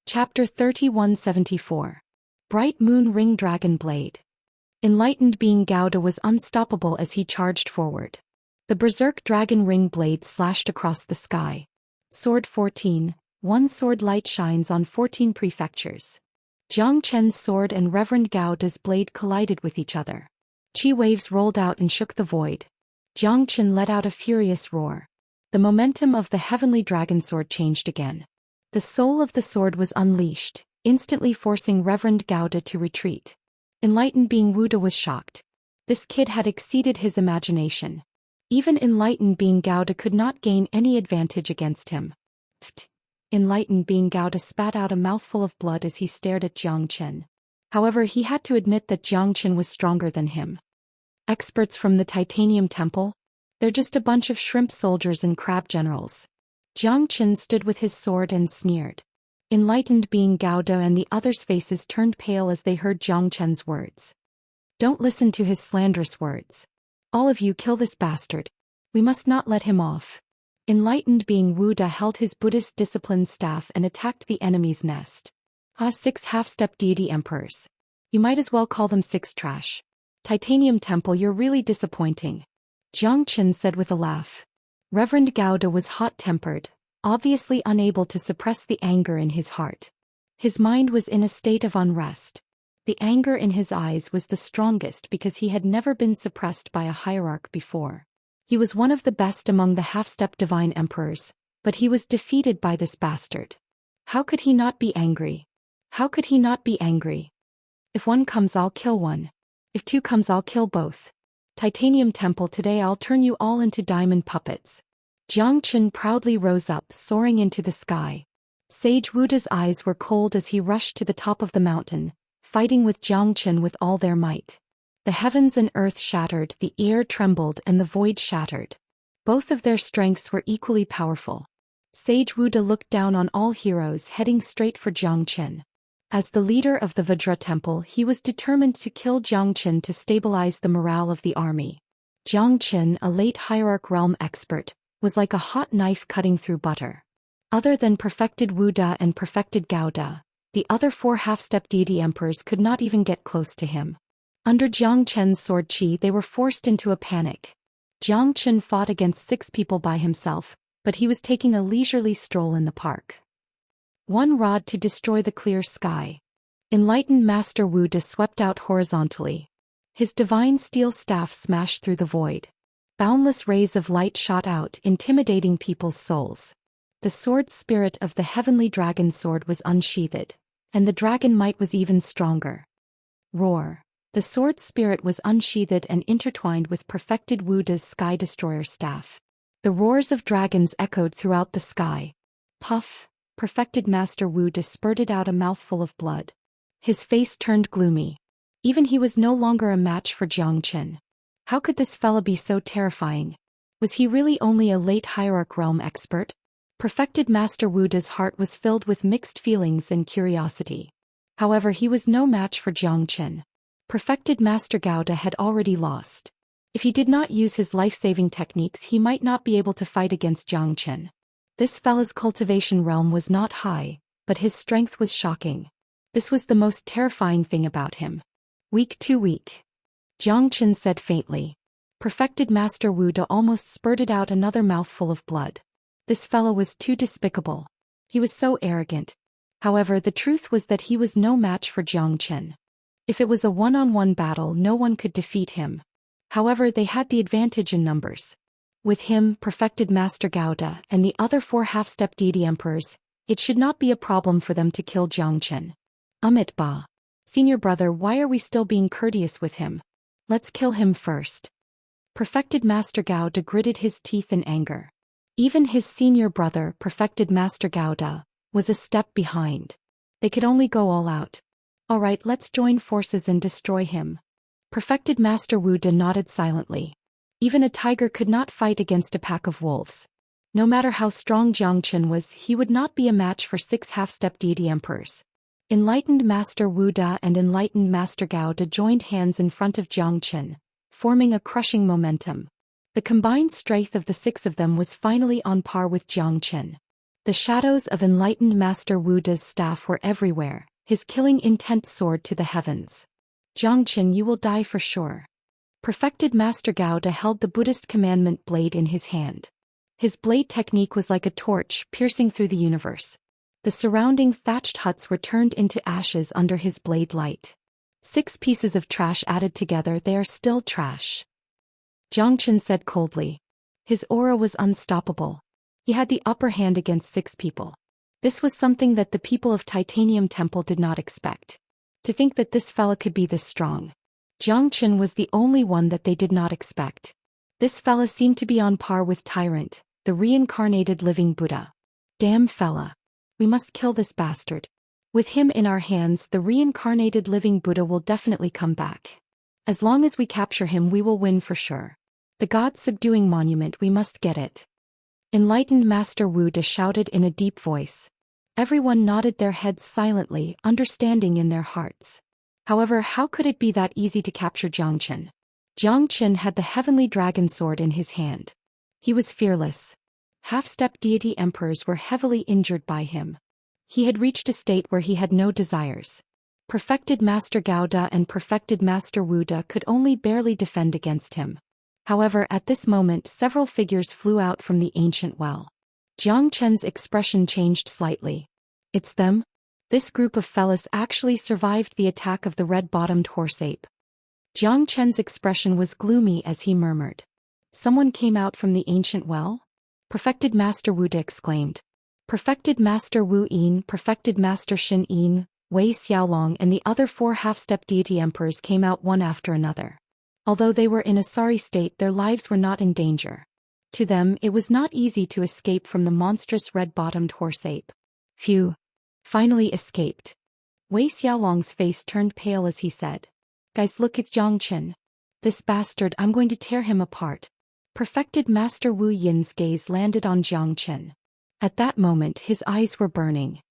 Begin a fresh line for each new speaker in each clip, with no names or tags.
Chapter 3174. Bright Moon Ring Dragon Blade. Enlightened being Gouda was unstoppable as he charged forward. The berserk dragon ring blade slashed across the sky. Sword 14. One sword light shines on 14 prefectures. Jiang Chen's sword and Reverend Gouda's blade collided with each other. Chi waves rolled out and shook the void. Jiang Chen let out a furious roar. The momentum of the heavenly dragon sword changed again. The soul of the sword was unleashed, instantly forcing Reverend Gouda to retreat. Enlightened being Wuda was shocked. This kid had exceeded his imagination. Even enlightened being Gouda could not gain any advantage against him. Enlightened being Gouda spat out a mouthful of blood as he stared at Jiang Chen. However, he had to admit that Jiang Chen was stronger than him. Experts from the Titanium Temple? They're just a bunch of shrimp soldiers and crab generals. Jiang Chen stood with his sword and sneered. Enlightened being Gouda and the others' faces turned pale as they heard Jiang Chen's words. Don't listen to his slanderous words. All of you kill this bastard. We must not let him off. Enlightened being Wuda held his Buddhist discipline staff and attacked the enemy's nest. 6 half-step deity emperors. You might as well call them 6 trash. Titanium Temple, you're really disappointing. Jiang Chen said with a laugh. Reverend Gouda was hot-tempered, obviously unable to suppress the anger in his heart. His mind was in a state of unrest. The anger in his eyes was the strongest because he had never been suppressed by a hierarch before. He was one of the best among the half-step divine emperors, but he was defeated by this bastard. How could he not be angry? How could he not be angry? If one comes, I'll kill one. If 2 comes, I'll kill both. Titanium Temple, today I'll turn you all into diamond puppets. Jiang Chen proudly rose up, soaring into the sky. Sage Wuda's eyes were cold as he rushed to the top of the mountain, fighting with Jiang Chen with all their might. The heavens and earth shattered, the air trembled, and the void shattered. Both of their strengths were equally powerful. Sage Wuda looked down on all heroes, heading straight for Jiang Chen. As the leader of the Vajra Temple, he was determined to kill Jiang Chen to stabilize the morale of the army. Jiang Chen, a late hierarch realm expert, was like a hot knife cutting through butter. Other than perfected Wuda and perfected Gouda, the other 4 half-step deity emperors could not even get close to him. Under Jiang Chen's sword chi, they were forced into a panic. Jiang Chen fought against 6 people by himself, but he was taking a leisurely stroll in the park. 1 rod to destroy the clear sky. Enlightened Master Wuda swept out horizontally. His divine steel staff smashed through the void. Boundless rays of light shot out, intimidating people's souls. The sword spirit of the heavenly dragon sword was unsheathed, and the dragon might was even stronger. Roar. The sword spirit was unsheathed and intertwined with perfected Wuda's sky destroyer staff. The roars of dragons echoed throughout the sky. Puff. Perfected Master Wuda spurted out a mouthful of blood. His face turned gloomy. Even he was no longer a match for Jiang Chen. How could this fella be so terrifying? Was he really only a late hierarch realm expert? Perfected Master Wuda's heart was filled with mixed feelings and curiosity. However, he was no match for Jiang Chen. Perfected Master Gouda had already lost. If he did not use his life-saving techniques, he might not be able to fight against Jiang Chen. This fella's cultivation realm was not high, but his strength was shocking. This was the most terrifying thing about him. Weak, too weak. Jiang Chen said faintly. Perfected Master Wuda almost spurted out another mouthful of blood. This fellow was too despicable. He was so arrogant. However, the truth was that he was no match for Jiang Chen. If it was a one-on-one battle, no one could defeat him. However, they had the advantage in numbers. With him, perfected Master Gouda, and the other 4 half-step deity emperors, it should not be a problem for them to kill Jiang Chen. Amit Ba. Senior brother, why are we still being courteous with him? Let's kill him first. Perfected Master Gouda gritted his teeth in anger. Even his senior brother, perfected Master Gouda, was a step behind. They could only go all out. Alright, let's join forces and destroy him. Perfected Master Wuda nodded silently. Even a tiger could not fight against a pack of wolves. No matter how strong Jiang Chen was, he would not be a match for 6 half-step deity emperors. Enlightened Master Wuda and Enlightened Master Gouda joined hands in front of Jiang Chen, forming a crushing momentum. The combined strength of the 6 of them was finally on par with Jiang Chen. The shadows of enlightened Master Wu Da's staff were everywhere, his killing intent soared to the heavens. Jiangqin, you will die for sure. Perfected Master Gao Da held the Buddhist commandment blade in his hand. His blade technique was like a torch piercing through the universe. The surrounding thatched huts were turned into ashes under his blade light. 6 pieces of trash added together, they are still trash. Jiangqin said coldly. His aura was unstoppable. He had the upper hand against 6 people. This was something that the people of Titanium Temple did not expect. To think that this fella could be this strong. Jiangqin was the only one that they did not expect. This fella seemed to be on par with Tyrant, the reincarnated living Buddha. Damn fella. We must kill this bastard. With him in our hands, the reincarnated living Buddha will definitely come back. As long as we capture him, we will win for sure. The God-subduing monument, we must get it. Enlightened Master Wu Da shouted in a deep voice. Everyone nodded their heads silently, understanding in their hearts. However, how could it be that easy to capture Jiangqin? Jiangqin had the heavenly dragon sword in his hand. He was fearless. Half-step deity emperors were heavily injured by him. He had reached a state where he had no desires. Perfected Master Gao Da and perfected Master Wu Da could only barely defend against him. However, at this moment several figures flew out from the ancient well. Jiangqin's expression changed slightly. It's them? This group of fellas actually survived the attack of the red-bottomed horse ape. Jiangqin's expression was gloomy as he murmured. Someone came out from the ancient well? Perfected Master Wu Da exclaimed. Perfected Master Wu Yin, Perfected Master Xin Yin, Wei Xiaolong and the other 4 half-step deity emperors came out one after another. Although they were in a sorry state, their lives were not in danger. To them, it was not easy to escape from the monstrous red-bottomed horse ape. Phew. Finally escaped. Wei Xiaolong's face turned pale as he said. Guys, look, it's Jiangqin. This bastard, I'm going to tear him apart. Perfected Master Wu Yin's gaze landed on Jiangqin. At that moment his eyes were burning.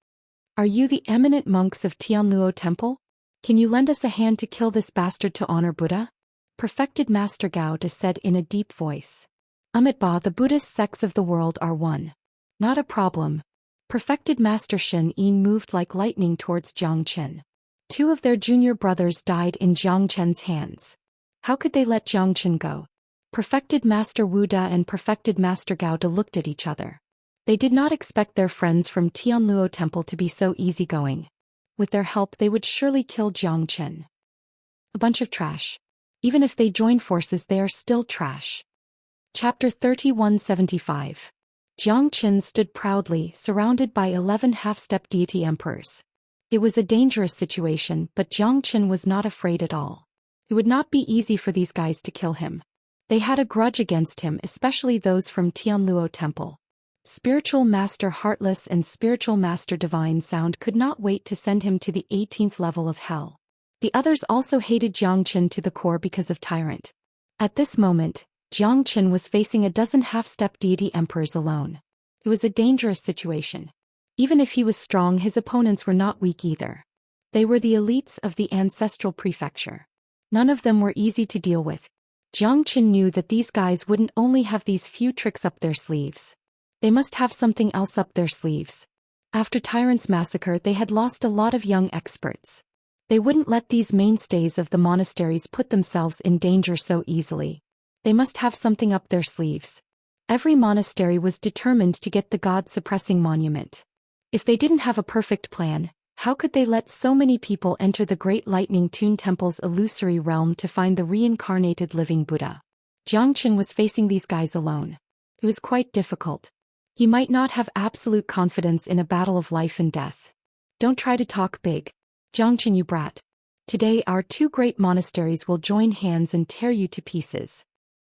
Are you the eminent monks of Tianluo Temple? Can you lend us a hand to kill this bastard to honor Buddha? Perfected Master Gao Da said in a deep voice. Amitabha, the Buddhist sects of the world are one. Not a problem. Perfected Master Xin Yin moved like lightning towards Jiangqin. 2 of their junior brothers died in Jiangqin's hands. How could they let Jiangqin go? Perfected Master Wu Da and Perfected Master Gao Da looked at each other. They did not expect their friends from Tianluo Temple to be so easygoing. With their help they would surely kill Jiangqin. A bunch of trash. Even if they join forces, they are still trash. Chapter 3175. Jiangqin stood proudly, surrounded by 11 half-step deity emperors. It was a dangerous situation, but Jiangqin was not afraid at all. It would not be easy for these guys to kill him. They had a grudge against him, especially those from Tianluo Temple. Spiritual Master Heartless and Spiritual Master Divine Sound could not wait to send him to the 18th level of hell. The others also hated Jiangqin to the core because of Tyrant. At this moment, Jiangqin was facing a dozen half-step deity emperors alone. It was a dangerous situation. Even if he was strong, his opponents were not weak either. They were the elites of the ancestral prefecture. None of them were easy to deal with. Jiangqin knew that these guys wouldn't only have these few tricks up their sleeves. They must have something else up their sleeves. After Tyrant's massacre, they had lost a lot of young experts. They wouldn't let these mainstays of the monasteries put themselves in danger so easily. They must have something up their sleeves. Every monastery was determined to get the god-suppressing monument. If they didn't have a perfect plan, how could they let so many people enter the Great Lightning Tune Temple's illusory realm to find the reincarnated living Buddha? Jiangqin was facing these guys alone. It was quite difficult. He might not have absolute confidence in a battle of life and death. Don't try to talk big. Jiangqin, you brat. Today our 2 great monasteries will join hands and tear you to pieces.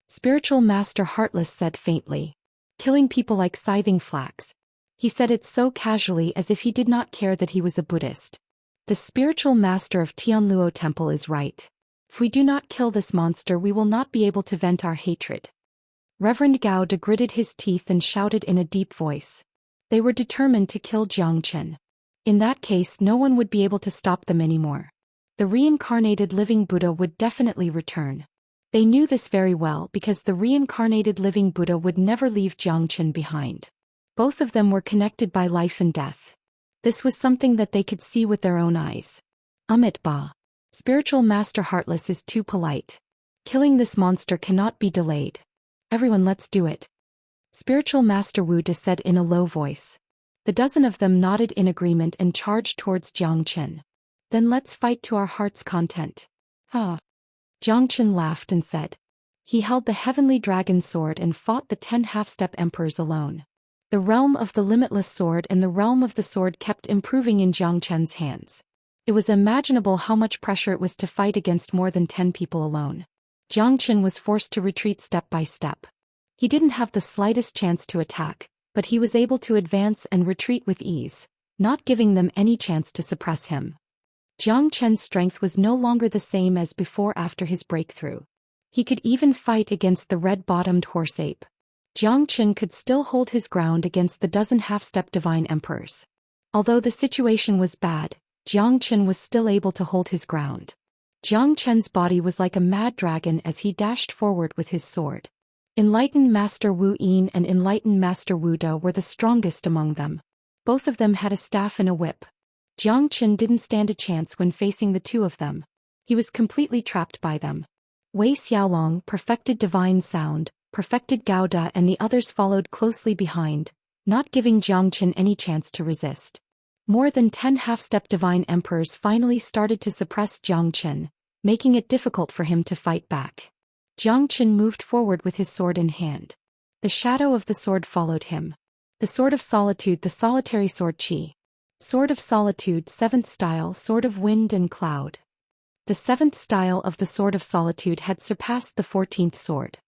Spiritual Master Heartless said faintly. Killing people like scything flax. He said it so casually as if he did not care that he was a Buddhist. The spiritual master of Tianluo Temple is right. If we do not kill this monster, we will not be able to vent our hatred. Reverend Gao Da gritted his teeth and shouted in a deep voice. They were determined to kill Jiangqin. In that case, no one would be able to stop them anymore. The reincarnated living Buddha would definitely return. They knew this very well because the reincarnated living Buddha would never leave Jiangqin behind. Both of them were connected by life and death. This was something that they could see with their own eyes. Amit Ba. Spiritual Master Heartless is too polite. Killing this monster cannot be delayed. Everyone, let's do it. Spiritual Master Wu De said in a low voice. The dozen of them nodded in agreement and charged towards Jiang Chen. Then let's fight to our heart's content. Ah. Jiang Chen laughed and said. He held the heavenly dragon sword and fought the 10 half-step emperors alone. The realm of the limitless sword and the realm of the sword kept improving in Jiang Chen's hands. It was imaginable how much pressure it was to fight against more than 10 people alone. Jiang Chen was forced to retreat step by step. He didn't have the slightest chance to attack, but he was able to advance and retreat with ease, not giving them any chance to suppress him. Jiang Chen's strength was no longer the same as before after his breakthrough. He could even fight against the red-bottomed horse ape. Jiang Chen could still hold his ground against the dozen half-step divine emperors. Although the situation was bad, Jiang Chen was still able to hold his ground. Jiang Chen's body was like a mad dragon as he dashed forward with his sword. Enlightened Master Wu Yin and Enlightened Master Wu De were the strongest among them. Both of them had a staff and a whip. Jiang Chen didn't stand a chance when facing the two of them. He was completely trapped by them. Wei Xiaolong perfected divine sound, perfected Gao De, and the others followed closely behind, not giving Jiang Chen any chance to resist. More than 10 half-step divine emperors finally started to suppress Jiang Chen, making it difficult for him to fight back. Jiang Chen moved forward with his sword in hand. The shadow of the sword followed him. The Sword of Solitude, the solitary sword Qi. Sword of Solitude, 7th style, Sword of Wind and Cloud. The 7th style of the Sword of Solitude had surpassed the 14th sword.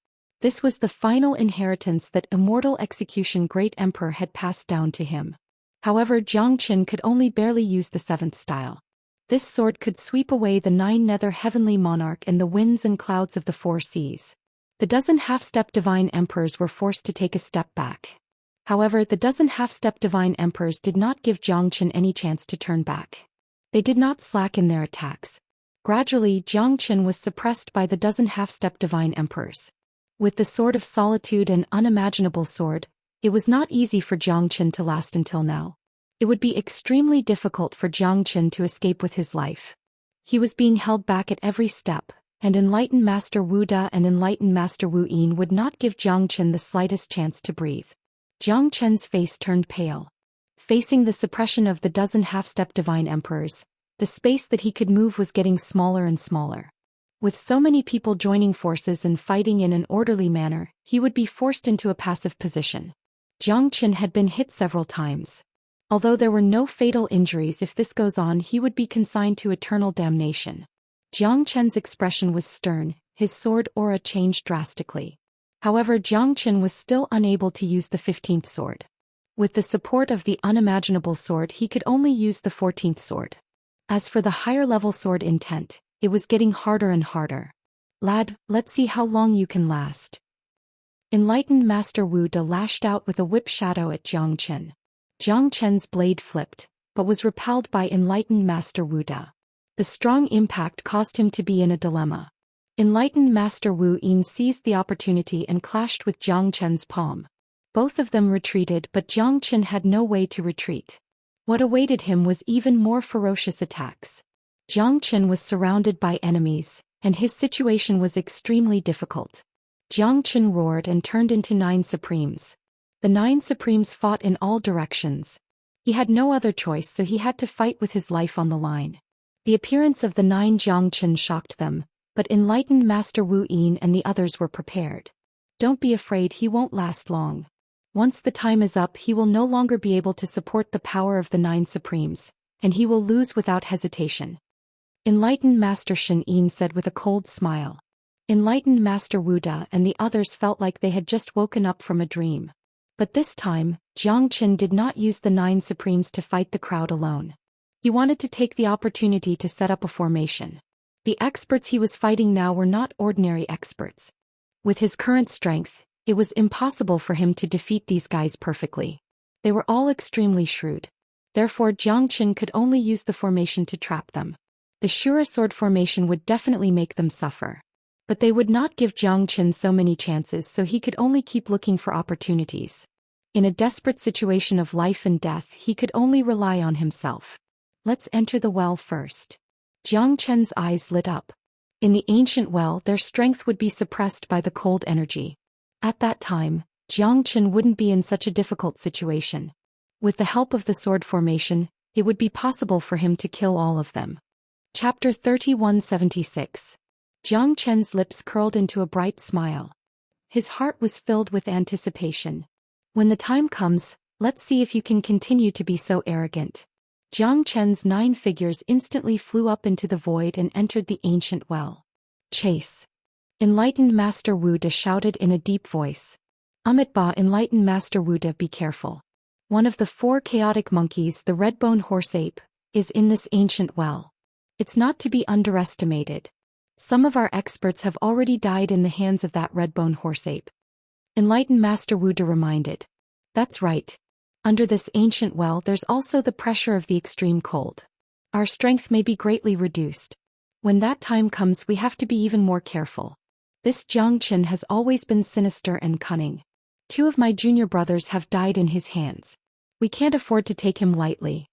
This was the final inheritance that Immortal Execution Great Emperor had passed down to him. However, Jiang Chen could only barely use the 7th style. This sword could sweep away the 9 nether heavenly monarch and the winds and clouds of the 4 seas. The dozen half-step divine emperors were forced to take a step back. However, the dozen half-step divine emperors did not give Jiang Chen any chance to turn back. They did not slacken their attacks. Gradually, Jiang Chen was suppressed by the dozen half-step divine emperors. With the Sword of Solitude and unimaginable sword, it was not easy for Jiang Chen to last until now. It would be extremely difficult for Jiang Chen to escape with his life. He was being held back at every step, and Enlightened Master Wu De and Enlightened Master Wu Yin would not give Jiang Chen the slightest chance to breathe. Jiang Chen's face turned pale. Facing the suppression of the dozen half-step divine emperors, the space that he could move was getting smaller and smaller. With so many people joining forces and fighting in an orderly manner, he would be forced into a passive position. Jiang Chen had been hit several times. Although there were no fatal injuries, if this goes on he would be consigned to eternal damnation. Jiang Chen's expression was stern, his sword aura changed drastically. However, Jiang Chen was still unable to use the 15th sword. With the support of the unimaginable sword he could only use the 14th sword. As for the higher-level sword Intent, it was getting harder and harder. Lad, let's see how long you can last. Enlightened Master Wu De lashed out with a whip shadow at Jiang Chen. Jiang Chen's blade flipped, but was repelled by Enlightened Master Wu De. The strong impact caused him to be in a dilemma. Enlightened Master Wu Yin seized the opportunity and clashed with Jiang Chen's palm. Both of them retreated, but Jiang Chen had no way to retreat. What awaited him was even more ferocious attacks. Jiang Chen was surrounded by enemies, and his situation was extremely difficult. Jiang Chen roared and turned into 9 Supremes. The 9 Supremes fought in all directions. He had no other choice, so he had to fight with his life on the line. The appearance of the 9 Jiang Chen shocked them, but Enlightened Master Wu Yin and the others were prepared. Don't be afraid, he won't last long. Once the time is up he will no longer be able to support the power of the 9 Supremes, and he will lose without hesitation. Enlightened Master Shen Yin said with a cold smile. Enlightened Master Wu De and the others felt like they had just woken up from a dream. But this time, Jiang Chen did not use the 9 Supremes to fight the crowd alone. He wanted to take the opportunity to set up a formation. The experts he was fighting now were not ordinary experts. With his current strength, it was impossible for him to defeat these guys perfectly. They were all extremely shrewd. Therefore Jiang Chen could only use the formation to trap them. The Shura sword formation would definitely make them suffer. But they would not give Jiang Chen so many chances, so he could only keep looking for opportunities. In a desperate situation of life and death, he could only rely on himself. Let's enter the well first. Jiang Chen's eyes lit up. In the ancient well, their strength would be suppressed by the cold energy. At that time, Jiang Chen wouldn't be in such a difficult situation. With the help of the sword formation, it would be possible for him to kill all of them. Chapter 3176. Jiang Chen's lips curled into a bright smile. His heart was filled with anticipation. When the time comes, let's see if you can continue to be so arrogant. Jiang Chen's 9 figures instantly flew up into the void and entered the ancient well. Chase. Enlightened Master Wu De shouted in a deep voice. Ba, Enlightened Master Wu De, be careful. One of the 4 chaotic monkeys, the red-bone horse-ape, is in this ancient well. It's not to be underestimated. Some of our experts have already died in the hands of that red-bone horse-ape. Enlightened Master Wu De reminded. That's right. Under this ancient well, there's also the pressure of the extreme cold. Our strength may be greatly reduced. When that time comes, we have to be even more careful. This Jiang Chen has always been sinister and cunning. 2 of my junior brothers have died in his hands. We can't afford to take him lightly.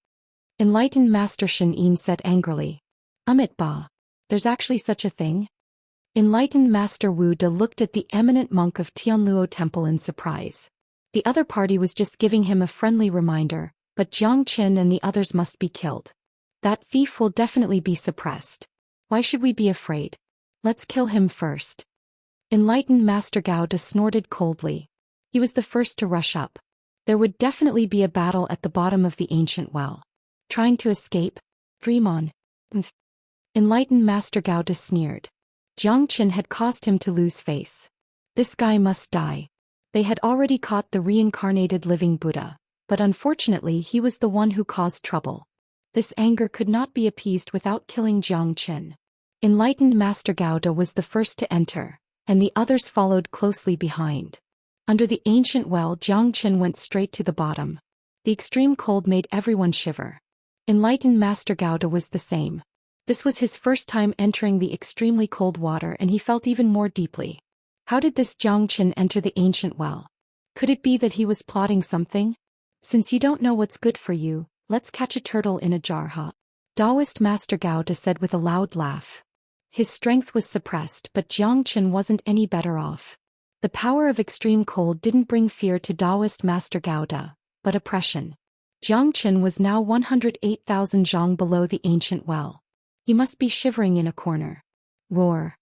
Enlightened Master Shen Yin said angrily. Ba. There's actually such a thing? Enlightened Master Wu De looked at the eminent monk of Tianluo Temple in surprise. The other party was just giving him a friendly reminder, but Jiang Chen and the others must be killed. That thief will definitely be suppressed. Why should we be afraid? Let's kill him first. Enlightened Master Gao De snorted coldly. He was the first to rush up. There would definitely be a battle at the bottom of the ancient well. Trying to escape? Dream on. Enlightened Master Gao De sneered. Jiang Chen had caused him to lose face. This guy must die. They had already caught the reincarnated living Buddha, but unfortunately he was the one who caused trouble. This anger could not be appeased without killing Jiang Chen. Enlightened Master Gao De was the first to enter, and the others followed closely behind. Under the ancient well, Jiang Chen went straight to the bottom. The extreme cold made everyone shiver. Enlightened Master Gao De was the same. This was his first time entering the extremely cold water, and he felt even more deeply. How did this Jiang Chen enter the ancient well? Could it be that he was plotting something? Since you don't know what's good for you, let's catch a turtle in a jar, huh? Daoist Master Gao De said with a loud laugh. His strength was suppressed, but Jiang Chen wasn't any better off. The power of extreme cold didn't bring fear to Daoist Master Gao De, but oppression. Jiang Chen was now 108,000 zhang below the ancient well. He must be shivering in a corner. Roar.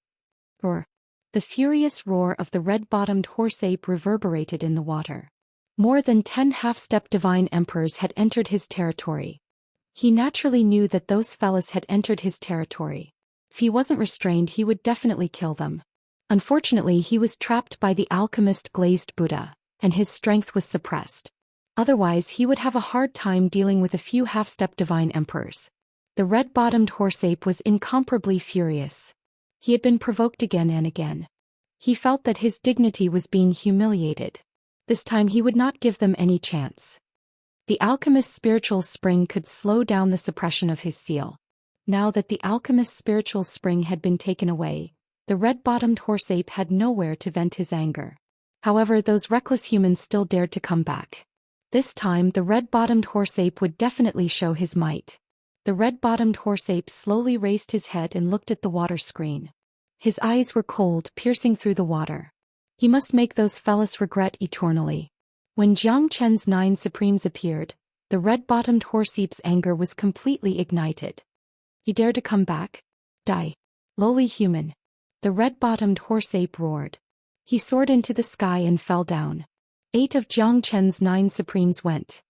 Roar. The furious roar of the red-bottomed horse-ape reverberated in the water. More than 10 half-step divine emperors had entered his territory. He naturally knew that those fellas had entered his territory. If he wasn't restrained, he would definitely kill them. Unfortunately, he was trapped by the alchemist glazed Buddha, and his strength was suppressed. Otherwise, he would have a hard time dealing with a few half-step divine emperors. The red-bottomed horse-ape was incomparably furious. He had been provoked again and again. He felt that his dignity was being humiliated. This time he would not give them any chance. The alchemist's spiritual spring could slow down the suppression of his seal. Now that the alchemist's spiritual spring had been taken away, the red-bottomed horse-ape had nowhere to vent his anger. However, those reckless humans still dared to come back. This time the red-bottomed horse-ape would definitely show his might. The red-bottomed horse-ape slowly raised his head and looked at the water screen. His eyes were cold, piercing through the water. He must make those fellas regret eternally. When Jiang Chen's 9 Supremes appeared, the red-bottomed horse-ape's anger was completely ignited. You dare to come back? Die. Lowly human. The red-bottomed horse-ape roared. He soared into the sky and fell down. 8 of Jiang Chen's 9 Supremes went.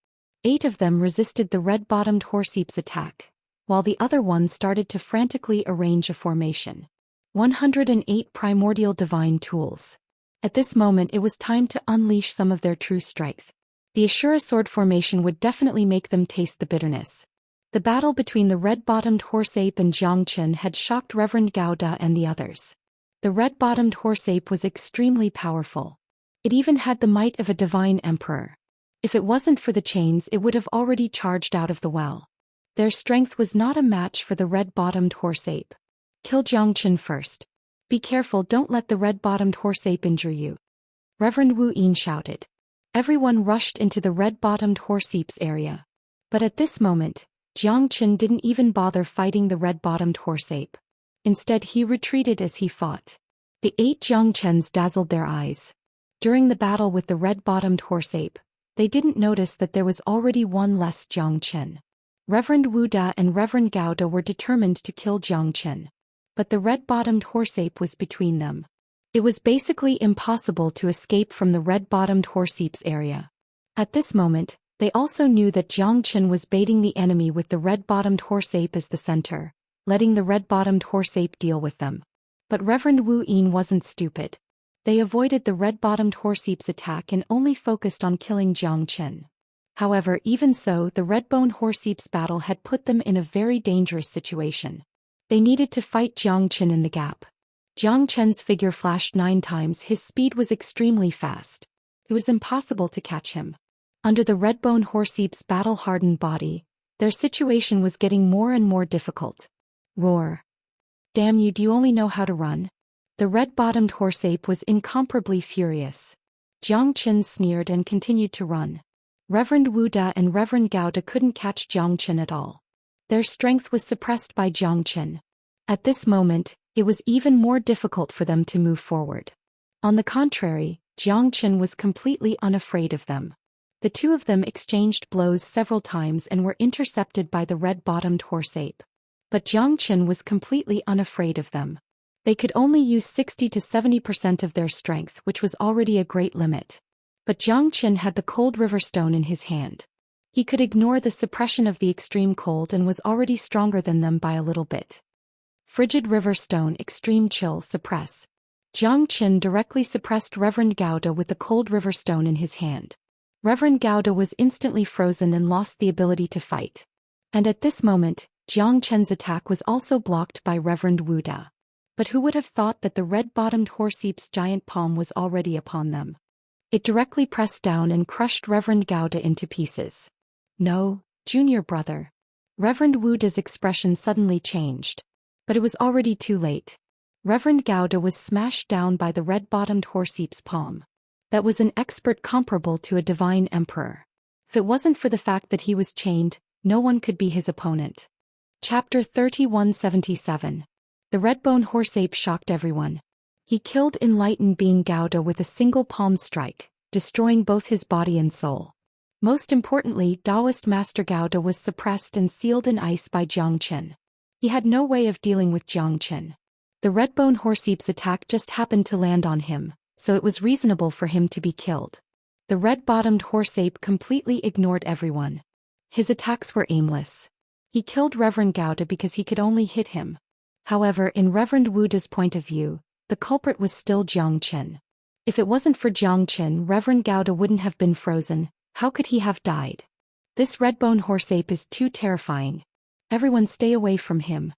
8 of them resisted the red-bottomed horse-ape's attack, while the other one started to frantically arrange a formation. 108 primordial divine tools. At this moment it was time to unleash some of their true strength. The Ashura sword formation would definitely make them taste the bitterness. The battle between the red-bottomed horse-ape and Jiang Chen had shocked Reverend Gao De and the others. The red-bottomed horse-ape was extremely powerful. It even had the might of a divine emperor. If it wasn't for the chains, it would have already charged out of the well. Their strength was not a match for the red-bottomed horse-ape. Kill Jiang Chen first. Be careful, don't let the red-bottomed horse-ape injure you. Reverend Wu Yin shouted. Everyone rushed into the red-bottomed horseapes area. But at this moment, Jiang Qin didn't even bother fighting the red-bottomed horseape. Instead he retreated as he fought. The 8 Jiangchens dazzled their eyes. During the battle with the red-bottomed horseape, they didn't notice that there was already one less Jiangchen. Reverend Wu Da and Reverend Gao Da were determined to kill Jiangchen. But the red-bottomed horseape was between them. It was basically impossible to escape from the red-bottomed horseapes area. At this moment, they also knew that Jiangchen was baiting the enemy with the red-bottomed horseape as the center, letting the red-bottomed horseape deal with them. But Reverend Wu Yin wasn't stupid. They avoided the red-bottomed horseape's attack and only focused on killing Jiangchen. However, even so, the red-bone horseape's battle had put them in a very dangerous situation. They needed to fight Jiangchen in the gap. Jiangchen's figure flashed 9 times. His speed was extremely fast. It was impossible to catch him. Under the red-bone horseape's battle-hardened body, their situation was getting more and more difficult. Roar. Damn you, do you only know how to run? The red-bottomed horseape was incomparably furious. Jiangchen sneered and continued to run. Reverend Wu Da and Reverend Gao Da couldn't catch Jiangchen at all. Their strength was suppressed by Jiangchen. At this moment, it was even more difficult for them to move forward. On the contrary, Jiangchen was completely unafraid of them. The two of them exchanged blows several times and were intercepted by the red-bottomed horseape. But Jiangchen was completely unafraid of them. They could only use 60 to 70% of their strength, which was already a great limit. But Jiangchen had the cold river stone in his hand. He could ignore the suppression of the extreme cold and was already stronger than them by a little bit. Frigid river stone, extreme chill, suppress. Jiangchen directly suppressed Reverend Gao Da with the cold river stone in his hand. Reverend Gao Da was instantly frozen and lost the ability to fight. And at this moment, Jiangchen's attack was also blocked by Reverend Wu Da. But who would have thought that the red-bottomed horseape's giant palm was already upon them? It directly pressed down and crushed Reverend Gao Da into pieces. No, junior brother. Reverend Wu Da's expression suddenly changed. But it was already too late. Reverend Gao Da was smashed down by the red-bottomed horseape's palm. That was an expert comparable to a divine emperor. If it wasn't for the fact that he was chained, no one could be his opponent. Chapter 3177. The red-bone horseape shocked everyone. He killed enlightened being Gao Da with a single palm strike, destroying both his body and soul. Most importantly, Daoist Master Gao Da was suppressed and sealed in ice by Jiangchen. He had no way of dealing with Jiangchen. The red-bone horseape's attack just happened to land on him, so it was reasonable for him to be killed. The red-bottomed horseape completely ignored everyone. His attacks were aimless. He killed Reverend Gao Da because he could only hit him. However, in Reverend Wu Da's point of view, the culprit was still Jiangchen. If it wasn't for Jiangchen, Reverend Gao Da wouldn't have been frozen. How could he have died? This red-bone horseape is too terrifying. Everyone stay away from him.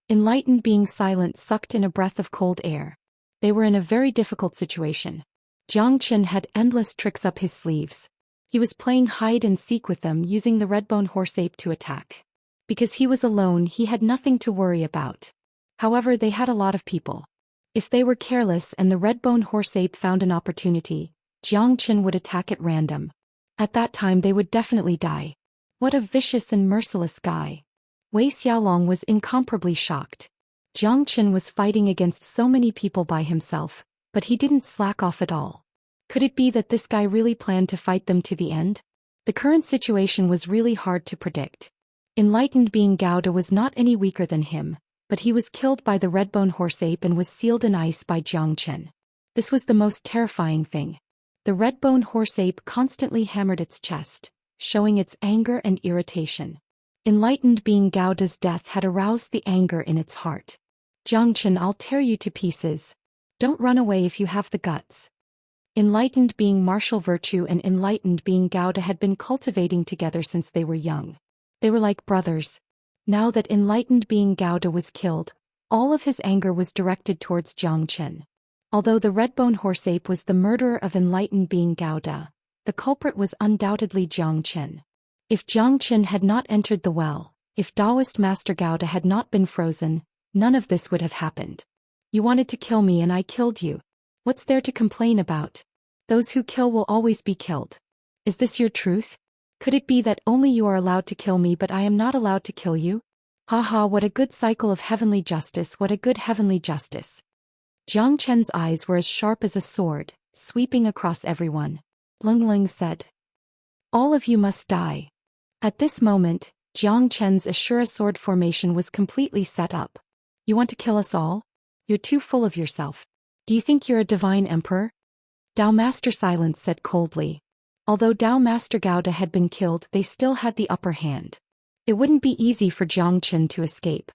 Enlightened being silent sucked in a breath of cold air. They were in a very difficult situation. Jiangchen had endless tricks up his sleeves. He was playing hide and seek with them, using the red-bone horseape to attack. Because he was alone, he had nothing to worry about. However, they had a lot of people. If they were careless and the red-bone horseape found an opportunity, Jiangchen would attack at random. At that time they would definitely die. What a vicious and merciless guy. Wei Xiaolong was incomparably shocked. Jiangchen was fighting against so many people by himself, but he didn't slack off at all. Could it be that this guy really planned to fight them to the end? The current situation was really hard to predict. Enlightened being Gao Da was not any weaker than him, but he was killed by the red-bone horseape and was sealed in ice by Jiangchen. This was the most terrifying thing. The red-bone horseape constantly hammered its chest, showing its anger and irritation. Enlightened being Gao Da's death had aroused the anger in its heart. Jiangchen, I'll tear you to pieces. Don't run away if you have the guts. Enlightened being martial virtue and enlightened being Gao Da had been cultivating together since they were young. They were like brothers. Now that enlightened being Gao Da was killed, all of his anger was directed towards Jiangchen. Although the red-bone horseape was the murderer of enlightened being Gao Da, the culprit was undoubtedly Jiangchen. If Jiangchen had not entered the well, if Daoist Master Gao Da had not been frozen, none of this would have happened. You wanted to kill me and I killed you. What's there to complain about? Those who kill will always be killed. Is this your truth? Could it be that only you are allowed to kill me but I am not allowed to kill you? Haha, what a good cycle of heavenly justice, what a good heavenly justice. Jiang Chen's eyes were as sharp as a sword, sweeping across everyone. Lung Ling said. All of you must die. At this moment, Jiang Chen's Ashura sword formation was completely set up. You want to kill us all? You're too full of yourself. Do you think you're a divine emperor? Dao Master Silence said coldly. Although Dao Master Gauda had been killed, they still had the upper hand. It wouldn't be easy for Jiang Chen to escape.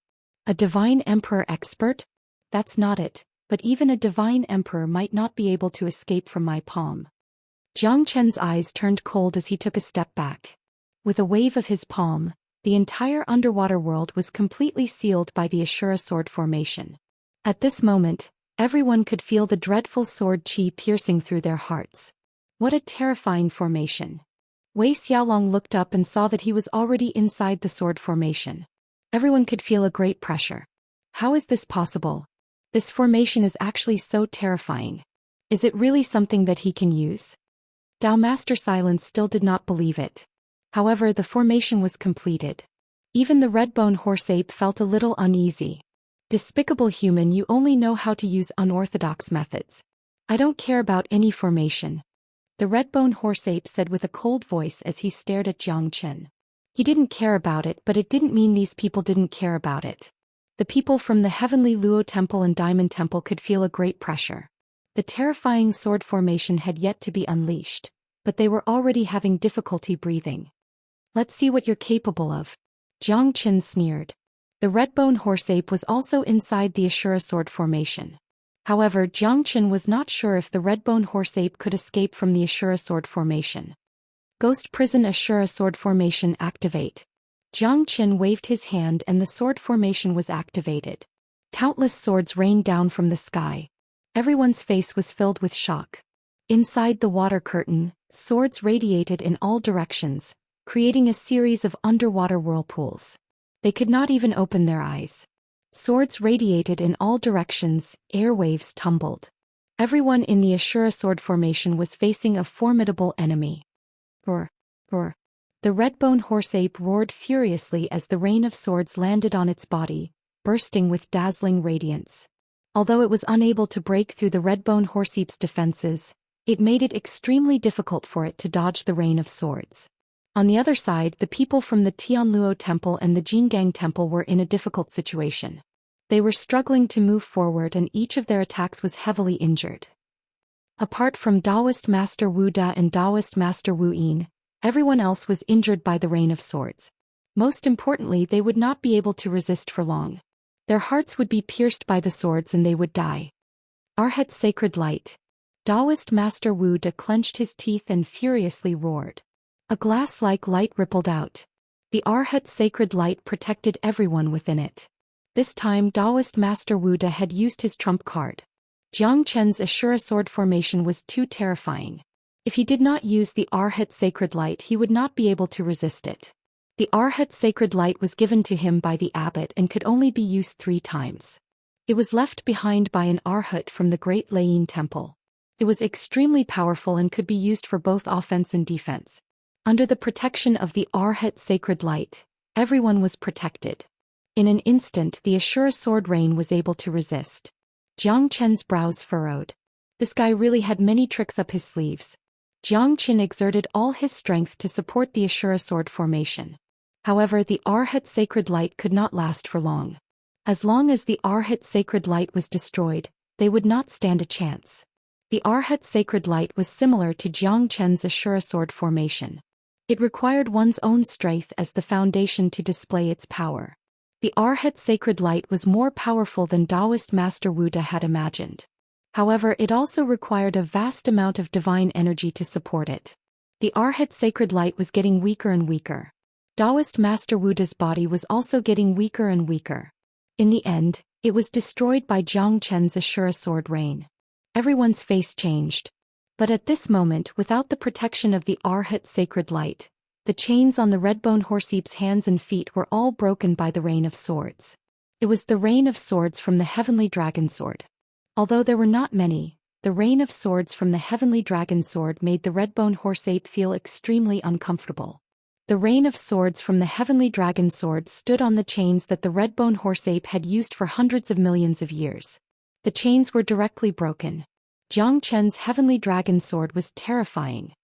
A divine emperor expert? That's not it, but even a divine emperor might not be able to escape from my palm. Jiang Chen's eyes turned cold as he took a step back. With a wave of his palm, the entire underwater world was completely sealed by the Ashura sword formation. At this moment, everyone could feel the dreadful sword chi piercing through their hearts. What a terrifying formation. Wei Xiaolong looked up and saw that he was already inside the sword formation. Everyone could feel a great pressure. How is this possible? This formation is actually so terrifying. Is it really something that he can use? Dao Master Silence still did not believe it. However, the formation was completed. Even the red-bone horse-ape felt a little uneasy. Despicable human, you only know how to use unorthodox methods. I don't care about any formation. The red-bone horse-ape said with a cold voice as he stared at Jiang Chen. He didn't care about it, but it didn't mean these people didn't care about it. The people from the Heavenly Luo Temple and Diamond Temple could feel a great pressure. The terrifying sword formation had yet to be unleashed, but they were already having difficulty breathing. Let's see what you're capable of. Jiang Chen sneered. The red-bone horse-ape was also inside the Ashura sword formation. However, Jiang Chen was not sure if the red-bone horse-ape could escape from the Ashura sword formation. Ghost Prison Ashura sword formation activate. Jiang Chen waved his hand and the sword formation was activated. Countless swords rained down from the sky. Everyone's face was filled with shock. Inside the water curtain, swords radiated in all directions, creating a series of underwater whirlpools. They could not even open their eyes. Swords radiated in all directions, airwaves tumbled. Everyone in the Ashura sword formation was facing a formidable enemy. Roar, roar. The red-bone horse-ape roared furiously as the rain of swords landed on its body, bursting with dazzling radiance. Although it was unable to break through the red-bone horse-ape's defenses, it made it extremely difficult for it to dodge the rain of swords. On the other side, the people from the Tianluo Temple and the Jingang Temple were in a difficult situation. They were struggling to move forward and each of their attacks was heavily injured. Apart from Daoist Master Wu Da and Daoist Master Wu Yin, everyone else was injured by the rain of swords. Most importantly, they would not be able to resist for long. Their hearts would be pierced by the swords and they would die. Arhat Sacred Light. Daoist Master Wu Da clenched his teeth and furiously roared. A glass-like light rippled out. The Arhat Sacred Light protected everyone within it. This time Daoist Master Wu Da had used his trump card. Jiang Chen's Ashura sword formation was too terrifying. If he did not use the Arhat Sacred Light, he would not be able to resist it. The Arhat Sacred Light was given to him by the abbot and could only be used 3 times. It was left behind by an Arhat from the Great Layin Temple. It was extremely powerful and could be used for both offense and defense. Under the protection of the Arhat Sacred Light, everyone was protected. In an instant, the Ashura sword rain was able to resist. Jiang Chen's brows furrowed. This guy really had many tricks up his sleeves. Jiang Chen exerted all his strength to support the Ashura sword formation. However, the Arhat Sacred Light could not last for long. As long as the Arhat Sacred Light was destroyed, they would not stand a chance. The Arhat Sacred Light was similar to Jiang Chen's Ashura sword formation. It required one's own strength as the foundation to display its power. The Arhat Sacred Light was more powerful than Daoist Master Wu Da had imagined. However, it also required a vast amount of divine energy to support it. The Arhat Sacred Light was getting weaker and weaker. Daoist Master Wu Da's body was also getting weaker and weaker. In the end, it was destroyed by Jiang Chen's Ashura sword rain. Everyone's face changed. But at this moment, without the protection of the Arhat Sacred Light, the chains on the red-bone horse-ape's hands and feet were all broken by the rain of swords. It was the rain of swords from the heavenly dragon sword. Although there were not many, the rain of swords from the heavenly dragon sword made the red-bone horse-ape feel extremely uncomfortable. The rain of swords from the heavenly dragon sword stood on the chains that the red-bone horse-ape had used for hundreds of millions of years. The chains were directly broken. Jiang Chen's heavenly dragon sword was terrifying.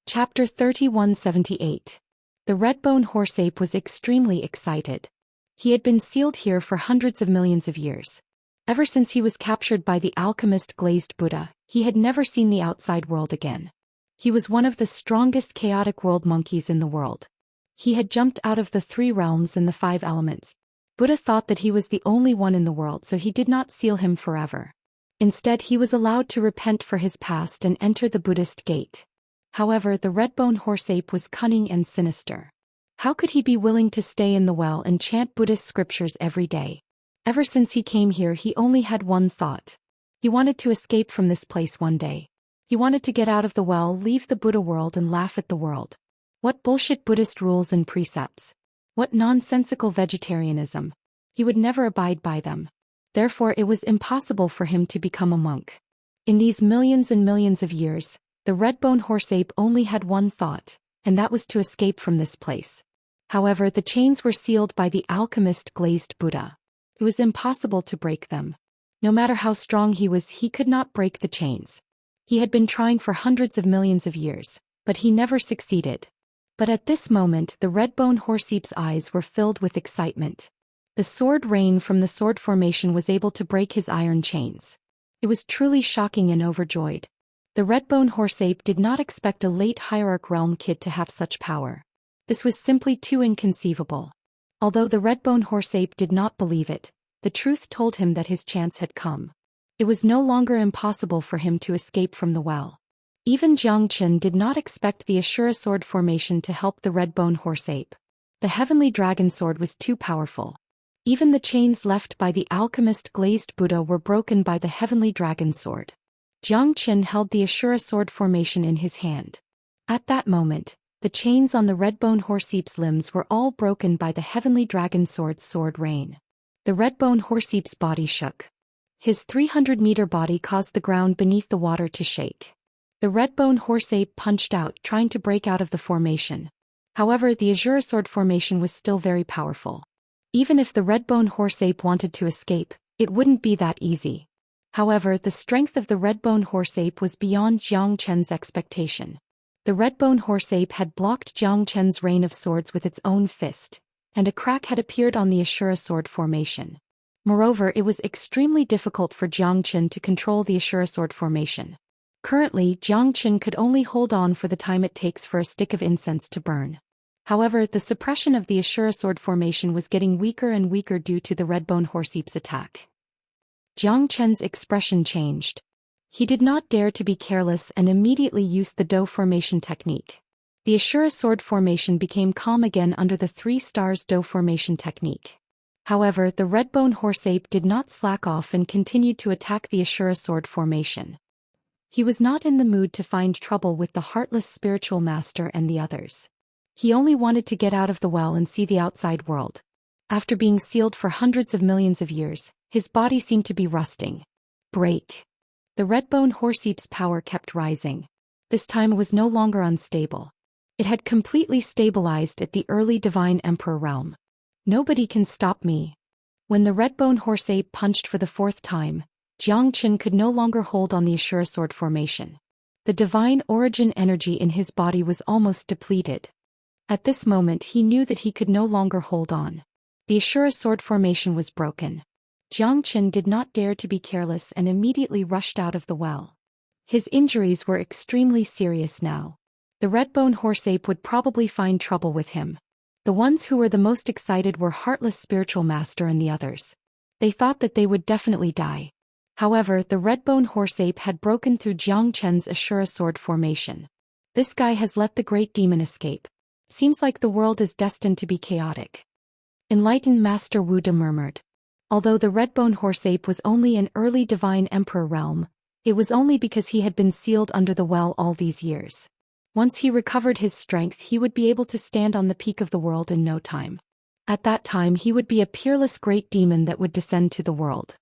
Chapter 3178. The red-bone horse-ape was extremely excited. He had been sealed here for hundreds of millions of years. Ever since he was captured by the alchemist Glazed Buddha, he had never seen the outside world again. He was one of the strongest chaotic world monkeys in the world. He had jumped out of the 3 realms and the 5 elements. Buddha thought that he was the only one in the world, so he did not seal him forever. Instead, he was allowed to repent for his past and enter the Buddhist gate. However, the red-bone horse-ape was cunning and sinister. How could he be willing to stay in the well and chant Buddhist scriptures every day? Ever since he came here, he only had one thought. He wanted to escape from this place one day. He wanted to get out of the well, leave the Buddha world and laugh at the world. What bullshit Buddhist rules and precepts. What nonsensical vegetarianism. He would never abide by them. Therefore, it was impossible for him to become a monk. In these millions and millions of years, the red-bone horse-ape only had one thought, and that was to escape from this place. However, the chains were sealed by the alchemist Glazed Buddha. It was impossible to break them. No matter how strong he was, he could not break the chains. He had been trying for hundreds of millions of years, but he never succeeded. But at this moment, the red-bone horse-ape's eyes were filled with excitement. The sword rain from the sword formation was able to break his iron chains. It was truly shocking and overjoyed. The red-bone horse-ape did not expect a late hierarch realm kid to have such power. This was simply too inconceivable. Although the red-bone horse-ape did not believe it, the truth told him that his chance had come. It was no longer impossible for him to escape from the well. Even Jiang Chen did not expect the Ashura sword formation to help the red-bone horse-ape. The heavenly dragon sword was too powerful. Even the chains left by the alchemist Glazed Buddha were broken by the heavenly dragon sword. Jiang Chen held the Ashura sword formation in his hand. At that moment, the chains on the red-bone horse-ape's limbs were all broken by the heavenly dragon sword's sword rain. The red-bone horse-ape's body shook. His 300-meter body caused the ground beneath the water to shake. The red-bone horse-ape punched out, trying to break out of the formation. However, the Ashura sword formation was still very powerful. Even if the red-bone horse-ape wanted to escape, it wouldn't be that easy. However, the strength of the red-bone horse-ape was beyond Jiang Chen's expectation. The red-bone horse-ape had blocked Jiang Chen's rain of swords with its own fist, and a crack had appeared on the Ashura sword formation. Moreover, it was extremely difficult for Jiang Chen to control the Ashura sword formation. Currently, Jiang Chen could only hold on for the time it takes for a stick of incense to burn. However, the suppression of the Ashura sword formation was getting weaker and weaker due to the red-bone horse-ape's attack. Jiang Chen's expression changed. He did not dare to be careless and immediately used the Dou formation technique. The Ashura sword formation became calm again under the 3 stars Dou formation technique. However, the red-bone horse-ape did not slack off and continued to attack the Ashura sword formation. He was not in the mood to find trouble with the heartless spiritual master and the others. He only wanted to get out of the well and see the outside world. After being sealed for hundreds of millions of years, his body seemed to be rusting. Break. The red-bone horse-ape's power kept rising. This time it was no longer unstable. It had completely stabilized at the early divine emperor realm. Nobody can stop me. When the red-bone horse-ape punched for the 4th time, Jiang Chen could no longer hold on the Ashura sword formation. The divine origin energy in his body was almost depleted. At this moment he knew that he could no longer hold on. The Ashura sword formation was broken. Jiang Chen did not dare to be careless and immediately rushed out of the well. His injuries were extremely serious now. The red-bone horse-ape would probably find trouble with him. The ones who were the most excited were Heartless Spiritual Master and the others. They thought that they would definitely die. However, the red-bone horse-ape had broken through Jiang Chen's Ashura sword formation. This guy has let the great demon escape. Seems like the world is destined to be chaotic. Enlightened Master Wu De murmured. Although the red-bone horse-ape was only an early divine emperor realm, it was only because he had been sealed under the well all these years. Once he recovered his strength, he would be able to stand on the peak of the world in no time. At that time he would be a peerless great demon that would descend to the world.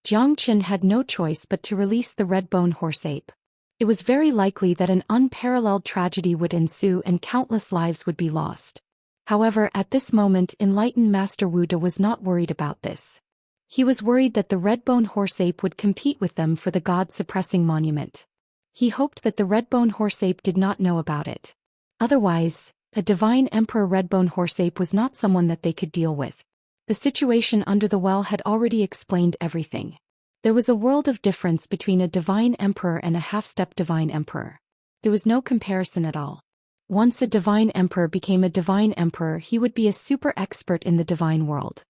Jiang Qin had no choice but to release the red-bone horse ape. It was very likely that an unparalleled tragedy would ensue and countless lives would be lost. However, at this moment enlightened Master Wu De was not worried about this. He was worried that the red-bone horse ape would compete with them for the god-suppressing monument. He hoped that the red-bone horse ape did not know about it. Otherwise, a divine emperor red-bone horse ape was not someone that they could deal with. The situation under the well had already explained everything. There was a world of difference between a divine emperor and a half-step divine emperor. There was no comparison at all. Once a divine emperor became a divine emperor, he would be a super expert in the divine world.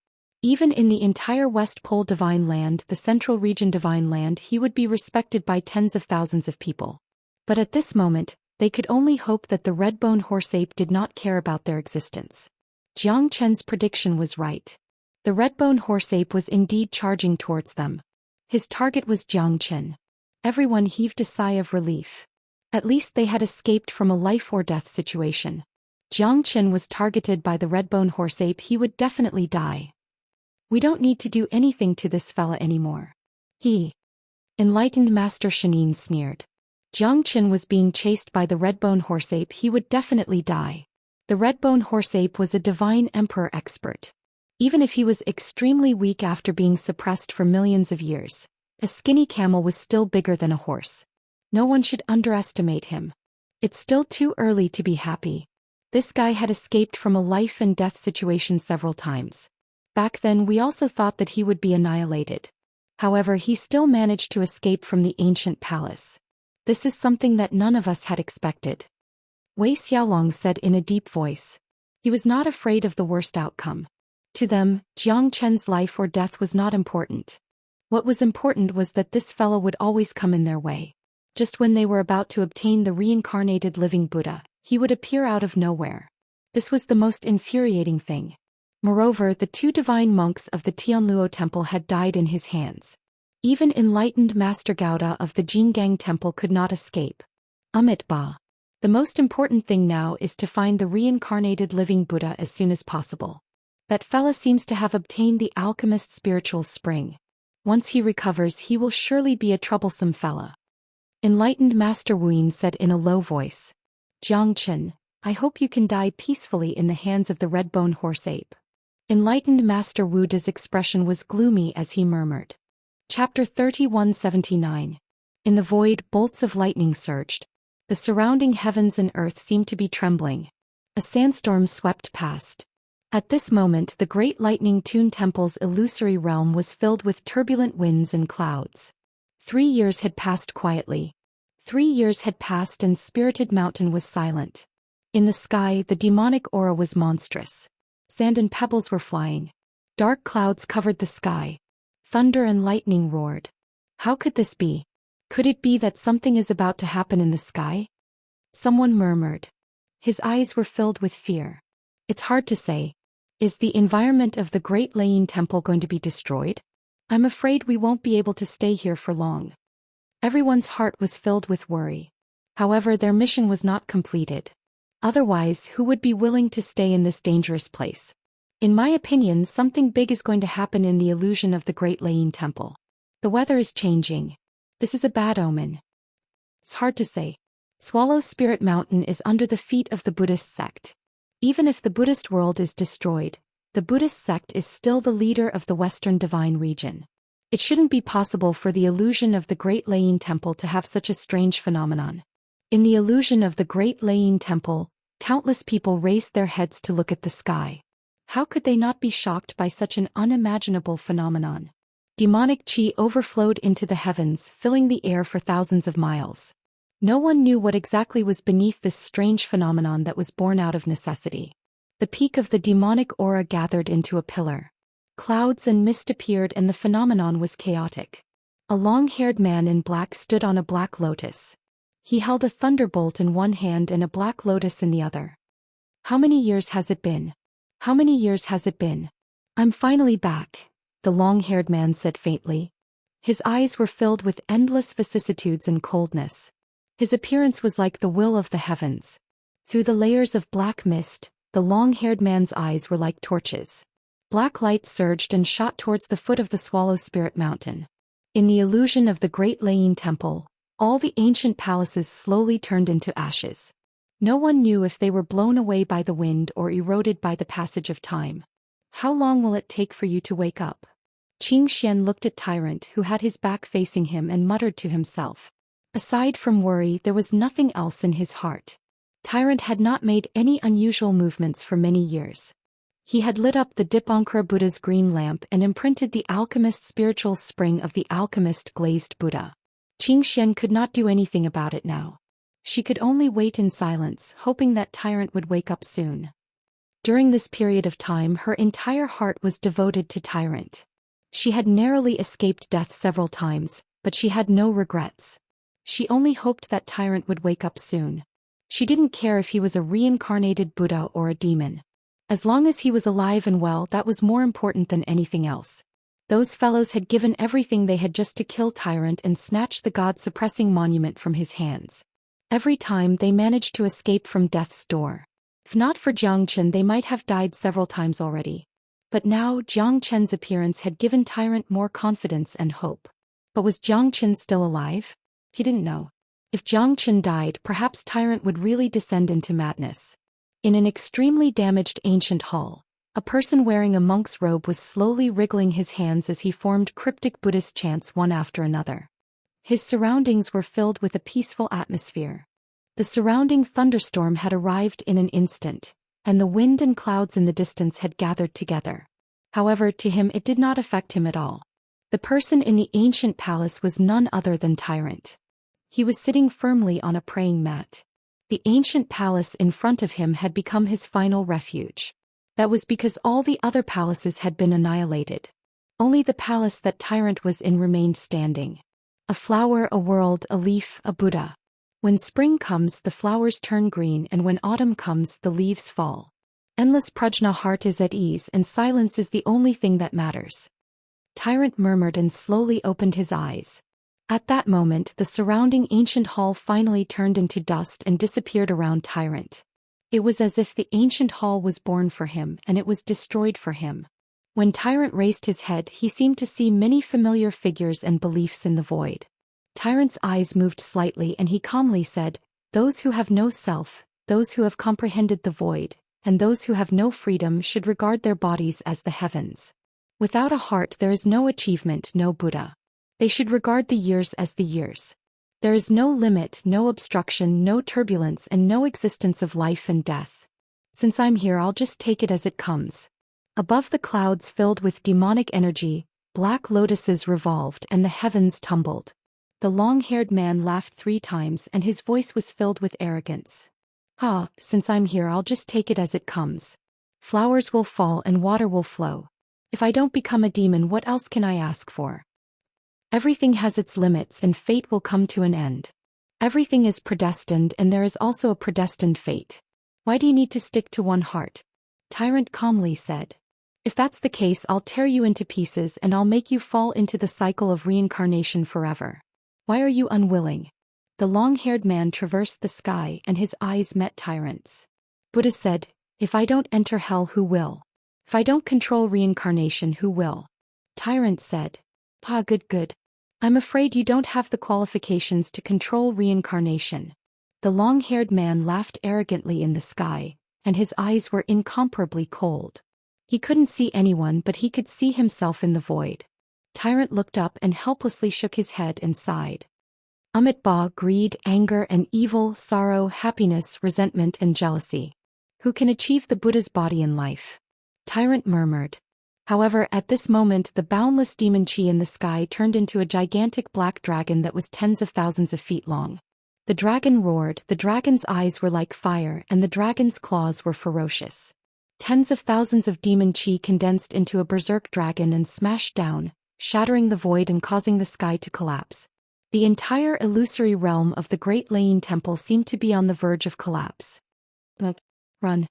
Even in the entire West Pole divine land, the Central Region divine land, he would be respected by tens of thousands of people. But at this moment, they could only hope that the red-bone horse ape did not care about their existence. Jiang Chen's prediction was right. The red-bone horse ape was indeed charging towards them. His target was Jiang Chen. Everyone heaved a sigh of relief. At least they had escaped from a life-or-death situation. Jiang Chen was targeted by the red-bone horse ape. He would definitely die. We don't need to do anything to this fella anymore. Enlightened Master Shanin sneered. Jiang Chen was being chased by the red-bone horse ape. He would definitely die. The red-bone horse ape was a divine emperor expert. Even if he was extremely weak after being suppressed for millions of years, a skinny camel was still bigger than a horse. No one should underestimate him. It's still too early to be happy. This guy had escaped from a life and death situation several times. Back then we also thought that he would be annihilated. However, he still managed to escape from the ancient palace. This is something that none of us had expected. Wei Xiaolong said in a deep voice. He was not afraid of the worst outcome. To them, Jiang Chen's life or death was not important. What was important was that this fellow would always come in their way. Just when they were about to obtain the reincarnated living Buddha, he would appear out of nowhere. This was the most infuriating thing. Moreover, the two divine monks of the Tianluo temple had died in his hands. Even enlightened Master Gaoda of the Jinggang temple could not escape. Amit Ba. The most important thing now is to find the reincarnated living Buddha as soon as possible. That fella seems to have obtained the alchemist's spiritual spring. Once he recovers, he will surely be a troublesome fella. Enlightened Master Wuyin said in a low voice. Jiang Chen, I hope you can die peacefully in the hands of the red-bone horse ape. Enlightened Master Wu De's expression was gloomy as he murmured. Chapter 3179. In the void, bolts of lightning surged. The surrounding heavens and earth seemed to be trembling. A sandstorm swept past. At this moment the great lightning Tune Temple's illusory realm was filled with turbulent winds and clouds. 3 years had passed quietly. 3 years had passed and Spirited Mountain was silent. In the sky the demonic aura was monstrous. Sand and pebbles were flying. Dark clouds covered the sky. Thunder and lightning roared. How could this be? Could it be that something is about to happen in the sky? Someone murmured. His eyes were filled with fear. It's hard to say. Is the environment of the Great Leyin Temple going to be destroyed? I'm afraid we won't be able to stay here for long. Everyone's heart was filled with worry. However, their mission was not completed. Otherwise, who would be willing to stay in this dangerous place? In my opinion, something big is going to happen in the illusion of the Great Leyin Temple. The weather is changing. This is a bad omen. It's hard to say. Swallow Spirit Mountain is under the feet of the Buddhist sect. Even if the Buddhist world is destroyed, the Buddhist sect is still the leader of the Western Divine region. It shouldn't be possible for the illusion of the Great Leyin Temple to have such a strange phenomenon. In the illusion of the Great Leyin Temple, countless people raised their heads to look at the sky. How could they not be shocked by such an unimaginable phenomenon? Demonic chi overflowed into the heavens, filling the air for thousands of miles. No one knew what exactly was beneath this strange phenomenon that was born out of necessity. The peak of the demonic aura gathered into a pillar. Clouds and mist appeared and the phenomenon was chaotic. A long-haired man in black stood on a black lotus. He held a thunderbolt in one hand and a black lotus in the other. How many years has it been? How many years has it been? I'm finally back, the long-haired man said faintly. His eyes were filled with endless vicissitudes and coldness. His appearance was like the will of the heavens. Through the layers of black mist, the long-haired man's eyes were like torches. Black light surged and shot towards the foot of the Swallow Spirit Mountain. In the illusion of the great Laying Temple, all the ancient palaces slowly turned into ashes. No one knew if they were blown away by the wind or eroded by the passage of time. How long will it take for you to wake up? Zhou Xian looked at Tyrant, who had his back facing him, and muttered to himself. Aside from worry, there was nothing else in his heart. Tyrant had not made any unusual movements for many years. He had lit up the Dipankara Buddha's green lamp and imprinted the alchemist's spiritual spring of the alchemist glazed Buddha. Zhou Xian could not do anything about it now. She could only wait in silence, hoping that Tyrant would wake up soon. During this period of time, her entire heart was devoted to Tyrant. She had narrowly escaped death several times, but she had no regrets. She only hoped that Tyrant would wake up soon. She didn't care if he was a reincarnated Buddha or a demon. As long as he was alive and well, that was more important than anything else. Those fellows had given everything they had just to kill Tyrant and snatch the god-suppressing monument from his hands. Every time they managed to escape from death's door. If not for Jiang Chen, they might have died several times already. But now Jiang Chen's appearance had given Tyrant more confidence and hope. But was Jiang Chen still alive? He didn't know. If Jiang Chen died, perhaps Tyrant would really descend into madness. In an extremely damaged ancient hall, a person wearing a monk's robe was slowly wriggling his hands as he formed cryptic Buddhist chants one after another. His surroundings were filled with a peaceful atmosphere. The surrounding thunderstorm had arrived in an instant, and the wind and clouds in the distance had gathered together. However, to him it did not affect him at all. The person in the ancient palace was none other than Tyrant. He was sitting firmly on a praying mat. The ancient palace in front of him had become his final refuge. That was because all the other palaces had been annihilated. Only the palace that Tyrant was in remained standing. A flower, a world, a leaf, a Buddha. When spring comes, the flowers turn green, and when autumn comes, the leaves fall. Endless prajna, heart is at ease, and silence is the only thing that matters. Tyrant murmured and slowly opened his eyes. At that moment, the surrounding ancient hall finally turned into dust and disappeared around Tyrant. It was as if the ancient hall was born for him, and it was destroyed for him. When Tyrant raised his head, he seemed to see many familiar figures and beliefs in the void. Tyrant's eyes moved slightly, and he calmly said, "Those who have no self, those who have comprehended the void, and those who have no freedom should regard their bodies as the heavens. Without a heart there is no achievement, no Buddha. They should regard the years as the years. There is no limit, no obstruction, no turbulence, and no existence of life and death. Since I'm here, I'll just take it as it comes." Above the clouds filled with demonic energy, black lotuses revolved and the heavens tumbled. The long-haired man laughed 3 times, and his voice was filled with arrogance. Since I'm here, I'll just take it as it comes. Flowers will fall and water will flow. If I don't become a demon, what else can I ask for? Everything has its limits, and fate will come to an end. Everything is predestined, and there is also a predestined fate. Why do you need to stick to one heart? Tyrant calmly said. If that's the case, I'll tear you into pieces and I'll make you fall into the cycle of reincarnation forever. Why are you unwilling? The long-haired man traversed the sky, and his eyes met Tyrant's. Buddha said, "If I don't enter hell, who will? If I don't control reincarnation, who will?" Tyrant said, Good. I'm afraid you don't have the qualifications to control reincarnation." The long-haired man laughed arrogantly in the sky, and his eyes were incomparably cold. He couldn't see anyone, but he could see himself in the void. Tyrant looked up and helplessly shook his head and sighed. Ba, greed, anger and evil, sorrow, happiness, resentment and jealousy. Who can achieve the Buddha's body in life? Tyrant murmured. However, at this moment the boundless demon chi in the sky turned into a gigantic black dragon that was tens of thousands of feet long. The dragon roared, the dragon's eyes were like fire, and the dragon's claws were ferocious. Tens of thousands of demon chi condensed into a berserk dragon and smashed down, shattering the void and causing the sky to collapse. The entire illusory realm of the Great Laying Temple seemed to be on the verge of collapse. Run.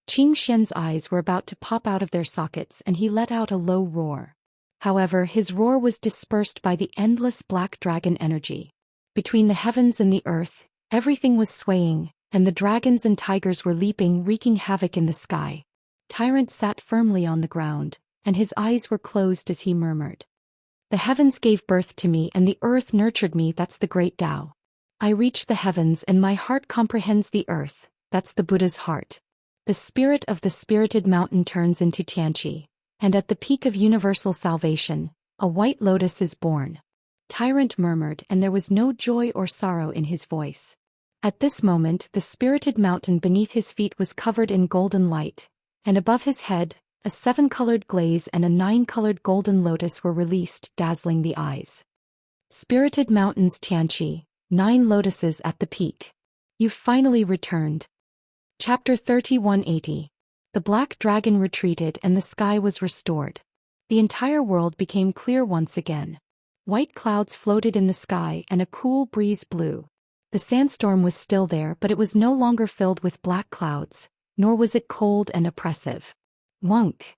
Zhou Xian's eyes were about to pop out of their sockets, and he let out a low roar. However, his roar was dispersed by the endless black dragon energy. Between the heavens and the earth, everything was swaying, and the dragons and tigers were leaping, wreaking havoc in the sky. Tyrant sat firmly on the ground, and his eyes were closed as he murmured. The heavens gave birth to me and the earth nurtured me, that's the great Tao. I reach the heavens and my heart comprehends the earth, that's the Buddha's heart. The spirit of the spirited mountain turns into Tianqi, and at the peak of universal salvation, a white lotus is born. Tyrant murmured, and there was no joy or sorrow in his voice. At this moment the spirited mountain beneath his feet was covered in golden light, and above his head, a 7-colored glaze and a 9-colored golden lotus were released, dazzling the eyes. Spirited mountains Tianqi, 9 lotuses at the peak. You've finally returned. Chapter 3180. The black dragon retreated and the sky was restored. The entire world became clear once again. White clouds floated in the sky and a cool breeze blew. The sandstorm was still there, but it was no longer filled with black clouds, nor was it cold and oppressive. Monk!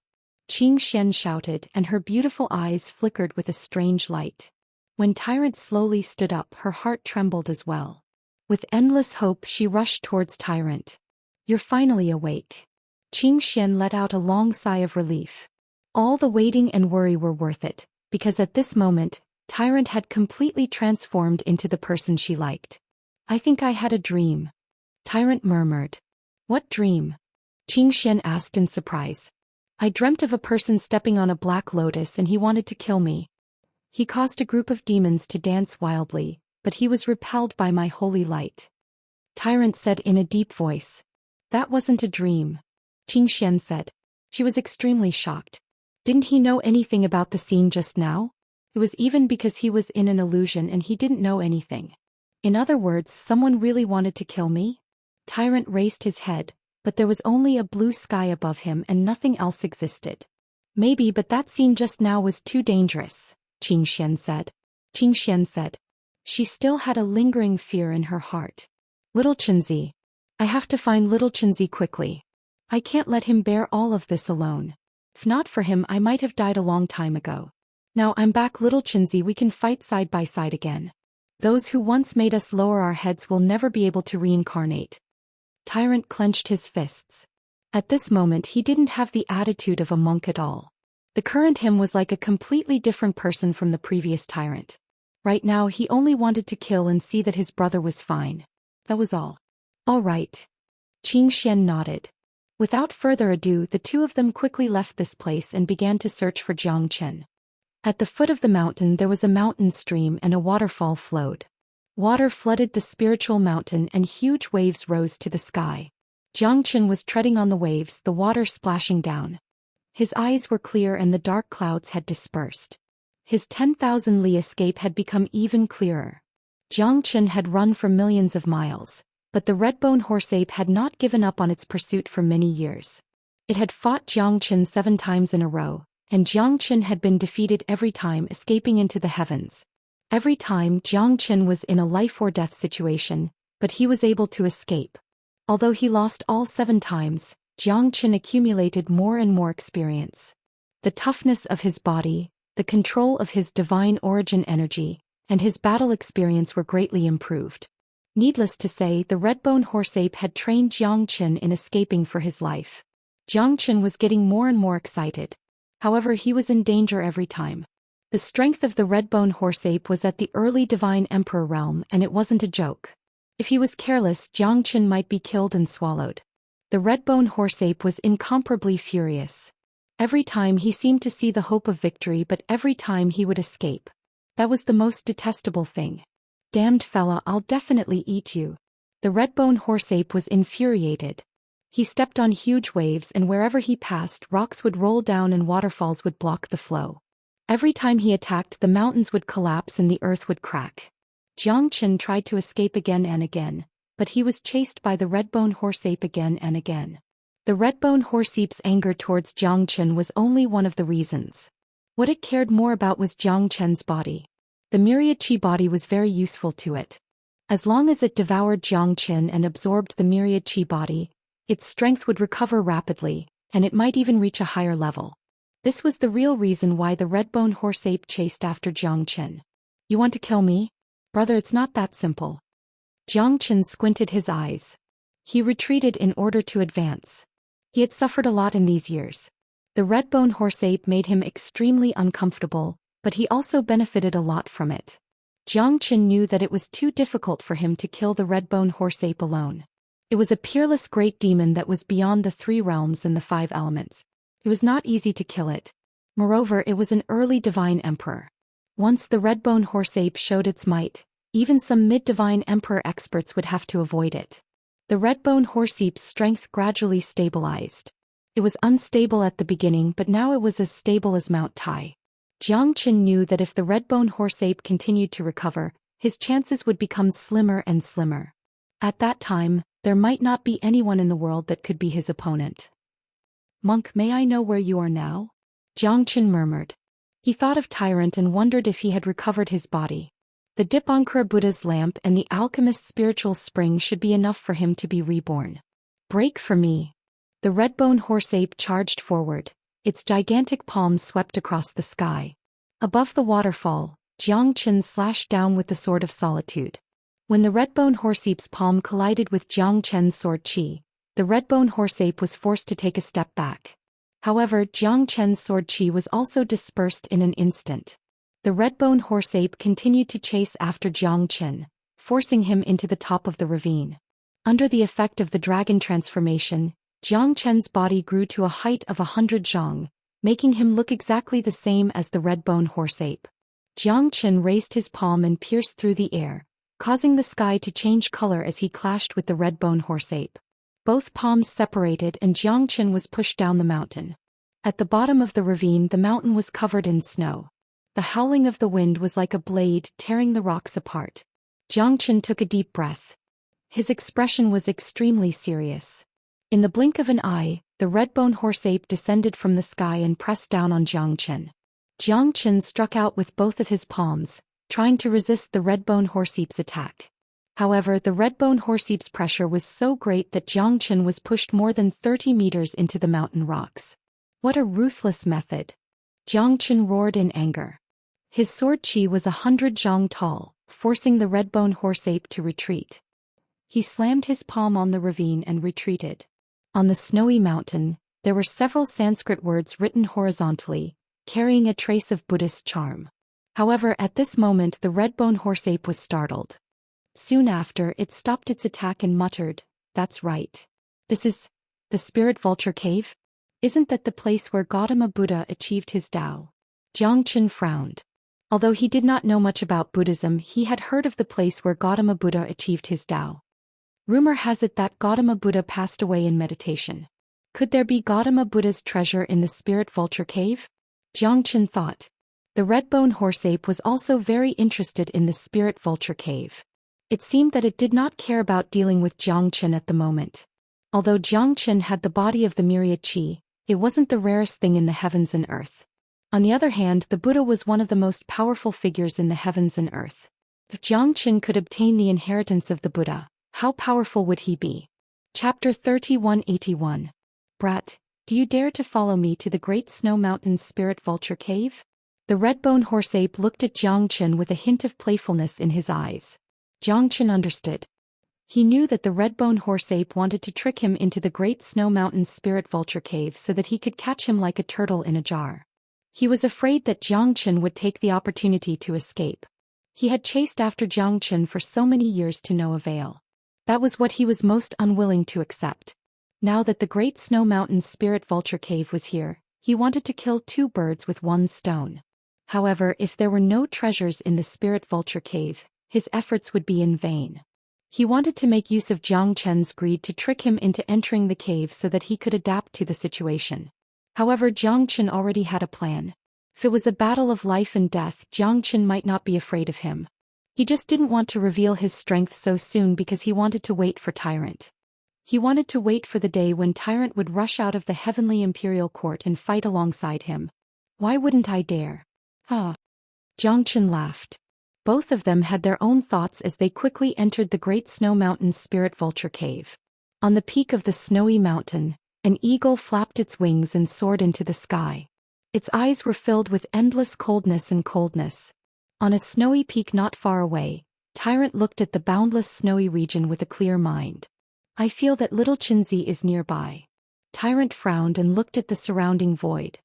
Xianxia shouted, and her beautiful eyes flickered with a strange light. When Tyrant slowly stood up, her heart trembled as well. With endless hope she rushed towards Tyrant. You're finally awake. Xianxia let out a long sigh of relief. All the waiting and worry were worth it, because at this moment, Tyrant had completely transformed into the person she liked. I think I had a dream. Tyrant murmured. What dream? Xianxia asked in surprise. I dreamt of a person stepping on a black lotus and he wanted to kill me. He caused a group of demons to dance wildly, but he was repelled by my holy light. Tyrant said in a deep voice. That wasn't a dream. Xianxia said. She was extremely shocked. Didn't he know anything about the scene just now? It was even because he was in an illusion and he didn't know anything. In other words, someone really wanted to kill me? Tyrant raised his head, but there was only a blue sky above him and nothing else existed. Maybe, but that scene just now was too dangerous, Xianxia said. Xianxia said. She still had a lingering fear in her heart. Little Qianzi. I have to find little Qianzi quickly. I can't let him bear all of this alone. If not for him, I might have died a long time ago. Now I'm back, little Qianzi, we can fight side by side again. Those who once made us lower our heads will never be able to reincarnate. Tyrant clenched his fists. At this moment he didn't have the attitude of a monk at all. The current him was like a completely different person from the previous Tyrant. Right now he only wanted to kill and see that his brother was fine. That was all. All right. Xianxia nodded. Without further ado, the two of them quickly left this place and began to search for Jiangchen. At the foot of the mountain there was a mountain stream and a waterfall flowed. Water flooded the spiritual mountain and huge waves rose to the sky. Jiangchen was treading on the waves, the water splashing down. His eyes were clear and the dark clouds had dispersed. His 10,000 li escape had become even clearer. Jiangchen had run for millions of miles, but the red-bone horse-ape had not given up on its pursuit for many years. It had fought Jiangchen 7 times in a row, and Jiangchen had been defeated every time, escaping into the heavens. Every time Jiangchen was in a life-or-death situation, but he was able to escape. Although he lost all 7 times, Jiangchen accumulated more and more experience. The toughness of his body, the control of his divine origin energy, and his battle experience were greatly improved. Needless to say, the red-bone horse-ape had trained Jiangchen in escaping for his life. Jiangchen was getting more and more excited. However, he was in danger every time. The strength of the red-bone horse-ape was at the early divine emperor realm, and it wasn't a joke. If he was careless, Jiangchen might be killed and swallowed. The red-bone horse-ape was incomparably furious. Every time he seemed to see the hope of victory, but every time he would escape. That was the most detestable thing. Damned fella, I'll definitely eat you. The red-bone horse-ape was infuriated. He stepped on huge waves, and wherever he passed, rocks would roll down and waterfalls would block the flow. Every time he attacked, the mountains would collapse and the earth would crack. Jiangchen tried to escape again and again, but he was chased by the red-bone horse-ape again and again. The red-bone horse-ape's anger towards Jiangchen was only one of the reasons. What it cared more about was Jiangchen's body. The myriad chi body was very useful to it. As long as it devoured Jiangchen and absorbed the myriad chi body, its strength would recover rapidly, and it might even reach a higher level. This was the real reason why the red-bone horse-ape chased after Jiangchen. You want to kill me? Brother, it's not that simple. Jiangchen squinted his eyes. He retreated in order to advance. He had suffered a lot in these years. The red-bone horse-ape made him extremely uncomfortable, but he also benefited a lot from it. Jiang Qin knew that it was too difficult for him to kill the red-bone horse ape alone. It was a peerless great demon that was beyond the 3 realms and the 5 elements. It was not easy to kill it. Moreover, it was an early divine emperor. Once the red-bone horse ape showed its might, even some mid-divine emperor experts would have to avoid it. The red-bone horse ape's strength gradually stabilized. It was unstable at the beginning, but now it was as stable as Mount Tai. Jiang Qin knew that if the red-bone horse ape continued to recover, his chances would become slimmer and slimmer. At that time, there might not be anyone in the world that could be his opponent. "Monk, may I know where you are now?" Jiang Qin murmured. He thought of Tyrant and wondered if he had recovered his body. The Dipankara Buddha's lamp and the alchemist's spiritual spring should be enough for him to be reborn. "Break for me." The red-bone horse ape charged forward. Its gigantic palm swept across the sky. Above the waterfall, Jiang Qin slashed down with the Sword of Solitude. When the red-bone horse ape's palm collided with Jiang Qin's sword qi, the red-bone horse ape was forced to take a step back. However, Jiang Qin's sword qi was also dispersed in an instant. The red-bone horse ape continued to chase after Jiang Qin, forcing him into the top of the ravine. Under the effect of the dragon transformation, Jiang Qin's body grew to a height of 100 zhang, making him look exactly the same as the red-bone horse ape. Jiang Qin raised his palm and pierced through the air, causing the sky to change color as he clashed with the red-bone horse ape. Both palms separated and Jiang Qin was pushed down the mountain. At the bottom of the ravine, the mountain was covered in snow. The howling of the wind was like a blade tearing the rocks apart. Jiang Qin took a deep breath. His expression was extremely serious. In the blink of an eye, the red-bone horse ape descended from the sky and pressed down on Jiang Qin. Jiang Qin struck out with both of his palms, trying to resist the red-bone horse ape's attack. However, the red-bone horse ape's pressure was so great that Jiang Qin was pushed more than 30 meters into the mountain rocks. What a ruthless method! Jiang Qin roared in anger. His sword qi was 100 zhang tall, forcing the red-bone horse ape to retreat. He slammed his palm on the ravine and retreated. On the snowy mountain, there were several Sanskrit words written horizontally, carrying a trace of Buddhist charm. However, at this moment the red-bone horse ape was startled. Soon after, it stopped its attack and muttered, "That's right. This is the Spirit Vulture Cave? Isn't that the place where Gautama Buddha achieved his Tao?" Jiang Qin frowned. Although he did not know much about Buddhism, he had heard of the place where Gautama Buddha achieved his Tao. Rumor has it that Gautama Buddha passed away in meditation. Could there be Gautama Buddha's treasure in the Spirit Vulture Cave? Jiang Qin thought. The red-bone horse ape was also very interested in the Spirit Vulture Cave. It seemed that it did not care about dealing with Jiang Qin at the moment. Although Jiang Qin had the body of the myriad qi, it wasn't the rarest thing in the heavens and earth. On the other hand, the Buddha was one of the most powerful figures in the heavens and earth. If Jiang Qin could obtain the inheritance of the Buddha, how powerful would he be? Chapter 3181. Brat, do you dare to follow me to the Great Snow Mountain's Spirit Vulture Cave? The red-bone horse ape looked at Jiang Qin with a hint of playfulness in his eyes. Jiang Qin understood. He knew that the red-bone horse ape wanted to trick him into the Great Snow Mountain's Spirit Vulture Cave so that he could catch him like a turtle in a jar. He was afraid that Jiang Qin would take the opportunity to escape. He had chased after Jiang Qin for so many years to no avail. That was what he was most unwilling to accept. Now that the Great Snow Mountain's Spirit Vulture Cave was here, he wanted to kill 2 birds with 1 stone. However, if there were no treasures in the Spirit Vulture Cave, his efforts would be in vain. He wanted to make use of Jiang Qin's greed to trick him into entering the cave so that he could adapt to the situation. However, Jiang Qin already had a plan. If it was a battle of life and death, Jiang Qin might not be afraid of him. He just didn't want to reveal his strength so soon because he wanted to wait for Tyrant. He wanted to wait for the day when Tyrant would rush out of the heavenly imperial court and fight alongside him. Why wouldn't I dare? Jiang Qin laughed. Both of them had their own thoughts as they quickly entered the Great Snow Mountain's Spirit Vulture Cave. On the peak of the snowy mountain, an eagle flapped its wings and soared into the sky. Its eyes were filled with endless coldness and coldness. On a snowy peak not far away, Tyrant looked at the boundless snowy region with a clear mind. I feel that little Qinzi is nearby. Tyrant frowned and looked at the surrounding void.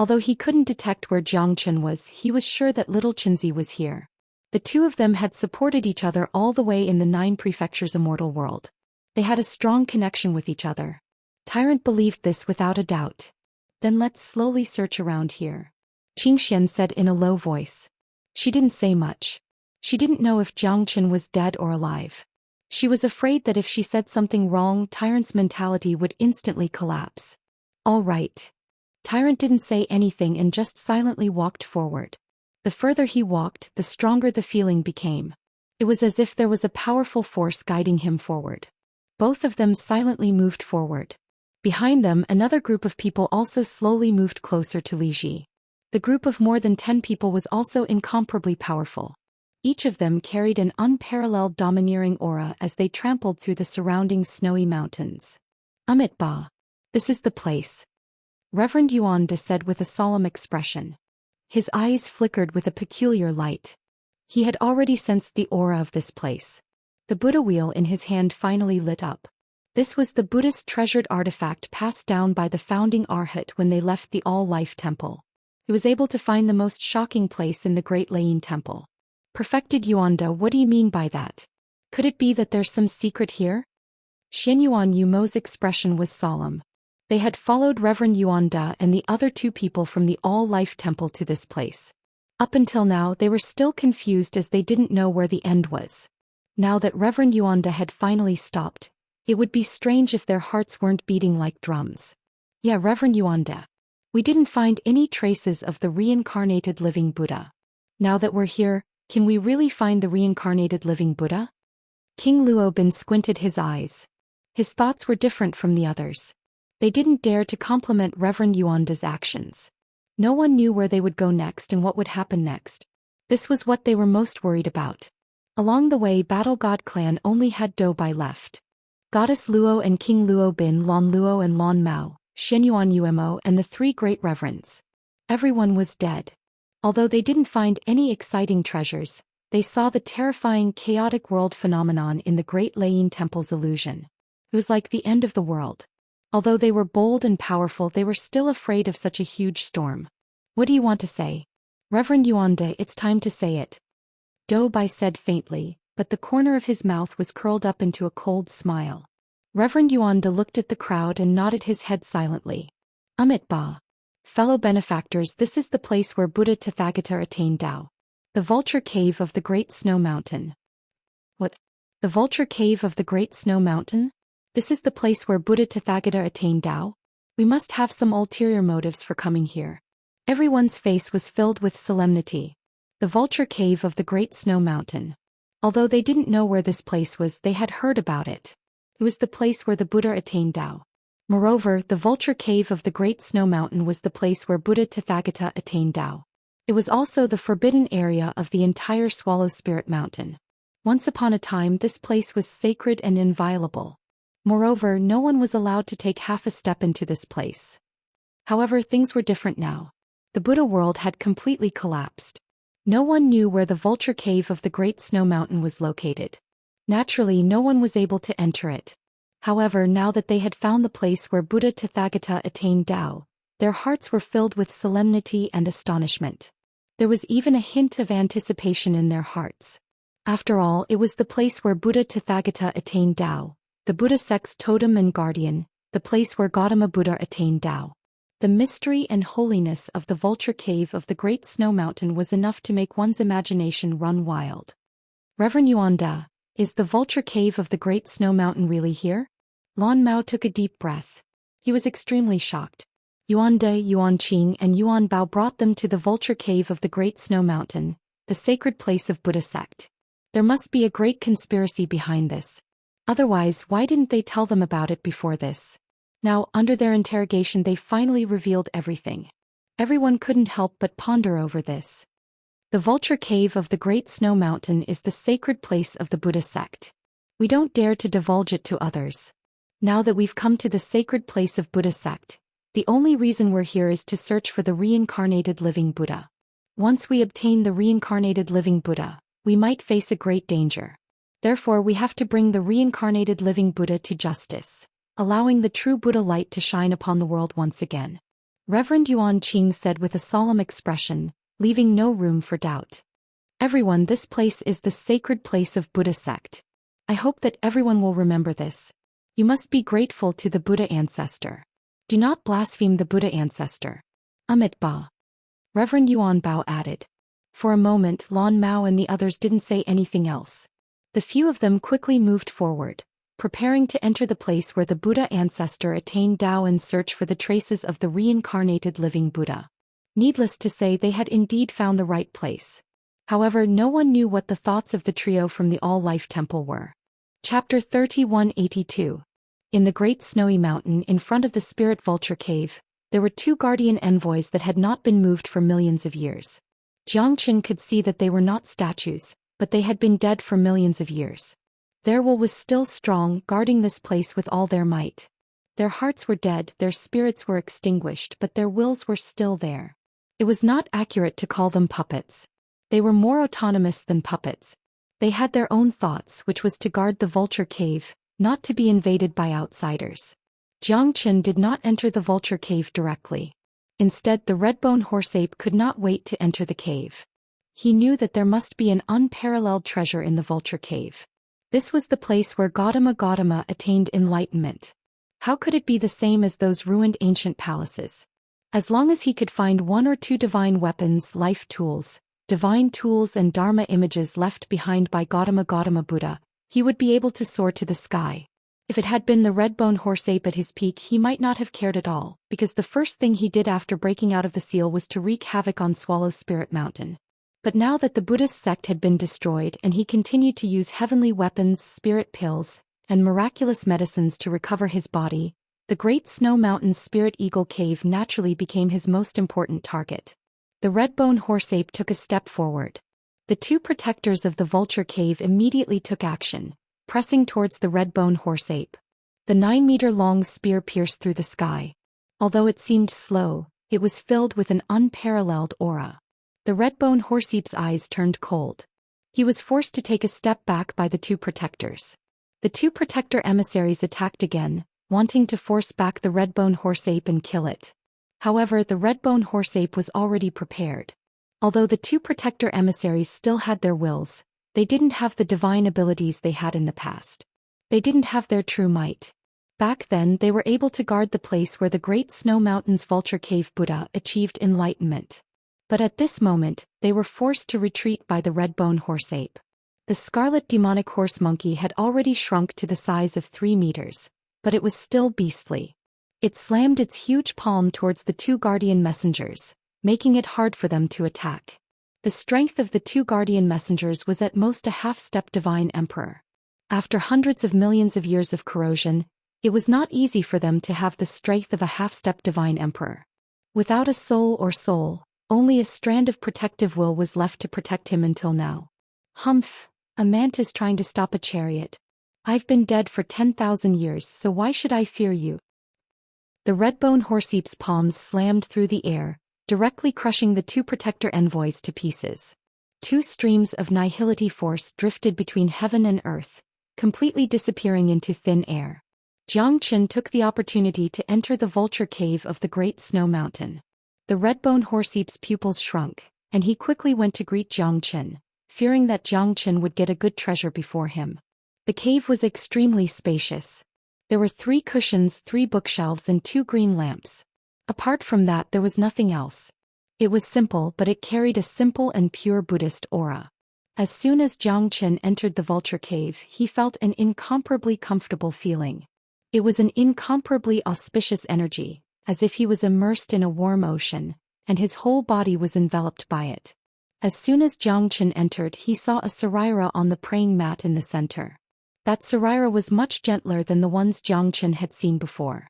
Although he couldn't detect where Zhou Xian was, he was sure that little Qinzi was here. The two of them had supported each other all the way in the 9 prefectures immortal world. They had a strong connection with each other. Tyrant believed this without a doubt. Then let's slowly search around here, Xianxia said in a low voice. She didn't say much. She didn't know if Zhou Xian was dead or alive. She was afraid that if she said something wrong, Tyrant's mentality would instantly collapse. All right. Tyrant didn't say anything and just silently walked forward. The further he walked, the stronger the feeling became. It was as if there was a powerful force guiding him forward. Both of them silently moved forward. Behind them, another group of people also slowly moved closer to Li Ji. The group of more than 10 people was also incomparably powerful. Each of them carried an unparalleled domineering aura as they trampled through the surrounding snowy mountains. Amit Ba. This is the place, Reverend Yuan De said with a solemn expression. His eyes flickered with a peculiar light. He had already sensed the aura of this place. The Buddha wheel in his hand finally lit up. This was the Buddhist treasured artifact passed down by the founding Arhat when they left the All-Life Temple. He was able to find the most shocking place in the Great Lane Temple. Perfected Yuanda, what do you mean by that? Could it be that there's some secret here? Xianyuan Yumo's expression was solemn. They had followed Reverend Yuanda and the other 2 people from the All-Life Temple to this place. Up until now they were still confused as they didn't know where the end was. Now that Reverend Yuanda had finally stopped, it would be strange if their hearts weren't beating like drums. Yeah, Reverend Yuanda. We didn't find any traces of the reincarnated living Buddha. Now that we're here, can we really find the reincarnated living Buddha? King Luobin squinted his eyes. His thoughts were different from the others. They didn't dare to compliment Reverend Yuanda's actions. No one knew where they would go next and what would happen next. This was what they were most worried about. Along the way, Battle God Clan only had Doubai left. Goddess Luo and King Luobin, Lon Luo and Lon Mao, Xianyuan Umo and the 3 great reverends. Everyone was dead. Although they didn't find any exciting treasures, they saw the terrifying chaotic world phenomenon in the Great Lane Temple's illusion. It was like the end of the world. Although they were bold and powerful, they were still afraid of such a huge storm. What do you want to say? Reverend Yuanda, it's time to say it. Doubai said faintly, but the corner of his mouth was curled up into a cold smile. Reverend Yuanda looked at the crowd and nodded his head silently. Amit Ba. Fellow benefactors, this is the place where Buddha Tathagata attained Tao. The Vulture Cave of the Great Snow Mountain. What? The Vulture Cave of the Great Snow Mountain? This is the place where Buddha Tathagata attained Tao? We must have some ulterior motives for coming here. Everyone's face was filled with solemnity. The Vulture Cave of the Great Snow Mountain. Although they didn't know where this place was, they had heard about it. It was the place where the Buddha attained Tao. Moreover, the Vulture Cave of the Great Snow Mountain was the place where Buddha Tathagata attained Tao. It was also the forbidden area of the entire Swallow Spirit Mountain. Once upon a time, this place was sacred and inviolable. Moreover, no one was allowed to take half a step into this place. However, things were different now. The Buddha world had completely collapsed. No one knew where the Vulture Cave of the Great Snow Mountain was located. Naturally, no one was able to enter it. However, now that they had found the place where Buddha Tathagata attained Tao, their hearts were filled with solemnity and astonishment. There was even a hint of anticipation in their hearts. After all, it was the place where Buddha Tathagata attained Tao, the Buddha sect's totem and guardian, the place where Gautama Buddha attained Tao. The mystery and holiness of the Vulture Cave of the Great Snow Mountain was enough to make one's imagination run wild. Reverend Yuanda, is the Vulture Cave of the Great Snow Mountain really here? Lon Mao took a deep breath. He was extremely shocked. Yuanda, Yuan Qing and Yuan Bao brought them to the Vulture Cave of the Great Snow Mountain, the sacred place of Buddha sect. There must be a great conspiracy behind this. Otherwise, why didn't they tell them about it before this? Now, under their interrogation, they finally revealed everything. Everyone couldn't help but ponder over this. The Vulture Cave of the Great Snow Mountain is the sacred place of the Buddha sect. We don't dare to divulge it to others. Now that we've come to the sacred place of Buddha sect, the only reason we're here is to search for the reincarnated living Buddha. Once we obtain the reincarnated living Buddha, we might face a great danger. Therefore, we have to bring the reincarnated living Buddha to justice, allowing the true Buddha light to shine upon the world once again. Reverend Yuan Qing said with a solemn expression, leaving no room for doubt. Everyone, this place is the sacred place of Buddha sect. I hope that everyone will remember this. You must be grateful to the Buddha ancestor. Do not blaspheme the Buddha ancestor. Amit Ba. Reverend Yuan Bao added. For a moment Lan Mao and the others didn't say anything else. The few of them quickly moved forward, preparing to enter the place where the Buddha ancestor attained Tao and search for the traces of the reincarnated living Buddha. Needless to say, they had indeed found the right place. However, no one knew what the thoughts of the trio from the All-Life Temple were. Chapter 3182. In the Great Snowy Mountain in front of the Spirit Vulture Cave, there were two guardian envoys that had not been moved for millions of years. Jiangqin could see that they were not statues, but they had been dead for millions of years. Their will was still strong, guarding this place with all their might. Their hearts were dead, their spirits were extinguished, but their wills were still there. It was not accurate to call them puppets. They were more autonomous than puppets. They had their own thoughts, which was to guard the Vulture Cave, not to be invaded by outsiders. Jiangqin did not enter the Vulture Cave directly. Instead, the red-bone horse-ape could not wait to enter the cave. He knew that there must be an unparalleled treasure in the Vulture Cave. This was the place where Gautama attained enlightenment. How could it be the same as those ruined ancient palaces? As long as he could find one or two divine weapons, life tools, divine tools and Dharma images left behind by Gautama Buddha, he would be able to soar to the sky. If it had been the red-bone horse-ape at his peak, he might not have cared at all, because the first thing he did after breaking out of the seal was to wreak havoc on Swallow Spirit Mountain. But now that the Buddhist sect had been destroyed and he continued to use heavenly weapons, spirit pills, and miraculous medicines to recover his body, the Great Snow Mountain's Spirit Eagle Cave naturally became his most important target. The red-bone horse-ape took a step forward. The two protectors of the Vulture Cave immediately took action, pressing towards the red-bone horse-ape. The 9-meter-long spear pierced through the sky. Although it seemed slow, it was filled with an unparalleled aura. The red-bone horse-ape's eyes turned cold. He was forced to take a step back by the two protectors. The two protector emissaries attacked again, wanting to force back the red-bone horse-ape and kill it. However, the red-bone horse-ape was already prepared. Although the two protector emissaries still had their wills, they didn't have the divine abilities they had in the past. They didn't have their true might. Back then, they were able to guard the place where the Great Snow Mountain's Vulture Cave Buddha achieved enlightenment. But at this moment, they were forced to retreat by the red-bone horse-ape. The scarlet demonic horse monkey had already shrunk to the size of 3 meters, but it was still beastly. It slammed its huge palm towards the two guardian messengers, making it hard for them to attack. The strength of the two guardian messengers was at most a half-step divine emperor. After hundreds of millions of years of corrosion, it was not easy for them to have the strength of a half-step divine emperor. Without a soul, only a strand of protective will was left to protect him until now. Humph, a mantis trying to stop a chariot. I've been dead for 10,000 years, so why should I fear you? The red-bone horse-ape's palms slammed through the air, directly crushing the two protector envoys to pieces. Two streams of nihility force drifted between heaven and earth, completely disappearing into thin air. Jiangqin took the opportunity to enter the Vulture Cave of the Great Snow Mountain. The red-bone horse-ape's pupils shrunk, and he quickly went to greet Jiangqin, fearing that Jiangqin would get a good treasure before him. The cave was extremely spacious. There were 3 cushions, 3 bookshelves and 2 green lamps. Apart from that, there was nothing else. It was simple, but it carried a simple and pure Buddhist aura. As soon as Jiangqin entered the Vulture Cave, he felt an incomparably comfortable feeling. It was an incomparably auspicious energy, as if he was immersed in a warm ocean, and his whole body was enveloped by it. As soon as Jiangqin entered, he saw a saraira on the praying mat in the center. That saraira was much gentler than the ones Jiangqin had seen before.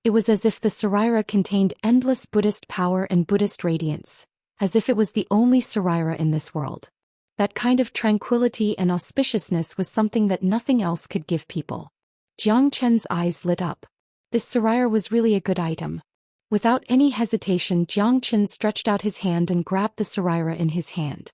It was as if the saraira contained endless Buddhist power and Buddhist radiance, as if it was the only saraira in this world. That kind of tranquility and auspiciousness was something that nothing else could give people. Jiangqin's eyes lit up. This saraira was really a good item. Without any hesitation, Jiangqin stretched out his hand and grabbed the saraira in his hand.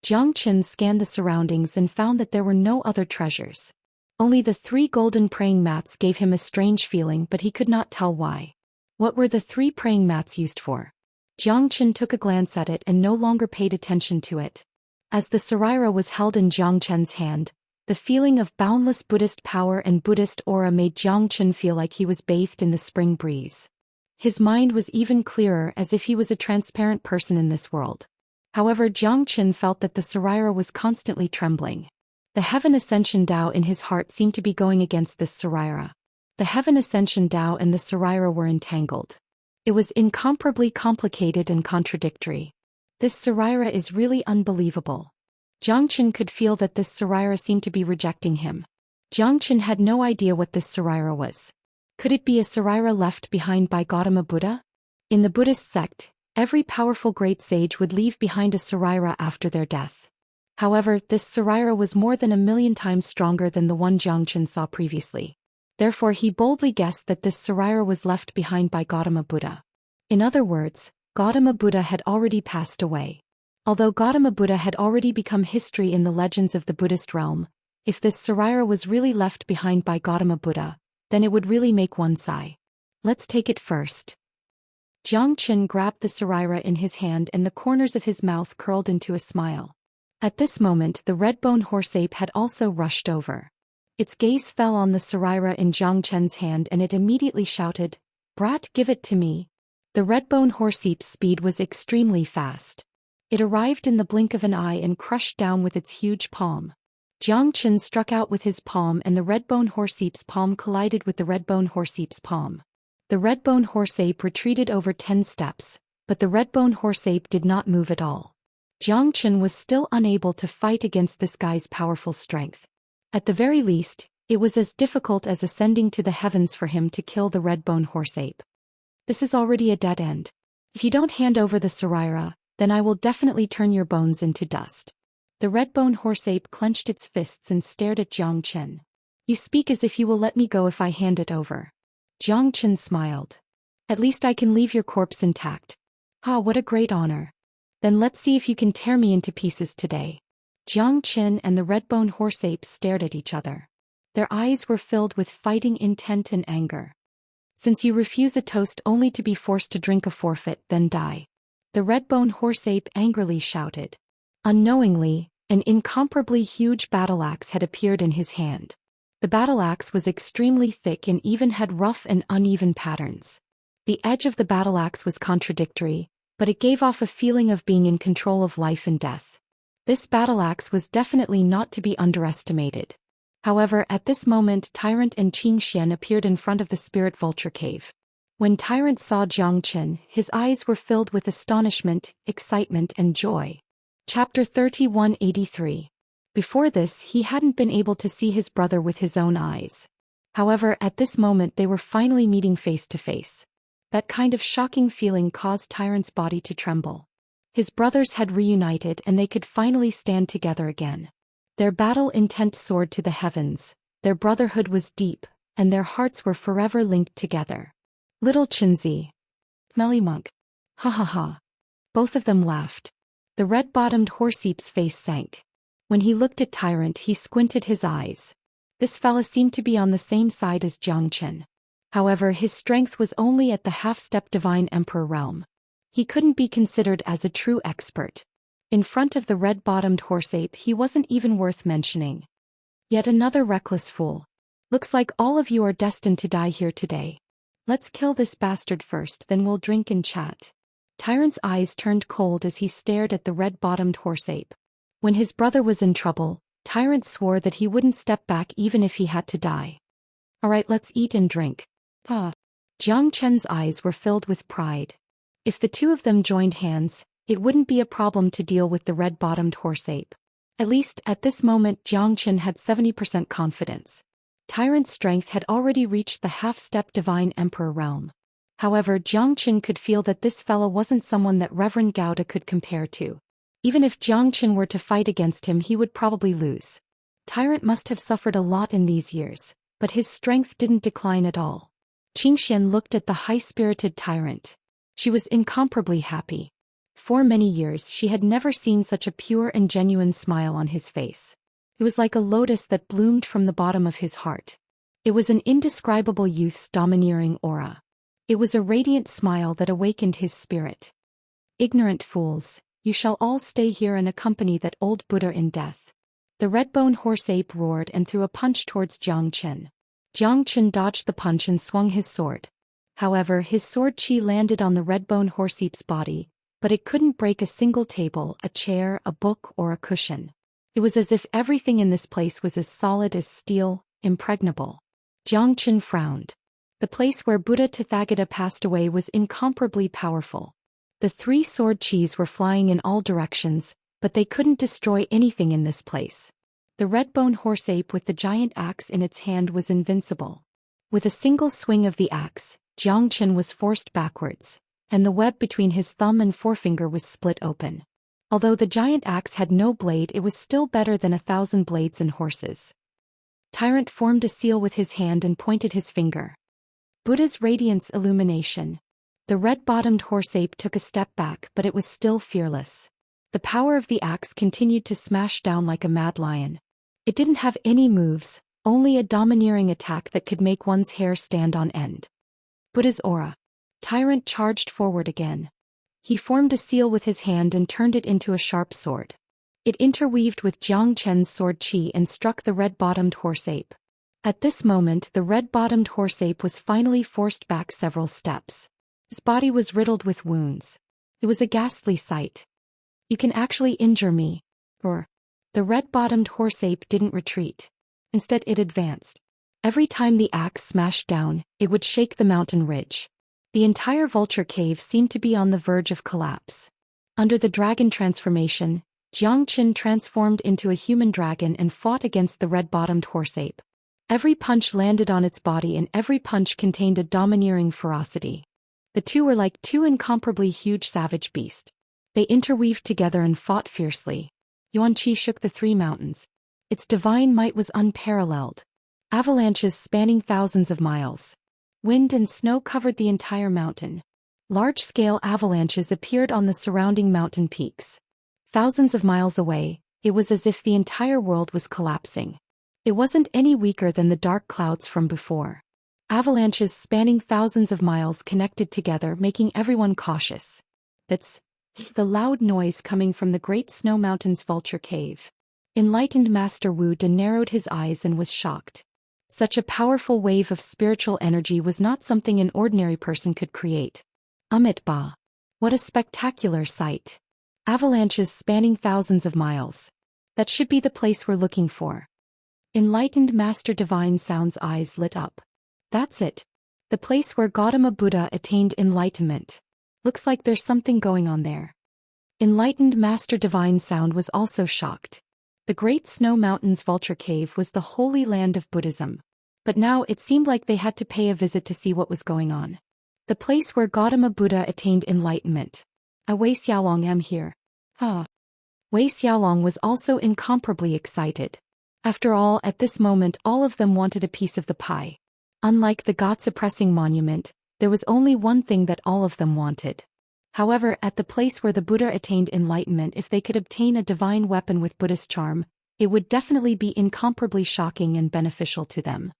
Jiangqin scanned the surroundings and found that there were no other treasures. Only the 3 golden praying mats gave him a strange feeling, but he could not tell why. What were the 3 praying mats used for? Jiang Chen took a glance at it and no longer paid attention to it. As the Saraira was held in Jiang Chen's hand, the feeling of boundless Buddhist power and Buddhist aura made Jiang Chen feel like he was bathed in the spring breeze. His mind was even clearer, as if he was a transparent person in this world. However, Jiang Chen felt that the Saraira was constantly trembling. The Heaven Ascension Dao in his heart seemed to be going against this Saraira. The Heaven Ascension Dao and the Saraira were entangled. It was incomparably complicated and contradictory. This Saraira is really unbelievable. Jiang Chen could feel that this Saraira seemed to be rejecting him. Jiang Chen had no idea what this Saraira was. Could it be a Saraira left behind by Gautama Buddha? In the Buddhist sect, every powerful great sage would leave behind a Saraira after their death. However, this Saraira was more than 1,000,000 times stronger than the one Jiang Chen saw previously. Therefore he boldly guessed that this Saraira was left behind by Gautama Buddha. In other words, Gautama Buddha had already passed away. Although Gautama Buddha had already become history in the legends of the Buddhist realm, if this Saraira was really left behind by Gautama Buddha, then it would really make one sigh. Let's take it first. Jiang Chen grabbed the Saraira in his hand and the corners of his mouth curled into a smile. At this moment the red-bone horse-ape had also rushed over. Its gaze fell on the Saraira in Jiang Chen's hand and it immediately shouted, "Brat, give it to me." The red-bone horse-ape's speed was extremely fast. It arrived in the blink of an eye and crushed down with its huge palm. Jiang Chen struck out with his palm and the red-bone horse-ape's palm collided with the red-bone horse-ape's palm. The red-bone horse-ape retreated over 10 steps, but the red-bone horse-ape did not move at all. Jiang Chen was still unable to fight against this guy's powerful strength. At the very least, it was as difficult as ascending to the heavens for him to kill the red-bone horse-ape. This is already a dead end. If you don't hand over the Saraira, then I will definitely turn your bones into dust. The red-bone horse-ape clenched its fists and stared at Jiang Chen. You speak as if you will let me go if I hand it over. Jiang Chen smiled. At least I can leave your corpse intact. Ah, what a great honor. Then let's see if you can tear me into pieces today. Jiang Chen and the red-bone horse-ape stared at each other. Their eyes were filled with fighting intent and anger. Since you refuse a toast only to be forced to drink a forfeit, then die. The red-bone horse-ape angrily shouted. Unknowingly, an incomparably huge battle-axe had appeared in his hand. The battle-axe was extremely thick and even had rough and uneven patterns. The edge of the battle-axe was contradictory, but it gave off a feeling of being in control of life and death. This battle-axe was definitely not to be underestimated. However, at this moment Tyrant and Xianxia appeared in front of the Spirit Vulture Cave. When Tyrant saw Jiang Chen, his eyes were filled with astonishment, excitement and joy. Chapter 3183. Before this, he hadn't been able to see his brother with his own eyes. However, at this moment they were finally meeting face to face. That kind of shocking feeling caused Tyrant's body to tremble. His brothers had reunited and they could finally stand together again. Their battle intent soared to the heavens, their brotherhood was deep, and their hearts were forever linked together. Little Chinzi. Smelly monk. Ha ha ha. Both of them laughed. The red-bottomed horse-ape's face sank. When he looked at Tyrant, he squinted his eyes. This fella seemed to be on the same side as Jiang Chen. However, his strength was only at the half-step Divine Emperor realm. He couldn't be considered as a true expert. In front of the red-bottomed horse-ape, he wasn't even worth mentioning. Yet another reckless fool. Looks like all of you are destined to die here today. Let's kill this bastard first, then we'll drink and chat. Tyrant's eyes turned cold as he stared at the red-bottomed horse-ape. When his brother was in trouble, Tyrant swore that he wouldn't step back even if he had to die. Alright, let's eat and drink. Jiang Chen's eyes were filled with pride. If the two of them joined hands, it wouldn't be a problem to deal with the red-bottomed horse-ape. At least, at this moment Jiang Chen had 70% confidence. Tyrant's strength had already reached the half-step Divine Emperor realm. However, Jiang Chen could feel that this fella wasn't someone that Reverend Gouda could compare to. Even if Jiang Chen were to fight against him, he would probably lose. Tyrant must have suffered a lot in these years, but his strength didn't decline at all. Xianxia looked at the high-spirited Tyrant. She was incomparably happy. For many years she had never seen such a pure and genuine smile on his face. It was like a lotus that bloomed from the bottom of his heart. It was an indescribable youth's domineering aura. It was a radiant smile that awakened his spirit. "Ignorant fools, you shall all stay here and accompany that old Buddha in death." The red-bone horse ape roared and threw a punch towards Jiang Chen. Jiang Chen dodged the punch and swung his sword. However, his sword chi landed on the red-bone horse ape's body, but it couldn't break a single table, a chair, a book, or a cushion. It was as if everything in this place was as solid as steel, impregnable. Jiang Chen frowned. The place where Buddha Tathagata passed away was incomparably powerful. The three sword chis were flying in all directions, but they couldn't destroy anything in this place. The red-bone horse ape with the giant axe in its hand was invincible. With a single swing of the axe, Jiang Chen was forced backwards, and the web between his thumb and forefinger was split open. Although the giant axe had no blade, it was still better than 1,000 blades and horses. Tyrant formed a seal with his hand and pointed his finger. Buddha's radiance illumination. The red-bottomed horse ape took a step back, but it was still fearless. The power of the axe continued to smash down like a mad lion. It didn't have any moves, only a domineering attack that could make one's hair stand on end. Buddha's aura. Tyrant charged forward again. He formed a seal with his hand and turned it into a sharp sword. It interweaved with Jiang Chen's sword chi and struck the red-bottomed horse ape. At this moment, the red-bottomed horse ape was finally forced back several steps. His body was riddled with wounds. It was a ghastly sight. "You can actually injure me." Or, the red-bottomed horse ape didn't retreat. Instead, it advanced. Every time the axe smashed down, it would shake the mountain ridge. The entire vulture cave seemed to be on the verge of collapse. Under the dragon transformation, Jiang Chen transformed into a human dragon and fought against the red-bottomed horse ape. Every punch landed on its body and every punch contained a domineering ferocity. The two were like two incomparably huge savage beasts. They interweaved together and fought fiercely. Yuan Qi shook the three mountains. Its divine might was unparalleled. Avalanches spanning thousands of miles. Wind and snow covered the entire mountain. Large-scale avalanches appeared on the surrounding mountain peaks. Thousands of miles away, it was as if the entire world was collapsing. It wasn't any weaker than the dark clouds from before. Avalanches spanning thousands of miles connected together, making everyone cautious. That's the loud noise coming from the Great Snow Mountain's vulture cave. Enlightened Master Wu De narrowed his eyes and was shocked. Such a powerful wave of spiritual energy was not something an ordinary person could create. Ba. What a spectacular sight. Avalanches spanning thousands of miles. That should be the place we're looking for. Enlightened Master Divine Sound's eyes lit up. That's it. The place where Gautama Buddha attained enlightenment. Looks like there's something going on there. Enlightened Master Divine Sound was also shocked. The Great Snow Mountain's vulture cave was the holy land of Buddhism. But now it seemed like they had to pay a visit to see what was going on. The place where Gautama Buddha attained enlightenment. Wei Xiaolong am here. Wei Xiaolong was also incomparably excited. After all, at this moment all of them wanted a piece of the pie. Unlike the God-suppressing monument, there was only one thing that all of them wanted. However, at the place where the Buddha attained enlightenment, if they could obtain a divine weapon with Buddhist charm, it would definitely be incomparably shocking and beneficial to them.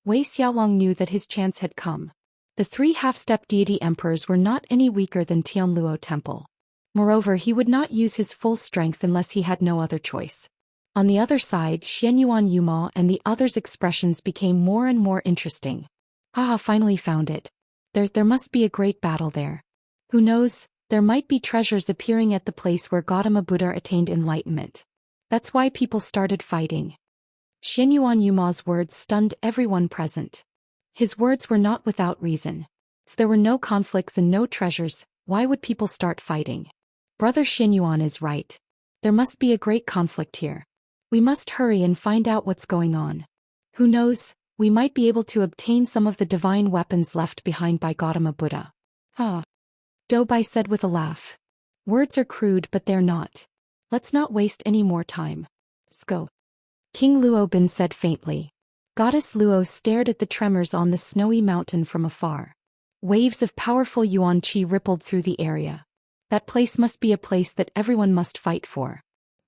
Wei Xiaolong knew that his chance had come. The three half-step deity emperors were not any weaker than Tianluo Temple. Moreover, he would not use his full strength unless he had no other choice. On the other side, Xianyuan Yuma and the others' expressions became more and more interesting. Finally found it. There must be a great battle there. Who knows, there might be treasures appearing at the place where Gautama Buddha attained enlightenment. That's why people started fighting. Xianyuan Yuma's words stunned everyone present. His words were not without reason. If there were no conflicts and no treasures, why would people start fighting? Brother Xianyuan is right. There must be a great conflict here. We must hurry and find out what's going on. Who knows, we might be able to obtain some of the divine weapons left behind by Gautama Buddha. Doubai said with a laugh. Words are crude, but they're not. Let's not waste any more time. Let's go. King Luo Bin said faintly. Goddess Luo stared at the tremors on the snowy mountain from afar. Waves of powerful yuan qi rippled through the area. That place must be a place that everyone must fight for.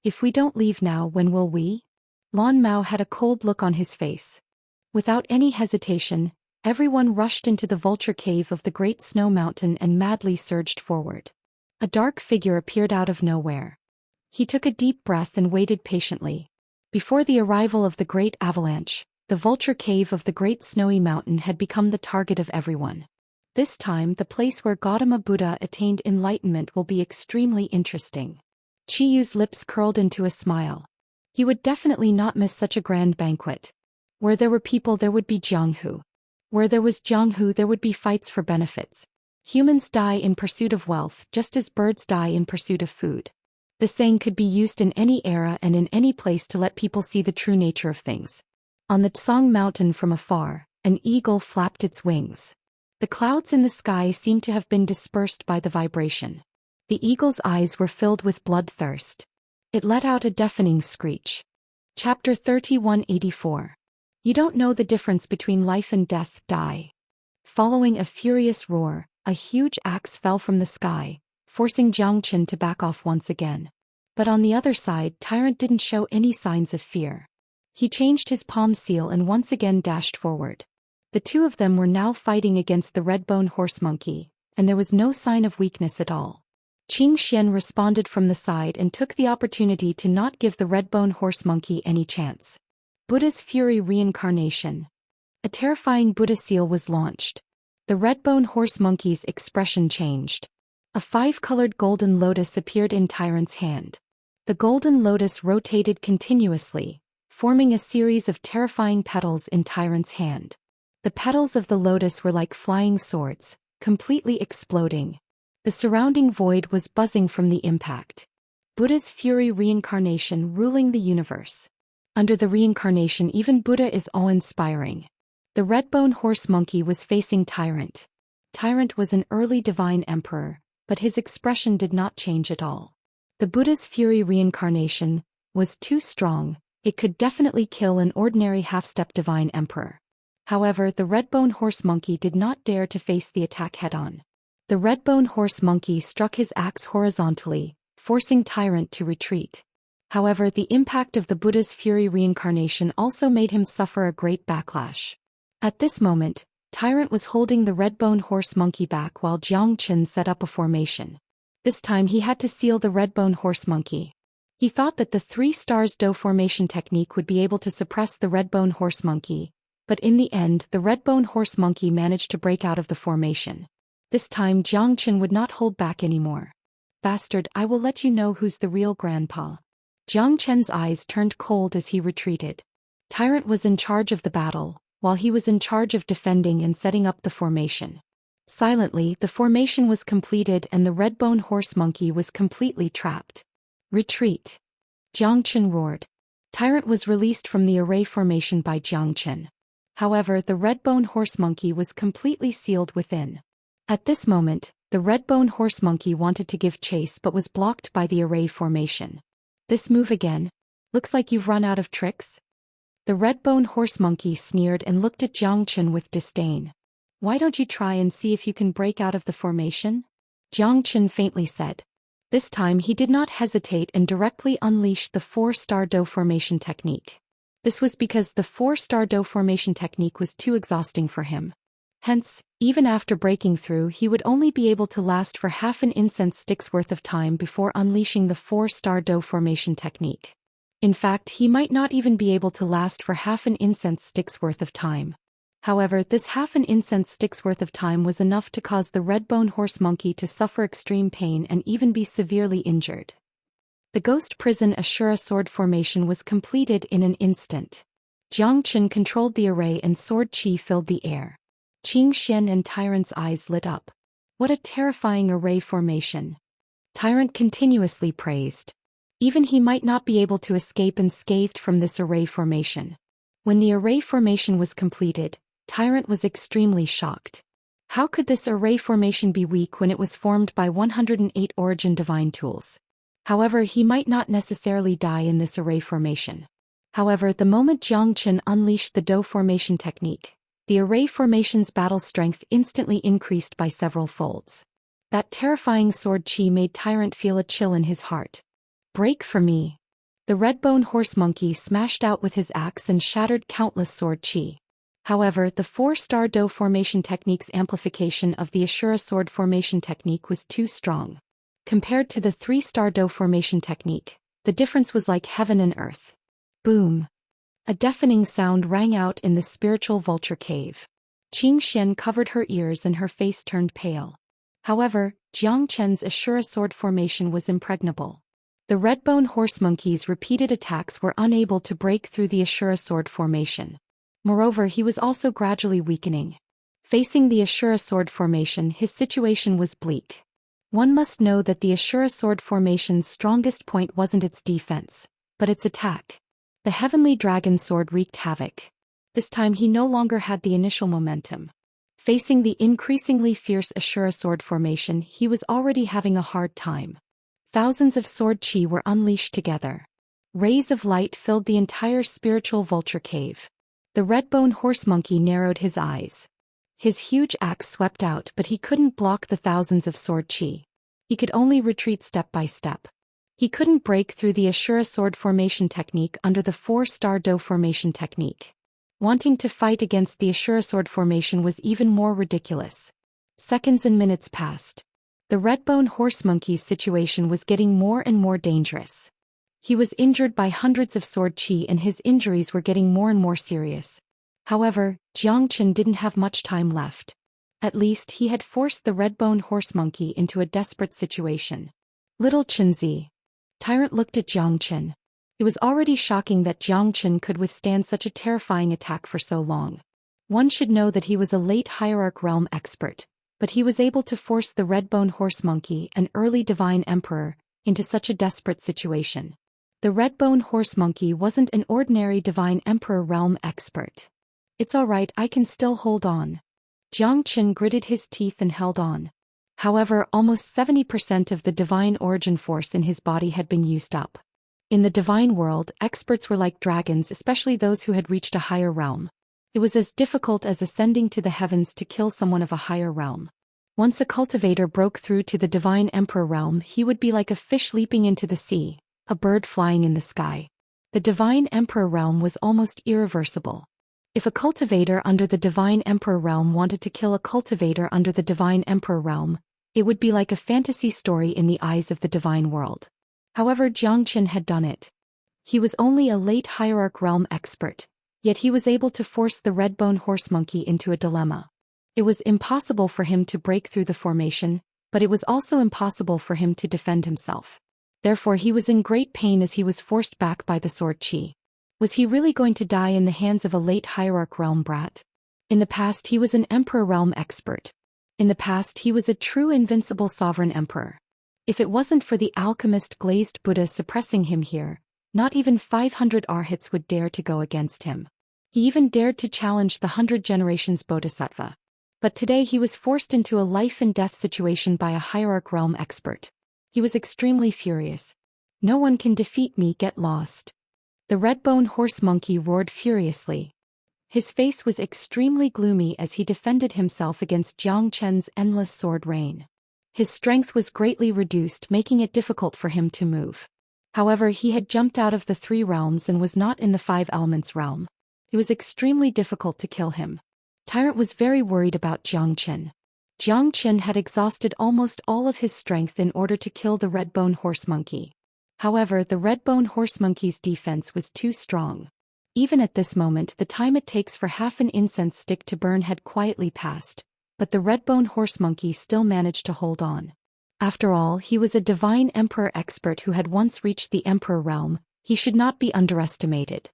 If we don't leave now, when will we? Lan Mao had a cold look on his face. Without any hesitation, Everyone rushed into the vulture cave of the great snow mountain and madly surged forward. A dark figure appeared out of nowhere. He took a deep breath and waited patiently. Before the arrival of the great avalanche, the vulture cave of the great snowy mountain had become the target of everyone. This time, the place where Gautama Buddha attained enlightenment will be extremely interesting. Chiyu's lips curled into a smile. He would definitely not miss such a grand banquet. Where there were people, there would be Jianghu. Where there was Jianghu, there would be fights for benefits. Humans die in pursuit of wealth just as birds die in pursuit of food. The saying could be used in any era and in any place to let people see the true nature of things. On the Tsang mountain from afar, an eagle flapped its wings. The clouds in the sky seemed to have been dispersed by the vibration. The eagle's eyes were filled with bloodthirst. It let out a deafening screech. Chapter 3184. You don't know the difference between life and death, die. Following a furious roar, a huge axe fell from the sky, forcing Jiang Chen to back off once again. But on the other side, Tyrant didn't show any signs of fear. He changed his palm seal and once again dashed forward. The two of them were now fighting against the red-bone horse monkey, and there was no sign of weakness at all. Qing Xian responded from the side and took the opportunity to not give the red-bone horse monkey any chance. Buddha's Fury Reincarnation. A terrifying Buddha seal was launched. The red-bone horse monkey's expression changed. A 5-colored golden lotus appeared in Tyrant's hand. The golden lotus rotated continuously, forming a series of terrifying petals in Tyrant's hand. The petals of the lotus were like flying swords, completely exploding. The surrounding void was buzzing from the impact. Buddha's Fury Reincarnation ruling the universe. Under the reincarnation, even Buddha is awe-inspiring. The red-bone horse monkey was facing Tyrant. Tyrant was an early divine emperor, but his expression did not change at all. The Buddha's Fury Reincarnation was too strong. It could definitely kill an ordinary half-step divine emperor. However, the red-bone horse monkey did not dare to face the attack head-on. The red-bone horse monkey struck his axe horizontally, forcing Tyrant to retreat. However, the impact of the Buddha's Fury Reincarnation also made him suffer a great backlash. At this moment, Tyrant was holding the red-bone horse monkey back while Jiang Chen set up a formation. This time he had to seal the red-bone horse monkey. He thought that the 3 stars Do formation technique would be able to suppress the red-bone horse monkey, but in the end the red-bone horse monkey managed to break out of the formation. This time Jiang Chen would not hold back anymore. Bastard, I will let you know who's the real grandpa. Jiang Chen's eyes turned cold as he retreated. Tyrant was in charge of the battle, while he was in charge of defending and setting up the formation. Silently, the formation was completed and the red-bone horse monkey was completely trapped. Retreat! Jiang Chen roared. Tyrant was released from the array formation by Jiang Chen. However, the red-bone horse monkey was completely sealed within. At this moment, the red-bone horse monkey wanted to give chase but was blocked by the array formation. This move again? Looks like you've run out of tricks? The red-bone horse monkey sneered and looked at Jiang Chen with disdain. Why don't you try and see if you can break out of the formation? Jiang Chen faintly said. This time he did not hesitate and directly unleashed the 4-star Do formation technique. This was because the 4-star Do formation technique was too exhausting for him. Hence, even after breaking through, he would only be able to last for half an incense stick's worth of time before unleashing the 4-star Do formation technique. In fact, he might not even be able to last for half an incense stick's worth of time. However, this half an incense stick's worth of time was enough to cause the red-bone horse monkey to suffer extreme pain and even be severely injured. The Ghost Prison Ashura sword formation was completed in an instant. Jiang Chen controlled the array and sword chi filled the air. Qing Xian and Tyrant's eyes lit up. What a terrifying array formation. Tyrant continuously praised. Even he might not be able to escape unscathed from this array formation. When the array formation was completed, Tyrant was extremely shocked. How could this array formation be weak when it was formed by 108 origin divine tools? However, he might not necessarily die in this array formation. However, the moment Jiang Chen unleashed the Do formation technique, the array formation's battle strength instantly increased by several folds. That terrifying sword chi made Tyrant feel a chill in his heart. Break for me. The red-bone horse monkey smashed out with his axe and shattered countless sword chi. However, the 4-star Do formation technique's amplification of the Ashura sword formation technique was too strong. Compared to the 3-star Do formation technique, the difference was like heaven and earth. Boom! A deafening sound rang out in the spiritual vulture cave. Xianxia covered her ears and her face turned pale. However, Jiang Chen's Ashura sword formation was impregnable. The Redbone horse monkey's repeated attacks were unable to break through the Ashura sword formation. Moreover, he was also gradually weakening. Facing the Ashura sword formation, his situation was bleak. One must know that the Ashura sword formation's strongest point wasn't its defense, but its attack. The heavenly dragon sword wreaked havoc. This time he no longer had the initial momentum. Facing the increasingly fierce Ashura sword formation, he was already having a hard time. Thousands of sword chi were unleashed together. Rays of light filled the entire spiritual vulture cave. The Redbone horse monkey narrowed his eyes. His huge axe swept out, but he couldn't block the thousands of sword chi. He could only retreat step by step. He couldn't break through the Ashura sword formation technique under the 4-star Do formation technique. Wanting to fight against the Ashura sword formation was even more ridiculous. Seconds and minutes passed. The Redbone horse monkey's situation was getting more and more dangerous. He was injured by hundreds of sword chi and his injuries were getting more and more serious. However, Jiang Chen didn't have much time left. At least he had forced the Redbone horse monkey into a desperate situation. Little Chenzi. Tyrant looked at Jiang Chen. It was already shocking that Jiang Chen could withstand such a terrifying attack for so long. One should know that he was a late Hierarch realm expert, but he was able to force the Redbone horse monkey, an early divine emperor, into such a desperate situation. The Redbone horse monkey wasn't an ordinary divine emperor realm expert. It's alright, I can still hold on. Jiang Chen gritted his teeth and held on. However, almost 70% of the divine origin force in his body had been used up. In the divine world, experts were like dragons, especially those who had reached a higher realm. It was as difficult as ascending to the heavens to kill someone of a higher realm. Once a cultivator broke through to the divine emperor realm, he would be like a fish leaping into the sea, a bird flying in the sky. The divine emperor realm was almost irreversible. If a cultivator under the divine emperor realm wanted to kill a cultivator under the divine emperor realm, it would be like a fantasy story in the eyes of the divine world. However, Jiang Chen had done it. He was only a late Hierarch realm expert, yet he was able to force the Redbone horse monkey into a dilemma. It was impossible for him to break through the formation, but it was also impossible for him to defend himself. Therefore he was in great pain as he was forced back by the sword chi. Was he really going to die in the hands of a late Hierarch realm brat? In the past he was an Emperor realm expert. In the past he was a true invincible sovereign emperor. If it wasn't for the alchemist glazed Buddha suppressing him here, not even 500 arhats would dare to go against him. He even dared to challenge the 100 generations bodhisattva. But today he was forced into a life and death situation by a Hierarch realm expert. He was extremely furious. No one can defeat me, get lost. The Redbone horse monkey roared furiously. His face was extremely gloomy as he defended himself against Jiang Chen's endless sword rain. His strength was greatly reduced, making it difficult for him to move. However, he had jumped out of the 3 realms and was not in the 5 elements realm. It was extremely difficult to kill him. Tyrant was very worried about Jiang Chen. Jiang Chen had exhausted almost all of his strength in order to kill the Redbone horse monkey. However, the Redbone horse monkey's defense was too strong. Even at this moment, the time it takes for half an incense stick to burn had quietly passed, but the Redbone horse monkey still managed to hold on. After all, he was a divine emperor expert who had once reached the emperor realm. He should not be underestimated.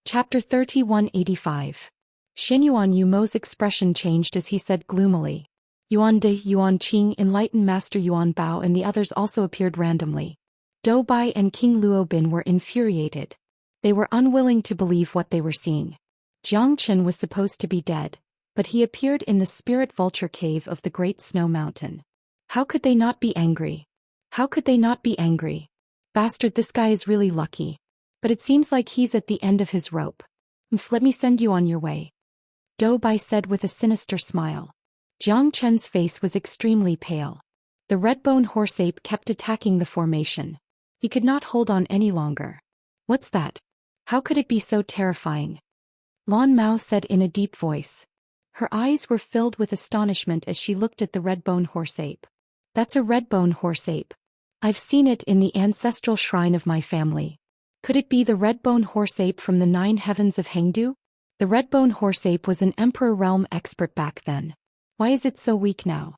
Chapter 3185. Xianyuan Yumo's expression changed as he said gloomily. Yuan De, Yuan Qing, Enlightened Master Yuan Bao and the others also appeared randomly. Dou Bai and King Luobin were infuriated. They were unwilling to believe what they were seeing. Jiang Chen was supposed to be dead, but he appeared in the spirit vulture cave of the Great Snow Mountain. How could they not be angry? How could they not be angry? Bastard, this guy is really lucky. But it seems like he's at the end of his rope. Let me send you on your way. Dou Bai said with a sinister smile. Jiang Chen's face was extremely pale. The Redbone horse ape kept attacking the formation. He could not hold on any longer. What's that? How could it be so terrifying? Lan Mao said in a deep voice. Her eyes were filled with astonishment as she looked at the red-bone horse ape. That's a red-bone horse ape. I've seen it in the ancestral shrine of my family. Could it be the red-bone horse ape from the 9 heavens of Hengdu? The red-bone horse ape was an emperor realm expert back then. Why is it so weak now?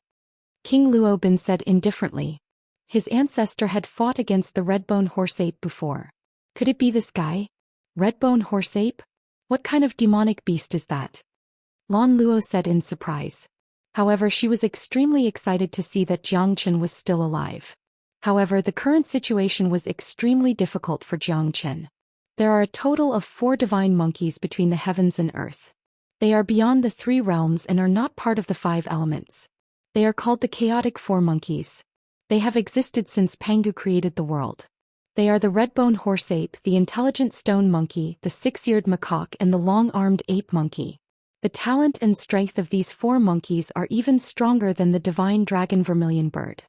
King Luo Bin said indifferently. His ancestor had fought against the red-bone horse ape before. Could it be this guy? Red-bone horse ape? What kind of demonic beast is that? Lan Luo said in surprise. However, she was extremely excited to see that Jiang Chen was still alive. However, the current situation was extremely difficult for Jiang Chen. There are a total of 4 divine monkeys between the heavens and earth. They are beyond the 3 realms and are not part of the 5 elements. They are called the chaotic 4 monkeys. They have existed since Pangu created the world. They are the red-bone horse ape, the intelligent stone monkey, the 6-eared macaque and the long-armed ape monkey. The talent and strength of these 4 monkeys are even stronger than the divine dragon vermilion bird.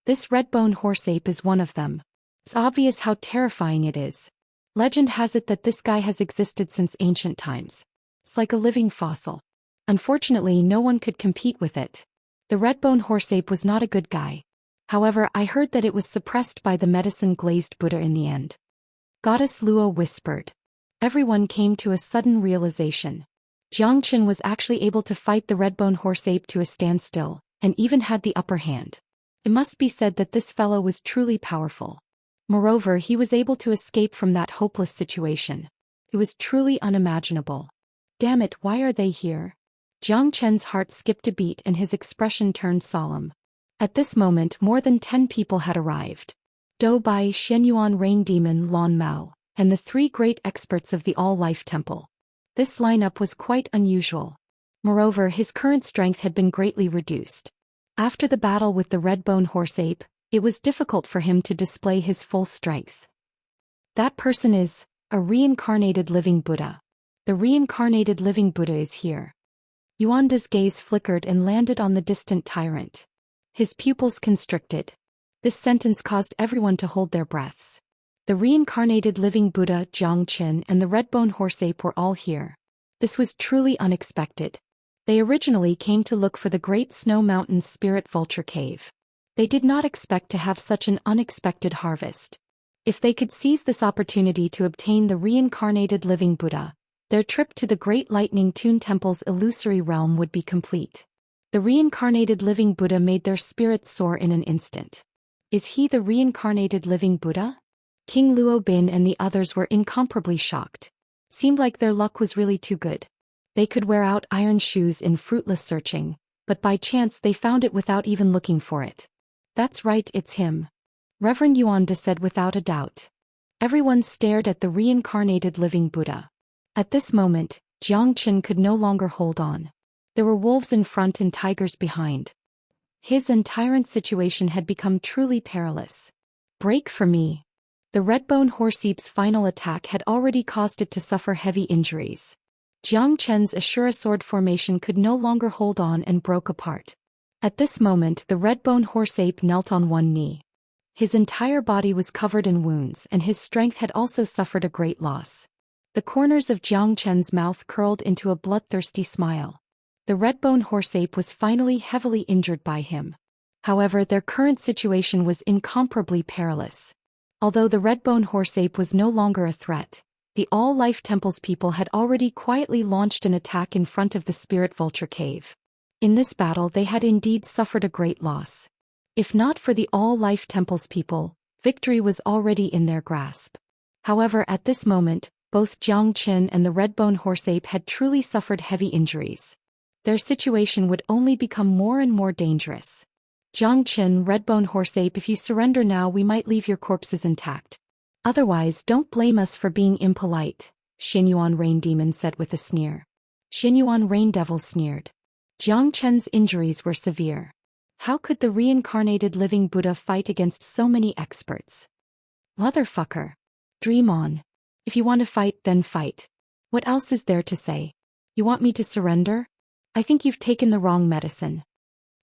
This red-bone horse ape is one of them. It's obvious how terrifying it is. Legend has it that this guy has existed since ancient times. It's like a living fossil. Unfortunately, no one could compete with it. The red-bone horse ape was not a good guy. However, I heard that it was suppressed by the medicine-glazed Buddha in the end. Goddess Luo whispered. Everyone came to a sudden realization. Jiang Chen was actually able to fight the red-bone horse ape to a standstill, and even had the upper hand. It must be said that this fellow was truly powerful. Moreover, he was able to escape from that hopeless situation. It was truly unimaginable. Damn it, why are they here? Jiang Chen's heart skipped a beat and his expression turned solemn. At this moment, more than 10 people had arrived. Dou Bai, Xianyuan Rain Demon, Lan Mao, and the 3 great experts of the All-Life Temple. This lineup was quite unusual. Moreover, his current strength had been greatly reduced. After the battle with the red-bone horse ape, it was difficult for him to display his full strength. That person is a reincarnated living Buddha. The reincarnated living Buddha is here. Yuanda's gaze flickered and landed on the distant tyrant. His pupils constricted. This sentence caused everyone to hold their breaths. The reincarnated living Buddha, Jiang Chen, and the red-bone horse ape were all here. This was truly unexpected. They originally came to look for the Great Snow Mountain's Spirit Vulture Cave. They did not expect to have such an unexpected harvest. If they could seize this opportunity to obtain the reincarnated living Buddha, their trip to the Great Lightning Tune Temple's illusory realm would be complete. The reincarnated living Buddha made their spirits soar in an instant. Is he the reincarnated living Buddha? King Luo Bin and the others were incomparably shocked. Seemed like their luck was really too good. They could wear out iron shoes in fruitless searching, but by chance they found it without even looking for it. That's right, it's him. Reverend Yuanda said without a doubt. Everyone stared at the reincarnated living Buddha. At this moment, Jiang Chen could no longer hold on. There were wolves in front and tigers behind. His and tyrant's situation had become truly perilous. Break for me. The red-bone horse ape's final attack had already caused it to suffer heavy injuries. Jiang Chen's Ashura sword formation could no longer hold on and broke apart. At this moment, the red-bone horse ape knelt on one knee. His entire body was covered in wounds and his strength had also suffered a great loss. The corners of Jiang Chen's mouth curled into a bloodthirsty smile. The red-bone horse ape was finally heavily injured by him. However, their current situation was incomparably perilous. Although the red-bone horse ape was no longer a threat, the All-Life Temple's people had already quietly launched an attack in front of the Spirit Vulture Cave. In this battle they had indeed suffered a great loss. If not for the All-Life Temple's people, victory was already in their grasp. However, at this moment, both Jiang Chen and the red-bone horse ape had truly suffered heavy injuries. Their situation would only become more and more dangerous. Jiang Chen, red-bone horse ape, if you surrender now we might leave your corpses intact. Otherwise, don't blame us for being impolite, Xianyuan Rain Demon said with a sneer. Xianyuan Rain Devil sneered. Jiang Chen's injuries were severe. How could the reincarnated living Buddha fight against so many experts? Motherfucker. Dream on. If you want to fight, then fight. What else is there to say? You want me to surrender? I think you've taken the wrong medicine.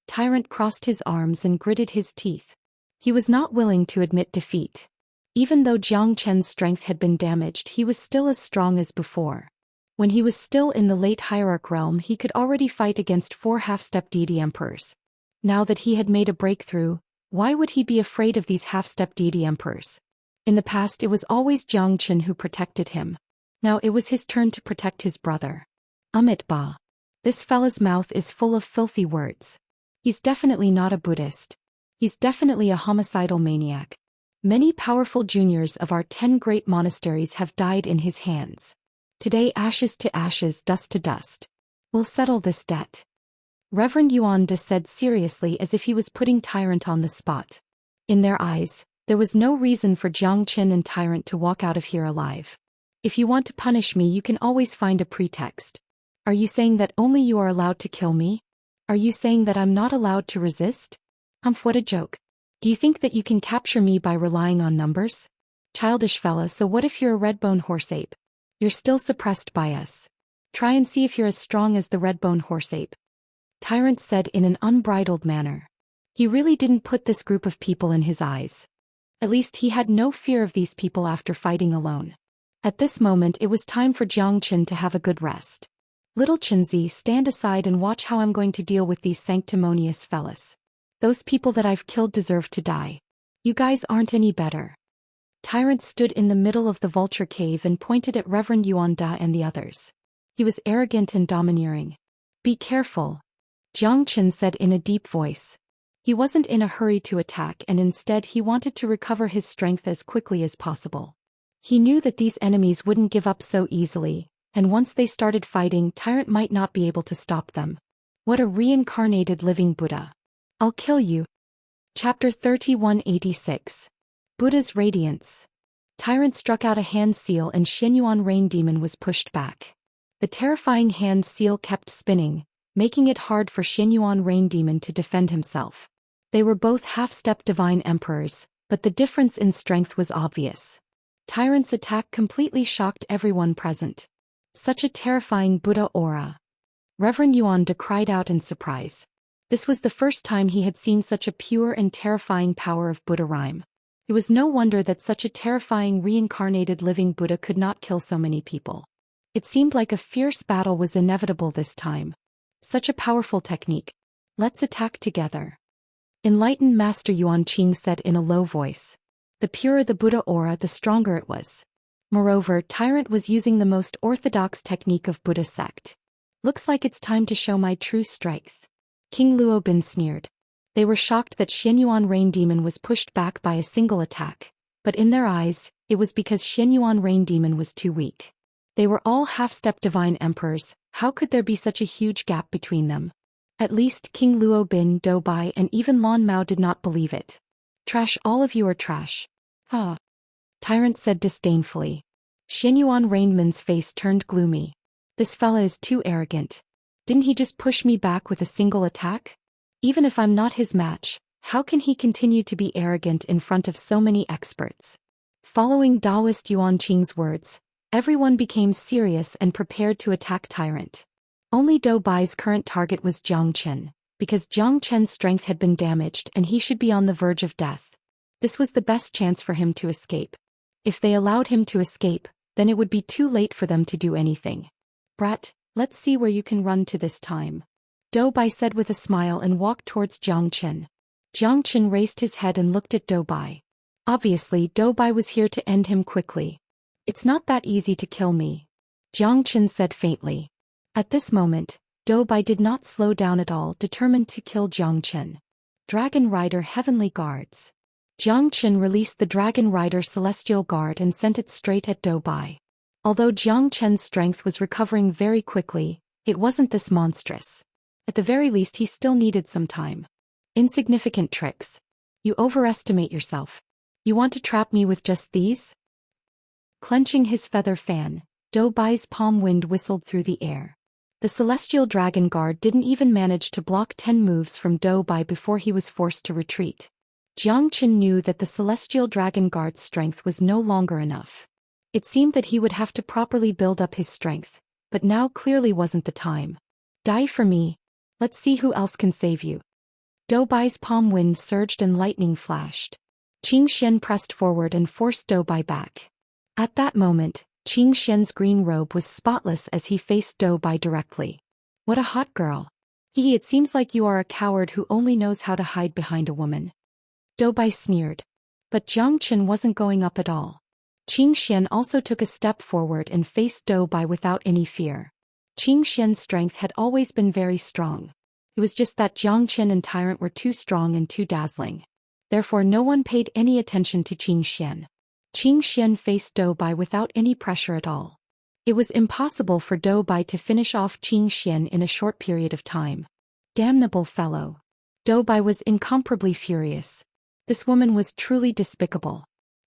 Tyrant crossed his arms and gritted his teeth. He was not willing to admit defeat. Even though Jiang Chen's strength had been damaged, he was still as strong as before. When he was still in the late hierarch realm, he could already fight against 4 half-step deity emperors. Now that he had made a breakthrough, why would he be afraid of these half-step deity emperors? In the past it was always Jiang Qin who protected him. Now it was his turn to protect his brother. Ba. This fella's mouth is full of filthy words. He's definitely not a Buddhist. He's definitely a homicidal maniac. Many powerful juniors of our 10 great monasteries have died in his hands. Today, ashes to ashes, dust to dust. We'll settle this debt. Reverend Yuan De said seriously, as if he was putting Tyrant on the spot. In their eyes, there was no reason for Jiang Qin and Tyrant to walk out of here alive. If you want to punish me, you can always find a pretext. Are you saying that only you are allowed to kill me? Are you saying that I'm not allowed to resist? What a joke. Do you think that you can capture me by relying on numbers? Childish fella, so what if you're a red-bone horseape? You're still suppressed by us. Try and see if you're as strong as the red-bone horseape. Tyrant said in an unbridled manner. He really didn't put this group of people in his eyes. At least he had no fear of these people after fighting alone. At this moment it was time for Jiang Qin to have a good rest. Little Qinzi, stand aside and watch how I'm going to deal with these sanctimonious fellas. Those people that I've killed deserve to die. You guys aren't any better. Tyrant stood in the middle of the vulture cave and pointed at Reverend Yuan Da and the others. He was arrogant and domineering. Be careful, Jiang Qin said in a deep voice. He wasn't in a hurry to attack, and instead he wanted to recover his strength as quickly as possible. He knew that these enemies wouldn't give up so easily, and once they started fighting, Tyrant might not be able to stop them. What a reincarnated living Buddha. I'll kill you. Chapter 3186. Buddha's Radiance. Tyrant struck out a hand seal and Xianyuan Rain Demon was pushed back. The terrifying hand seal kept spinning, making it hard for Xianyuan Rain Demon to defend himself. They were both half-step divine emperors, but the difference in strength was obvious. Tyrant's attack completely shocked everyone present. Such a terrifying Buddha aura. Reverend Yuan De cried out in surprise. This was the first time he had seen such a pure and terrifying power of Buddha rhyme. It was no wonder that such a terrifying reincarnated living Buddha could not kill so many people. It seemed like a fierce battle was inevitable this time. Such a powerful technique. Let's attack together. Enlightened Master Yuan Qing said in a low voice. The purer the Buddha aura, the stronger it was. Moreover, Tyrant was using the most orthodox technique of Buddha sect. Looks like it's time to show my true strength. King Luo Bin sneered. They were shocked that Xianyuan Rain Demon was pushed back by a single attack, but in their eyes, it was because Xianyuan Rain Demon was too weak. They were all half-step divine emperors, how could there be such a huge gap between them? At least King Luo Bin, Do Bai and even Lan Mao did not believe it. Trash, all of you are trash. Tyrant said disdainfully. Xianyuan Rainman's face turned gloomy. This fella is too arrogant. Didn't he just push me back with a single attack? Even if I'm not his match, how can he continue to be arrogant in front of so many experts? Following Daoist Yuan Qing's words, everyone became serious and prepared to attack Tyrant. Only Do Bai's current target was Jiang Qin, because Jiang Qin's strength had been damaged and he should be on the verge of death. This was the best chance for him to escape. If they allowed him to escape, then it would be too late for them to do anything. Brat, let's see where you can run to this time. Do Bai said with a smile and walked towards Jiang Qin. Jiang Qin raised his head and looked at Do Bai. Obviously, Do Bai was here to end him quickly. It's not that easy to kill me, Jiang Qin said faintly. At this moment, Do Bai did not slow down at all, determined to kill Jiang Qin. Dragon Rider Heavenly Guards. Jiang Qin released the Dragon Rider Celestial Guard and sent it straight at Do Bai. Although Jiang Qin's strength was recovering very quickly, it wasn't this monstrous. At the very least he still needed some time. Insignificant tricks. You overestimate yourself. You want to trap me with just these? Clenching his feather fan, Do Bai's palm wind whistled through the air. The Celestial Dragon Guard didn't even manage to block 10 moves from Do Bai before he was forced to retreat. Jiang Qin knew that the Celestial Dragon Guard's strength was no longer enough. It seemed that he would have to properly build up his strength, but now clearly wasn't the time. Die for me. Let's see who else can save you. Do Bai's palm wind surged and lightning flashed. Qing Xian pressed forward and forced Do Bai back. At that moment, Xianxia's green robe was spotless as he faced Dou Bai directly. What a hot girl. It seems like you are a coward who only knows how to hide behind a woman. Dou Bai sneered. But Jiang Chen wasn't going up at all. Xian also took a step forward and faced Dou Bai without any fear. Xian's strength had always been very strong. It was just that Jiang Chen and Tyrant were too strong and too dazzling. Therefore no one paid any attention to Xian. Xian faced Dou Bai without any pressure at all. It was impossible for Dou Bai to finish off Xian in a short period of time. Damnable fellow. Dou Bai was incomparably furious. This woman was truly despicable.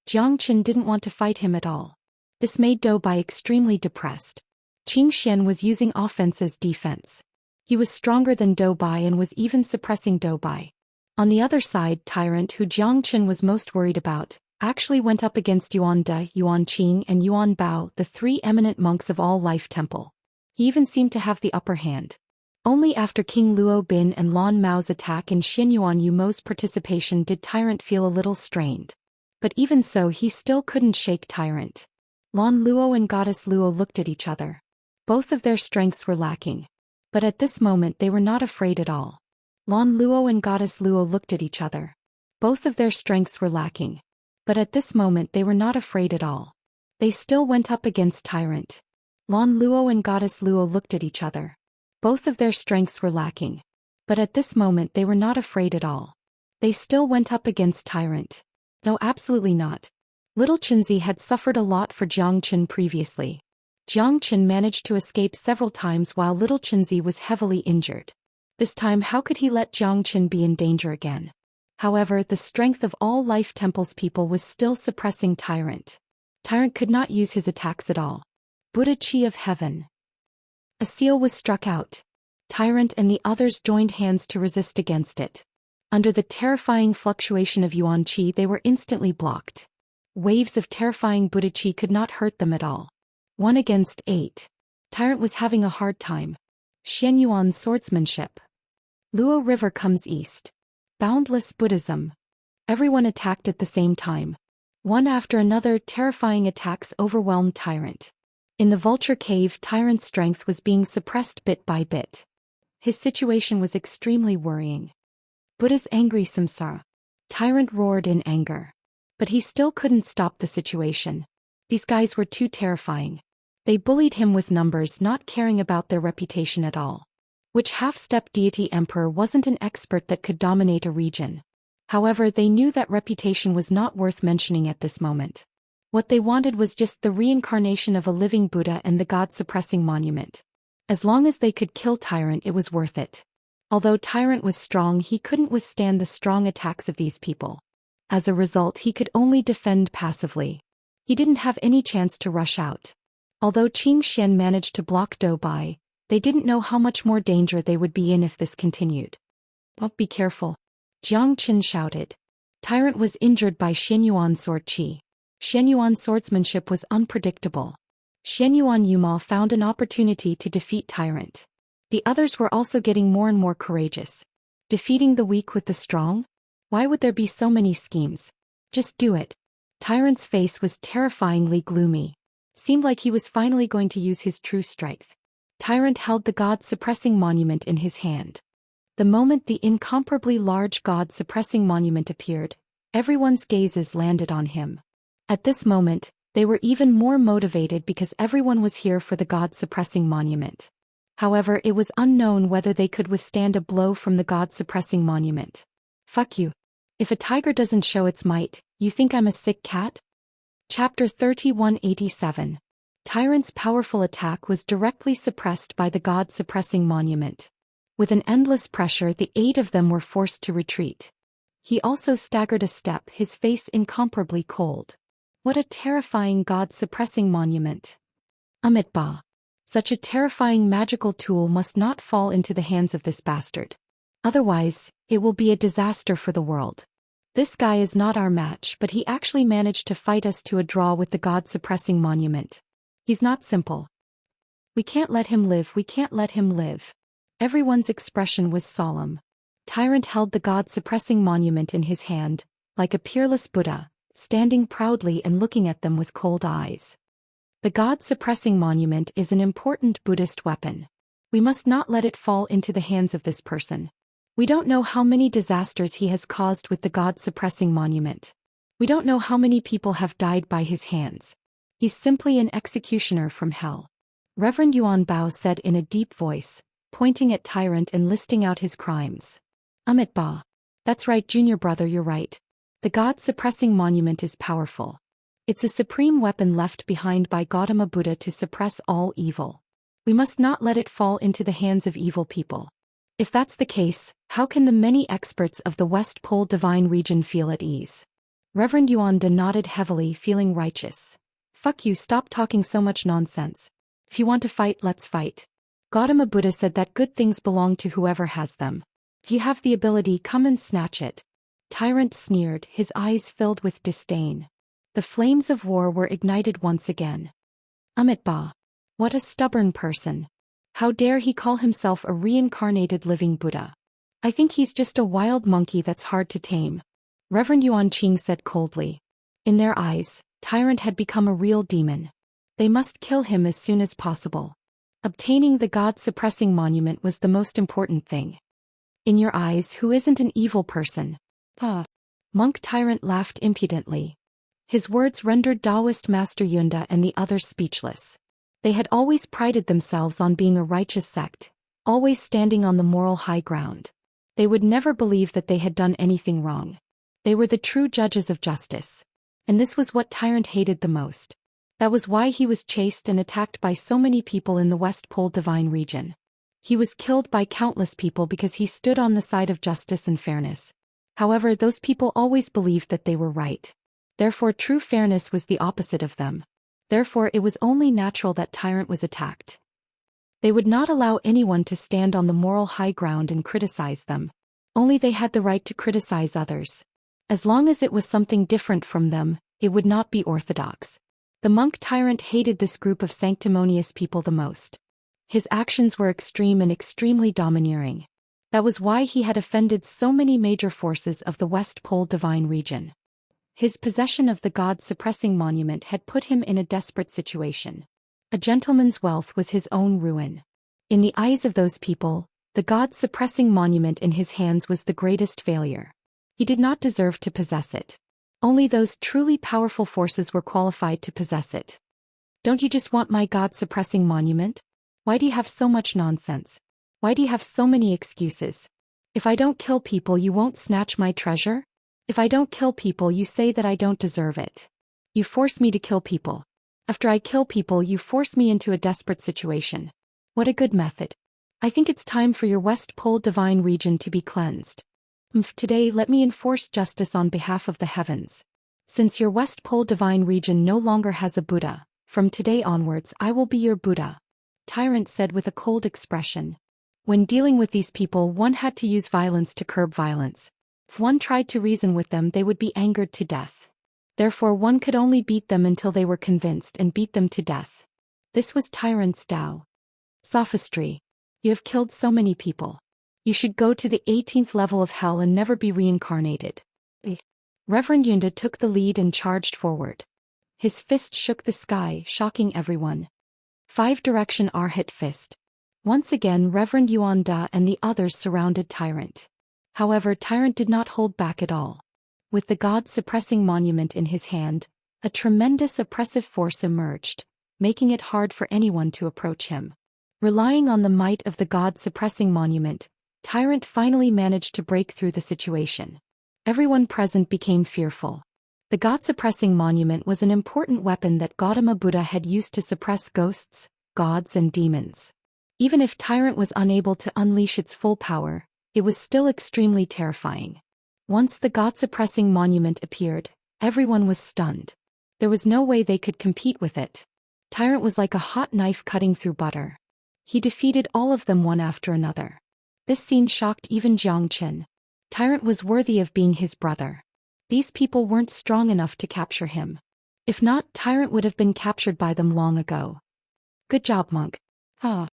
Jiang Chen didn't want to fight him at all. This made Dou Bai extremely depressed. Xian was using offense as defense. He was stronger than Dou Bai and was even suppressing Dou Bai. On the other side, Tyrant, who Jiang Chen was most worried about, actually went up against Yuan De, Yuan Qing and Yuan Bao, the three eminent monks of All Life Temple. He even seemed to have the upper hand. Only after King Luo Bin and Lan Mao's attack and Xin Yuan Yumo's participation did Tyrant feel a little strained. But even so he still couldn't shake Tyrant. Lan Luo and Goddess Luo looked at each other. Both of their strengths were lacking. But at this moment they were not afraid at all. Lan Luo and Goddess Luo looked at each other. Both of their strengths were lacking. But at this moment they were not afraid at all. They still went up against Tyrant. Lan Luo and Goddess Luo looked at each other. Both of their strengths were lacking. But at this moment they were not afraid at all. They still went up against Tyrant. No, absolutely not. Little Chenzi had suffered a lot for Jiang Chen previously. Jiang Chen managed to escape several times while Little Chenzi was heavily injured. This time how could he let Jiang Chen be in danger again? However, the strength of All Life Temple's people was still suppressing Tyrant. Tyrant could not use his attacks at all. Buddha Chi of Heaven. A seal was struck out. Tyrant and the others joined hands to resist against it. Under the terrifying fluctuation of Yuan Qi they were instantly blocked. Waves of terrifying Buddha Qi could not hurt them at all. 1 against 8. Tyrant was having a hard time. Xian Yuan's swordsmanship. Luo River comes east. Boundless Buddhism. Everyone attacked at the same time. One after another terrifying attacks overwhelmed Tyrant. In the Vulture Cave Tyrant's strength was being suppressed bit by bit. His situation was extremely worrying. Buddha's angry samsara. Tyrant roared in anger. But he still couldn't stop the situation. These guys were too terrifying. They bullied him with numbers, not caring about their reputation at all. Which half-step deity emperor wasn't an expert that could dominate a region? However, they knew that reputation was not worth mentioning at this moment. What they wanted was just the reincarnation of a living Buddha and the God-suppressing monument. As long as they could kill Tyrant it was worth it. Although Tyrant was strong he couldn't withstand the strong attacks of these people. As a result he could only defend passively. He didn't have any chance to rush out. Although Xian managed to block Dou Bai, they didn't know how much more danger they would be in if this continued. "Oh, be careful," Jiang Chen shouted. Tyrant was injured by Xianyuan's sword qi. Xianyuan's swordsmanship was unpredictable. Xianyuan Yuma found an opportunity to defeat Tyrant. The others were also getting more and more courageous. Defeating the weak with the strong? Why would there be so many schemes? Just do it. Tyrant's face was terrifyingly gloomy. Seemed like he was finally going to use his true strength. Tyrant held the God-suppressing monument in his hand. The moment the incomparably large God-suppressing monument appeared, everyone's gazes landed on him. At this moment, they were even more motivated because everyone was here for the God-suppressing monument. However, it was unknown whether they could withstand a blow from the God-suppressing monument. Fuck you. If a tiger doesn't show its might, you think I'm a sick cat? Chapter 3187. Tyrant's powerful attack was directly suppressed by the God-suppressing monument. With an endless pressure the 8 of them were forced to retreat. He also staggered a step, his face incomparably cold. What a terrifying God-suppressing monument. Amitabha. Such a terrifying magical tool must not fall into the hands of this bastard. Otherwise, it will be a disaster for the world. This guy is not our match, but he actually managed to fight us to a draw with the God-suppressing monument. He's not simple. We can't let him live, we can't let him live. Everyone's expression was solemn. Tyrant held the God-suppressing monument in his hand, like a peerless Buddha, standing proudly and looking at them with cold eyes. The God-suppressing monument is an important Buddhist weapon. We must not let it fall into the hands of this person. We don't know how many disasters he has caused with the God-suppressing monument. We don't know how many people have died by his hands. He's simply an executioner from hell. Reverend Yuan Bao said in a deep voice, pointing at Tyrant and listing out his crimes. Amit Ba. That's right, junior brother, you're right. The God-suppressing monument is powerful. It's a supreme weapon left behind by Gautama Buddha to suppress all evil. We must not let it fall into the hands of evil people. If that's the case, how can the many experts of the West Pole Divine region feel at ease? Reverend Yuan Da nodded heavily, feeling righteous. Fuck you, stop talking so much nonsense. If you want to fight, let's fight. Gautama Buddha said that good things belong to whoever has them. If you have the ability, come and snatch it. Tyrant sneered, his eyes filled with disdain. The flames of war were ignited once again. Amit Ba. What a stubborn person. How dare he call himself a reincarnated living Buddha? I think he's just a wild monkey that's hard to tame. Reverend Yuan Qing said coldly. In their eyes, Tyrant had become a real demon. They must kill him as soon as possible. Obtaining the God-suppressing monument was the most important thing. In your eyes, who isn't an evil person? Monk Tyrant laughed impudently. His words rendered Daoist Master Yunda and the others speechless. They had always prided themselves on being a righteous sect, always standing on the moral high ground. They would never believe that they had done anything wrong. They were the true judges of justice. And this was what Tyrant hated the most. That was why he was chased and attacked by so many people in the West Pole Divine region. He was killed by countless people because he stood on the side of justice and fairness. However, those people always believed that they were right. Therefore, true fairness was the opposite of them. Therefore, it was only natural that Tyrant was attacked. They would not allow anyone to stand on the moral high ground and criticize them. Only they had the right to criticize others. As long as it was something different from them, it would not be orthodox. The monk Tyrant hated this group of sanctimonious people the most. His actions were extreme and extremely domineering. That was why he had offended so many major forces of the West Pole Divine region. His possession of the God-suppressing monument had put him in a desperate situation. A gentleman's wealth was his own ruin. In the eyes of those people, the God-suppressing monument in his hands was the greatest failure. He did not deserve to possess it. Only those truly powerful forces were qualified to possess it. Don't you just want my God-suppressing monument? Why do you have so much nonsense? Why do you have so many excuses? If I don't kill people, you won't snatch my treasure? If I don't kill people, you say that I don't deserve it. You force me to kill people. After I kill people, you force me into a desperate situation. What a good method. I think it's time for your West Pole Divine region to be cleansed. Today, let me enforce justice on behalf of the heavens. Since your West Pole Divine region no longer has a Buddha, from today onwards I will be your Buddha. Tyrant said with a cold expression. When dealing with these people, one had to use violence to curb violence. If one tried to reason with them, they would be angered to death. Therefore, one could only beat them until they were convinced and beat them to death. This was Tyrant's Tao. Sophistry. You have killed so many people. You should go to the 18th level of hell and never be reincarnated. Reverend Yunda took the lead and charged forward. His fist shook the sky, shocking everyone. 5-direction Arhat fist. Once again, Reverend Yuan Da and the others surrounded Tyrant. However, Tyrant did not hold back at all. With the God-suppressing monument in his hand, a tremendous oppressive force emerged, making it hard for anyone to approach him. Relying on the might of the God-suppressing monument, Tyrant finally managed to break through the situation. Everyone present became fearful. The God-suppressing monument was an important weapon that Gautama Buddha had used to suppress ghosts, gods and demons. Even if Tyrant was unable to unleash its full power, it was still extremely terrifying. Once the God-suppressing monument appeared, everyone was stunned. There was no way they could compete with it. Tyrant was like a hot knife cutting through butter. He defeated all of them one after another. This scene shocked even Zhou Xian. Tyrant was worthy of being his brother. These people weren't strong enough to capture him. If not, Tyrant would have been captured by them long ago. Good job, monk. Zhou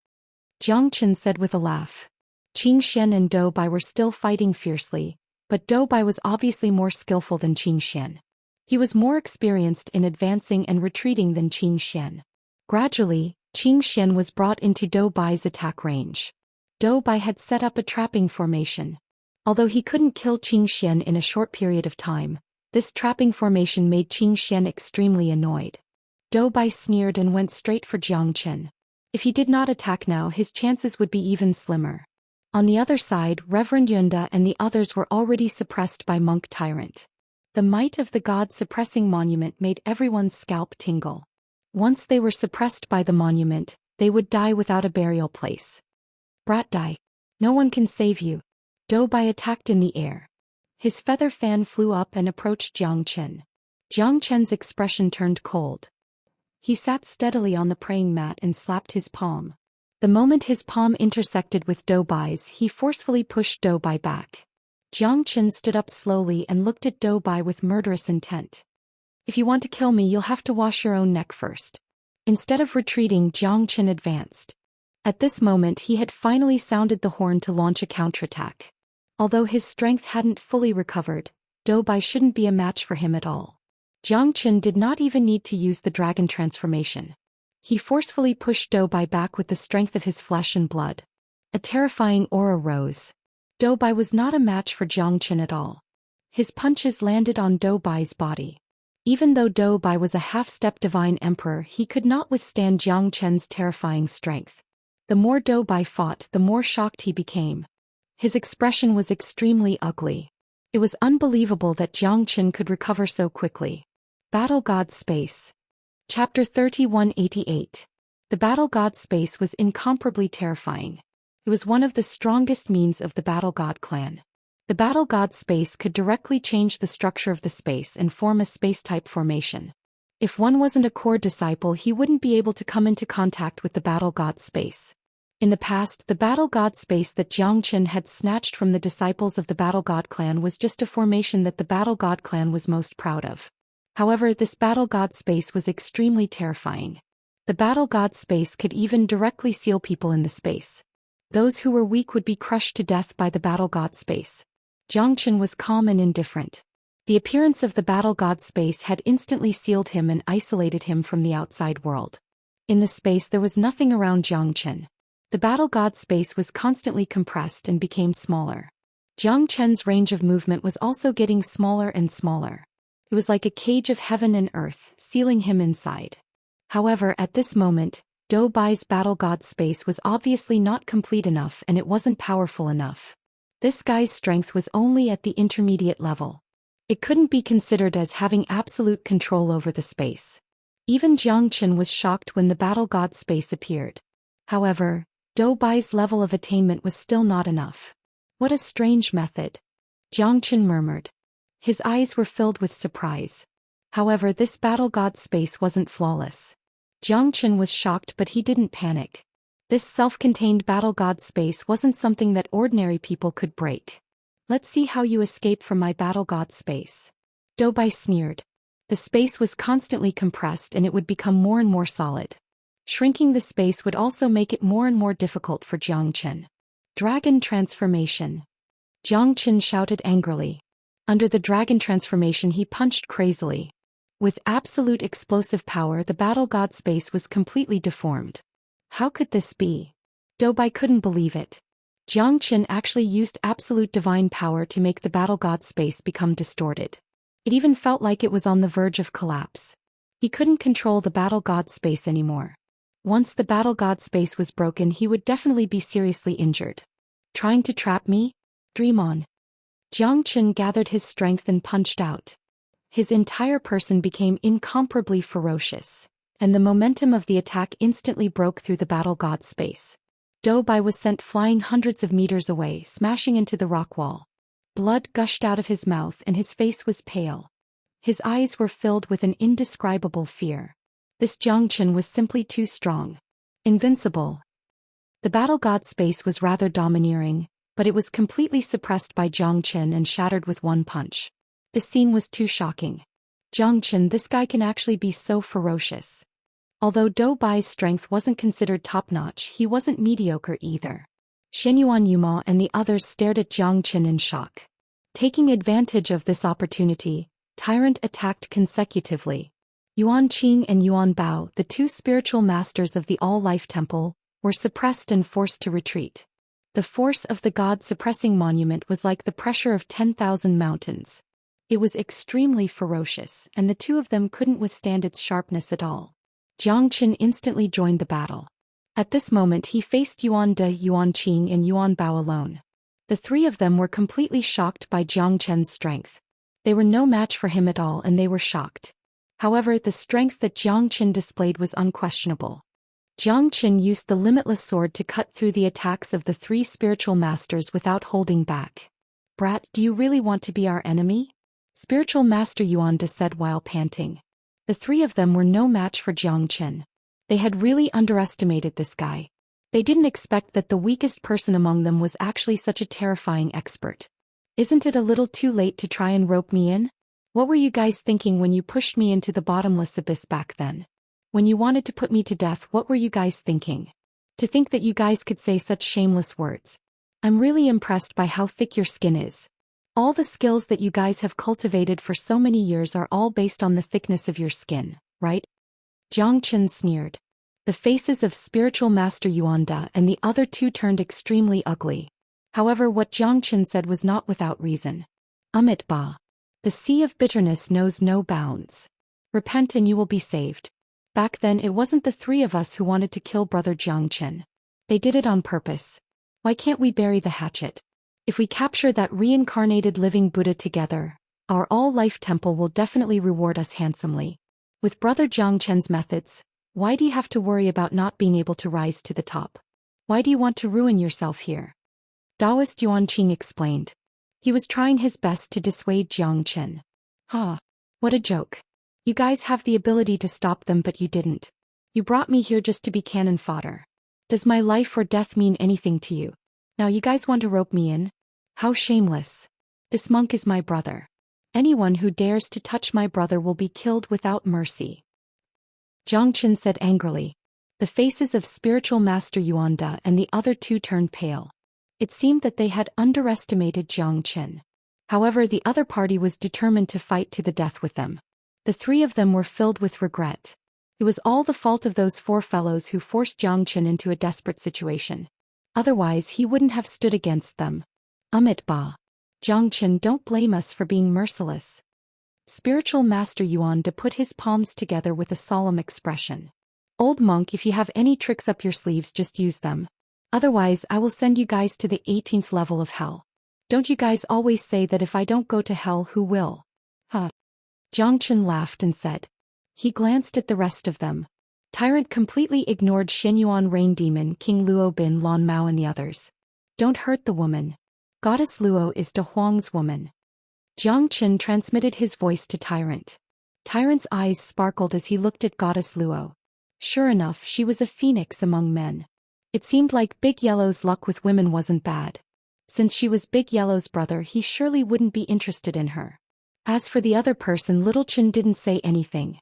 Xian said with a laugh. Xianxia and Dou Bai were still fighting fiercely, but Dou Bai was obviously more skillful than Xianxia. He was more experienced in advancing and retreating than Xianxia. Gradually, Zhou Xian was brought into Dou Bai's attack range. Dou Bai had set up a trapping formation. Although he couldn't kill Zhou Xian in a short period of time, this trapping formation made Zhou Xian extremely annoyed. Dou Bai sneered and went straight for Jiang Chen. If he did not attack now, his chances would be even slimmer. On the other side, Reverend Yunda and the others were already suppressed by Monk Tyrant. The might of the god suppressing monument made everyone's scalp tingle. Once they were suppressed by the monument, they would die without a burial place. Brat die. No one can save you. Dou Bai attacked in the air. His feather fan flew up and approached Jiang Chen. Jiang Chen's expression turned cold. He sat steadily on the praying mat and slapped his palm. The moment his palm intersected with Dou Bai's, he forcefully pushed Dou Bai back. Jiang Chen stood up slowly and looked at Dou Bai with murderous intent. If you want to kill me, you'll have to wash your own neck first. Instead of retreating, Jiang Chen advanced. At this moment he had finally sounded the horn to launch a counterattack. Although his strength hadn't fully recovered, Dou Bai shouldn't be a match for him at all. Jiang Chen did not even need to use the dragon transformation. He forcefully pushed Dou Bai back with the strength of his flesh and blood. A terrifying aura rose. Dou Bai was not a match for Jiang Chen at all. His punches landed on Dou Bai's body. Even though Dou Bai was a half-step divine emperor, he could not withstand Jiang Chen's terrifying strength. The more Dou Bai fought, the more shocked he became. His expression was extremely ugly. It was unbelievable that Jiang Chen could recover so quickly. Battle God Space. Chapter 3188. The Battle God Space was incomparably terrifying. It was one of the strongest means of the Battle God clan. The Battle God Space could directly change the structure of the space and form a space-type formation. If one wasn't a core disciple, he wouldn't be able to come into contact with the Battle God Space. In the past, the Battle God Space that Jiang Chen had snatched from the disciples of the Battle God clan was just a formation that the Battle God clan was most proud of. However, this Battle God Space was extremely terrifying. The Battle God Space could even directly seal people in the space. Those who were weak would be crushed to death by the Battle God Space. Jiang Chen was calm and indifferent. The appearance of the Battle God Space had instantly sealed him and isolated him from the outside world. In the space there was nothing around Jiang Chen. The Battle God Space was constantly compressed and became smaller. Jiang Chen's range of movement was also getting smaller and smaller. It was like a cage of heaven and earth, sealing him inside. However, at this moment, Dou Bai's Battle God Space was obviously not complete enough and it wasn't powerful enough. This guy's strength was only at the intermediate level. It couldn't be considered as having absolute control over the space. Even Jiang Chen was shocked when the Battle God Space appeared. However, Dou Bai's level of attainment was still not enough. What a strange method. Jiang Chen murmured. His eyes were filled with surprise. However, this Battle God Space wasn't flawless. Jiang Chen was shocked, but he didn't panic. This self-contained Battle God Space wasn't something that ordinary people could break. Let's see how you escape from my Battle God Space. Dou Bai sneered. The space was constantly compressed and it would become more and more solid. Shrinking the space would also make it more and more difficult for Jiang Chen. Dragon Transformation. Jiang Chen shouted angrily. Under the dragon transformation he punched crazily. With absolute explosive power, the Battle God Space was completely deformed. How could this be? Dou Bai couldn't believe it. Jiang Chen actually used absolute divine power to make the Battle God Space become distorted. It even felt like it was on the verge of collapse. He couldn't control the Battle God Space anymore. Once the Battle God Space was broken, he would definitely be seriously injured. Trying to trap me? Dream on. Jiang Chen gathered his strength and punched out. His entire person became incomparably ferocious, and the momentum of the attack instantly broke through the Battle God Space. Dou Bai was sent flying hundreds of meters away, smashing into the rock wall. Blood gushed out of his mouth and his face was pale. His eyes were filled with an indescribable fear. This Jiang Chen was simply too strong. Invincible. The Battle God Space was rather domineering, but it was completely suppressed by Jiang Chen and shattered with one punch. The scene was too shocking. Jiang Chen, this guy can actually be so ferocious. Although Dou Bai's strength wasn't considered top-notch, he wasn't mediocre either. Shenyuan Yuma and the others stared at Jiang Chen in shock. Taking advantage of this opportunity, Tyrant attacked consecutively. Yuan Qing and Yuan Bao, the two spiritual masters of the All-Life Temple, were suppressed and forced to retreat. The force of the God-suppressing monument was like the pressure of 10,000 mountains. It was extremely ferocious, and the two of them couldn't withstand its sharpness at all. Jiang Qin instantly joined the battle. At this moment he faced Yuan De, Yuan Qing and Yuan Bao alone. The three of them were completely shocked by Jiang Chen's strength. They were no match for him at all and they were shocked. However, the strength that Jiang Qin displayed was unquestionable. Jiang Qin used the limitless sword to cut through the attacks of the three spiritual masters without holding back. "Brat, do you really want to be our enemy?" Spiritual Master Yuan De said while panting. The three of them were no match for Jiang Qin. They had really underestimated this guy. They didn't expect that the weakest person among them was actually such a terrifying expert. "Isn't it a little too late to try and rope me in? What were you guys thinking when you pushed me into the bottomless abyss back then? When you wanted to put me to death, what were you guys thinking? To think that you guys could say such shameless words. I'm really impressed by how thick your skin is. All the skills that you guys have cultivated for so many years are all based on the thickness of your skin, right?" Jiang Qin sneered. The faces of Spiritual Master Yuan De and the other two turned extremely ugly. However, what Jiang Qin said was not without reason. "Amit Ba. The sea of bitterness knows no bounds. Repent and you will be saved. Back then it wasn't the three of us who wanted to kill Brother Jiang Qin. They did it on purpose. Why can't we bury the hatchet? If we capture that reincarnated living Buddha together, our all-life temple will definitely reward us handsomely. With Brother Jiang Chen's methods, why do you have to worry about not being able to rise to the top? Why do you want to ruin yourself here?" Daoist Yuan Qing explained. He was trying his best to dissuade Jiang Qin. "Ha! What a joke. You guys have the ability to stop them but you didn't. You brought me here just to be cannon fodder. Does my life or death mean anything to you? Now you guys want to rope me in? How shameless. This monk is my brother. Anyone who dares to touch my brother will be killed without mercy." Jiang Qin said angrily. The faces of Spiritual Master Yuan De and the other two turned pale. It seemed that they had underestimated Jiang Qin. However, the other party was determined to fight to the death with them. The three of them were filled with regret. It was all the fault of those four fellows who forced Jiang Qin into a desperate situation. Otherwise he wouldn't have stood against them. "Amit Ba. Jiang Qin, don't blame us for being merciless." Spiritual Master Yuan De put his palms together with a solemn expression. "Old monk, if you have any tricks up your sleeves, just use them. Otherwise I will send you guys to the 18th level of hell. Don't you guys always say that if I don't go to hell, who will?" "Huh." Jiang Qin laughed and said. He glanced at the rest of them. Tyrant completely ignored Xinyuan Rain Demon, King Luo Bin Lan Mao and the others. "Don't hurt the woman. Goddess Luo is De Huang's woman." Jiang Qin transmitted his voice to Tyrant. Tyrant's eyes sparkled as he looked at Goddess Luo. Sure enough, she was a phoenix among men. It seemed like Big Yellow's luck with women wasn't bad. Since she was Big Yellow's brother, he surely wouldn't be interested in her. As for the other person, Little Qin didn't say anything.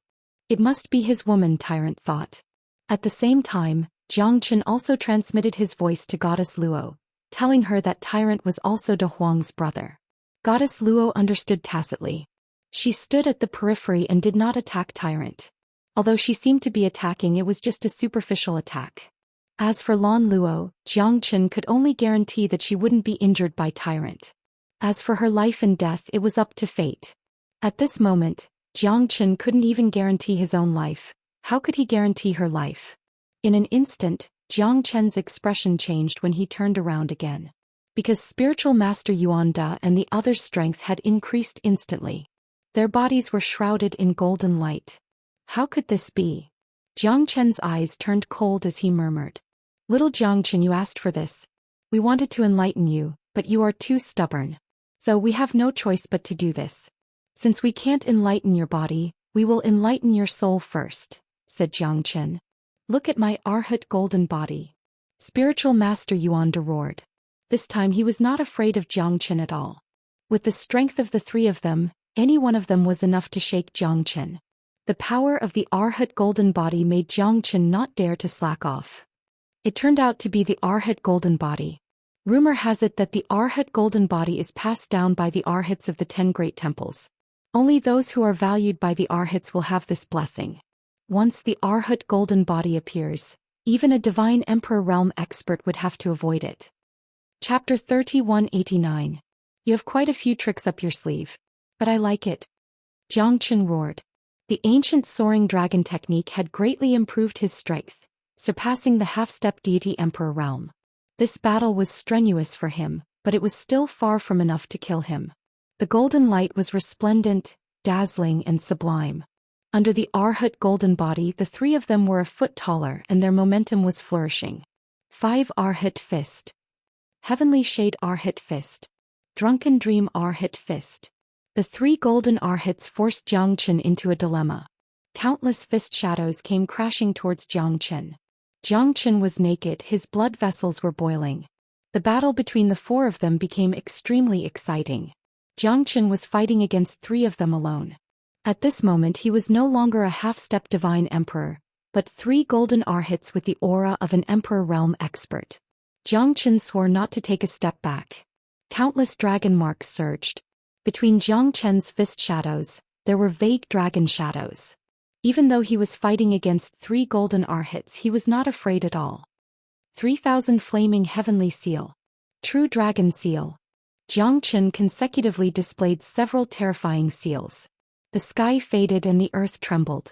It must be his woman, Tyrant thought. At the same time, Jiang Qin also transmitted his voice to Goddess Luo, telling her that Tyrant was also De Huang's brother. Goddess Luo understood tacitly. She stood at the periphery and did not attack Tyrant. Although she seemed to be attacking, it was just a superficial attack. As for Lan Luo, Jiang Qin could only guarantee that she wouldn't be injured by Tyrant. As for her life and death, it was up to fate. At this moment, Jiang Qin couldn't even guarantee his own life. How could he guarantee her life? In an instant, Jiang Qin's expression changed when he turned around again. Because Spiritual Master Yuan De and the others' strength had increased instantly. Their bodies were shrouded in golden light. How could this be? Jiang Qin's eyes turned cold as he murmured. "Little Jiang Qin, you asked for this. We wanted to enlighten you, but you are too stubborn. So we have no choice but to do this. Since we can't enlighten your body, we will enlighten your soul first," said Jiang Qin. "Look at my Arhat golden body." Spiritual Master Yuan De roared. This time he was not afraid of Jiang Qin at all. With the strength of the three of them, any one of them was enough to shake Jiang Qin. The power of the Arhat golden body made Jiang Qin not dare to slack off. It turned out to be the Arhat golden body. Rumor has it that the Arhat golden body is passed down by the Arhats of the 10 great temples. Only those who are valued by the Arhats will have this blessing. Once the Arhat golden body appears, even a divine emperor realm expert would have to avoid it. Chapter 3189. You have quite a few tricks up your sleeve. But I like it. Jiang Chen roared. The ancient soaring dragon technique had greatly improved his strength, surpassing the half-step deity emperor realm. This battle was strenuous for him, but it was still far from enough to kill him. The golden light was resplendent, dazzling and sublime. Under the Arhat golden body, the three of them were a foot taller and their momentum was flourishing. 5 Arhat Fist. Heavenly Shade Arhat Fist. Drunken Dream Arhat Fist. The 3 golden Arhats forced Jiang Chen into a dilemma. Countless fist shadows came crashing towards Jiang Chen. Jiang Chen was naked, his blood vessels were boiling. The battle between the 4 of them became extremely exciting. Jiang Chen was fighting against 3 of them alone. At this moment he was no longer a half-step divine emperor, but 3 golden Arhats with the aura of an emperor realm expert. Jiang Chen swore not to take a step back. Countless dragon marks surged. Between Jiang Chen's fist shadows, there were vague dragon shadows. Even though he was fighting against 3 golden Arhats, he was not afraid at all. 3000 Flaming Heavenly Seal. True Dragon Seal. Jiang Chen consecutively displayed several terrifying seals. The sky faded and the earth trembled.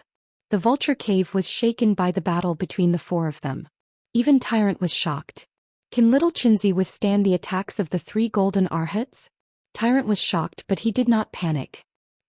The vulture cave was shaken by the battle between the 4 of them. Even Tyrant was shocked. Can little Chinzi withstand the attacks of the 3 golden Arhats? Tyrant was shocked, but he did not panic.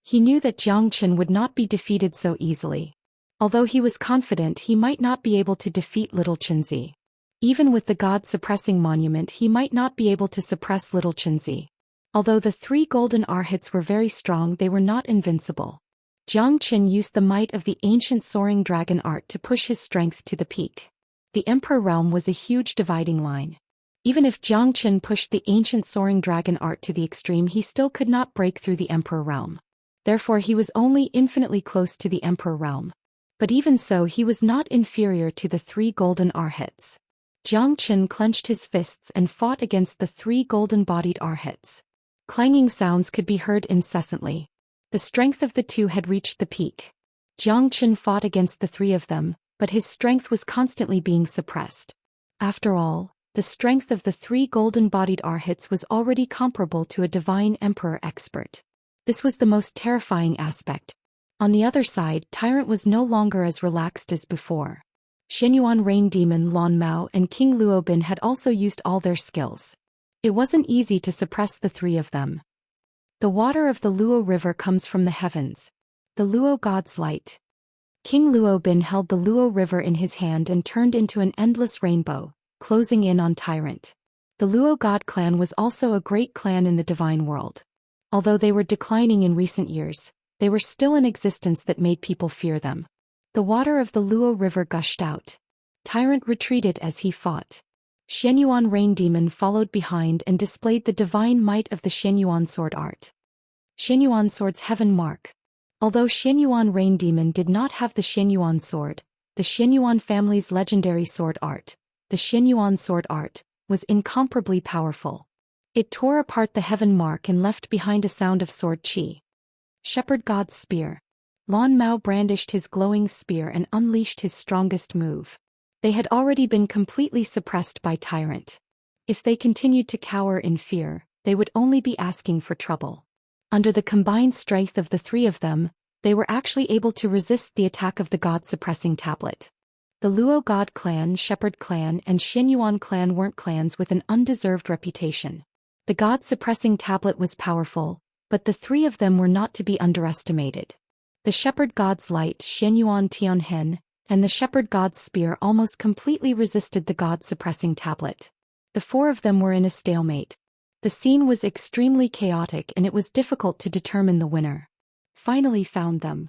He knew that Jiang Chen would not be defeated so easily. Although he was confident he might not be able to defeat little Chinzi. Even with the God-suppressing monument he might not be able to suppress little Chinzi. Although the 3 golden Arhats were very strong, they were not invincible. Jiang Chen used the might of the ancient soaring dragon art to push his strength to the peak. The Emperor realm was a huge dividing line. Even if Jiang Chen pushed the ancient soaring dragon art to the extreme, he still could not break through the Emperor realm. Therefore he was only infinitely close to the Emperor realm. But even so, he was not inferior to the 3 golden Arhats. Jiang Chen clenched his fists and fought against the 3 golden-bodied Arhats. Clanging sounds could be heard incessantly. The strength of the 2 had reached the peak. Jiang Chen fought against the 3 of them, but his strength was constantly being suppressed. After all, the strength of the 3 golden-bodied Arhats was already comparable to a divine emperor expert. This was the most terrifying aspect. On the other side, Tyrant was no longer as relaxed as before. Xianyuan Rain Demon Lan Mao and King Luobin had also used all their skills. It wasn't easy to suppress the 3 of them. The water of the Luo River comes from the heavens. The Luo God's light. King Luobin held the Luo River in his hand and turned into an endless rainbow, closing in on Tyrant. The Luo God clan was also a great clan in the divine world. Although they were declining in recent years, they were still in existence that made people fear them. The water of the Luo River gushed out. Tyrant retreated as he fought. Xianyuan Rain Demon followed behind and displayed the divine might of the Xianyuan sword art. Xianyuan sword's heaven mark. Although Xianyuan Rain Demon did not have the Xianyuan sword, the Xianyuan family's legendary sword art, the Xianyuan sword art, was incomparably powerful. It tore apart the heaven mark and left behind a sound of sword chi. Shepherd God's Spear. Lan Mao brandished his glowing spear and unleashed his strongest move. They had already been completely suppressed by Tyrant. If they continued to cower in fear, they would only be asking for trouble. Under the combined strength of the 3 of them, they were actually able to resist the attack of the God-suppressing tablet. The Luo God clan, Shepherd clan, and Xianyuan clan weren't clans with an undeserved reputation. The God-suppressing tablet was powerful, but the 3 of them were not to be underestimated. The Shepherd God's light, Xianyuan Tianhen, and the Shepherd God's spear almost completely resisted the God-suppressing tablet. The 4 of them were in a stalemate. The scene was extremely chaotic and it was difficult to determine the winner. Finally found them.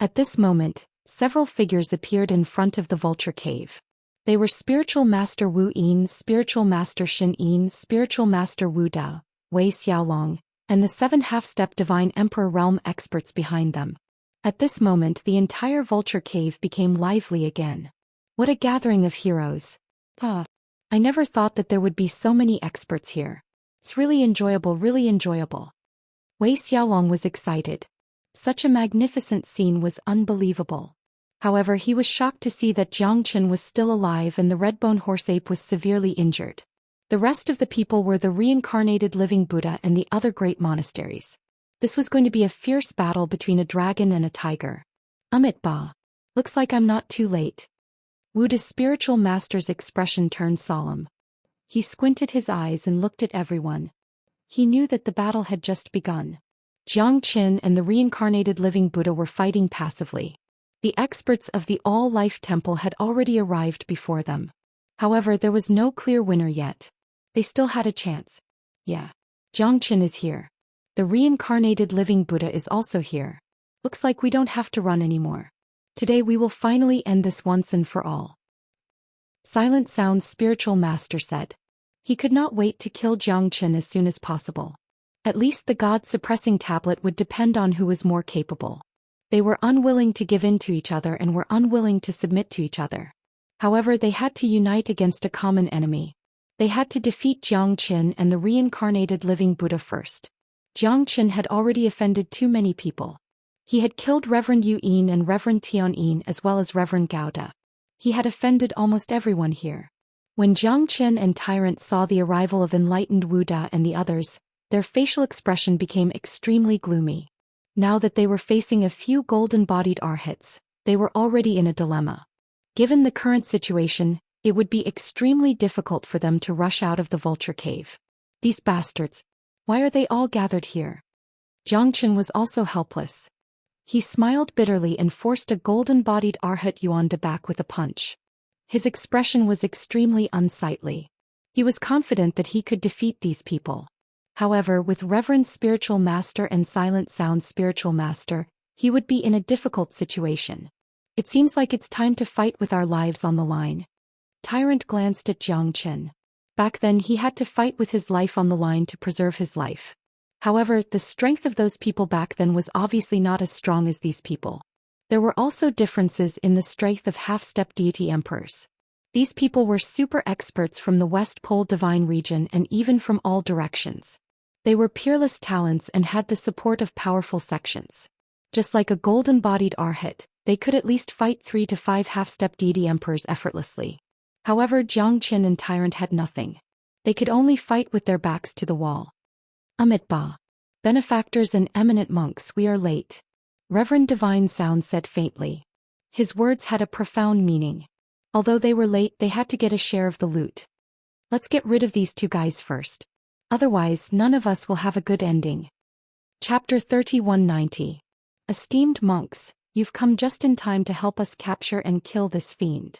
At this moment, several figures appeared in front of the vulture cave. They were Spiritual Master Wu Yin, Spiritual Master Shin Yin, Spiritual Master Wu Dao, Wei Xiaolong, and the 7 half-step Divine Emperor realm experts behind them. At this moment the entire vulture cave became lively again. What a gathering of heroes. I never thought that there would be so many experts here. It's really enjoyable, really enjoyable. Wei Xiaolong was excited. Such a magnificent scene was unbelievable. However, he was shocked to see that Jiang Chen was still alive and the red-bone horse ape was severely injured. The rest of the people were the reincarnated living Buddha and the other great monasteries. This was going to be a fierce battle between a dragon and a tiger. Ba. Looks like I'm not too late. Wuda's spiritual master's expression turned solemn. He squinted his eyes and looked at everyone. He knew that the battle had just begun. Jiang Chen and the reincarnated living Buddha were fighting passively. The experts of the All-Life Temple had already arrived before them. However, there was no clear winner yet. They still had a chance. Yeah. Jiang Chen is here. The reincarnated living Buddha is also here. Looks like we don't have to run anymore. Today we will finally end this once and for all. Silent Sound's spiritual master said. He could not wait to kill Jiang Chen as soon as possible. At least the God-suppressing tablet would depend on who was more capable. They were unwilling to give in to each other and were unwilling to submit to each other. However, they had to unite against a common enemy. They had to defeat Jiang Chen and the reincarnated living Buddha first. Jiang Chen had already offended too many people. He had killed Reverend Yu Yin and Reverend Tian Yin as well as Reverend Gao Da. He had offended almost everyone here. When Jiang Chen and Tyrant saw the arrival of enlightened Wu Da and the others, their facial expression became extremely gloomy. Now that they were facing a few golden-bodied arhats, they were already in a dilemma. Given the current situation, it would be extremely difficult for them to rush out of the vulture cave. These bastards. Why are they all gathered here? Jiang Chen was also helpless. He smiled bitterly and forced a golden-bodied arhat Yuanda back with a punch. His expression was extremely unsightly. He was confident that he could defeat these people. However, with Reverend Spiritual Master and Silent Sound Spiritual Master, he would be in a difficult situation. It seems like it's time to fight with our lives on the line. Tyrant glanced at Jiang Chen. Back then he had to fight with his life on the line to preserve his life. However, the strength of those people back then was obviously not as strong as these people. There were also differences in the strength of half-step deity emperors. These people were super experts from the West Pole Divine region and even from all directions. They were peerless talents and had the support of powerful sections. Just like a golden-bodied arhat, they could at least fight 3 to 5 half-step deity emperors effortlessly. However, Jiang Chen and Tyrant had nothing. They could only fight with their backs to the wall. Ba. Benefactors and eminent monks, we are late. Reverend Divine Sound said faintly. His words had a profound meaning. Although they were late, they had to get a share of the loot. Let's get rid of these two guys first. Otherwise, none of us will have a good ending. Chapter 3190. Esteemed monks, you've come just in time to help us capture and kill this fiend.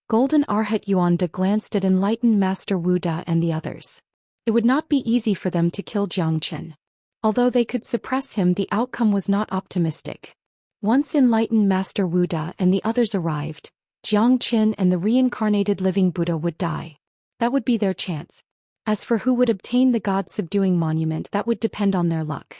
Golden Arhat Yuanda glanced at enlightened Master Wu Da and the others. It would not be easy for them to kill Jiang Chen. Although they could suppress him, the outcome was not optimistic. Once enlightened Master Wu Da and the others arrived, Jiang Chen and the reincarnated living Buddha would die. That would be their chance. As for who would obtain the God-subduing monument, that would depend on their luck.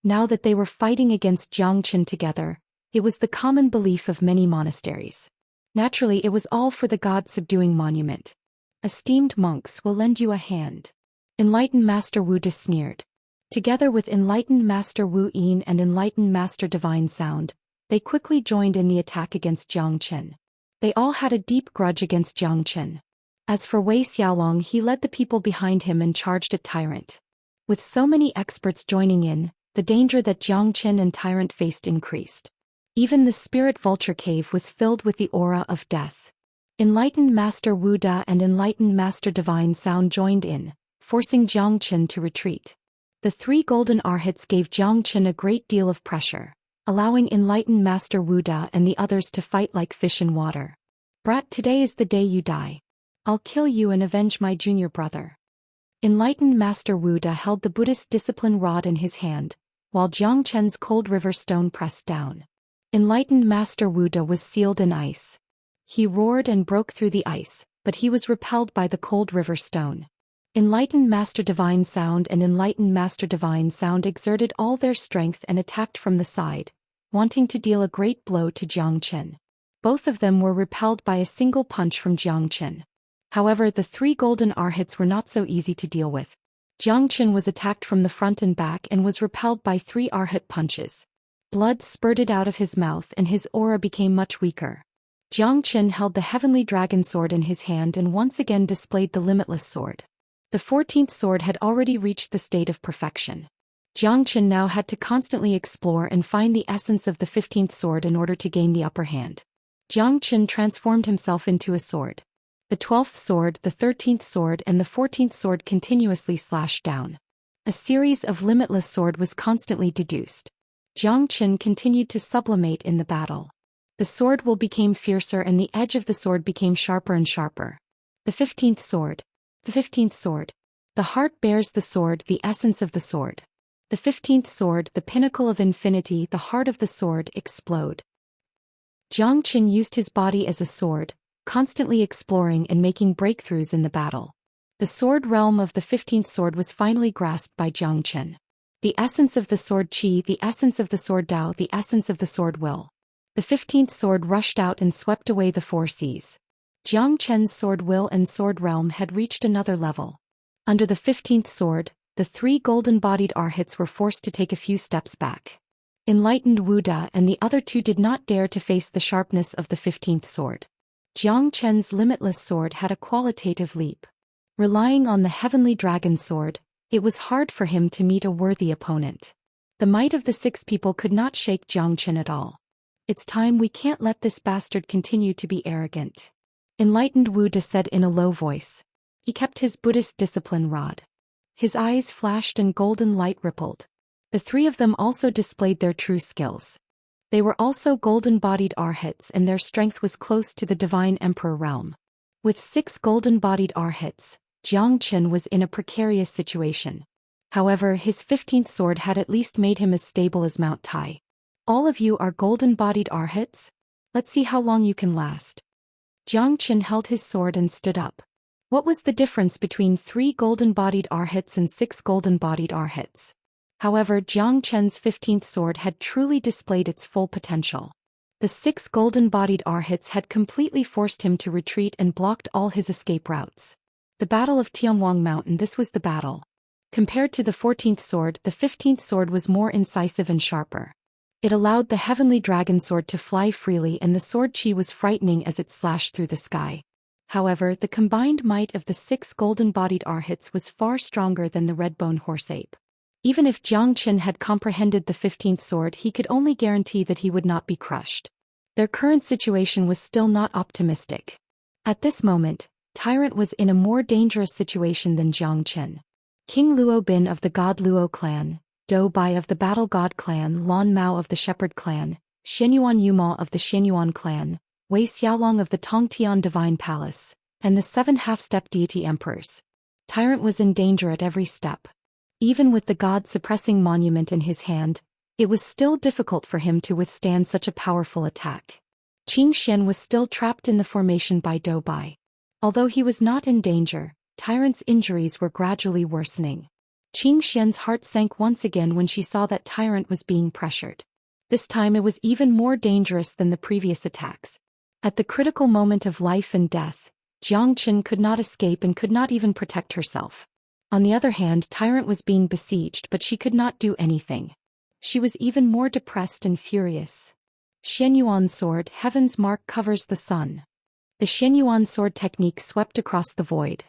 Now that they were fighting against Jiang Chen together, it was the common belief of many monasteries. Naturally, it was all for the God-subduing monument. Esteemed monks will lend you a hand. Enlightened Master Wu Da sneered. Together with enlightened Master Wu Yin and enlightened Master Divine Sound, they quickly joined in the attack against Jiang Chen. They all had a deep grudge against Jiang Chen. As for Wei Xiaolong, he led the people behind him and charged at Tyrant. With so many experts joining in, the danger that Jiang Chen and Tyrant faced increased. Even the spirit vulture cave was filled with the aura of death. Enlightened Master Wu Da and enlightened Master Divine Sound joined in, forcing Jiang Chen to retreat. The 3 golden arhats gave Jiang Chen a great deal of pressure, allowing enlightened Master Wu Da and the others to fight like fish in water. Brat, today is the day you die. I'll kill you and avenge my junior brother. Enlightened Master Wu Da held the Buddhist discipline rod in his hand, while Jiang Chen's cold river stone pressed down. Enlightened Master Wu Da was sealed in ice. He roared and broke through the ice, but he was repelled by the cold river stone. Enlightened Master Divine Sound and enlightened Master Divine Sound exerted all their strength and attacked from the side, wanting to deal a great blow to Jiang Chen. Both of them were repelled by a single punch from Jiang Chen. However, the 3 golden arhats were not so easy to deal with. Jiang Chen was attacked from the front and back and was repelled by 3 arhat punches. Blood spurted out of his mouth and his aura became much weaker. Jiang Qin held the heavenly dragon sword in his hand and once again displayed the limitless sword. The 14th sword had already reached the state of perfection. Jiang Qin now had to constantly explore and find the essence of the 15th sword in order to gain the upper hand. Jiang Qin transformed himself into a sword. The 12th sword, the 13th sword and the 14th sword continuously slashed down. A series of limitless sword was constantly deduced. Jiang Qin continued to sublimate in the battle. The sword will became fiercer and the edge of the sword became sharper and sharper. The 15th sword. The 15th sword. The heart bears the sword, the essence of the sword. The 15th sword, the pinnacle of infinity, the heart of the sword, explode. Jiang Qin used his body as a sword, constantly exploring and making breakthroughs in the battle. The sword realm of the 15th sword was finally grasped by Jiang Qin. The essence of the sword Qi, the essence of the sword Dao, the essence of the sword Will. The 15th sword rushed out and swept away the four seas. Jiang Qin's sword Will and sword realm had reached another level. Under the 15th sword, the three golden-bodied arhats were forced to take a few steps back. Enlightened Wu Da and the other two did not dare to face the sharpness of the 15th sword. Jiang Qin's limitless sword had a qualitative leap. Relying on the heavenly dragon sword, it was hard for him to meet a worthy opponent. The might of the six people could not shake Jiang Qin at all. It's time, we can't let this bastard continue to be arrogant. Enlightened Wu Da said in a low voice. He kept his Buddhist discipline rod. His eyes flashed and golden light rippled. The three of them also displayed their true skills. They were also golden-bodied arhats and their strength was close to the divine emperor realm. With 6 golden-bodied arhats, Jiang Qin was in a precarious situation. However, his 15th sword had at least made him as stable as Mount Tai. All of you are golden-bodied arhats? Let's see how long you can last. Jiang Qin held his sword and stood up. What was the difference between 3 golden-bodied arhats and 6 golden-bodied arhats? However, Jiang Qin's 15th sword had truly displayed its full potential. The 6 golden-bodied arhats had completely forced him to retreat and blocked all his escape routes. The Battle of Tianwang Mountain, this was the battle. Compared to the 14th sword, the 15th sword was more incisive and sharper. It allowed the heavenly dragon sword to fly freely and the sword Qi was frightening as it slashed through the sky. However, the combined might of the 6 golden-bodied arhats was far stronger than the red-bone horse-ape. Even if Jiang Qin had comprehended the 15th sword, he could only guarantee that he would not be crushed. Their current situation was still not optimistic. At this moment, Tyrant was in a more dangerous situation than Jiang Qin. King Luo Bin of the God Luo clan, Dou Bai of the Battle God clan, Lan Mao of the Shepherd clan, Xianyuan Yuma of the Xianyuan clan, Wei Xiaolong of the Tongtian Divine Palace, and the 7 half-step deity emperors. Tyrant was in danger at every step. Even with the God-suppressing monument in his hand, it was still difficult for him to withstand such a powerful attack. Qing Xian was still trapped in the formation by Dou Bai. Although he was not in danger, Tyrant's injuries were gradually worsening. Qing Xian's heart sank once again when she saw that Tyrant was being pressured. This time it was even more dangerous than the previous attacks. At the critical moment of life and death, Jiang Qin could not escape and could not even protect herself. On the other hand, Tyrant was being besieged, but she could not do anything. She was even more depressed and furious. Xianyuan sword, heaven's mark covers the sun. The Xianyuan sword technique swept across the void.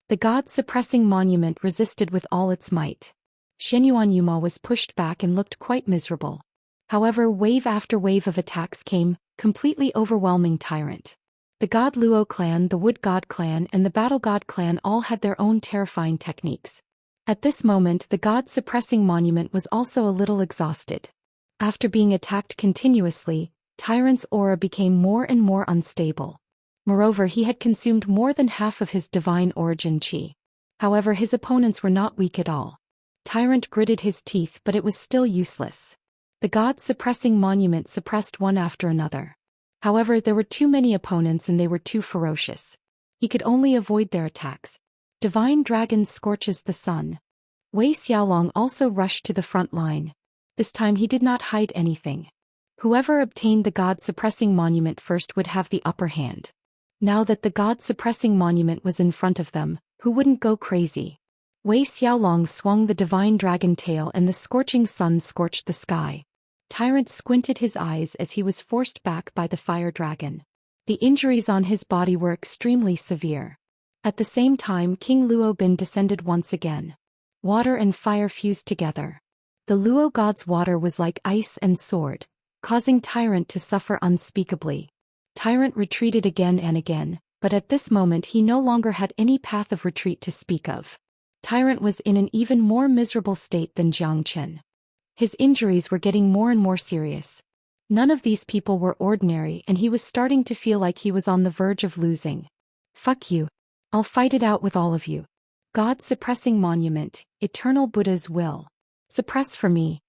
The God-suppressing monument resisted with all its might. Xianyuan Yuma was pushed back and looked quite miserable. However, wave after wave of attacks came, completely overwhelming Tyrant. The God Luo clan, the Wood God clan, and the Battle God clan all had their own terrifying techniques. At this moment, the God-suppressing monument was also a little exhausted. After being attacked continuously, Tyrant's aura became more and more unstable. Moreover, he had consumed more than half of his divine origin Qi. However, his opponents were not weak at all. Tyrant gritted his teeth, but it was still useless. The God-suppressing monument suppressed one after another. However, there were too many opponents and they were too ferocious. He could only avoid their attacks. Divine Dragon scorches the sun. Wei Xiaolong also rushed to the front line. This time he did not hide anything. Whoever obtained the God-suppressing monument first would have the upper hand. Now that the God-suppressing monument was in front of them, who wouldn't go crazy? Wei Xiaolong swung the divine dragon tail and the scorching sun scorched the sky. Tyrant squinted his eyes as he was forced back by the fire dragon. The injuries on his body were extremely severe. At the same time, King Luo Bin descended once again. Water and fire fused together. The Luo god's water was like ice and sword, causing Tyrant to suffer unspeakably. Tyrant retreated again and again, but at this moment he no longer had any path of retreat to speak of. Tyrant was in an even more miserable state than Zhou Xian. His injuries were getting more and more serious. None of these people were ordinary, and he was starting to feel like he was on the verge of losing. Fuck you. I'll fight it out with all of you. God-suppressing monument, eternal Buddha's will. Suppress for me.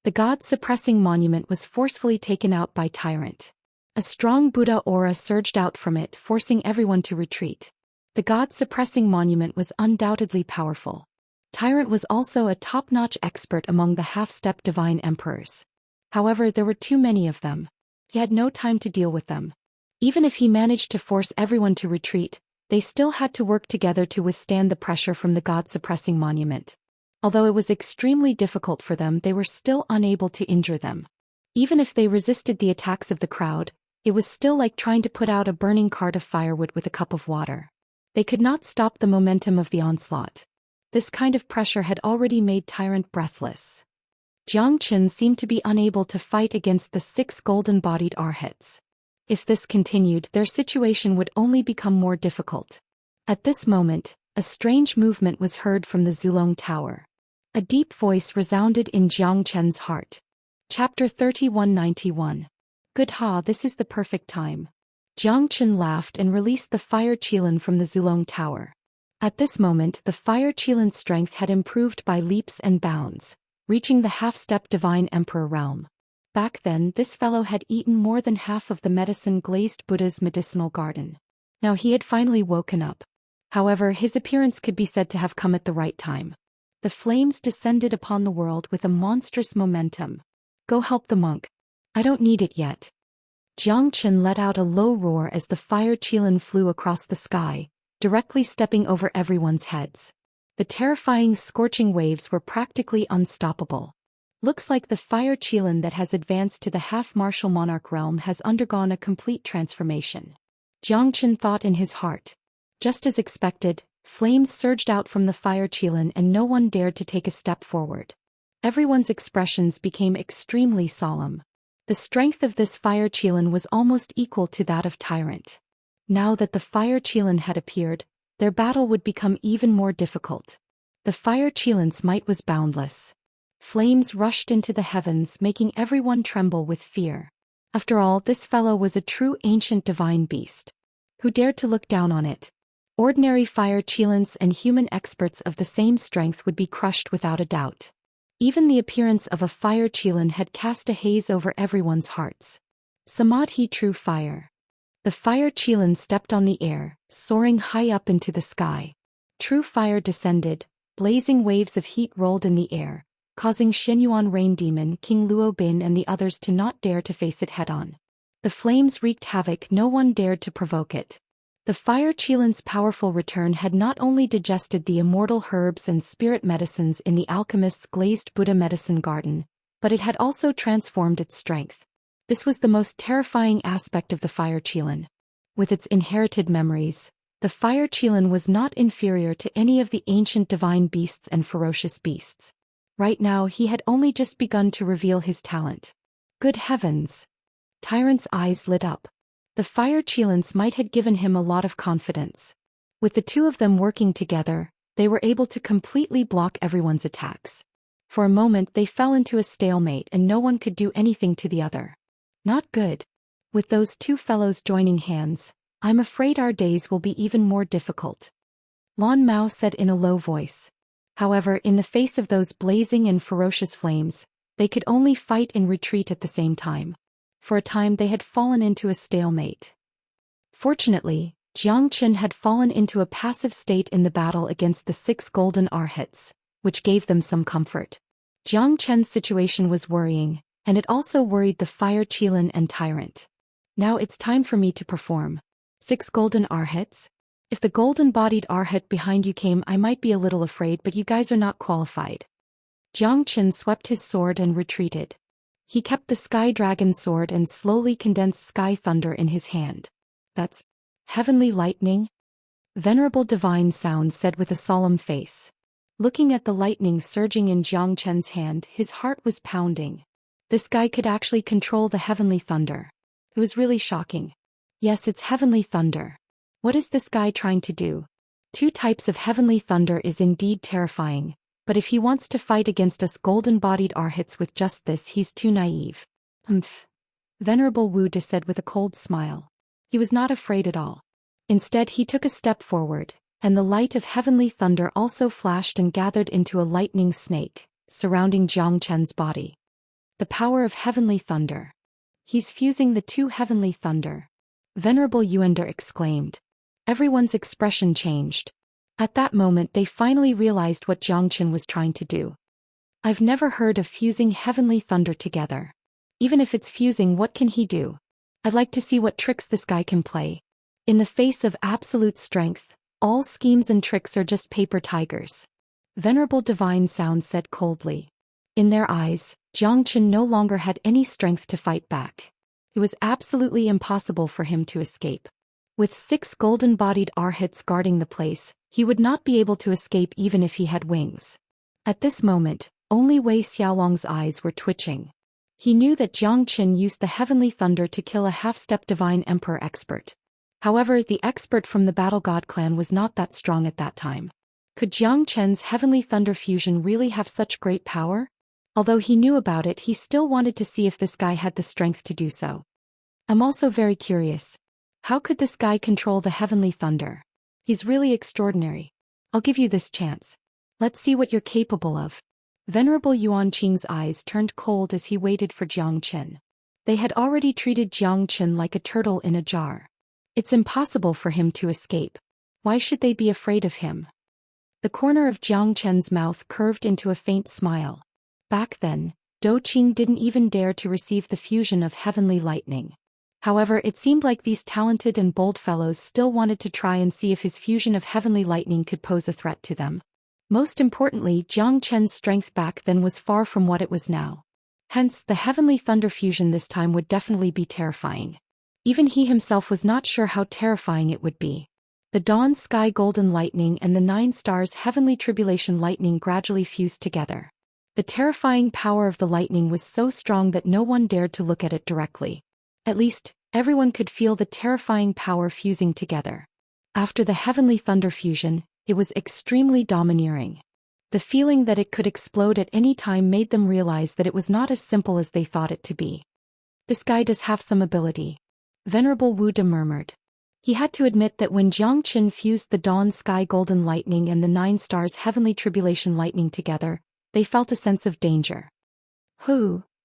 The God-suppressing monument was forcefully taken out by Tyrant. A strong Buddha aura surged out from it, forcing everyone to retreat. The God-suppressing monument was undoubtedly powerful. Tyrant was also a top-notch expert among the half-step divine emperors. However, there were too many of them. He had no time to deal with them. Even if he managed to force everyone to retreat, they still had to work together to withstand the pressure from the God-suppressing monument. Although it was extremely difficult for them, they were still unable to injure them. Even if they resisted the attacks of the crowd, it was still like trying to put out a burning cart of firewood with a cup of water. They could not stop the momentum of the onslaught. This kind of pressure had already made Tyrant breathless. Zhou Xian seemed to be unable to fight against the 6 golden-bodied arhats. If this continued, their situation would only become more difficult. At this moment, a strange movement was heard from the Zulong Tower. A deep voice resounded in Zhou Qian's heart. Chapter 3191. Good ha, this is the perfect time. Zhou Qian laughed and released the fire qilin from the Zulong Tower. At this moment, the fire qilin's strength had improved by leaps and bounds, reaching the half-step divine emperor realm. Back then, this fellow had eaten more than half of the medicine-glazed Buddha's medicinal garden. Now he had finally woken up. However, his appearance could be said to have come at the right time. The flames descended upon the world with a monstrous momentum. Go help the monk. I don't need it yet. Zhou Qian let out a low roar as the fire qilin flew across the sky, directly stepping over everyone's heads. The terrifying scorching waves were practically unstoppable. Looks like the fire qilin that has advanced to the half-martial monarch realm has undergone a complete transformation. Zhou Qian thought in his heart. Just as expected, flames surged out from the fire qilin and no one dared to take a step forward. Everyone's expressions became extremely solemn. The strength of this fire qilin was almost equal to that of Tyrant. Now that the fire qilin had appeared, their battle would become even more difficult. The fire qilin's might was boundless. Flames rushed into the heavens, making everyone tremble with fear. After all, this fellow was a true ancient divine beast. Who dared to look down on it? Ordinary fire qilins and human experts of the same strength would be crushed without a doubt. Even the appearance of a fire qilin had cast a haze over everyone's hearts. Samadhi true fire. The fire qilin stepped on the air, soaring high up into the sky. True fire descended, blazing waves of heat rolled in the air, causing Xianyuan Rain Demon, King Luo Bin and the others to not dare to face it head-on. The flames wreaked havoc, no one dared to provoke it. The fire qilin's powerful return had not only digested the immortal herbs and spirit medicines in the alchemist's glazed Buddha medicine garden, but it had also transformed its strength. This was the most terrifying aspect of the fire qilin. With its inherited memories, the fire qilin was not inferior to any of the ancient divine beasts and ferocious beasts. Right now he had only just begun to reveal his talent. Good heavens! Tyrant's eyes lit up. The fire qilin's might had given him a lot of confidence. With the two of them working together, they were able to completely block everyone's attacks. For a moment they fell into a stalemate and no one could do anything to the other. Not good. With those two fellows joining hands, I'm afraid our days will be even more difficult. Lan Mao said in a low voice. However, in the face of those blazing and ferocious flames, they could only fight and retreat at the same time. For a time they had fallen into a stalemate. Fortunately, Zhou Qian had fallen into a passive state in the battle against the 6 golden arhats, which gave them some comfort. Zhou Qian's situation was worrying, and it also worried the fire qilin and Tyrant. Now it's time for me to perform. 6 golden arhats? If the golden-bodied arhat behind you came, I might be a little afraid, but you guys are not qualified. Zhou Qian swept his sword and retreated. He kept the sky dragon sword and slowly condensed sky thunder in his hand. That's heavenly lightning? Venerable divine sound said with a solemn face. Looking at the lightning surging in Jiang Chen's hand, his heart was pounding. This guy could actually control the heavenly thunder. It was really shocking. Yes, it's heavenly thunder. What is this guy trying to do? Two types of heavenly thunder is indeed terrifying, but if he wants to fight against us golden-bodied arhats with just this, he's too naive. Venerable Wu De said with a cold smile. He was not afraid at all. Instead, he took a step forward, and the light of heavenly thunder also flashed and gathered into a lightning snake, surrounding Jiang Chen's body. The power of heavenly thunder. He's fusing the two heavenly thunder. Venerable Yuanda exclaimed. Everyone's expression changed. At that moment they finally realized what Jiang Chen was trying to do. I've never heard of fusing heavenly thunder together. Even if it's fusing, what can he do? I'd like to see what tricks this guy can play. In the face of absolute strength, all schemes and tricks are just paper tigers. Venerable divine sound said coldly. In their eyes, Jiang Chen no longer had any strength to fight back. It was absolutely impossible for him to escape. With 6 golden-bodied arhats guarding the place, he would not be able to escape even if he had wings. At this moment, only Wei Xiaolong's eyes were twitching. He knew that Jiang Chen used the heavenly thunder to kill a half-step divine emperor expert. However, the expert from the Battle God clan was not that strong at that time. Could Jiang Chen's heavenly thunder fusion really have such great power? Although he knew about it, he still wanted to see if this guy had the strength to do so. I'm also very curious. How could this guy control the heavenly thunder? He's really extraordinary. I'll give you this chance. Let's see what you're capable of. Venerable Yuan Qing's eyes turned cold as he waited for Jiang Chen. They had already treated Jiang Chen like a turtle in a jar. It's impossible for him to escape. Why should they be afraid of him? The corner of Jiang Chen's mouth curved into a faint smile. Back then, Dou Qing didn't even dare to receive the fusion of heavenly lightning. However, it seemed like these talented and bold fellows still wanted to try and see if his fusion of heavenly lightning could pose a threat to them. Most importantly, Jiang Chen's strength back then was far from what it was now. Hence, the heavenly thunder fusion this time would definitely be terrifying. Even he himself was not sure how terrifying it would be. The dawn sky golden lightning and the 9 stars heavenly tribulation lightning gradually fused together. The terrifying power of the lightning was so strong that no one dared to look at it directly. At least, everyone could feel the terrifying power fusing together. After the heavenly thunder fusion, it was extremely domineering. The feeling that it could explode at any time made them realize that it was not as simple as they thought it to be. This guy does have some ability. Venerable Wu De murmured. He had to admit that when Jiang Chen fused the dawn sky golden lightning and the 9 stars heavenly tribulation lightning together, they felt a sense of danger.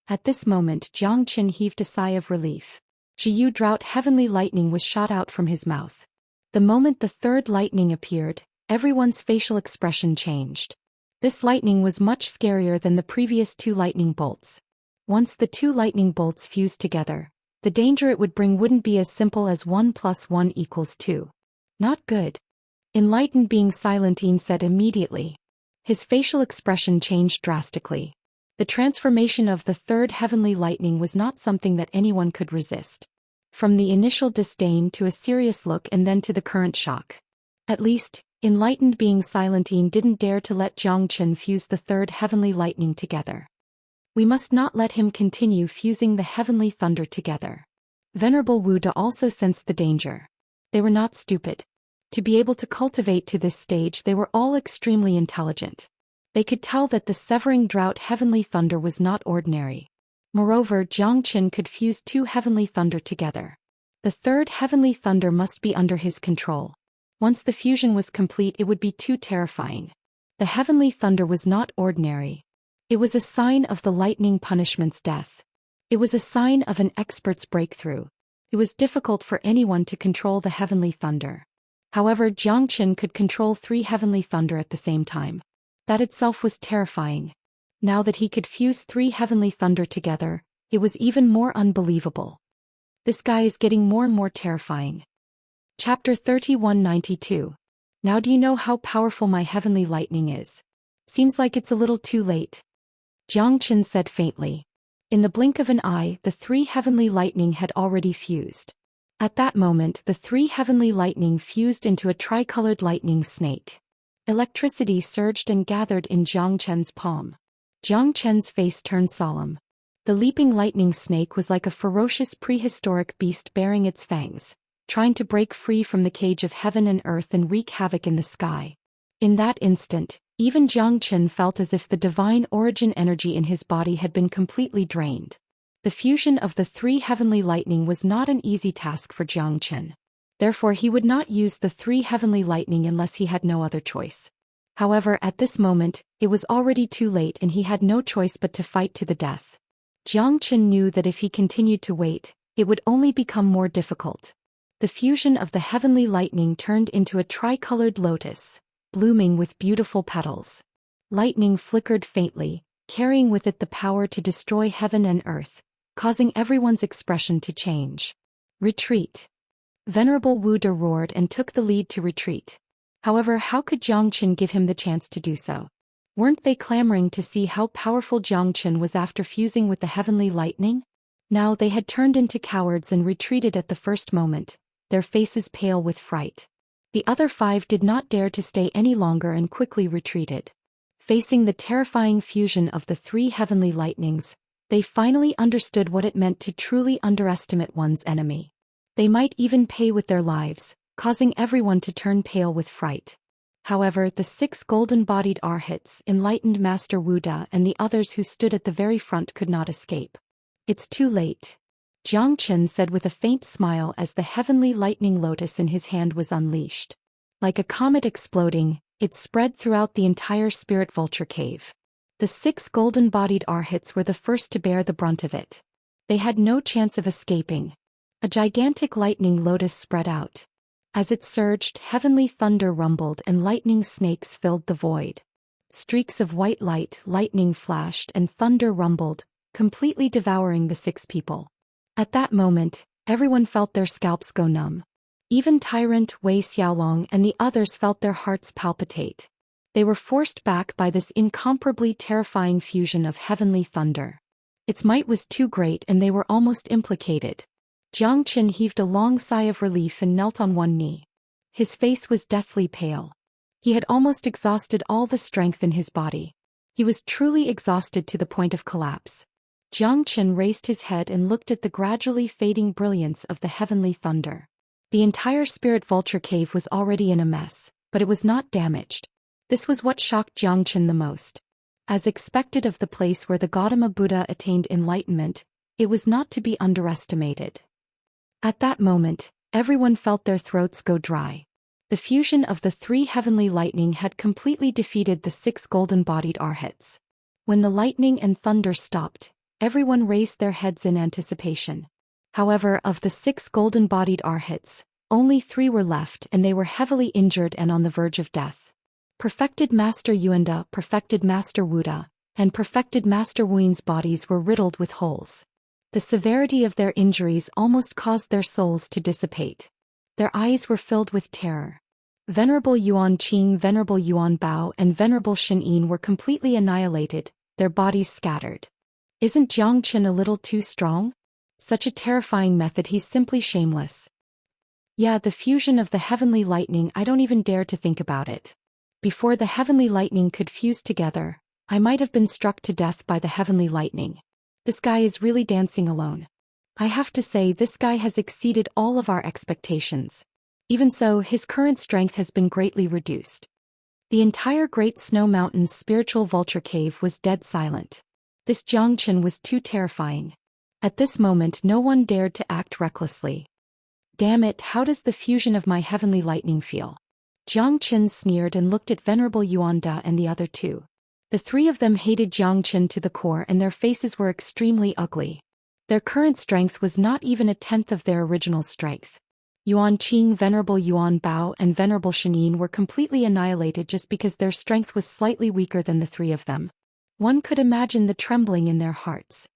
At this moment Jiang Chen heaved a sigh of relief. Zhiyu drought heavenly lightning was shot out from his mouth. The moment the third lightning appeared, everyone's facial expression changed. This lightning was much scarier than the previous 2 lightning bolts. Once the 2 lightning bolts fused together, the danger it would bring wouldn't be as simple as 1 + 1 = 2. Not good. Enlightened being Silentine said immediately. His facial expression changed drastically. The transformation of the third heavenly lightning was not something that anyone could resist. From the initial disdain to a serious look and then to the current shock. At least, enlightened being Silentine didn't dare to let Jiang Chen fuse the third heavenly lightning together. We must not let him continue fusing the heavenly thunder together. Venerable Wu De also sensed the danger. They were not stupid. To be able to cultivate to this stage, they were all extremely intelligent. They could tell that the severing drought heavenly thunder was not ordinary. Moreover, Jiang Chen could fuse 2 heavenly thunder together. The third heavenly thunder must be under his control. Once the fusion was complete, it would be too terrifying. The heavenly thunder was not ordinary. It was a sign of the lightning punishment's death. It was a sign of an expert's breakthrough. It was difficult for anyone to control the heavenly thunder. However, Jiang Chen could control 3 heavenly thunder at the same time. That itself was terrifying. Now that he could fuse 3 heavenly thunder together, it was even more unbelievable. This guy is getting more and more terrifying. Chapter 3192. Now do you know how powerful my heavenly lightning is? Seems like it's a little too late. Jiang Chen said faintly. In the blink of an eye, the three heavenly lightning had already fused. At that moment, the three heavenly lightning fused into a tricolored lightning snake. Electricity surged and gathered in Zhang Chen's palm. Zhang Chen's face turned solemn. The leaping lightning snake was like a ferocious prehistoric beast bearing its fangs, trying to break free from the cage of heaven and earth and wreak havoc in the sky. In that instant, even Zhang Chen felt as if the divine origin energy in his body had been completely drained. The fusion of the three heavenly lightning was not an easy task for Zhang Chen. Therefore he would not use the three heavenly lightning unless he had no other choice. However, at this moment, it was already too late and he had no choice but to fight to the death. Zhang Chen knew that if he continued to wait, it would only become more difficult. The fusion of the heavenly lightning turned into a tricolored lotus, blooming with beautiful petals. Lightning flickered faintly, carrying with it the power to destroy heaven and earth, causing everyone's expression to change. Retreat. Venerable Wu De roared and took the lead to retreat. However, how could Zhang Chen give him the chance to do so? Weren't they clamoring to see how powerful Zhang Chen was after fusing with the heavenly lightning? Now they had turned into cowards and retreated at the first moment, their faces pale with fright. The other five did not dare to stay any longer and quickly retreated. Facing the terrifying fusion of the three heavenly lightnings, they finally understood what it meant to truly underestimate one's enemy. They might even pay with their lives, causing everyone to turn pale with fright. However, the 6 golden-bodied arhats, enlightened Master Wu De, and the others who stood at the very front could not escape. It's too late, Zhang Chen said with a faint smile as the heavenly lightning lotus in his hand was unleashed. Like a comet exploding, it spread throughout the entire spirit vulture cave. The 6 golden-bodied arhats were the first to bear the brunt of it. They had no chance of escaping. A gigantic lightning lotus spread out. As it surged, heavenly thunder rumbled and lightning snakes filled the void. Streaks of white light, lightning flashed and thunder rumbled, completely devouring the 6 people. At that moment, everyone felt their scalps go numb. Even Tyrant Wei Xiaolong and the others felt their hearts palpitate. They were forced back by this incomparably terrifying fusion of heavenly thunder. Its might was too great and they were almost implicated. Zhang Chen heaved a long sigh of relief and knelt on one knee. His face was deathly pale. He had almost exhausted all the strength in his body. He was truly exhausted to the point of collapse. Zhang Chen raised his head and looked at the gradually fading brilliance of the heavenly thunder. The entire spirit vulture cave was already in a mess, but it was not damaged. This was what shocked Zhang Chen the most. As expected of the place where the Gautama Buddha attained enlightenment, it was not to be underestimated. At that moment, everyone felt their throats go dry. The fusion of the 3 heavenly lightning had completely defeated the 6 golden-bodied arhats. When the lightning and thunder stopped, everyone raised their heads in anticipation. However, of the 6 golden-bodied arhats, only 3 were left and they were heavily injured and on the verge of death. Perfected Master Yuanda, Perfected Master Wu De, and Perfected Master Wuin's bodies were riddled with holes. The severity of their injuries almost caused their souls to dissipate. Their eyes were filled with terror. Venerable Yuan Qing, Venerable Yuan Bao, and Venerable Shen Yin were completely annihilated, their bodies scattered. Isn't Zhang Chen a little too strong? Such a terrifying method, he's simply shameless. Yeah, the fusion of the heavenly lightning, I don't even dare to think about it. Before the heavenly lightning could fuse together, I might have been struck to death by the heavenly lightning. This guy is really dancing alone. I have to say, this guy has exceeded all of our expectations. Even so, his current strength has been greatly reduced. The entire Great Snow Mountain's spiritual vulture cave was dead silent. This Zhang Chen was too terrifying. At this moment no one dared to act recklessly. Damn it, how does the fusion of my heavenly lightning feel? Zhang Chen sneered and looked at Venerable Yuan De and the other 2. The 3 of them hated Zhang Chen to the core and their faces were extremely ugly. Their current strength was not even a tenth of their original strength. Yuan Qing, Venerable Yuan Bao, and Venerable Shen Yin were completely annihilated just because their strength was slightly weaker than the 3 of them. One could imagine the trembling in their hearts.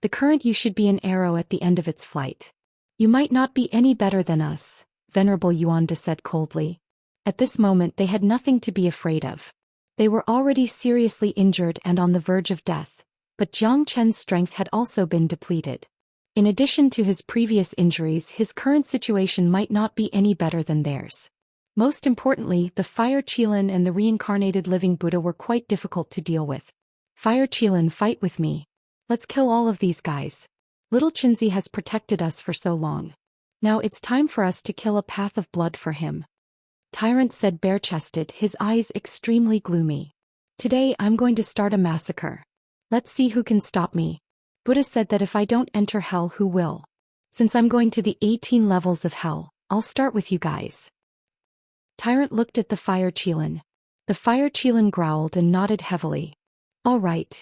The current you should be an arrow at the end of its flight. You might not be any better than us, Venerable Yuan De said coldly. At this moment they had nothing to be afraid of. They were already seriously injured and on the verge of death, but Jiang Chen's strength had also been depleted. In addition to his previous injuries, his current situation might not be any better than theirs. Most importantly, the Fire Qilin and the reincarnated living Buddha were quite difficult to deal with. Fire Qilin, fight with me. Let's kill all of these guys. Little Qinzi has protected us for so long. Now it's time for us to kill a path of blood for him. Tyrant said bare-chested, his eyes extremely gloomy. Today I'm going to start a massacre. Let's see who can stop me. Buddha said that if I don't enter hell, who will? Since I'm going to the 18 levels of hell, I'll start with you guys. Tyrant looked at the Fire Qilin. The Fire Qilin growled and nodded heavily. All right.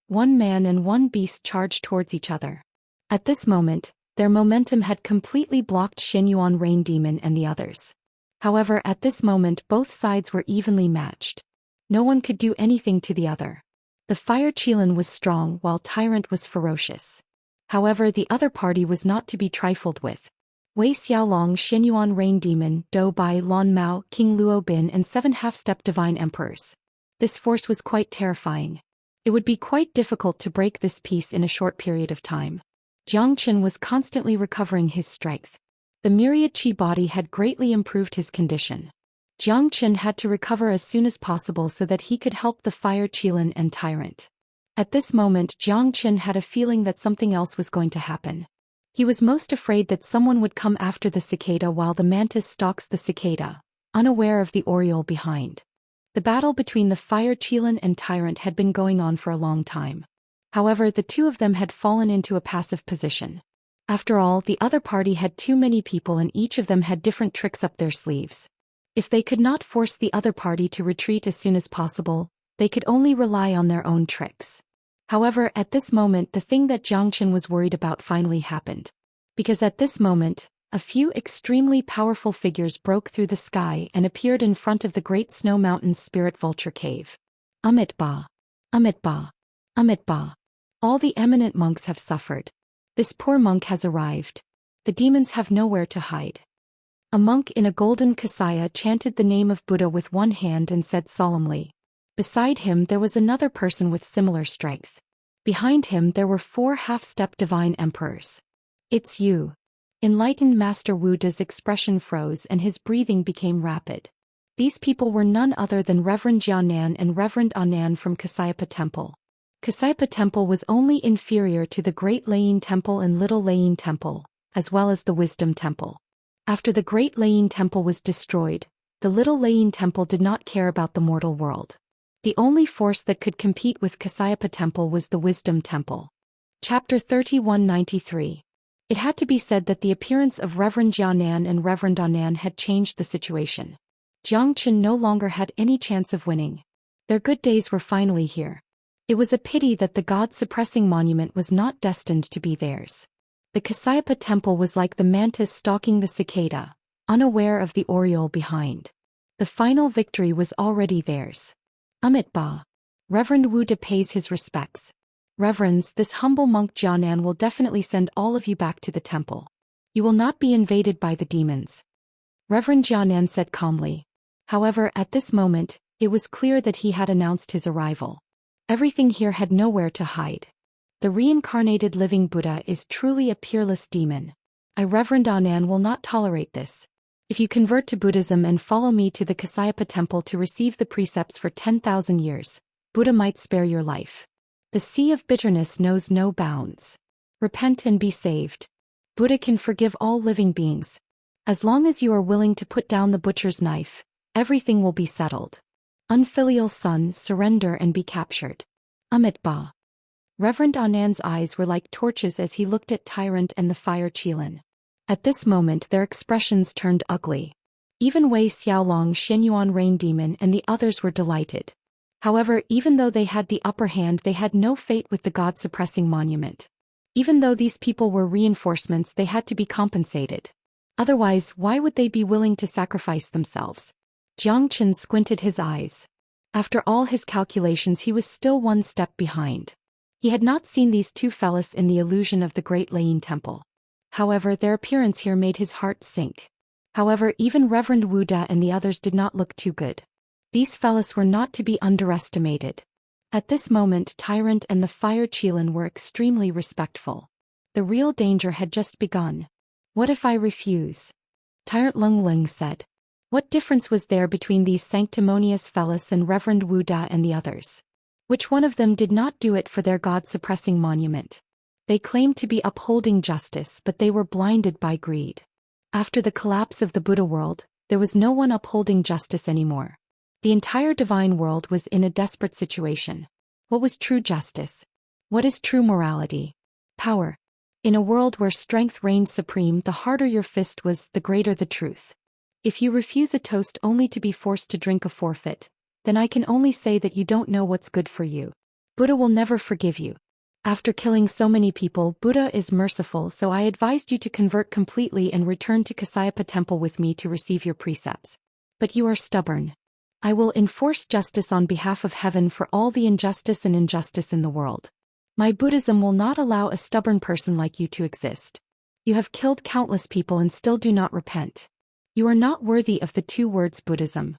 One man and one beast charged towards each other. At this moment, their momentum had completely blocked Xianyuan Rain Demon and the others. However, at this moment both sides were evenly matched. No one could do anything to the other. The Fire Qilin was strong while Tyrant was ferocious. However, the other party was not to be trifled with. Wei Xiaolong, Xianyuan Rain Demon, Dou Bai, Lan Mao, King Luo Bin and 7 half-step divine emperors. This force was quite terrifying. It would be quite difficult to break this peace in a short period of time. Jiang Chen was constantly recovering his strength. The myriad qi body had greatly improved his condition. Jiang Chen had to recover as soon as possible so that he could help the Fire Qilin and Tyrant. At this moment, Jiang Chen had a feeling that something else was going to happen. He was most afraid that someone would come after the cicada while the mantis stalks the cicada, unaware of the oriole behind. The battle between the Fire Qilin and Tyrant had been going on for a long time. However, the two of them had fallen into a passive position. After all, the other party had too many people and each of them had different tricks up their sleeves. If they could not force the other party to retreat as soon as possible, they could only rely on their own tricks. However, at this moment the thing that Jiang Chen was worried about finally happened. Because at this moment, a few extremely powerful figures broke through the sky and appeared in front of the Great Snow Mountain's Spirit Vulture Cave. Amitabha! Amitabha! Amitabha! All the eminent monks have suffered. This poor monk has arrived. The demons have nowhere to hide. A monk in a golden kasaya chanted the name of Buddha with one hand and said solemnly. Beside him there was another person with similar strength. Behind him there were 4 half-step divine emperors. It's you. Enlightened Master Wuda's expression froze and his breathing became rapid. These people were none other than Reverend Jianan and Reverend Anan from Kasayapa Temple. Kasayapa Temple was only inferior to the Great Layin Temple and Little Layin Temple, as well as the Wisdom Temple. After the Great Layin Temple was destroyed, the Little Layin Temple did not care about the mortal world. The only force that could compete with Kasayapa Temple was the Wisdom Temple. Chapter 3193. It had to be said that the appearance of Reverend Jianan and Reverend Anan had changed the situation. Jiang Chen no longer had any chance of winning. Their good days were finally here. It was a pity that the God-suppressing monument was not destined to be theirs. The Kasayapa Temple was like the mantis stalking the cicada, unaware of the oriole behind. The final victory was already theirs. Amitabha. Reverend Wuda pays his respects. Reverends, this humble monk Jianan will definitely send all of you back to the temple. You will not be invaded by the demons. Reverend Jianan said calmly. However, at this moment, it was clear that he had announced his arrival. Everything here had nowhere to hide. The reincarnated living Buddha is truly a peerless demon. I, Reverend Anan, will not tolerate this. If you convert to Buddhism and follow me to the Kasayapa Temple to receive the precepts for 10,000 years, Buddha might spare your life. The sea of bitterness knows no bounds. Repent and be saved. Buddha can forgive all living beings. As long as you are willing to put down the butcher's knife, everything will be settled. Unfilial son, surrender and be captured. Amitabha. Reverend Anan's eyes were like torches as he looked at Tyrant and the Fire Qilin. At this moment their expressions turned ugly. Even Wei Xiaolong, Xianyuan Rain Demon and the others were delighted. However, even though they had the upper hand, they had no fate with the God-suppressing monument. Even though these people were reinforcements, they had to be compensated. Otherwise, why would they be willing to sacrifice themselves? Jiang Chen squinted his eyes. After all his calculations, he was still one step behind. He had not seen these two fellas in the illusion of the Great Layin Temple. However, their appearance here made his heart sink. However, even Reverend Wuda and the others did not look too good. These fellas were not to be underestimated. At this moment Tyrant and the Fire Qilin were extremely respectful. The real danger had just begun. What if I refuse? Tyrant Lung Ling said. What difference was there between these sanctimonious fellows and Reverend Wu Da and the others? Which one of them did not do it for their god-suppressing monument? They claimed to be upholding justice, but they were blinded by greed. After the collapse of the Buddha world, there was no one upholding justice anymore. The entire divine world was in a desperate situation. What was true justice? What is true morality? Power. In a world where strength reigned supreme, the harder your fist was, the greater the truth. If you refuse a toast only to be forced to drink a forfeit, then I can only say that you don't know what's good for you. Buddha will never forgive you. After killing so many people, Buddha is merciful, so I advised you to convert completely and return to Kasayapa Temple with me to receive your precepts. But you are stubborn. I will enforce justice on behalf of heaven for all the injustice and injustice in the world. My Buddhism will not allow a stubborn person like you to exist. You have killed countless people and still do not repent. You are not worthy of the 2 words Buddhism.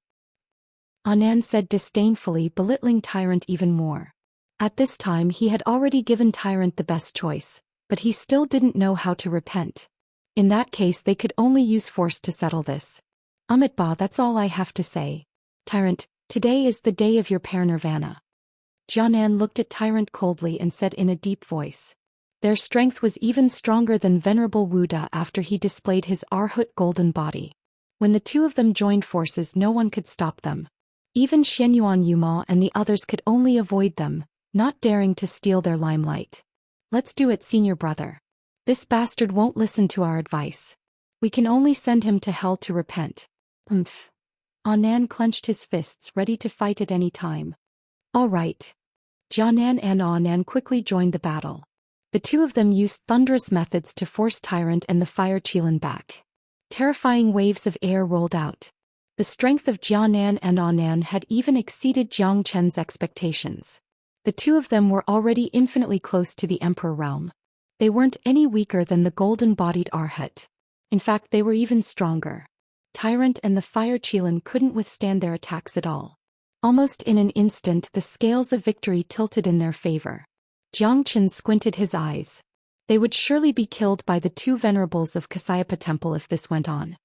Anan said disdainfully, belittling Tyrant even more. At this time he had already given Tyrant the best choice, but he still didn't know how to repent. In that case they could only use force to settle this. Amitba, that's all I have to say. Tyrant, today is the day of your parinirvana. Jianan looked at Tyrant coldly and said in a deep voice. Their strength was even stronger than Venerable Wu Da after he displayed his Arhut golden body. When the 2 of them joined forces, no one could stop them. Even Xianyuan Yuma and the others could only avoid them, not daring to steal their limelight. Let's do it, senior brother. This bastard won't listen to our advice. We can only send him to hell to repent. Anan clenched his fists, ready to fight at any time. All right. Jianan and Anan quickly joined the battle. The 2 of them used thunderous methods to force Tyrant and the Fire Qilin back. Terrifying waves of air rolled out. The strength of Jianan and Anan had even exceeded Jiang Chen's expectations. The 2 of them were already infinitely close to the Emperor realm. They weren't any weaker than the golden-bodied Arhat. In fact, they were even stronger. Tyrant and the Fire Qilin couldn't withstand their attacks at all. Almost in an instant the scales of victory tilted in their favor. Jiang Chen squinted his eyes. They would surely be killed by the 2 venerables of Kasayapa Temple if this went on.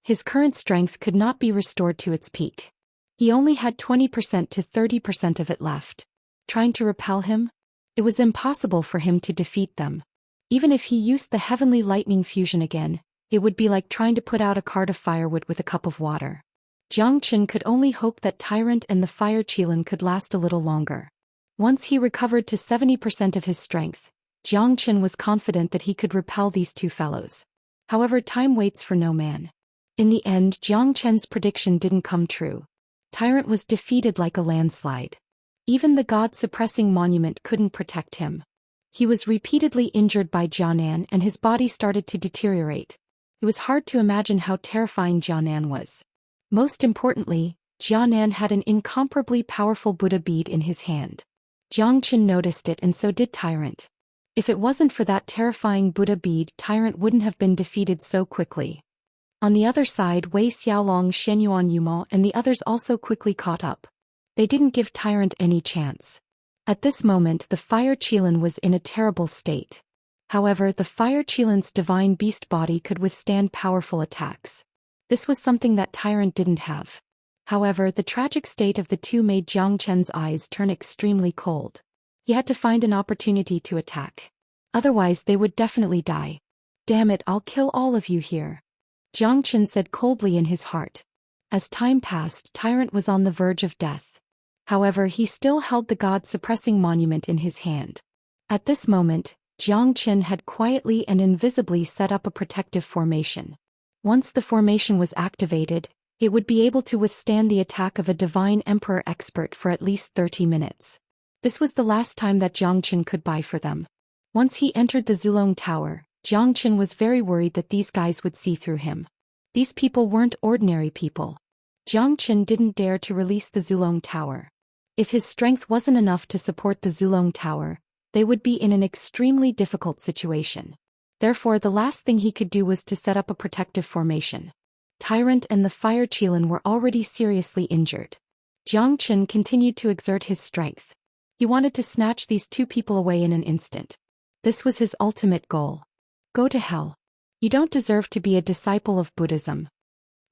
His current strength could not be restored to its peak. He only had 20% to 30% of it left. Trying to repel him? It was impossible for him to defeat them. Even if he used the heavenly lightning fusion again, it would be like trying to put out a cart of firewood with a cup of water. Jiang Chen could only hope that Tyrant and the Fire Qilin could last a little longer. Once he recovered to 70% of his strength, Jiang Chen was confident that he could repel these 2 fellows. However, time waits for no man. In the end, Jiang Chen's prediction didn't come true. Tyrant was defeated like a landslide. Even the god-suppressing monument couldn't protect him. He was repeatedly injured by Jianan and his body started to deteriorate. It was hard to imagine how terrifying Jianan was. Most importantly, Jianan had an incomparably powerful Buddha bead in his hand. Jiang Chen noticed it and so did Tyrant. If it wasn't for that terrifying Buddha bead, Tyrant wouldn't have been defeated so quickly. On the other side, Wei Xiaolong, Xianyuan Yuma and the others also quickly caught up. They didn't give Tyrant any chance. At this moment the Fire Qilin was in a terrible state. However, the Fire Qilin's divine beast body could withstand powerful attacks. This was something that Tyrant didn't have. However, the tragic state of the 2 made Jiang Chen's eyes turn extremely cold. He had to find an opportunity to attack. Otherwise they would definitely die. Damn it, I'll kill all of you here. Jiang Chen said coldly in his heart. As time passed, Tyrant was on the verge of death. However, he still held the god-suppressing monument in his hand. At this moment, Jiang Chen had quietly and invisibly set up a protective formation. Once the formation was activated, it would be able to withstand the attack of a divine emperor expert for at least 30 minutes. This was the last time that Jiang Chen could buy for them. Once he entered the Zulong Tower, Jiang Chen was very worried that these guys would see through him. These people weren't ordinary people. Jiang Chen didn't dare to release the Zulong Tower. If his strength wasn't enough to support the Zulong Tower, they would be in an extremely difficult situation. Therefore, the last thing he could do was to set up a protective formation. Tyrant and the Fire Qilin were already seriously injured. Jiang Chen continued to exert his strength. He wanted to snatch these two people away in an instant. This was his ultimate goal. Go to hell. You don't deserve to be a disciple of Buddhism.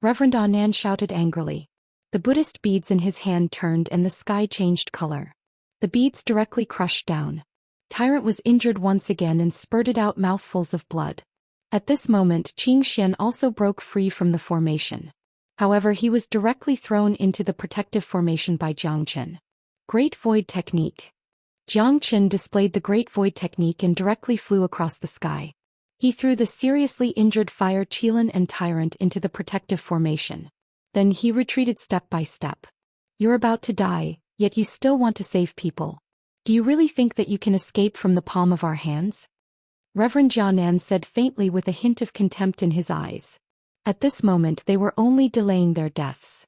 Reverend Anand shouted angrily. The Buddhist beads in his hand turned and the sky changed color. The beads directly crushed down. Tyrant was injured once again and spurted out mouthfuls of blood. At this moment Zhou Xian also broke free from the formation. However, he was directly thrown into the protective formation by Zhang Chen. Great Void Technique. Zhang Chen displayed the Great Void Technique and directly flew across the sky. He threw the seriously injured Fire Qilin and Tyrant into the protective formation. Then he retreated step by step. You're about to die, yet you still want to save people. Do you really think that you can escape from the palm of our hands? Reverend Jianan said faintly with a hint of contempt in his eyes. At this moment they were only delaying their deaths.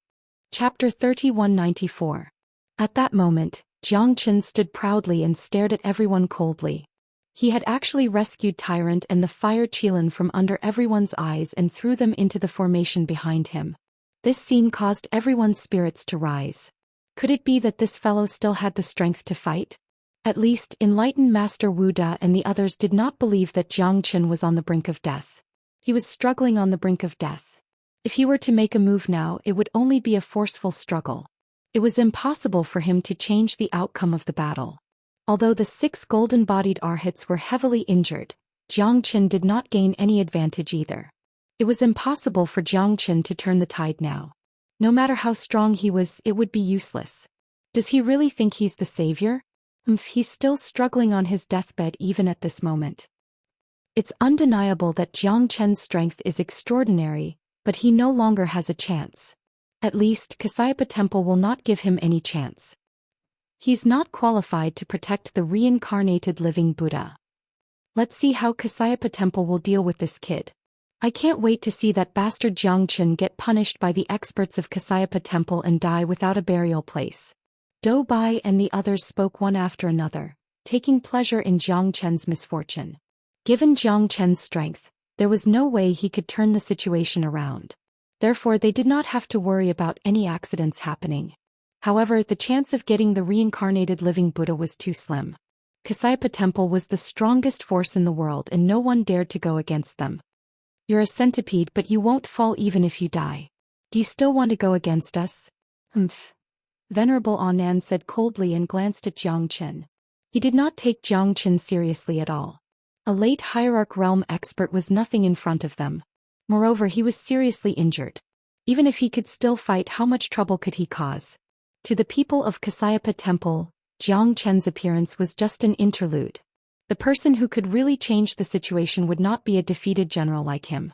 Chapter 3194. At that moment, Zhang Chen stood proudly and stared at everyone coldly. He had actually rescued Tyrant and the Fire Qilin from under everyone's eyes and threw them into the formation behind him. This scene caused everyone's spirits to rise. Could it be that this fellow still had the strength to fight? At least, enlightened Master Wu Da and the others did not believe that Zhang Chen was on the brink of death. He was struggling on the brink of death. If he were to make a move now, it would only be a forceful struggle. It was impossible for him to change the outcome of the battle. Although the 6 golden-bodied Arhats were heavily injured, Zhang Chen did not gain any advantage either. It was impossible for Zhang Chen to turn the tide now. No matter how strong he was, it would be useless. Does he really think he's the savior? He's still struggling on his deathbed even at this moment. It's undeniable that Zhang Chen's strength is extraordinary, but he no longer has a chance. At least, Kasayapa Temple will not give him any chance. He's not qualified to protect the reincarnated living Buddha. Let's see how Kasayapa Temple will deal with this kid. I can't wait to see that bastard Zhang Chen get punished by the experts of Kasayapa Temple and die without a burial place. Dou Bai and the others spoke one after another, taking pleasure in Zhang Chen's misfortune. Given Zhang Chen's strength, there was no way he could turn the situation around. Therefore they did not have to worry about any accidents happening. However, the chance of getting the reincarnated living Buddha was too slim. Kasayapa Temple was the strongest force in the world and no one dared to go against them. You're a centipede, but you won't fall even if you die. Do you still want to go against us? Venerable Anand said coldly and glanced at Zhang Chen. He did not take Zhang Chen seriously at all. A late Hierarch Realm expert was nothing in front of them. Moreover, he was seriously injured. Even if he could still fight, how much trouble could he cause? To the people of Kasayapa Temple, Zhang Chen's appearance was just an interlude. The person who could really change the situation would not be a defeated general like him.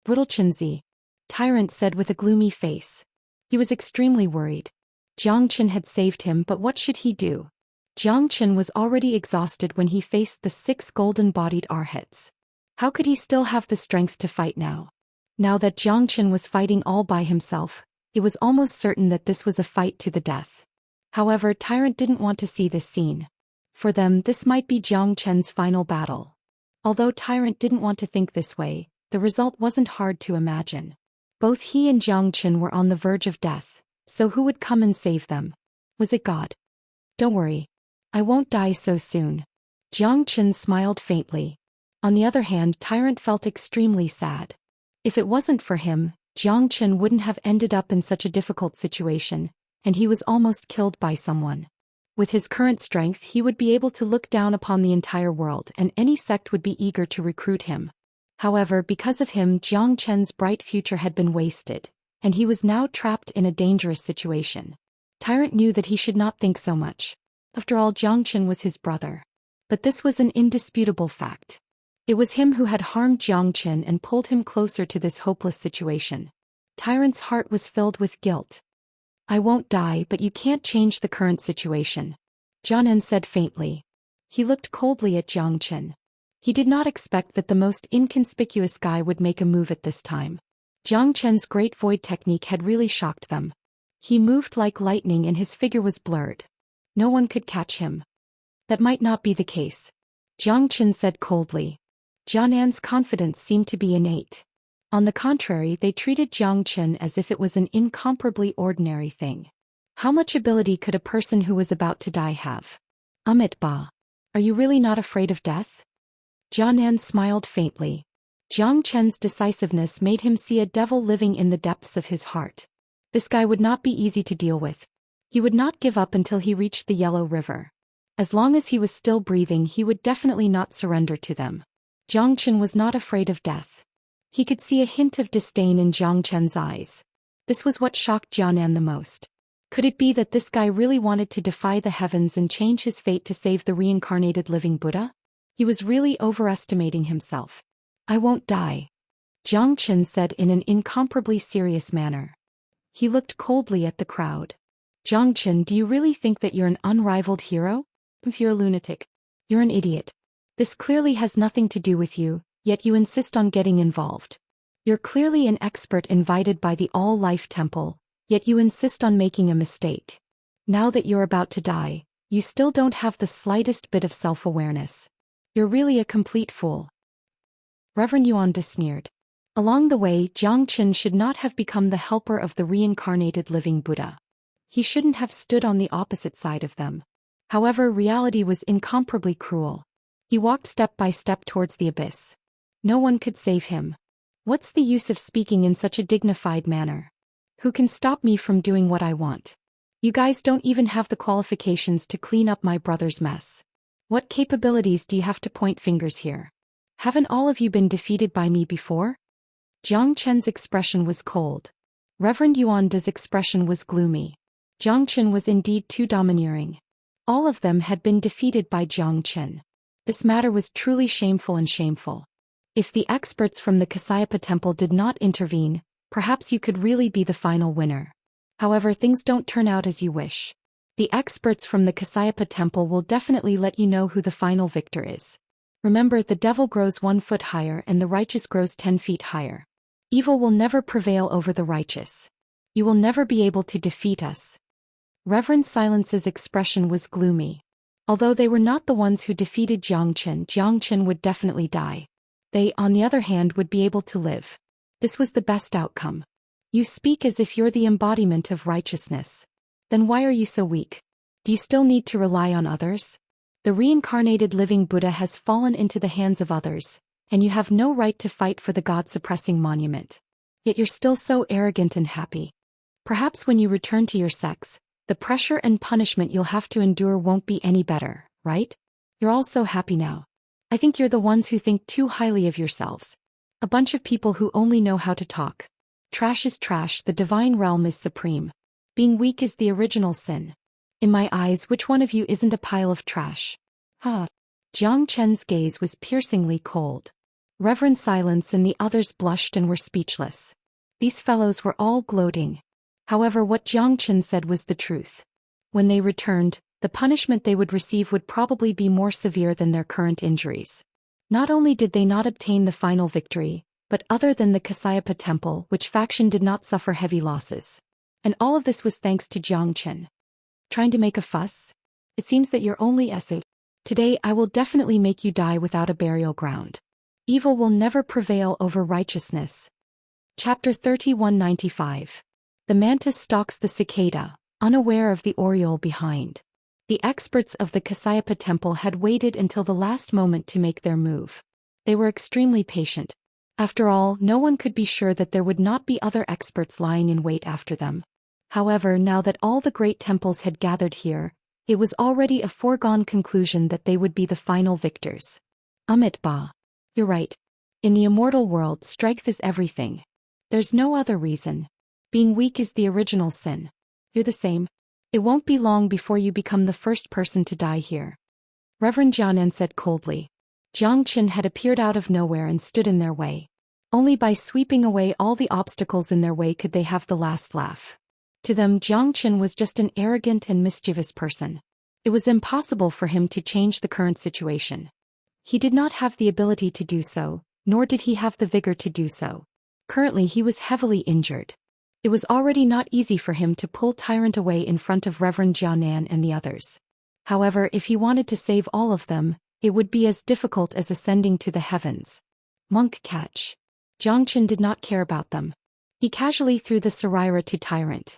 Brittle Chenzi. Tyrant said with a gloomy face. He was extremely worried. Zhang Chen had saved him, but what should he do? Zhang Chen was already exhausted when he faced the 6 golden-bodied Arhats. How could he still have the strength to fight now? Now that Zhang Chen was fighting all by himself, it was almost certain that this was a fight to the death. However, Tyrant didn't want to see this scene. For them, this might be Zhang Chen's final battle. Although Tyrant didn't want to think this way, the result wasn't hard to imagine. Both he and Zhang Chen were on the verge of death, so who would come and save them? Was it God? Don't worry. I won't die so soon. Zhang Chen smiled faintly. On the other hand, Tyrant felt extremely sad. If it wasn't for him, Zhang Chen wouldn't have ended up in such a difficult situation, and he was almost killed by someone. With his current strength, he would be able to look down upon the entire world and any sect would be eager to recruit him. However, because of him, Zhang Chen's bright future had been wasted, and he was now trapped in a dangerous situation. Tyrant knew that he should not think so much. After all, Zhang Chen was his brother. But this was an indisputable fact. It was him who had harmed Zhang Chen and pulled him closer to this hopeless situation. Tyrant's heart was filled with guilt. I won't die, but you can't change the current situation. Jianan said faintly. He looked coldly at Zhang Chen. He did not expect that the most inconspicuous guy would make a move at this time. Zhang Chen's Great Void technique had really shocked them. He moved like lightning and his figure was blurred. No one could catch him. That might not be the case. Zhang Chen said coldly. Jianan's confidence seemed to be innate. On the contrary, they treated Zhang Chen as if it was an incomparably ordinary thing. How much ability could a person who was about to die have? Ba. Are you really not afraid of death? Jianan smiled faintly. Jiang Chen's decisiveness made him see a devil living in the depths of his heart. This guy would not be easy to deal with. He would not give up until he reached the Yellow River. As long as he was still breathing, he would definitely not surrender to them. Jiang Chen was not afraid of death. He could see a hint of disdain in Jiang Chen's eyes. This was what shocked Jianan the most. Could it be that this guy really wanted to defy the heavens and change his fate to save the reincarnated living Buddha? He was really overestimating himself. I won't die, Jiang Chen said in an incomparably serious manner. He looked coldly at the crowd. Jiang Chen, do you really think that you're an unrivaled hero? If you're a lunatic, you're an idiot. This clearly has nothing to do with you, yet you insist on getting involved. You're clearly an expert invited by the All-Life Temple, yet you insist on making a mistake. Now that you're about to die, you still don't have the slightest bit of self-awareness. You're really a complete fool. Reverend Yuan sneered. Along the way, Jiang Chen should not have become the helper of the reincarnated living Buddha. He shouldn't have stood on the opposite side of them. However, reality was incomparably cruel. He walked step by step towards the abyss. No one could save him. What's the use of speaking in such a dignified manner? Who can stop me from doing what I want? You guys don't even have the qualifications to clean up my brother's mess. What capabilities do you have to point fingers here? Haven't all of you been defeated by me before? Jiang Chen's expression was cold. Reverend Yuan's expression was gloomy. Jiang Chen was indeed too domineering. All of them had been defeated by Jiang Chen. This matter was truly shameful and shameful. If the experts from the Xianxia temple did not intervene, perhaps you could really be the final winner. However, things don't turn out as you wish. The experts from the Xianxia temple will definitely let you know who the final victor is. Remember, the devil grows 1 foot higher and the righteous grows 10 feet higher. Evil will never prevail over the righteous. You will never be able to defeat us. Reverend Silence's expression was gloomy. Although they were not the ones who defeated Jiang Chen would definitely die. They, on the other hand, would be able to live. This was the best outcome. You speak as if you're the embodiment of righteousness. Then why are you so weak? Do you still need to rely on others? The reincarnated living Buddha has fallen into the hands of others, and you have no right to fight for the God-suppressing monument. Yet you're still so arrogant and happy. Perhaps when you return to your sex, the pressure and punishment you'll have to endure won't be any better, right? You're all so happy now. I think you're the ones who think too highly of yourselves. A bunch of people who only know how to talk. Trash is trash, the divine realm is supreme. Being weak is the original sin. In my eyes, which one of you isn't a pile of trash? Jiang Chen's gaze was piercingly cold. Reverend Silence and the others blushed and were speechless. These fellows were all gloating. However, what Jiang Chen said was the truth. When they returned, the punishment they would receive would probably be more severe than their current injuries. Not only did they not obtain the final victory, but other than the Xianxia temple, which faction did not suffer heavy losses. And all of this was thanks to Jiang Chen. Trying to make a fuss? It seems that you're only essay. Today I will definitely make you die without a burial ground. Evil will never prevail over righteousness. Chapter 3195. The mantis stalks the cicada, unaware of the oriole behind. The experts of the Xianxia temple had waited until the last moment to make their move. They were extremely patient. After all, no one could be sure that there would not be other experts lying in wait after them. However, now that all the great temples had gathered here, it was already a foregone conclusion that they would be the final victors. Ba. You're right. In the immortal world, strength is everything. There's no other reason. Being weak is the original sin. You're the same. It won't be long before you become the first person to die here. Reverend Jianan said coldly. Jiang Chen had appeared out of nowhere and stood in their way. Only by sweeping away all the obstacles in their way could they have the last laugh. To them, Jiang Chen was just an arrogant and mischievous person. It was impossible for him to change the current situation. He did not have the ability to do so, nor did he have the vigor to do so. Currently he was heavily injured. It was already not easy for him to pull Tyrant away in front of Reverend Jianan and the others. However, if he wanted to save all of them, it would be as difficult as ascending to the heavens. Monk catch. Jiang Chen did not care about them. He casually threw the Saraira to Tyrant.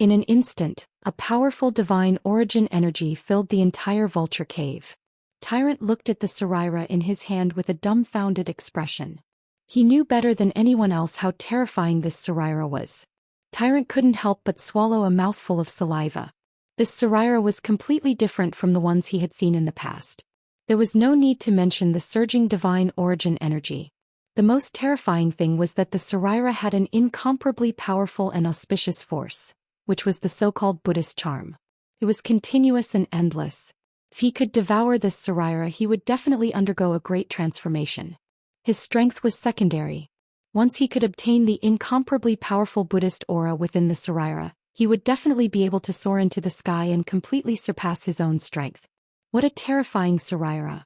In an instant, a powerful divine origin energy filled the entire vulture cave. Tyrant looked at the Saraira in his hand with a dumbfounded expression. He knew better than anyone else how terrifying this Saraira was. Tyrant couldn't help but swallow a mouthful of saliva. This Saraira was completely different from the ones he had seen in the past. There was no need to mention the surging divine origin energy. The most terrifying thing was that the Saraira had an incomparably powerful and auspicious force, which was the so-called Buddhist charm. It was continuous and endless. If he could devour this Saraira, he would definitely undergo a great transformation. His strength was secondary. Once he could obtain the incomparably powerful Buddhist aura within the Saraira, he would definitely be able to soar into the sky and completely surpass his own strength. What a terrifying Saraira.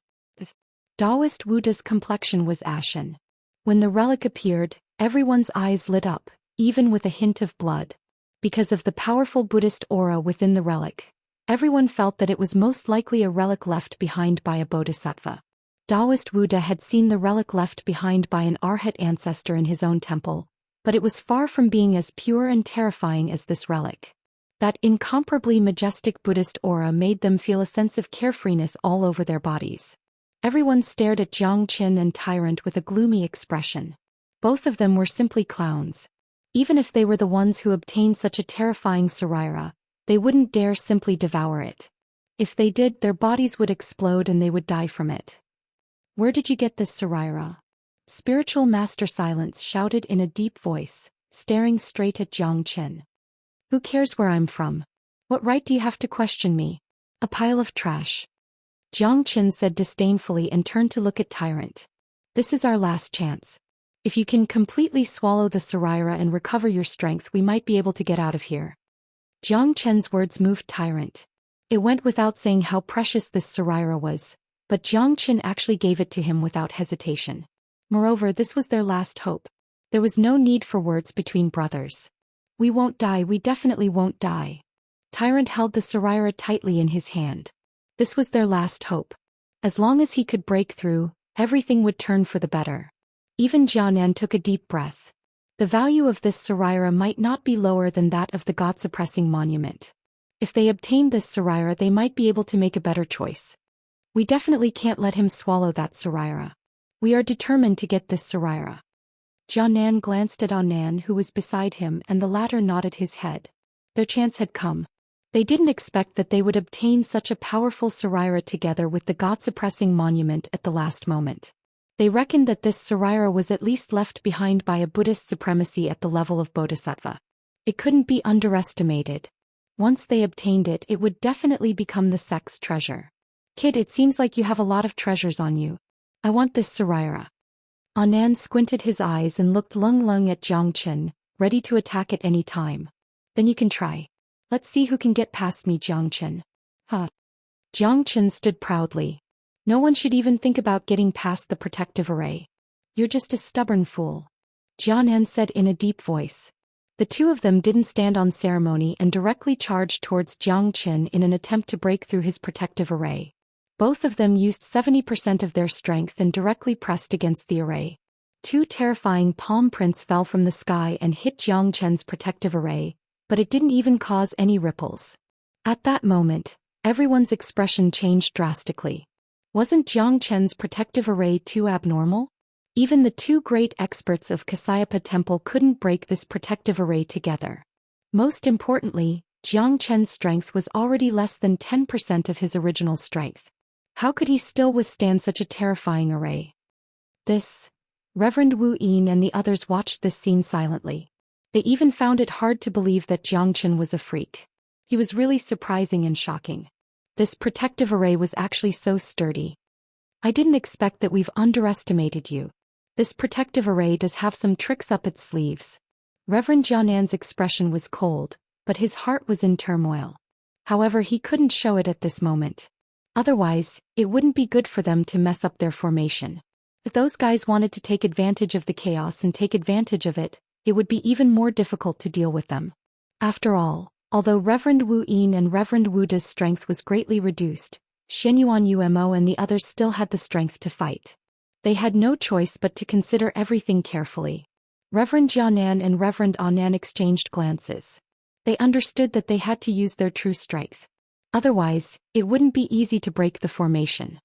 Daoist Wuda's complexion was ashen. When the relic appeared, everyone's eyes lit up, even with a hint of blood. Because of the powerful Buddhist aura within the relic, everyone felt that it was most likely a relic left behind by a bodhisattva. Daoist Wuda had seen the relic left behind by an Arhat ancestor in his own temple, but it was far from being as pure and terrifying as this relic. That incomparably majestic Buddhist aura made them feel a sense of carefreeness all over their bodies. Everyone stared at Zhou Xian and Tyrant with a gloomy expression. Both of them were simply clowns. Even if they were the ones who obtained such a terrifying Saraira, they wouldn't dare simply devour it. If they did, their bodies would explode and they would die from it. Where did you get this Saraira? Spiritual Master Silence shouted in a deep voice, staring straight at Zhou Xian. Who cares where I'm from? What right do you have to question me? A pile of trash. Zhou Xian said disdainfully and turned to look at Tyrant. This is our last chance. If you can completely swallow the Saraira and recover your strength, we might be able to get out of here. Zhou Qian's words moved Tyrant. It went without saying how precious this Saraira was, but Zhou Xian actually gave it to him without hesitation. Moreover, this was their last hope. There was no need for words between brothers. We won't die, we definitely won't die. Tyrant held the Saraira tightly in his hand. This was their last hope. As long as he could break through, everything would turn for the better. Even Jianan took a deep breath. The value of this Saraira might not be lower than that of the God-suppressing monument. If they obtained this Saraira, they might be able to make a better choice. We definitely can't let him swallow that Saraira. We are determined to get this Saraira. Jianan glanced at Anan, who was beside him, and the latter nodded his head. Their chance had come. They didn't expect that they would obtain such a powerful Saraira together with the God-suppressing monument at the last moment. They reckoned that this Saraira was at least left behind by a Buddhist supremacy at the level of Bodhisattva. It couldn't be underestimated. Once they obtained it, it would definitely become the sect's treasure. Kid, it seems like you have a lot of treasures on you. I want this Saraira. Anan squinted his eyes and looked lung at Zhou Xian, ready to attack at any time. Then you can try. Let's see who can get past me, Zhou Xian. Huh. Zhou Xian stood proudly. No one should even think about getting past the protective array. You're just a stubborn fool. Jianan said in a deep voice. The two of them didn't stand on ceremony and directly charged towards Zhou Xian in an attempt to break through his protective array. Both of them used 70% of their strength and directly pressed against the array. Two terrifying palm prints fell from the sky and hit Zhou Xian's protective array, but it didn't even cause any ripples. At that moment, everyone's expression changed drastically. Wasn't Zhou Xian's protective array too abnormal? Even the two great experts of Kasyapa Temple couldn't break this protective array together. Most importantly, Zhou Xian's strength was already less than 10% of his original strength. How could he still withstand such a terrifying array? Reverend Wu Yin and the others watched this scene silently. They even found it hard to believe that Zhou Xian was a freak. He was really surprising and shocking. This protective array was actually so sturdy. I didn't expect that. We've underestimated you. This protective array does have some tricks up its sleeves. Reverend Jianan's expression was cold, but his heart was in turmoil. However, he couldn't show it at this moment. Otherwise, it wouldn't be good for them to mess up their formation. If those guys wanted to take advantage of the chaos and take advantage of it, it would be even more difficult to deal with them. After all, although Reverend Wu Yin and Reverend Wu Da's strength was greatly reduced, Xianyuan Umo and the others still had the strength to fight. They had no choice but to consider everything carefully. Reverend Jianan and Reverend Anan exchanged glances. They understood that they had to use their true strength. Otherwise, it wouldn't be easy to break the formation.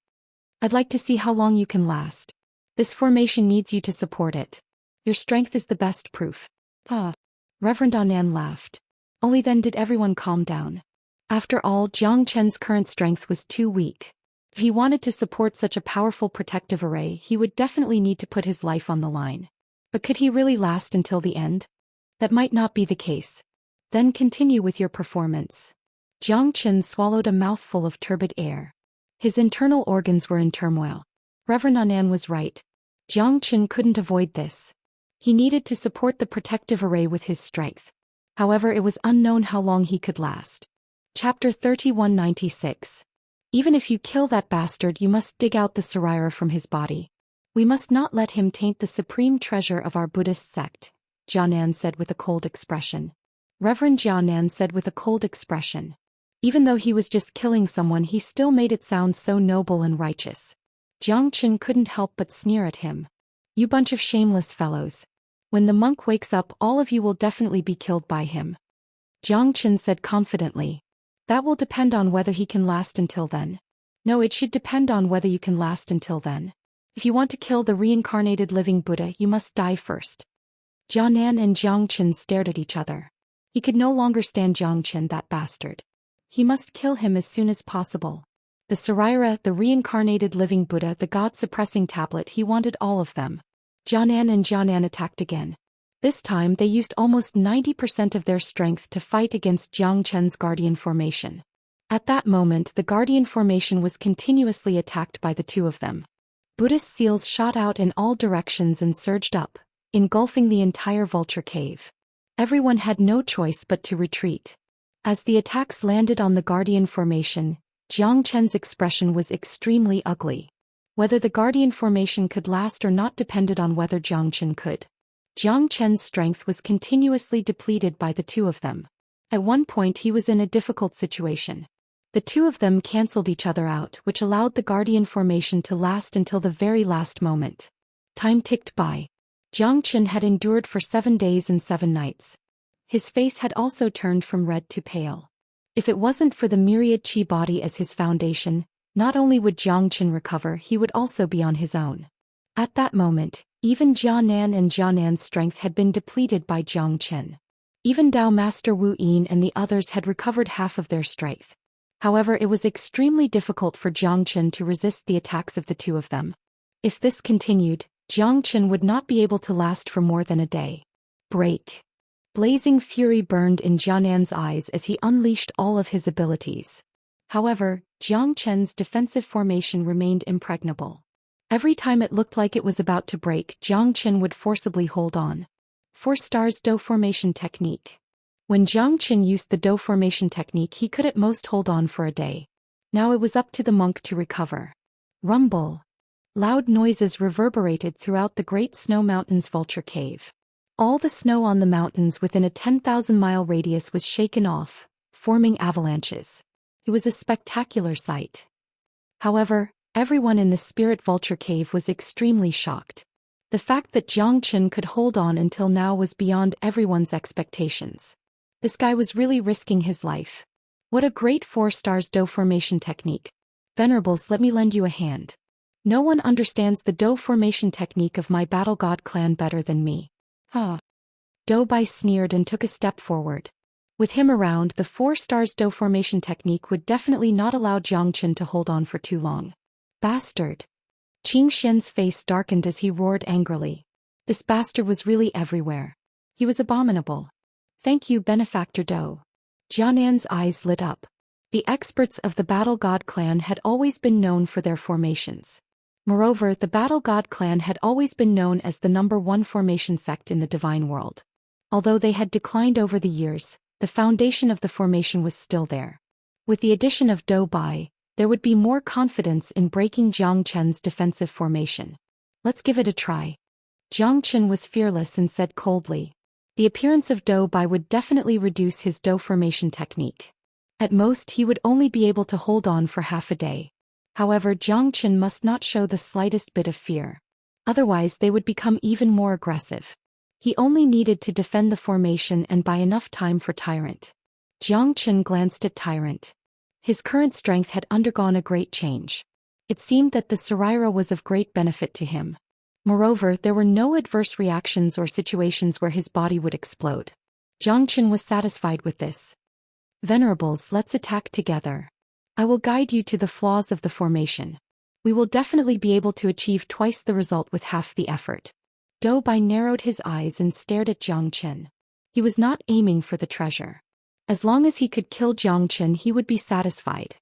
I'd like to see how long you can last. This formation needs you to support it. Your strength is the best proof. Reverend Anan laughed. Only then did everyone calm down. After all, Jiang Chen's current strength was too weak. If he wanted to support such a powerful protective array, he would definitely need to put his life on the line. But could he really last until the end? That might not be the case. Then continue with your performance. Jiang Chen swallowed a mouthful of turbid air. His internal organs were in turmoil. Reverend Anan was right. Jiang Chen couldn't avoid this. He needed to support the protective array with his strength. However, it was unknown how long he could last. Chapter 3196. Even if you kill that bastard, you must dig out the Saraira from his body. We must not let him taint the supreme treasure of our Buddhist sect, Jianan said with a cold expression. Reverend Jianan said with a cold expression. Even though he was just killing someone, he still made it sound so noble and righteous. Jiang Chen couldn't help but sneer at him. You bunch of shameless fellows. When the monk wakes up, all of you will definitely be killed by him. Jiang Chen said confidently. That will depend on whether he can last until then. No, it should depend on whether you can last until then. If you want to kill the reincarnated living Buddha, you must die first. Jianan and Jiang Chen stared at each other. He could no longer stand Jiang Chen, that bastard. He must kill him as soon as possible. The Saraira, the reincarnated living Buddha, the God-suppressing tablet, he wanted all of them. Jianan and Jianan attacked again. This time they used almost 90% of their strength to fight against Jiang Chen's guardian formation. At that moment, the guardian formation was continuously attacked by the two of them. Buddhist seals shot out in all directions and surged up, engulfing the entire vulture cave. Everyone had no choice but to retreat. As the attacks landed on the guardian formation, Jiang Chen's expression was extremely ugly. Whether the guardian formation could last or not depended on whether Jiang Chen could. Jiang Chen's strength was continuously depleted by the two of them. At one point he was in a difficult situation. The two of them cancelled each other out, which allowed the guardian formation to last until the very last moment. Time ticked by. Jiang Chen had endured for 7 days and 7 nights. His face had also turned from red to pale. If it wasn't for the myriad chi body as his foundation, not only would Jiang Chen recover, he would also be on his own. At that moment, even Jianan and Jianan's strength had been depleted by Jiang Chen. Even Dao Master Wu Yin and the others had recovered half of their strength. However, it was extremely difficult for Jiang Chen to resist the attacks of the two of them. If this continued, Jiang Chen would not be able to last for more than a day. Break. Blazing fury burned in Jianan's eyes as he unleashed all of his abilities. However, Jiang Chen's defensive formation remained impregnable. Every time it looked like it was about to break, Jiang Chen would forcibly hold on. 4 stars Dou formation technique. When Jiang Chen used the Dou formation technique, he could at most hold on for a day. Now it was up to the monk to recover. Rumble. Loud noises reverberated throughout the Great Snow Mountains Vulture Cave. All the snow on the mountains within a 10,000-mile radius was shaken off, forming avalanches. It was a spectacular sight. However, everyone in the Spirit Vulture Cave was extremely shocked. The fact that Jiang Chen could hold on until now was beyond everyone's expectations. This guy was really risking his life. What a great 4 stars Dou formation technique. Venerables, let me lend you a hand. No one understands the Dou formation technique of my Battle God clan better than me. Dou Bai sneered and took a step forward. With him around, the 4 stars Dou formation technique would definitely not allow Jiang Chen to hold on for too long. Bastard. Qing Xian's face darkened as he roared angrily. This bastard was really everywhere. He was abominable. Thank you, Benefactor Dou. Jianan's eyes lit up. The experts of the Battle God clan had always been known for their formations. Moreover, the Battle God clan had always been known as the #1 formation sect in the divine world. Although they had declined over the years, the foundation of the formation was still there. With the addition of Dou Bai, there would be more confidence in breaking Jiang Chen's defensive formation. Let's give it a try. Jiang Chen was fearless and said coldly. The appearance of Dou Bai would definitely reduce his Dou formation technique. At most, he would only be able to hold on for half a day. However, Jiang Chen must not show the slightest bit of fear. Otherwise, they would become even more aggressive. He only needed to defend the formation and buy enough time for Tyrant. Jiang Chen glanced at Tyrant. His current strength had undergone a great change. It seemed that the Saraira was of great benefit to him. Moreover, there were no adverse reactions or situations where his body would explode. Jiang Chen was satisfied with this. Venerables, let's attack together. I will guide you to the flaws of the formation. We will definitely be able to achieve twice the result with half the effort. Dou Bai narrowed his eyes and stared at Jiang Chen. He was not aiming for the treasure. As long as he could kill Jiang Chen, he would be satisfied.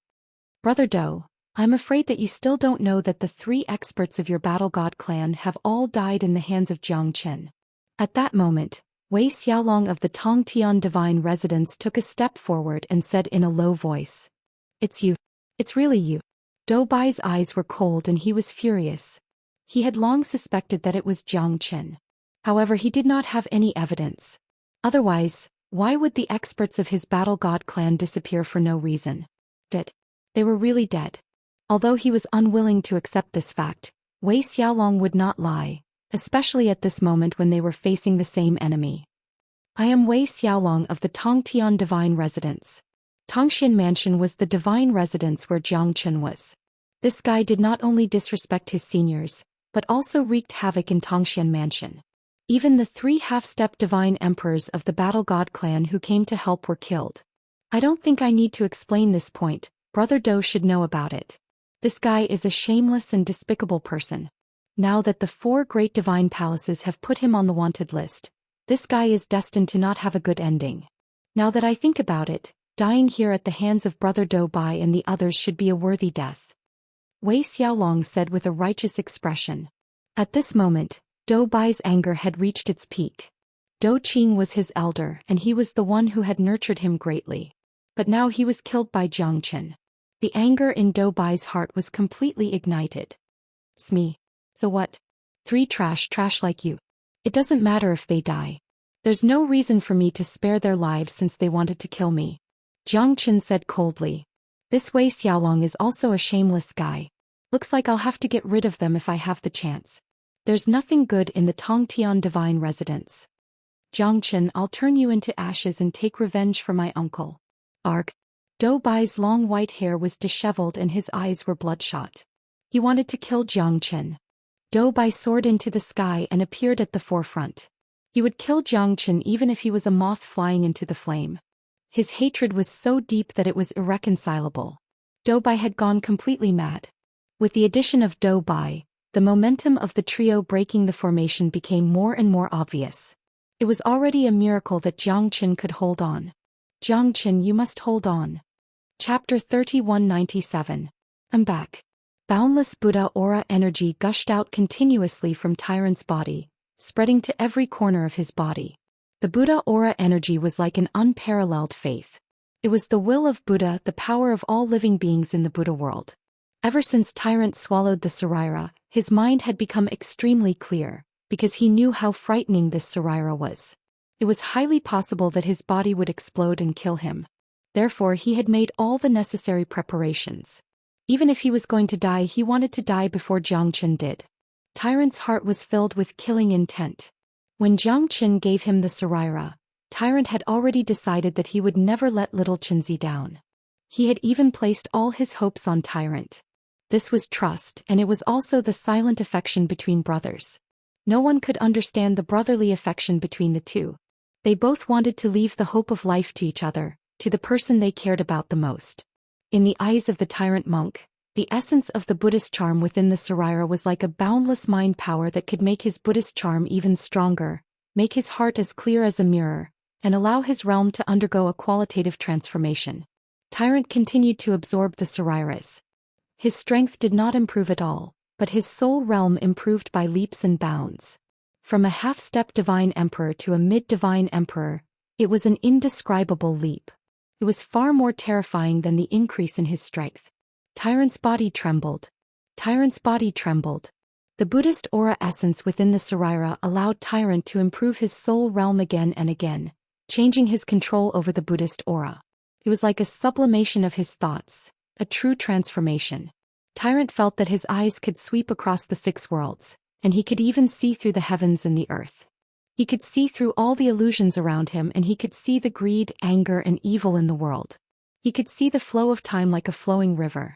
Brother Dou, I'm afraid that you still don't know that the 3 experts of your Battle God clan have all died in the hands of Jiang Chen. At that moment, Wei Xiaolong of the Tongtian Divine Residence took a step forward and said in a low voice. It's you. It's really you. Dou Bai's eyes were cold and he was furious. He had long suspected that it was Jiang Chen. However, he did not have any evidence. Otherwise, why would the experts of his Battle God clan disappear for no reason? Dead. They were really dead. Although he was unwilling to accept this fact, Wei Xiaolong would not lie, especially at this moment when they were facing the same enemy. I am Wei Xiaolong of the Tongtian Divine Residence. Tongxian Mansion was the divine residence where Jiang Chen was. This guy did not only disrespect his seniors, but also wreaked havoc in Tongxian Mansion. Even the 3 half-step divine emperors of the Battle God clan who came to help were killed. I don't think I need to explain this point, Brother Dou should know about it. This guy is a shameless and despicable person. Now that the 4 great divine palaces have put him on the wanted list, this guy is destined to not have a good ending. Now that I think about it, dying here at the hands of Brother Dou Bai and the others should be a worthy death. Wei Xiaolong said with a righteous expression. At this moment, Dou Bai's anger had reached its peak. Dou Qing was his elder and he was the one who had nurtured him greatly. But now he was killed by Jiang Chen. The anger in Dou Bai's heart was completely ignited. It's me. So what? 3 trash like you. It doesn't matter if they die. There's no reason for me to spare their lives since they wanted to kill me. Jiang Chen said coldly. This Wei Xiaolong is also a shameless guy. Looks like I'll have to get rid of them if I have the chance. There's nothing good in the Tongtian Divine Residence. Jiang Chen, I'll turn you into ashes and take revenge for my uncle. Arg. Dou Bai's long white hair was disheveled and his eyes were bloodshot. He wanted to kill Jiang Chen. Dou Bai soared into the sky and appeared at the forefront. He would kill Jiang Chen even if he was a moth flying into the flame. His hatred was so deep that it was irreconcilable. Dou Bai had gone completely mad. With the addition of Dou Bai, the momentum of the trio breaking the formation became more and more obvious. It was already a miracle that Jiang Chen could hold on. Jiang Chen, you must hold on. Chapter 3197. I'm back. Boundless Buddha aura energy gushed out continuously from Tyrant's body, spreading to every corner of his body. The Buddha aura energy was like an unparalleled faith. It was the will of Buddha, the power of all living beings in the Buddha world. Ever since Tyrant swallowed the Saraira, his mind had become extremely clear, because he knew how frightening this Saraira was. It was highly possible that his body would explode and kill him. Therefore he had made all the necessary preparations. Even if he was going to die, he wanted to die before Jiang Chen did. Tyrant's heart was filled with killing intent. When Jiang Chen gave him the Saraira, Tyrant had already decided that he would never let little Chenzi down. He had even placed all his hopes on Tyrant. This was trust, and it was also the silent affection between brothers. No one could understand the brotherly affection between the two. They both wanted to leave the hope of life to each other, to the person they cared about the most. In the eyes of the Tyrant monk, the essence of the Buddhist charm within the Saraira was like a boundless mind power that could make his Buddhist charm even stronger, make his heart as clear as a mirror, and allow his realm to undergo a qualitative transformation. Tyrant continued to absorb the Sarairas. His strength did not improve at all, but his soul realm improved by leaps and bounds. From a half-step divine emperor to a mid-divine emperor, it was an indescribable leap. It was far more terrifying than the increase in his strength. Tyrant's body trembled. Tyrant's body trembled. The Buddhist aura essence within the Saraira allowed Tyrant to improve his soul realm again and again, changing his control over the Buddhist aura. It was like a sublimation of his thoughts, a true transformation. Tyrant felt that his eyes could sweep across the 6 worlds, and he could even see through the heavens and the earth. He could see through all the illusions around him, and he could see the greed, anger, and evil in the world. He could see the flow of time like a flowing river.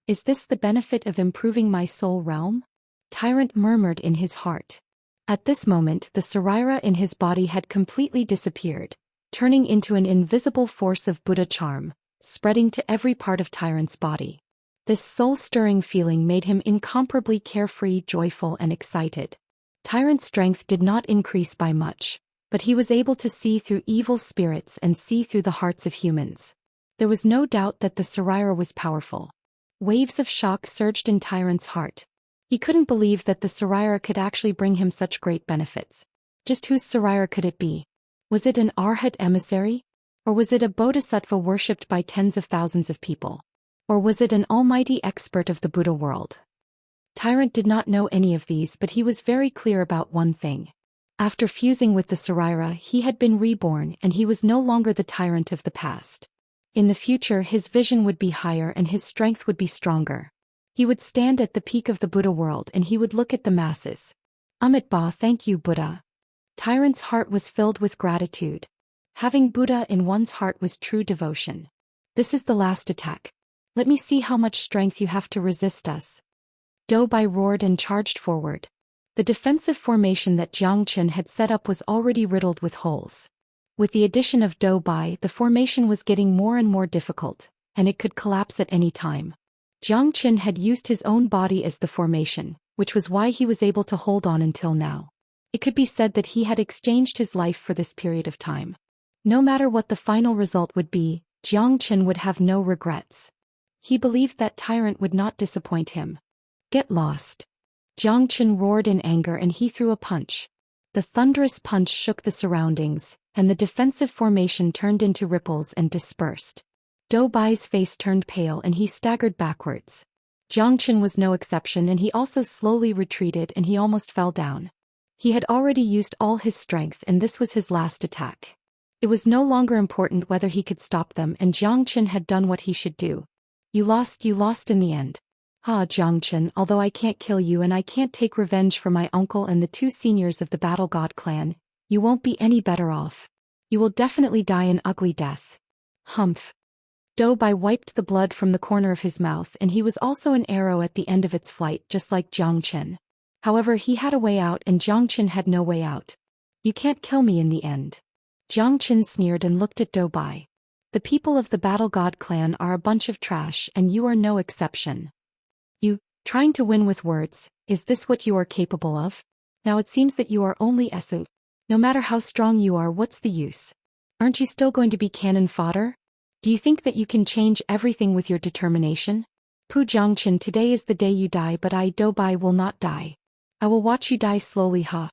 Is this the benefit of improving my soul realm? Tyrant murmured in his heart. At this moment the Sarira in his body had completely disappeared, turning into an invisible force of Buddha charm, spreading to every part of Tyrant's body. This soul-stirring feeling made him incomparably carefree, joyful, and excited. Tyrant's strength did not increase by much, but he was able to see through evil spirits and see through the hearts of humans. There was no doubt that the Sarira was powerful. Waves of shock surged in Tyrant's heart. He couldn't believe that the Sarira could actually bring him such great benefits. Just whose Sarira could it be? Was it an Arhat emissary? Or was it a bodhisattva worshipped by tens of thousands of people? Or was it an almighty expert of the Buddha world? Tyrant did not know any of these, but he was very clear about one thing. After fusing with the Sarira, he had been reborn, and he was no longer the tyrant of the past. In the future his vision would be higher and his strength would be stronger. He would stand at the peak of the Buddha world and he would look at the masses. Amitabha, thank you, Buddha. Tyrant's heart was filled with gratitude. Having Buddha in one's heart was true devotion. This is the last attack. Let me see how much strength you have to resist us. Doubai roared and charged forward. The defensive formation that Xianxia had set up was already riddled with holes. With the addition of Doubai, the formation was getting more and more difficult, and it could collapse at any time. Xianxia had used his own body as the formation, which was why he was able to hold on until now. It could be said that he had exchanged his life for this period of time. No matter what the final result would be, Xianxia would have no regrets. He believed that Tyrant would not disappoint him. Get lost. Xianxia roared in anger and he threw a punch. The thunderous punch shook the surroundings, and the defensive formation turned into ripples and dispersed. Doubai's face turned pale and he staggered backwards. Xianxia was no exception, and he also slowly retreated and he almost fell down. He had already used all his strength and this was his last attack. It was no longer important whether he could stop them, and Xianxia had done what he should do. You lost in the end. Ah, Xianxia, although I can't kill you and I can't take revenge for my uncle and the two seniors of the Battle God clan, you won't be any better off. You will definitely die an ugly death. Humph. Doubai wiped the blood from the corner of his mouth, and he was also an arrow at the end of its flight, just like Xianxia. However, he had a way out and Xianxia had no way out. You can't kill me in the end. Xianxia sneered and looked at Doubai. The people of the Battle God clan are a bunch of trash and you are no exception. You, trying to win with words, is this what you are capable of? Now it seems that you are only Esu. No matter how strong you are, what's the use? Aren't you still going to be cannon fodder? Do you think that you can change everything with your determination? Pu Xianxia, today is the day you die, but I, Doubai, will not die. I will watch you die slowly, ha.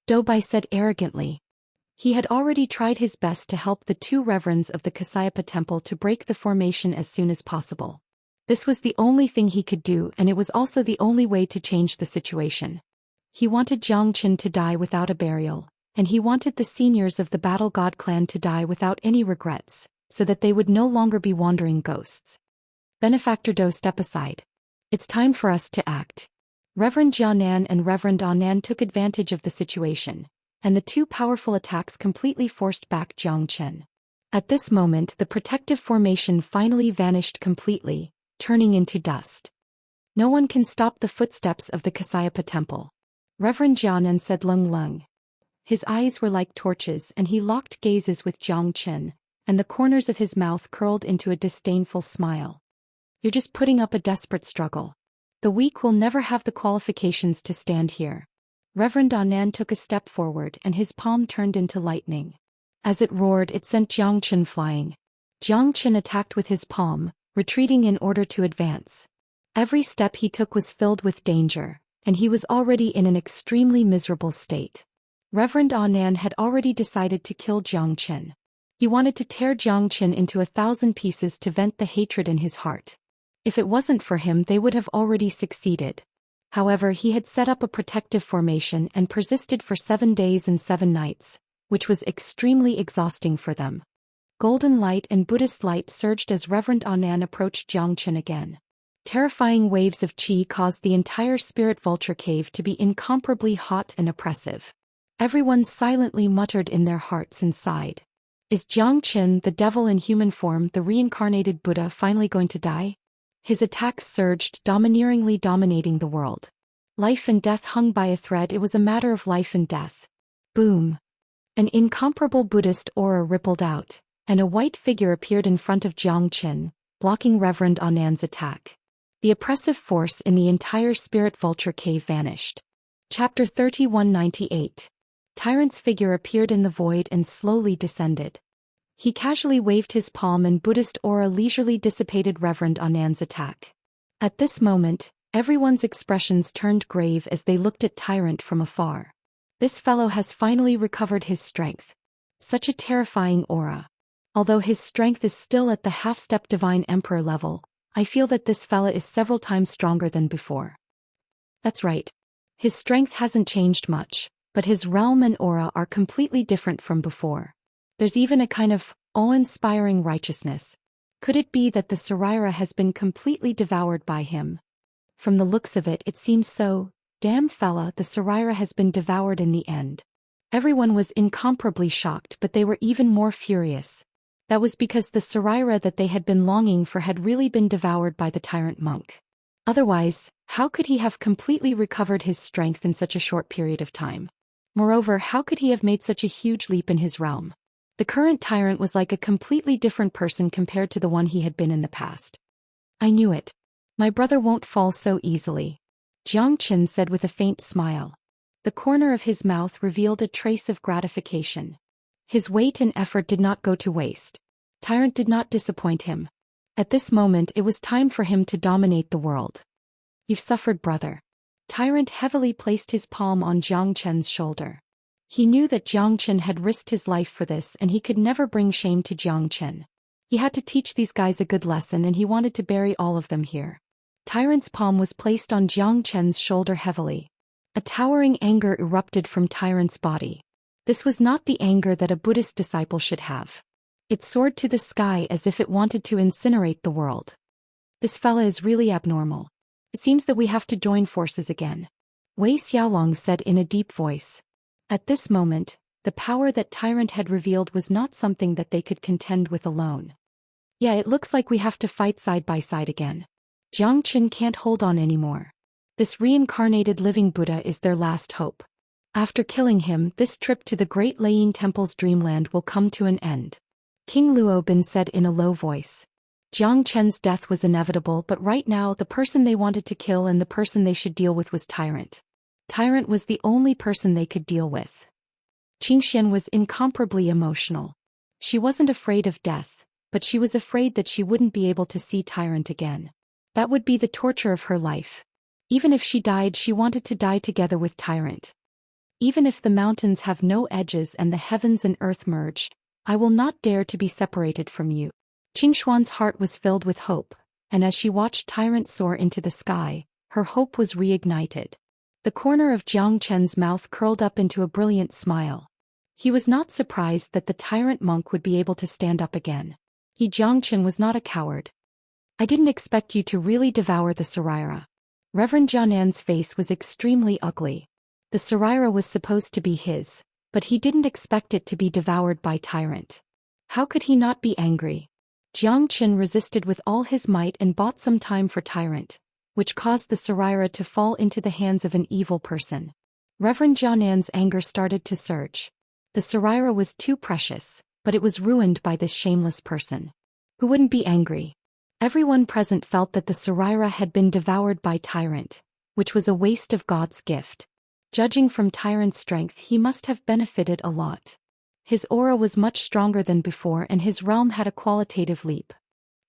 Doubai said arrogantly. He had already tried his best to help the two reverends of the Xianxia temple to break the formation as soon as possible. This was the only thing he could do, and it was also the only way to change the situation. He wanted Xianxia to die without a burial, and he wanted the seniors of the Battle God clan to die without any regrets, so that they would no longer be wandering ghosts. Benefactor Do, step aside. It's time for us to act. Reverend Jianan and Reverend Anan took advantage of the situation, and the two powerful attacks completely forced back Xianxia. At this moment the protective formation finally vanished completely, turning into dust. No one can stop the footsteps of the Xianxia temple. Reverend Jianan said Lung Lung. His eyes were like torches and he locked gazes with Xianxia, and the corners of his mouth curled into a disdainful smile. You're just putting up a desperate struggle. The weak will never have the qualifications to stand here. Reverend Anan took a step forward and his palm turned into lightning. As it roared, it sent Xianxia flying. Xianxia attacked with his palm, retreating in order to advance. Every step he took was filled with danger, and he was already in an extremely miserable state. Reverend Anan had already decided to kill Xianxia. He wanted to tear Xianxia into 1,000 pieces to vent the hatred in his heart. If it wasn't for him, they would have already succeeded. However, he had set up a protective formation and persisted for 7 days and 7 nights, which was extremely exhausting for them. Golden light and Buddhist light surged as Reverend Anan approached Xianxia again. Terrifying waves of qi caused the entire spirit vulture cave to be incomparably hot and oppressive. Everyone silently muttered in their hearts and sighed. Is Xianxia, the devil in human form, the reincarnated Buddha, finally going to die? His attacks surged, domineeringly dominating the world. Life and death hung by a thread. It was a matter of life and death. Boom! An incomparable Buddhist aura rippled out, and a white figure appeared in front of Xianxia, blocking Reverend Anan's attack. The oppressive force in the entire Spirit Vulture Cave vanished. Chapter 3198. Tyrant's figure appeared in the void and slowly descended. He casually waved his palm and Buddhist aura leisurely dissipated Reverend Anan's attack. At this moment, everyone's expressions turned grave as they looked at Tyrant from afar. This fellow has finally recovered his strength. Such a terrifying aura. Although his strength is still at the half-step Divine Emperor level, I feel that this fella is several times stronger than before. That's right. His strength hasn't changed much, but his realm and aura are completely different from before. There's even a kind of awe-inspiring righteousness. Could it be that the Saraira has been completely devoured by him? From the looks of it, it seems so. Damn fella, the Saraira has been devoured in the end. Everyone was incomparably shocked, but they were even more furious. That was because the Saraira that they had been longing for had really been devoured by the tyrant monk. Otherwise, how could he have completely recovered his strength in such a short period of time? Moreover, how could he have made such a huge leap in his realm? The current tyrant was like a completely different person compared to the one he had been in the past. I knew it. My brother won't fall so easily, Xianxia said with a faint smile. The corner of his mouth revealed a trace of gratification. His weight and effort did not go to waste. Tyrant did not disappoint him. At this moment it was time for him to dominate the world. You've suffered, brother. Tyrant heavily placed his palm on Xianxia's shoulder. He knew that Xianxia had risked his life for this and he could never bring shame to Xianxia. He had to teach these guys a good lesson and he wanted to bury all of them here. Tyrant's palm was placed on Xianxia's shoulder heavily. A towering anger erupted from Tyrant's body. This was not the anger that a Buddhist disciple should have. It soared to the sky as if it wanted to incinerate the world. This fella is really abnormal. It seems that we have to join forces again, Wei Xiaolong said in a deep voice. At this moment, the power that Tyrant had revealed was not something that they could contend with alone. Yeah, it looks like we have to fight side by side again. Xianxia can't hold on anymore. This reincarnated living Buddha is their last hope. After killing him, this trip to the Great Layin Temple's dreamland will come to an end. King Luobin said in a low voice. Xianxia's death was inevitable, but right now the person they wanted to kill and the person they should deal with was Tyrant. Tyrant was the only person they could deal with. Xianxia was incomparably emotional. She wasn't afraid of death, but she was afraid that she wouldn't be able to see Tyrant again. That would be the torture of her life. Even if she died, she wanted to die together with Tyrant. Even if the mountains have no edges and the heavens and earth merge, I will not dare to be separated from you. Qingshuan's heart was filled with hope, and as she watched Tyrant soar into the sky, her hope was reignited. The corner of Xianxia's mouth curled up into a brilliant smile. He was not surprised that the Tyrant monk would be able to stand up again. Xianxia was not a coward. I didn't expect you to really devour the Saraira. Reverend Jianan's face was extremely ugly. The Saraira was supposed to be his, but he didn't expect it to be devoured by Tyrant. How could he not be angry? Xianxia resisted with all his might and bought some time for Tyrant, which caused the Saraira to fall into the hands of an evil person. Reverend Jianan's anger started to surge. The Saraira was too precious, but it was ruined by this shameless person. Who wouldn't be angry? Everyone present felt that the Saraira had been devoured by Tyrant, which was a waste of God's gift. Judging from Tyrant's strength, he must have benefited a lot. His aura was much stronger than before and his realm had a qualitative leap.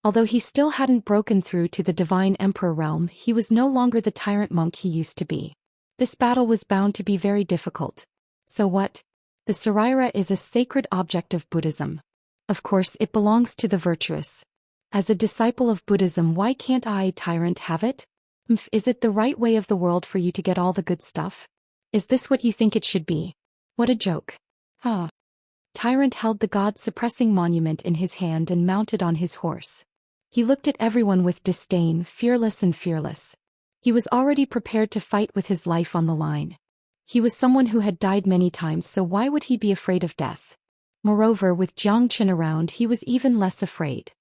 Although he still hadn't broken through to the Divine Emperor realm, he was no longer the Tyrant monk he used to be. This battle was bound to be very difficult. So what? The Saraira is a sacred object of Buddhism. Of course, it belongs to the virtuous. As a disciple of Buddhism, why can't I, Tyrant, have it? Is it the right way of the world for you to get all the good stuff? Is this what you think it should be? What a joke. Tyrant held the God-suppressing monument in his hand and mounted on his horse. He looked at everyone with disdain, fearless and fearless. He was already prepared to fight with his life on the line. He was someone who had died many times, so why would he be afraid of death? Moreover, with Zhou Xian around, he was even less afraid.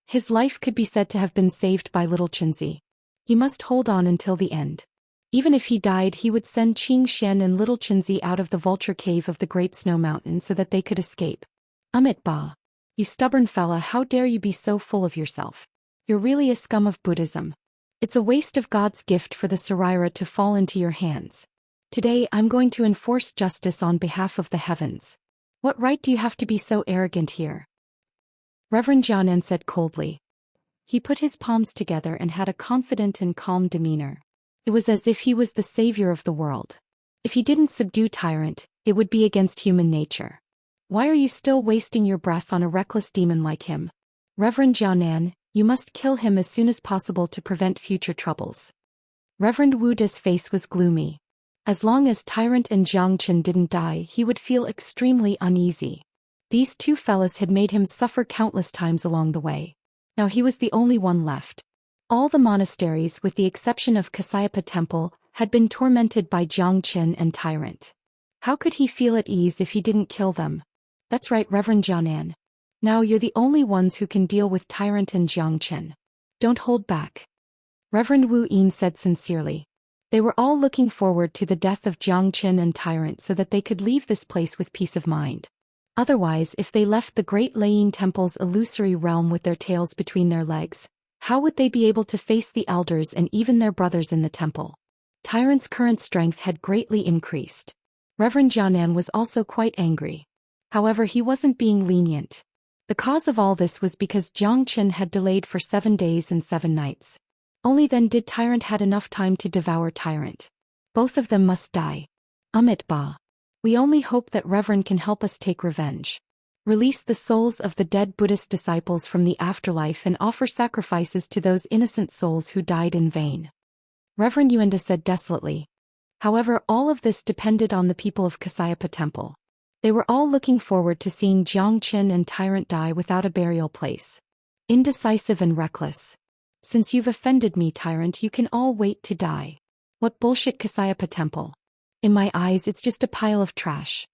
His life could be said to have been saved by little Xianxia. He must hold on until the end. Even if he died, he would send Zhou Xian and little Xianxia out of the vulture cave of the Great Snow Mountain so that they could escape. Ba. You stubborn fella, how dare you be so full of yourself? You're really a scum of Buddhism. It's a waste of God's gift for the Saraira to fall into your hands. Today I'm going to enforce justice on behalf of the heavens. What right do you have to be so arrogant here? Reverend Xiaonan said coldly. He put his palms together and had a confident and calm demeanor. It was as if he was the savior of the world. If he didn't subdue Tyrant, it would be against human nature. Why are you still wasting your breath on a reckless demon like him? Reverend Xiaonan, you must kill him as soon as possible to prevent future troubles. Reverend Wu Da's face was gloomy. As long as Tyrant and Zhou Xian didn't die, he would feel extremely uneasy. These two fellas had made him suffer countless times along the way. Now he was the only one left. All the monasteries, with the exception of Xianxia Temple, had been tormented by Zhou Xian and Tyrant. How could he feel at ease if he didn't kill them? That's right, Reverend Xiaonan. Now you're the only ones who can deal with Tyrant and Zhou Xian. Don't hold back. Reverend Wu Yin said sincerely. They were all looking forward to the death of Zhou Xian and Tyrant so that they could leave this place with peace of mind. Otherwise, if they left the Great Laying Temple's illusory realm with their tails between their legs, how would they be able to face the elders and even their brothers in the temple? Tyrant's current strength had greatly increased. Reverend Xiaonan was also quite angry. However, he wasn't being lenient. The cause of all this was because Zhou Xian had delayed for 7 days and 7 nights. Only then did Tyrant had enough time to devour Tyrant. Both of them must die. Ba. We only hope that Reverend can help us take revenge. Release the souls of the dead Buddhist disciples from the afterlife and offer sacrifices to those innocent souls who died in vain. Reverend Yuanda said desolately. However, all of this depended on the people of Xianxia Temple. They were all looking forward to seeing Zhou Xian and Tyrant die without a burial place. Indecisive and reckless. Since you've offended me, Tyrant, you can all wait to die. What bullshit, Xianxia Temple. In my eyes, it's just a pile of trash.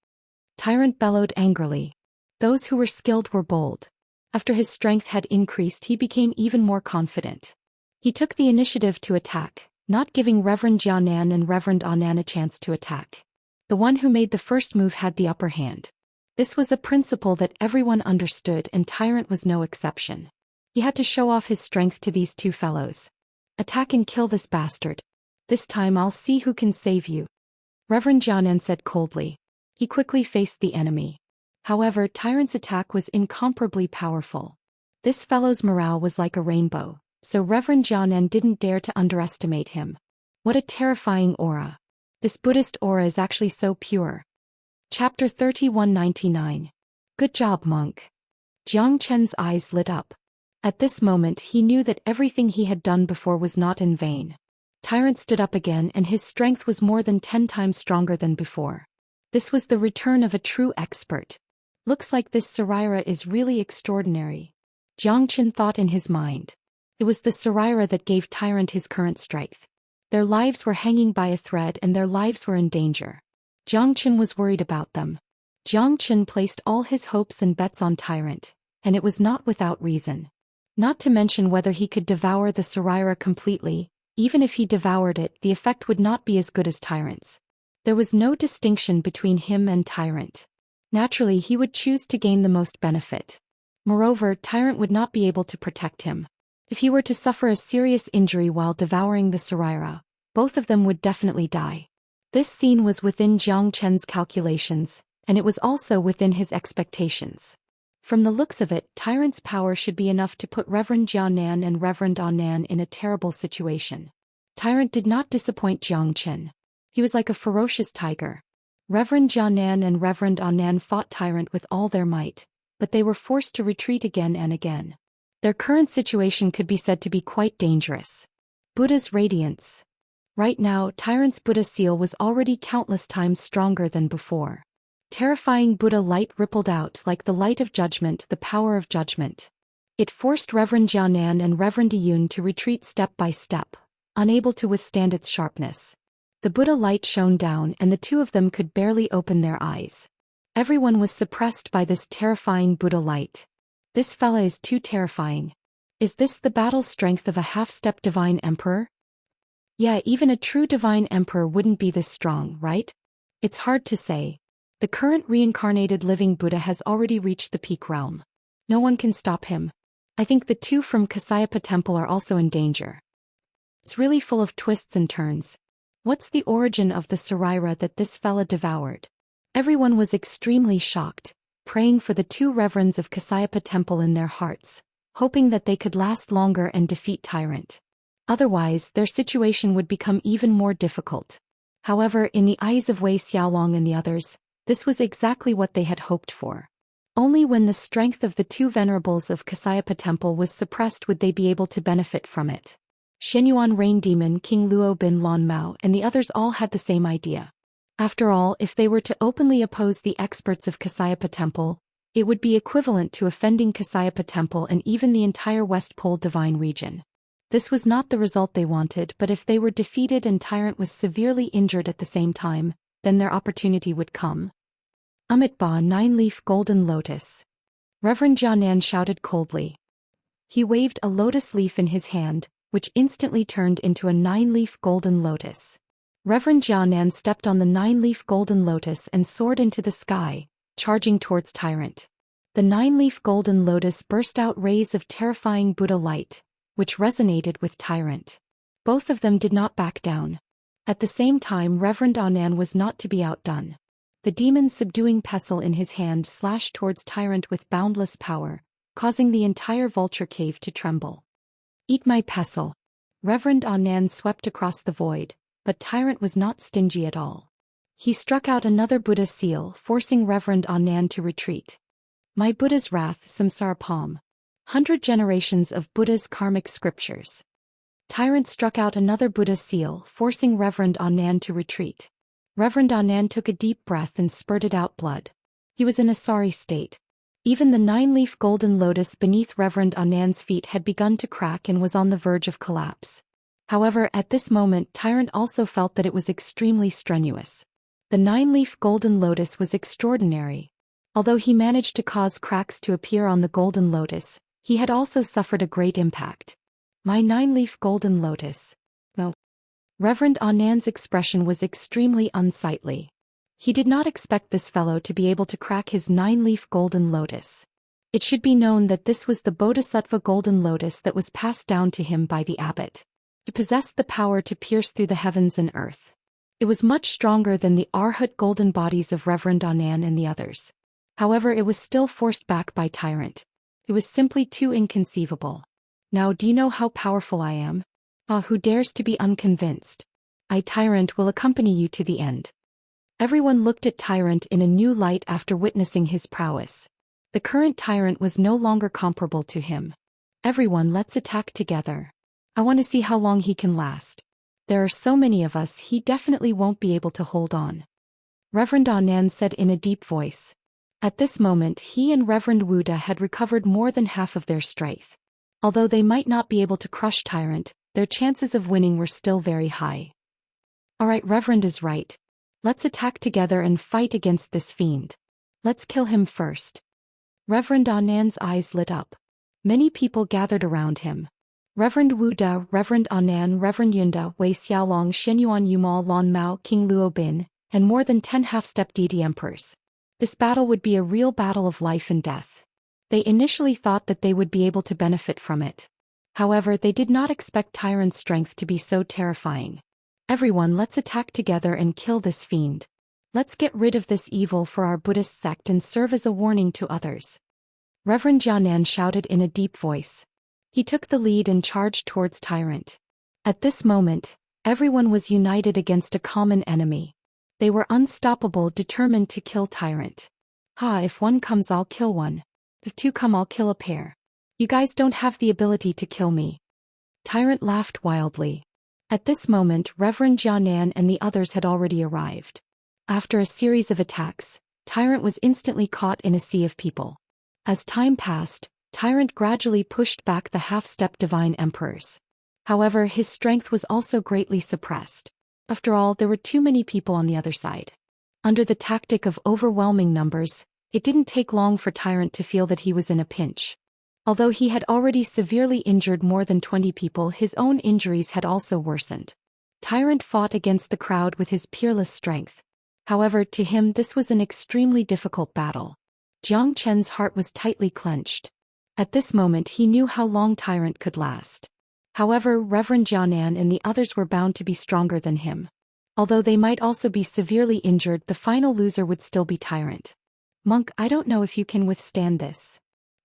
Tyrant bellowed angrily. Those who were skilled were bold. After his strength had increased, he became even more confident. He took the initiative to attack, not giving Reverend Xiaonan and Reverend Anan a chance to attack. The one who made the first move had the upper hand. This was a principle that everyone understood, and Tyrant was no exception. He had to show off his strength to these two fellows. Attack and kill this bastard. This time I'll see who can save you. Reverend Xiaonan said coldly. He quickly faced the enemy. However, Tyrant's attack was incomparably powerful. This fellow's morale was like a rainbow, so Reverend Xiaonan didn't dare to underestimate him. What a terrifying aura. This Buddhist aura is actually so pure. Chapter 3199. Good job, monk. Zhou Qian's eyes lit up. At this moment he knew that everything he had done before was not in vain. Tyrant stood up again and his strength was more than 10 times stronger than before. This was the return of a true expert. Looks like this Saraira is really extraordinary. Zhou Qian thought in his mind. It was the Saraira that gave Tyrant his current strength. Their lives were hanging by a thread and their lives were in danger. Zhou Qian was worried about them. Zhou Qian placed all his hopes and bets on Tyrant, and it was not without reason. Not to mention whether he could devour the Saraira completely. Even if he devoured it, the effect would not be as good as Tyrant's. There was no distinction between him and Tyrant. Naturally, he would choose to gain the most benefit. Moreover, Tyrant would not be able to protect him. If he were to suffer a serious injury while devouring the Saraira, both of them would definitely die. This scene was within Zhou Qian's calculations, and it was also within his expectations. From the looks of it, Tyrant's power should be enough to put Reverend Xiaonan and Reverend Anan in a terrible situation. Tyrant did not disappoint Zhou Qian. He was like a ferocious tiger. Reverend Xiaonan and Reverend Anan fought Tyrant with all their might, but they were forced to retreat again and again. Their current situation could be said to be quite dangerous. Buddha's radiance. Right now, Tyrant's Buddha seal was already countless times stronger than before. Terrifying Buddha light rippled out like the light of judgment, the power of judgment. It forced Reverend Xiaonan and Reverend Yun to retreat step by step, unable to withstand its sharpness. The Buddha light shone down and the two of them could barely open their eyes. Everyone was suppressed by this terrifying Buddha light. This fella is too terrifying. Is this the battle strength of a half-step divine emperor? Yeah, even a true divine emperor wouldn't be this strong, right? It's hard to say. The current reincarnated living Buddha has already reached the peak realm. No one can stop him. I think the two from Xianxia Temple are also in danger. It's really full of twists and turns. What's the origin of the Sarira that this fella devoured? Everyone was extremely shocked, praying for the two reverends of Xianxia Temple in their hearts, hoping that they could last longer and defeat Tyrant. Otherwise, their situation would become even more difficult. However, in the eyes of Wei Xiaolong and the others, this was exactly what they had hoped for. Only when the strength of the two venerables of Xianxia Temple was suppressed would they be able to benefit from it. Xianyuan Rain Demon, King Luo Bin Lan Mao and the others all had the same idea. After all, if they were to openly oppose the experts of Xianxia Temple, it would be equivalent to offending Xianxia Temple and even the entire West Pole Divine region. This was not the result they wanted, but if they were defeated and Tyrant was severely injured at the same time, then their opportunity would come. Ba 9-leaf golden lotus. Reverend Jianan shouted coldly. He waved a lotus leaf in his hand, which instantly turned into a 9-leaf golden lotus. Reverend Jianan stepped on the 9-leaf golden lotus and soared into the sky, charging towards Tyrant. The 9-leaf golden lotus burst out rays of terrifying Buddha light, which resonated with Tyrant. Both of them did not back down. At the same time, Reverend Anan was not to be outdone. The demon's subduing pestle in his hand slashed towards Tyrant with boundless power, causing the entire vulture cave to tremble. Eat my pestle. Reverend Anan swept across the void, but Tyrant was not stingy at all. He struck out another Buddha seal, forcing Reverend Anan to retreat. My Buddha's wrath, Samsara Palm. 100 generations of Buddha's karmic scriptures. Tyrant struck out another Buddha seal, forcing Reverend Anan to retreat. Reverend Anan took a deep breath and spurted out blood. He was in a sorry state. Even the 9-leaf golden lotus beneath Reverend Anan's feet had begun to crack and was on the verge of collapse. However, at this moment Tyrant also felt that it was extremely strenuous. The 9-leaf golden lotus was extraordinary. Although he managed to cause cracks to appear on the golden lotus, he had also suffered a great impact. My 9-leaf golden lotus. No. Reverend Anan's expression was extremely unsightly. He did not expect this fellow to be able to crack his 9-leaf golden lotus. It should be known that this was the Bodhisattva golden lotus that was passed down to him by the abbot. It possessed the power to pierce through the heavens and earth. It was much stronger than the Arhat golden bodies of Reverend Anan and the others. However, it was still forced back by Tyrant. It was simply too inconceivable. Now do you know how powerful I am? Who dares to be unconvinced? I, Tyrant, will accompany you to the end. Everyone looked at Tyrant in a new light after witnessing his prowess. The current Tyrant was no longer comparable to him. Everyone, let's attack together. I want to see how long he can last. There are so many of us, he definitely won't be able to hold on. Reverend Anan said in a deep voice. At this moment he and Reverend Wuda had recovered more than half of their strength. Although they might not be able to crush Tyrant, their chances of winning were still very high. Alright, Reverend is right. Let's attack together and fight against this fiend. Let's kill him first. Reverend Anan's eyes lit up. Many people gathered around him. Reverend Wuda, Reverend Anan, Reverend Yunda, Wei Xiaolong, Shenyuan Yumal Lan Mao, King Luo Bin, and more than 10 half-step deity emperors. This battle would be a real battle of life and death. They initially thought that they would be able to benefit from it. However, they did not expect Tyrant's strength to be so terrifying. Everyone, let's attack together and kill this fiend. Let's get rid of this evil for our Buddhist sect and serve as a warning to others. Reverend Jianan shouted in a deep voice. He took the lead and charged towards Tyrant. At this moment, everyone was united against a common enemy. They were unstoppable, determined to kill Tyrant. If one comes I'll kill one. If two come I'll kill a pair. You guys don't have the ability to kill me. Tyrant laughed wildly. At this moment Reverend Jianan and the others had already arrived. After a series of attacks, Tyrant was instantly caught in a sea of people. As time passed, Tyrant gradually pushed back the half-step divine emperors. However, his strength was also greatly suppressed. After all, there were too many people on the other side. Under the tactic of overwhelming numbers, it didn't take long for Tyrant to feel that he was in a pinch. Although he had already severely injured more than 20 people, his own injuries had also worsened. Tyrant fought against the crowd with his peerless strength. However, to him this was an extremely difficult battle. Jiang Chen's heart was tightly clenched. At this moment he knew how long Tyrant could last. However, Reverend Jianan and the others were bound to be stronger than him. Although they might also be severely injured, the final loser would still be Tyrant. Monk, I don't know if you can withstand this.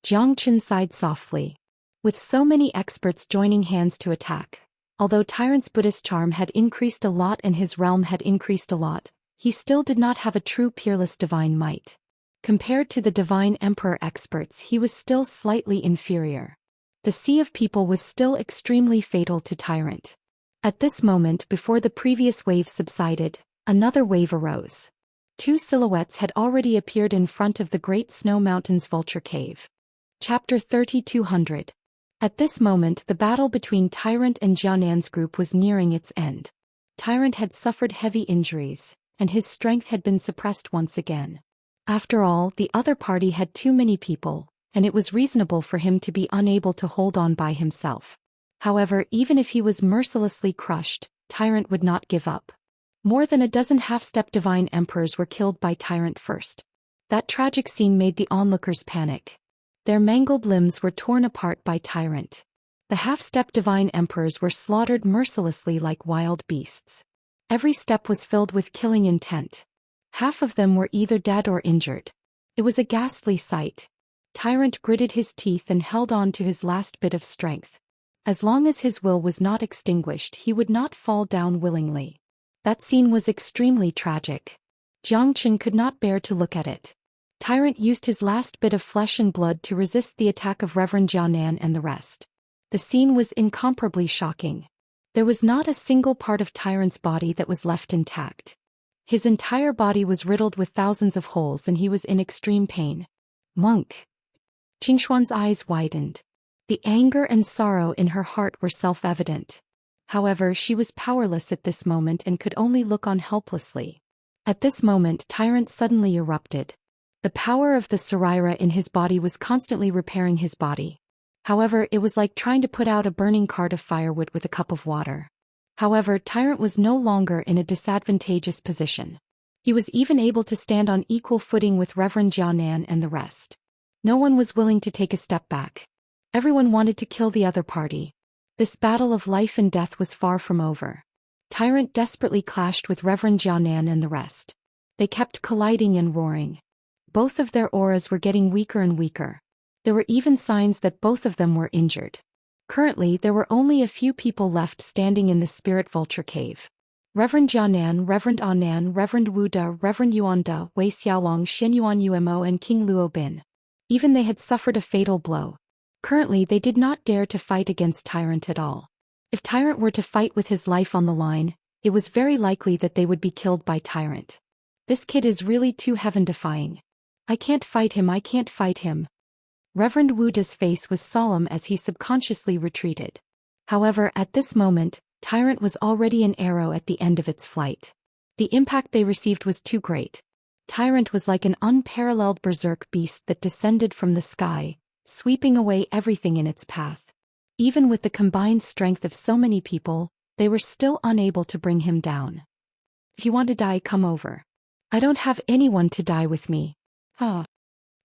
Jiang Chen sighed softly. With so many experts joining hands to attack, although Tyrant's Buddhist charm had increased a lot and his realm had increased a lot, he still did not have a true peerless divine might. Compared to the divine emperor experts, he was still slightly inferior. The sea of people was still extremely fatal to Tyrant. At this moment, before the previous wave subsided, another wave arose. Two silhouettes had already appeared in front of the Great Snow Mountain's Vulture Cave. Chapter 3200. At this moment the battle between Tyrant and Jianan's group was nearing its end. Tyrant had suffered heavy injuries, and his strength had been suppressed once again. After all, the other party had too many people, and it was reasonable for him to be unable to hold on by himself. However, even if he was mercilessly crushed, Tyrant would not give up. More than a dozen half-step divine emperors were killed by Tyrant first. That tragic scene made the onlookers panic. Their mangled limbs were torn apart by Tyrant. The half-step divine emperors were slaughtered mercilessly like wild beasts. Every step was filled with killing intent. Half of them were either dead or injured. It was a ghastly sight. Tyrant gritted his teeth and held on to his last bit of strength. As long as his will was not extinguished, he would not fall down willingly. That scene was extremely tragic. Jiang Chen could not bear to look at it. Tyrant used his last bit of flesh and blood to resist the attack of Reverend Jianan and the rest. The scene was incomparably shocking. There was not a single part of Tyrant's body that was left intact. His entire body was riddled with thousands of holes and he was in extreme pain. Monk. Qingshuan's eyes widened. The anger and sorrow in her heart were self-evident. However, she was powerless at this moment and could only look on helplessly. At this moment, Tyrant suddenly erupted. The power of the Saraira in his body was constantly repairing his body. However, it was like trying to put out a burning cart of firewood with a cup of water. However, Tyrant was no longer in a disadvantageous position. He was even able to stand on equal footing with Reverend Jianan and the rest. No one was willing to take a step back. Everyone wanted to kill the other party. This battle of life and death was far from over. Tyrant desperately clashed with Reverend Jianan and the rest. They kept colliding and roaring. Both of their auras were getting weaker and weaker. There were even signs that both of them were injured. Currently, there were only a few people left standing in the Spirit Vulture Cave. Reverend Jianan, Reverend Anan, Reverend Wu De, Reverend Yuanda, Wei Xiaolong, Xin Yuan Umo and King Luo Bin. Even they had suffered a fatal blow. Currently, they did not dare to fight against Tyrant at all. If Tyrant were to fight with his life on the line, it was very likely that they would be killed by Tyrant. This kid is really too heaven-defying. I can't fight him, I can't fight him. Reverend Wu De's face was solemn as he subconsciously retreated. However, at this moment, Tyrant was already an arrow at the end of its flight. The impact they received was too great. Tyrant was like an unparalleled berserk beast that descended from the sky, sweeping away everything in its path. Even with the combined strength of so many people, they were still unable to bring him down. If you want to die, come over. I don't have anyone to die with me.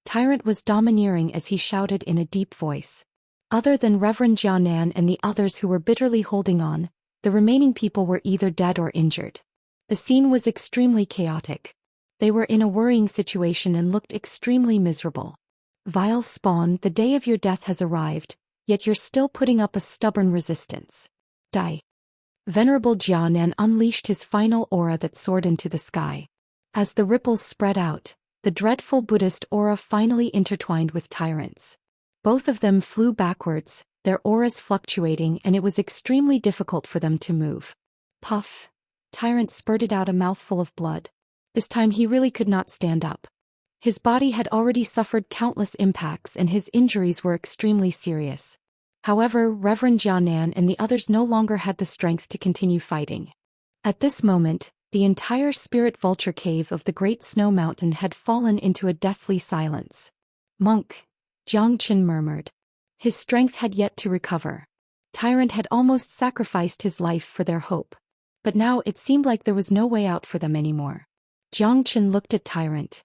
Tyrant was domineering as he shouted in a deep voice. Other than Reverend Jianan and the others who were bitterly holding on, the remaining people were either dead or injured. The scene was extremely chaotic. They were in a worrying situation and looked extremely miserable. Vile spawn, the day of your death has arrived, yet you're still putting up a stubborn resistance. Die. Venerable Jianan unleashed his final aura that soared into the sky. As the ripples spread out, the dreadful Buddhist aura finally intertwined with Tyrant's. Both of them flew backwards, their auras fluctuating, and it was extremely difficult for them to move. Puff. Tyrant spurted out a mouthful of blood. This time he really could not stand up. His body had already suffered countless impacts and his injuries were extremely serious. However, Reverend Jianan and the others no longer had the strength to continue fighting. At this moment, the entire spirit vulture cave of the Great Snow Mountain had fallen into a deathly silence. Monk, Jiang Qin murmured. His strength had yet to recover. Tyrant had almost sacrificed his life for their hope. But now it seemed like there was no way out for them anymore. Jiang Qin looked at Tyrant.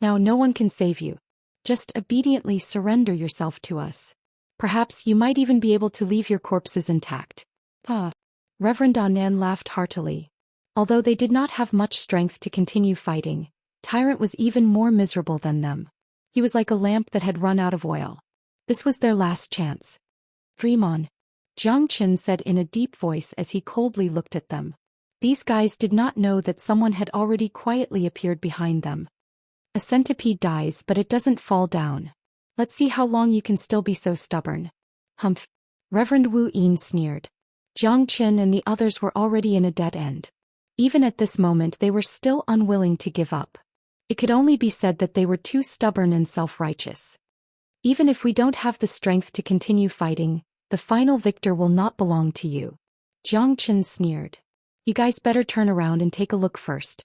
Now no one can save you. Just obediently surrender yourself to us. Perhaps you might even be able to leave your corpses intact. Reverend Anan laughed heartily. Although they did not have much strength to continue fighting, Tyrant was even more miserable than them. He was like a lamp that had run out of oil. This was their last chance. Dream on, Jiang Qin said in a deep voice as he coldly looked at them. These guys did not know that someone had already quietly appeared behind them. A centipede dies but it doesn't fall down. Let's see how long you can still be so stubborn. Humph. Reverend Wu Yin sneered. Jiang Qin and the others were already in a dead end. Even at this moment they were still unwilling to give up. It could only be said that they were too stubborn and self-righteous. Even if we don't have the strength to continue fighting, the final victor will not belong to you. Jiang Qin sneered. You guys better turn around and take a look first.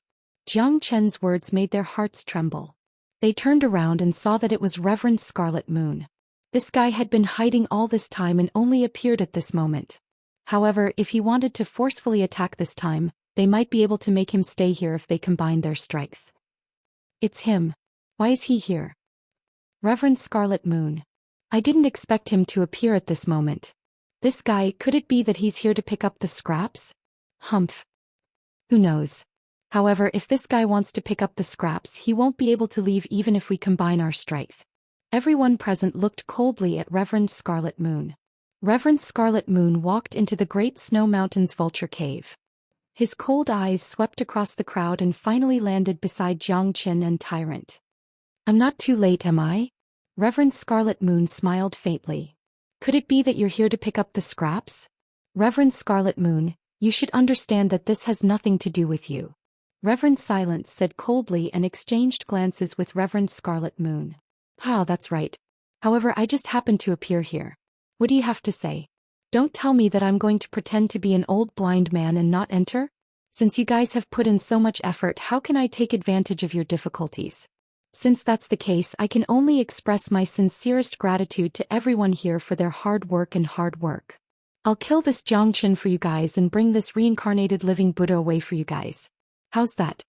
Jiang Qin's words made their hearts tremble. They turned around and saw that it was Reverend Scarlet Moon. This guy had been hiding all this time and only appeared at this moment. However, if he wanted to forcefully attack this time, they might be able to make him stay here if they combined their strength. It's him. Why is he here? Reverend Scarlet Moon. I didn't expect him to appear at this moment. This guy, could it be that he's here to pick up the scraps? Humph. Who knows? However, if this guy wants to pick up the scraps, he won't be able to leave even if we combine our strength. Everyone present looked coldly at Reverend Scarlet Moon. Reverend Scarlet Moon walked into the Great Snow Mountain's vulture cave. His cold eyes swept across the crowd and finally landed beside Jiang Qin and Tyrant. I'm not too late, am I? Reverend Scarlet Moon smiled faintly. Could it be that you're here to pick up the scraps? Reverend Scarlet Moon, you should understand that this has nothing to do with you. Reverend Silence said coldly and exchanged glances with Reverend Scarlet Moon. That's right. However, I just happened to appear here. What do you have to say? Don't tell me that I'm going to pretend to be an old blind man and not enter? Since you guys have put in so much effort, how can I take advantage of your difficulties? Since that's the case, I can only express my sincerest gratitude to everyone here for their hard work. I'll kill this Jiang Qin for you guys and bring this reincarnated living Buddha away for you guys. How's that?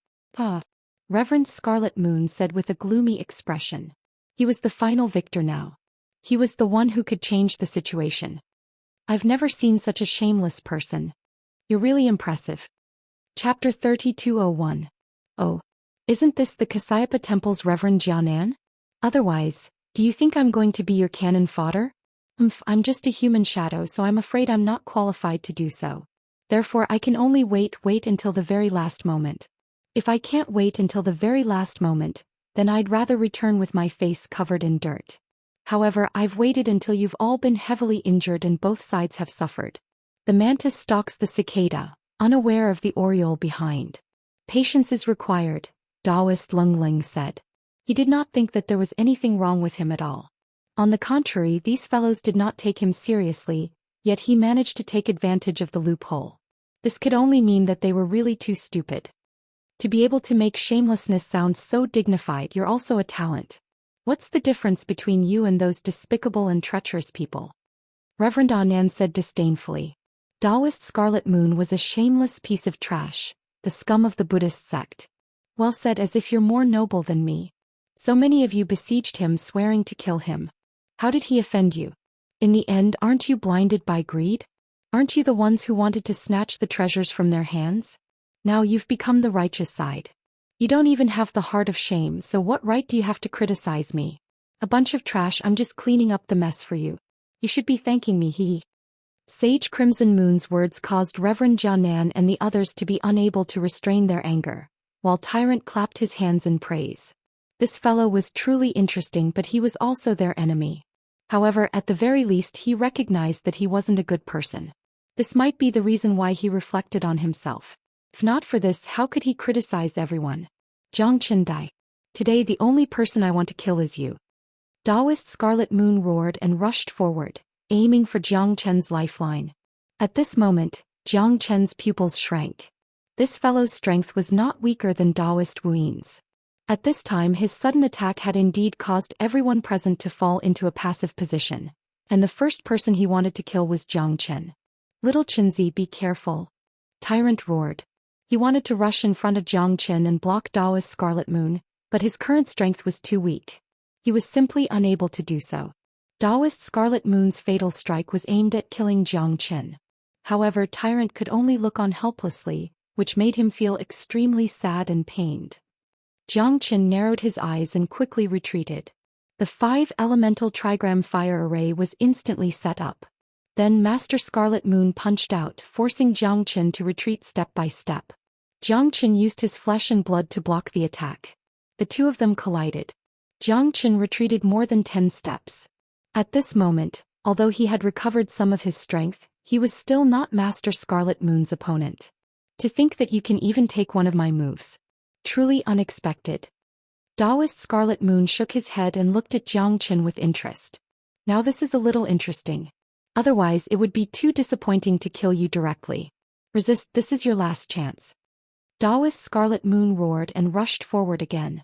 Reverend Scarlet Moon said with a gloomy expression. He was the final victor now. He was the one who could change the situation. I've never seen such a shameless person. You're really impressive. Chapter 3201. Oh, isn't this the Kasayapa Temple's Reverend Jianan? Otherwise, do you think I'm going to be your cannon fodder? I'm just a human shadow, so I'm afraid I'm not qualified to do so. Therefore I can only wait until the very last moment. If I can't wait until the very last moment, then I'd rather return with my face covered in dirt. However, I've waited until you've all been heavily injured and both sides have suffered. The mantis stalks the cicada, unaware of the oriole behind. Patience is required, Daoist Lung Ling said. He did not think that there was anything wrong with him at all. On the contrary, these fellows did not take him seriously, yet he managed to take advantage of the loophole. This could only mean that they were really too stupid. To be able to make shamelessness sound so dignified, you're also a talent. What's the difference between you and those despicable and treacherous people? Reverend Anan said disdainfully. Daoist Scarlet Moon was a shameless piece of trash, the scum of the Buddhist sect. Well said, as if you're more noble than me. So many of you besieged him, swearing to kill him. How did he offend you? In the end, aren't you blinded by greed? Aren't you the ones who wanted to snatch the treasures from their hands? Now you've become the righteous side. You don't even have the heart of shame, so what right do you have to criticize me? A bunch of trash, I'm just cleaning up the mess for you. You should be thanking me, he. Sage Crimson Moon's words caused Reverend Jianan and the others to be unable to restrain their anger, while Tyrant clapped his hands in praise. This fellow was truly interesting, but he was also their enemy. However, at the very least he recognized that he wasn't a good person. This might be the reason why he reflected on himself. If not for this, how could he criticize everyone? Jiang Qin Dai. Today the only person I want to kill is you. Daoist Scarlet Moon roared and rushed forward, aiming for Jiang Chen's lifeline. At this moment, Jiang Chen's pupils shrank. This fellow's strength was not weaker than Daoist Wuin's. At this time his sudden attack had indeed caused everyone present to fall into a passive position, and the first person he wanted to kill was Jiang Chen. "Little Chenzi, be careful," Tyrant roared. He wanted to rush in front of Jiang Chen and block Daoist's Scarlet Moon, but his current strength was too weak. He was simply unable to do so. Daoist's Scarlet Moon's fatal strike was aimed at killing Jiang Chen. However, Tyrant could only look on helplessly, which made him feel extremely sad and pained. Jiang Chen narrowed his eyes and quickly retreated. The 5-elemental trigram fire array was instantly set up. Then Master Scarlet Moon punched out, forcing Jiang Chen to retreat step by step. Jiang Chen used his flesh and blood to block the attack. The two of them collided. Jiang Chen retreated more than 10 steps. At this moment, although he had recovered some of his strength, he was still not Master Scarlet Moon's opponent. "To think that you can even take one of my moves. Truly unexpected." Daoist Scarlet Moon shook his head and looked at Jiang Chen with interest. "Now this is a little interesting. Otherwise it would be too disappointing to kill you directly. Resist, this is your last chance." Daoist Scarlet Moon roared and rushed forward again.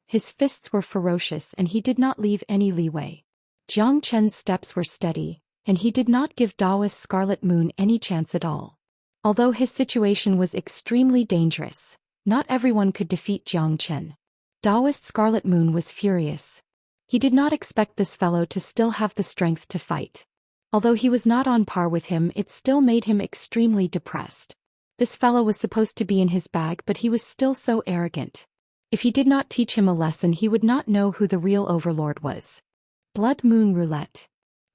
His fists were ferocious and he did not leave any leeway. Jiang Chen's steps were steady, and he did not give Daoist Scarlet Moon any chance at all. Although his situation was extremely dangerous, not everyone could defeat Jiang Chen. Daoist Scarlet Moon was furious. He did not expect this fellow to still have the strength to fight. Although he was not on par with him, it still made him extremely depressed. This fellow was supposed to be in his bag, but he was still so arrogant. If he did not teach him a lesson, he would not know who the real overlord was. Blood Moon Roulette.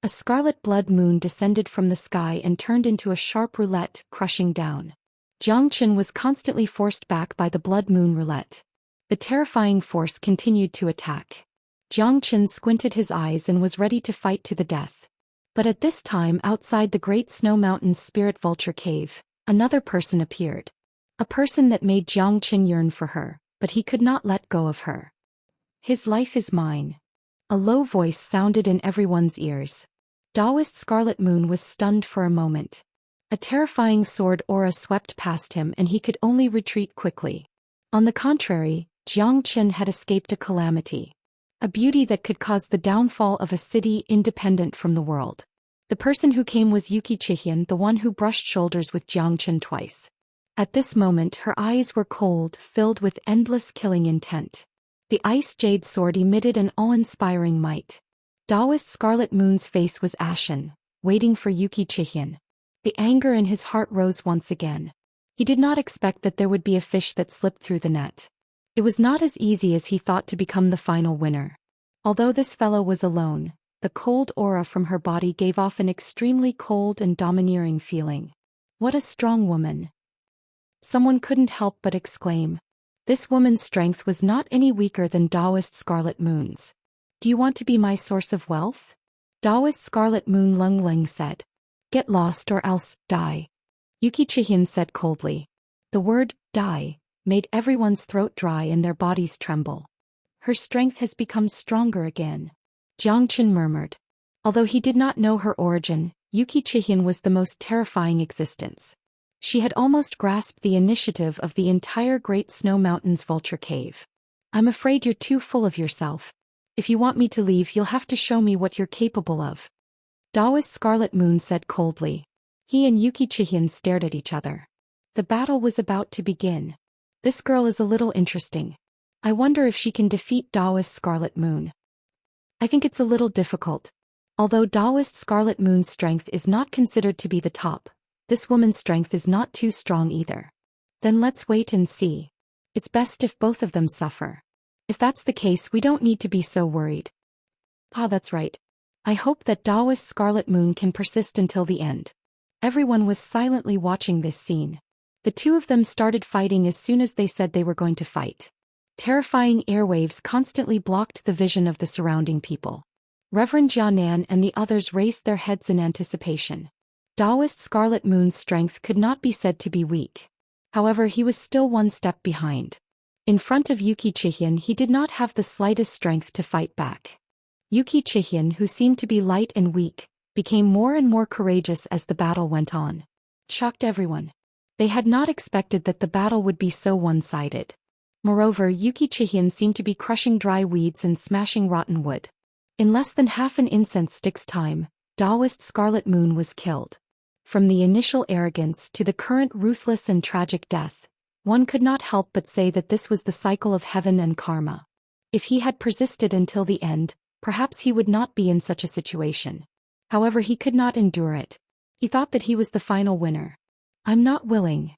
A scarlet blood moon descended from the sky and turned into a sharp roulette, crushing down. Jiang Chen was constantly forced back by the blood moon roulette. The terrifying force continued to attack. Jiang Chen squinted his eyes and was ready to fight to the death. But at this time, outside the Great Snow Mountain's Spirit Vulture Cave, another person appeared. A person that made Jiang Chen yearn for her, but he could not let go of her. "His life is mine." A low voice sounded in everyone's ears. Daoist Scarlet Moon was stunned for a moment. A terrifying sword aura swept past him and he could only retreat quickly. On the contrary, Jiang Chen had escaped a calamity. A beauty that could cause the downfall of a city independent from the world. The person who came was Xian, the one who brushed shoulders with Jiang Chen twice. At this moment her eyes were cold, filled with endless killing intent. The ice jade sword emitted an awe-inspiring might. Daoist Scarlet Moon's face was ashen, waiting for Xian. The anger in his heart rose once again. He did not expect that there would be a fish that slipped through the net. It was not as easy as he thought to become the final winner. Although this fellow was alone, the cold aura from her body gave off an extremely cold and domineering feeling. "What a strong woman!" Someone couldn't help but exclaim. This woman's strength was not any weaker than Daoist Scarlet Moon's. "Do you want to be my source of wealth?" Daoist Scarlet Moon Lung Lung said. "Get lost or else die," Xian said coldly. The word die made everyone's throat dry and their bodies tremble. "Her strength has become stronger again," Jiang Chen murmured. Although he did not know her origin, Xian was the most terrifying existence. She had almost grasped the initiative of the entire Great Snow Mountain's Vulture Cave. "I'm afraid you're too full of yourself. If you want me to leave, you'll have to show me what you're capable of," Daoist Scarlet Moon said coldly. He and Xian stared at each other. The battle was about to begin. "This girl is a little interesting. I wonder if she can defeat Daoist Scarlet Moon." "I think it's a little difficult. Although Daoist Scarlet Moon's strength is not considered to be the top, this woman's strength is not too strong either." "Then let's wait and see. It's best if both of them suffer. If that's the case, we don't need to be so worried." "Ah, that's right. I hope that Daoist Scarlet Moon can persist until the end." Everyone was silently watching this scene. The two of them started fighting as soon as they said they were going to fight. Terrifying airwaves constantly blocked the vision of the surrounding people. Reverend Jianan and the others raised their heads in anticipation. Daoist Scarlet Moon's strength could not be said to be weak. However, he was still one step behind. In front of Xian, he did not have the slightest strength to fight back. Xian, who seemed to be light and weak, became more and more courageous as the battle went on. Shocked everyone. They had not expected that the battle would be so one-sided. Moreover, Yuki Chihian seemed to be crushing dry weeds and smashing rotten wood. In less than half an incense stick's time, Daoist Scarlet Moon was killed. From the initial arrogance to the current ruthless and tragic death, one could not help but say that this was the cycle of heaven and karma. If he had persisted until the end, perhaps he would not be in such a situation. However, he could not endure it. He thought that he was the final winner. I'm not willing.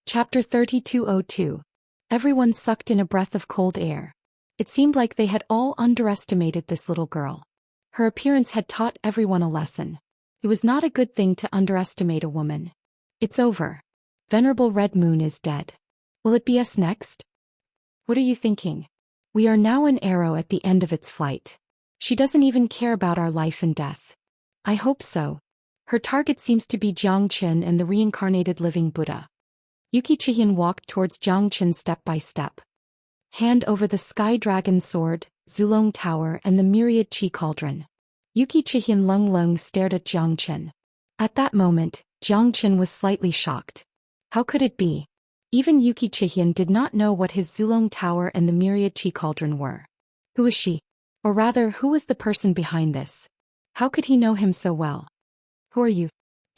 Chapter 3202. Everyone sucked in a breath of cold air. It seemed like they had all underestimated this little girl. Her appearance had taught everyone a lesson. It was not a good thing to underestimate a woman. It's over. Venerable Red Moon is dead. Will it be us next? What are you thinking? We are now an arrow at the end of its flight. She doesn't even care about our life and death. I hope so. Her target seems to be Jiang Qin and the reincarnated living Buddha. Yuki Chihian walked towards Jiang Qin step by step. Hand over the Sky Dragon Sword, Zulong Tower and the Myriad Chi Cauldron. Yuki Chihian Lung stared at Jiang Qin. At that moment, Jiang Qin was slightly shocked. How could it be? Even Yuki Chihian did not know what his Zulong Tower and the Myriad Chi Cauldron were. Who is she? Or rather, who was the person behind this? How could he know him so well? Who are you?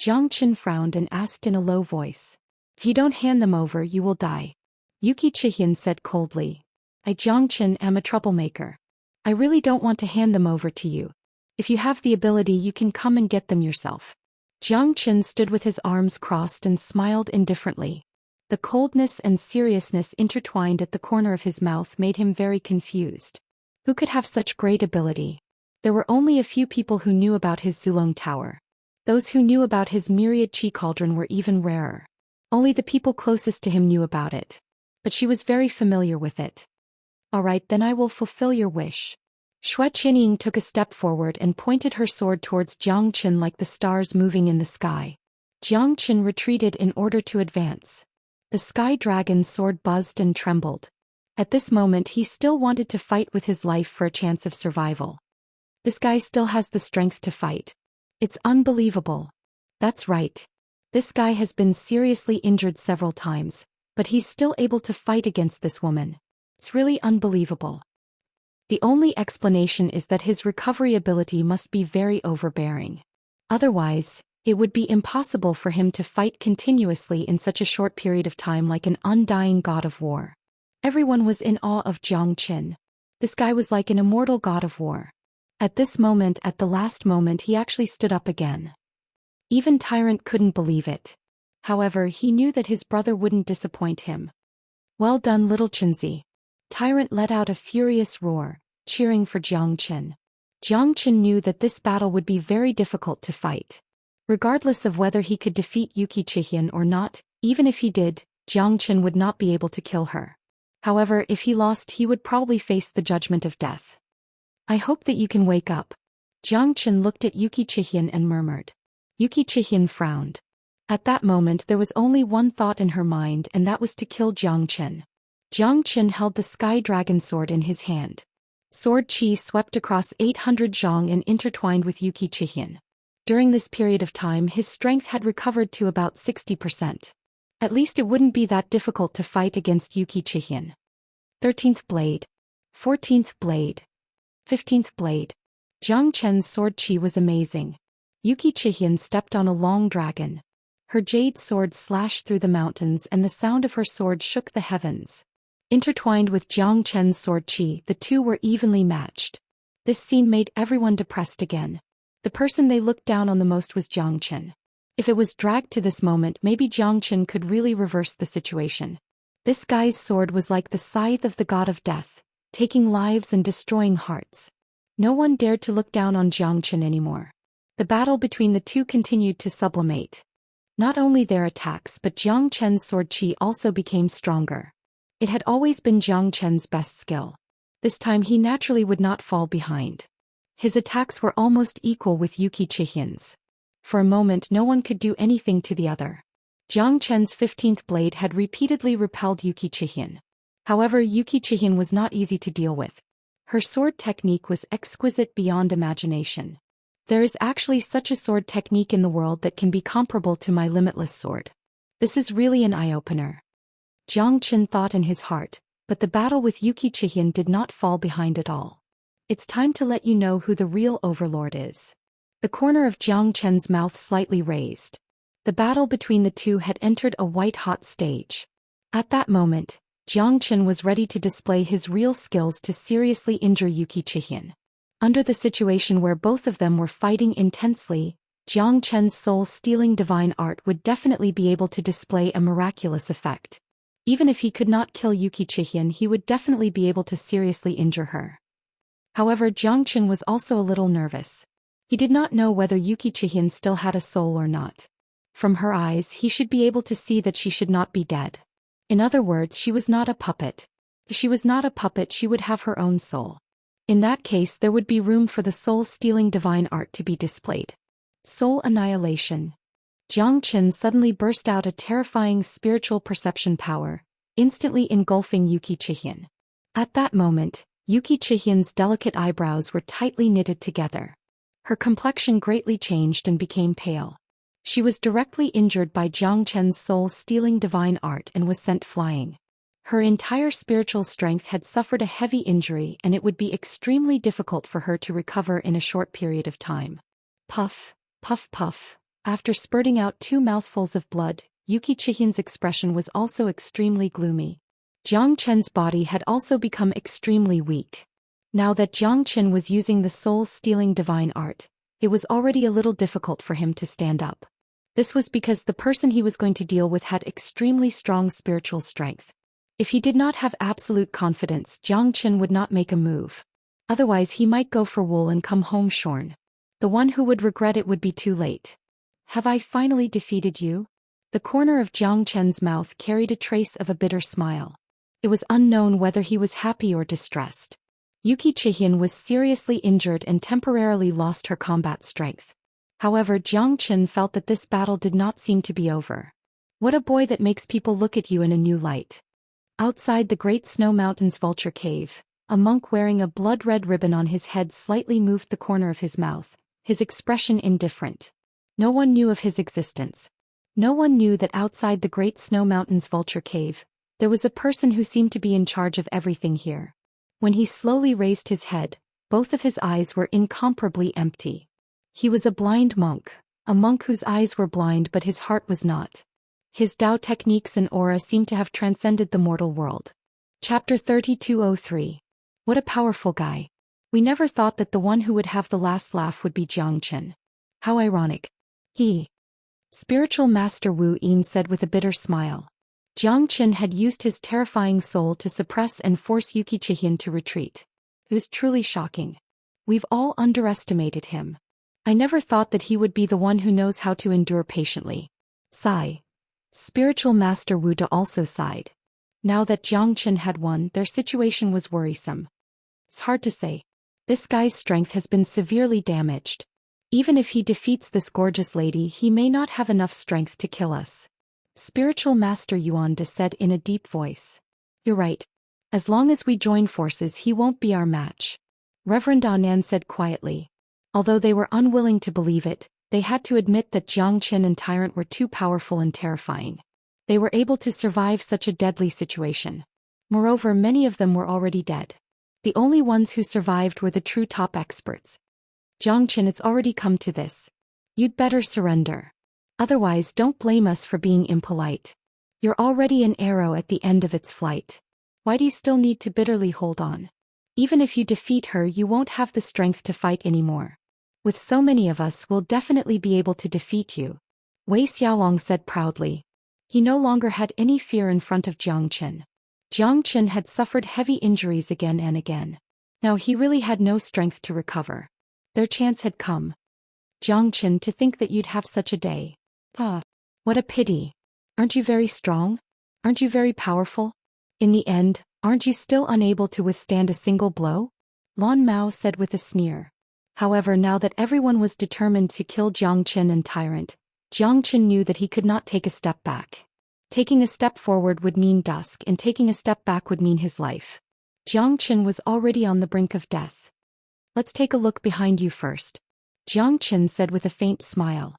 Jiang Qin frowned and asked in a low voice. If you don't hand them over, you will die. Yuki Chihian said coldly. I, Jiang Qin, am a troublemaker. I really don't want to hand them over to you. If you have the ability, you can come and get them yourself. Jiang Qin stood with his arms crossed and smiled indifferently. The coldness and seriousness intertwined at the corner of his mouth made him very confused. Who could have such great ability? There were only a few people who knew about his Zulong Tower. Those who knew about his Myriad Chi Cauldron were even rarer. Only the people closest to him knew about it. But she was very familiar with it. All right, then I will fulfill your wish. Xue Qinying took a step forward and pointed her sword towards Jiang Qin like the stars moving in the sky. Jiang Qin retreated in order to advance. The Sky Dragon's sword buzzed and trembled. At this moment he still wanted to fight with his life for a chance of survival. This guy still has the strength to fight. It's unbelievable. That's right. This guy has been seriously injured several times, but he's still able to fight against this woman. It's really unbelievable. The only explanation is that his recovery ability must be very overbearing. Otherwise, it would be impossible for him to fight continuously in such a short period of time like an undying god of war. Everyone was in awe of Jiang Qin. This guy was like an immortal god of war. At this moment, at the last moment, he actually stood up again. Even Tyrant couldn't believe it. However, he knew that his brother wouldn't disappoint him. Well done, little Qinzi. Tyrant let out a furious roar, cheering for Jiang Qin. Jiang Qin knew that this battle would be very difficult to fight. Regardless of whether he could defeat Yuki Chihian or not, even if he did, Jiang Qin would not be able to kill her. However, if he lost, he would probably face the judgment of death. I hope that you can wake up. Jiang Qin looked at Yuki Chihian and murmured. Yuki Chihian frowned. At that moment there was only one thought in her mind, and that was to kill Jiang Qin. Jiang Qin held the Sky Dragon Sword in his hand. Sword chi swept across 800 zhang and intertwined with Yuki Chihian. During this period of time his strength had recovered to about 60%. At least it wouldn't be that difficult to fight against Yuki Chihian. 13th blade. 14th blade. 15th blade. Jiang Qin's sword chi was amazing. Yuki Chihian stepped on a long dragon. Her jade sword slashed through the mountains and the sound of her sword shook the heavens. Intertwined with Jiang Qin's sword chi, the two were evenly matched. This scene made everyone depressed again. The person they looked down on the most was Jiang Qin. If it was dragged to this moment, maybe Jiang Qin could really reverse the situation. This guy's sword was like the scythe of the god of death, taking lives and destroying hearts. No one dared to look down on Jiang Qin anymore. The battle between the two continued to sublimate. Not only their attacks, but Jiang Qin's sword chi also became stronger. It had always been Jiang Qin's best skill. This time he naturally would not fall behind. His attacks were almost equal with Yuki Chihian's. For a moment no one could do anything to the other. Jiang Qin's 15th blade had repeatedly repelled Yuki Chihian. However, Yuki Chihian was not easy to deal with. Her sword technique was exquisite beyond imagination. There is actually such a sword technique in the world that can be comparable to my limitless sword. This is really an eye-opener. Jiang Chen thought in his heart, but the battle with Yuki Xian did not fall behind at all. It's time to let you know who the real overlord is. The corner of Jiang Chen's mouth slightly raised. The battle between the two had entered a white-hot stage. At that moment, Jiang Chen was ready to display his real skills to seriously injure Yuki Xian. Under the situation where both of them were fighting intensely, Jiang Chen's soul-stealing divine art would definitely be able to display a miraculous effect. Even if he could not kill Yuki Xian, he would definitely be able to seriously injure her. However, Jiang Chen was also a little nervous. He did not know whether Yuki Xian still had a soul or not. From her eyes, he should be able to see that she should not be dead. In other words, she was not a puppet. If she was not a puppet, she would have her own soul. In that case, there would be room for the soul-stealing divine art to be displayed. Soul annihilation. Jiang Chen suddenly burst out a terrifying spiritual perception power, instantly engulfing Yuki Xian. At that moment, Yuki Xian's delicate eyebrows were tightly knitted together. Her complexion greatly changed and became pale. She was directly injured by Jiang Chen's soul-stealing divine art and was sent flying. Her entire spiritual strength had suffered a heavy injury, and it would be extremely difficult for her to recover in a short period of time. Puff, puff, puff. After spurting out 2 mouthfuls of blood, Yuki Xian's expression was also extremely gloomy. Jiang Chen's body had also become extremely weak. Now that Jiang Chen was using the soul-stealing divine art, it was already a little difficult for him to stand up. This was because the person he was going to deal with had extremely strong spiritual strength. If he did not have absolute confidence, Jiang Chen would not make a move. Otherwise he might go for wool and come home shorn. The one who would regret it would be too late. Have I finally defeated you? The corner of Jiang Chen's mouth carried a trace of a bitter smile. It was unknown whether he was happy or distressed. Yuki Xian was seriously injured and temporarily lost her combat strength. However, Jiang Chen felt that this battle did not seem to be over. What a boy that makes people look at you in a new light. Outside the Great Snow Mountain's vulture cave, a monk wearing a blood-red ribbon on his head slightly moved the corner of his mouth, his expression indifferent. No one knew of his existence. No one knew that outside the Great Snow Mountain's vulture cave, there was a person who seemed to be in charge of everything here. When he slowly raised his head, both of his eyes were incomparably empty. He was a blind monk, a monk whose eyes were blind but his heart was not. His Dao techniques and aura seemed to have transcended the mortal world. Chapter 3203. What a powerful guy. We never thought that the one who would have the last laugh would be Jiang Chen. How ironic. Spiritual Master Wu Yin said with a bitter smile. Jiang Chen had used his terrifying soul to suppress and force Yuki Xian to retreat. It was truly shocking. We've all underestimated him. I never thought that he would be the one who knows how to endure patiently. Sigh. Spiritual Master Wu Da also sighed. Now that Jiang Chen had won, their situation was worrisome. It's hard to say. This guy's strength has been severely damaged. Even if he defeats this gorgeous lady, he may not have enough strength to kill us. Spiritual Master Yuan De said in a deep voice. You're right. As long as we join forces, he won't be our match. Reverend Anan said quietly. Although they were unwilling to believe it, they had to admit that Jiang Chen and Tyrant were too powerful and terrifying. They were able to survive such a deadly situation. Moreover, many of them were already dead. The only ones who survived were the true top experts. Jiang Chen, it's already come to this. You'd better surrender. Otherwise, don't blame us for being impolite. You're already an arrow at the end of its flight. Why do you still need to bitterly hold on? Even if you defeat her, you won't have the strength to fight anymore. With so many of us, we'll definitely be able to defeat you. Wei Xiaolong said proudly. He no longer had any fear in front of Jiang Chen. Jiang Chen had suffered heavy injuries again and again. Now he really had no strength to recover. Their chance had come. Jiang Chen, to think that you'd have such a day. What a pity. Aren't you very strong? Aren't you very powerful? In the end, aren't you still unable to withstand a single blow? Lan Mao said with a sneer. However, now that everyone was determined to kill Jiang Chen and Tyrant, Jiang Chen knew that he could not take a step back. Taking a step forward would mean dusk, and taking a step back would mean his life. Jiang Chen was already on the brink of death. Let's take a look behind you first. Jiang Chen said with a faint smile.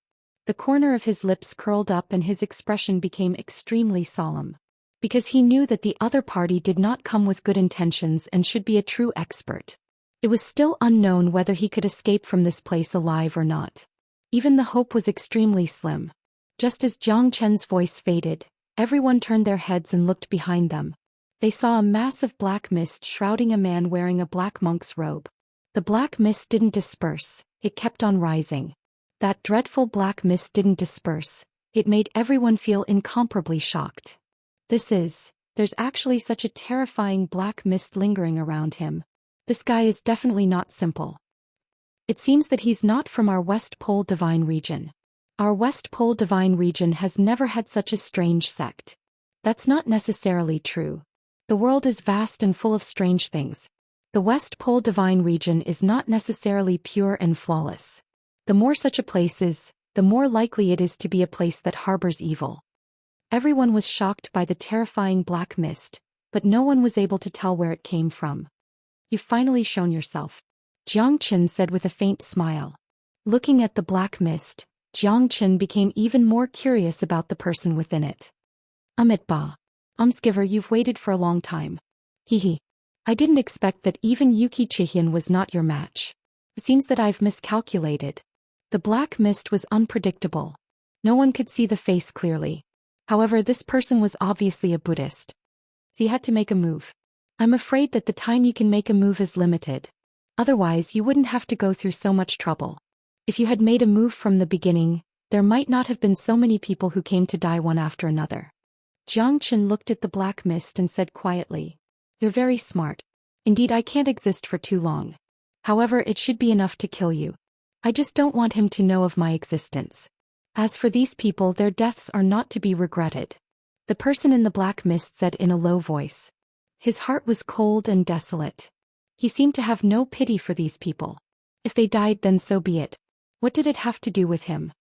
The corner of his lips curled up and his expression became extremely solemn. Because he knew that the other party did not come with good intentions and should be a true expert. It was still unknown whether he could escape from this place alive or not. Even the hope was extremely slim. Just as Jiang Chen's voice faded, everyone turned their heads and looked behind them. They saw a massive black mist shrouding a man wearing a black monk's robe. The black mist didn't disperse, it kept on rising. That dreadful black mist didn't disperse, it made everyone feel incomparably shocked. There's actually such a terrifying black mist lingering around him. This guy is definitely not simple. It seems that he's not from our West Pole Divine region. Our West Pole Divine region has never had such a strange sect. That's not necessarily true. The world is vast and full of strange things. The West Pole Divine region is not necessarily pure and flawless. The more such a place is, the more likely it is to be a place that harbors evil. Everyone was shocked by the terrifying black mist, but no one was able to tell where it came from. You've finally shown yourself, Jiang Chen said with a faint smile. Looking at the black mist, Jiang Chen became even more curious about the person within it. Amitba. Giver, you've waited for a long time. Hehe. I didn't expect that even Yuki Chihian was not your match. It seems that I've miscalculated. The black mist was unpredictable. No one could see the face clearly. However, this person was obviously a Buddhist. So he had to make a move. I'm afraid that the time you can make a move is limited. Otherwise, you wouldn't have to go through so much trouble. If you had made a move from the beginning, there might not have been so many people who came to die one after another. Jiang Chen looked at the black mist and said quietly, "You're very smart. Indeed, I can't exist for too long. However, it should be enough to kill you. I just don't want him to know of my existence. As for these people, their deaths are not to be regretted." The person in the black mist said in a low voice. His heart was cold and desolate. He seemed to have no pity for these people. If they died, then so be it. What did it have to do with him?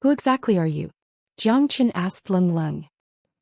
Who exactly are you? Jiang Chen asked Leng Leng.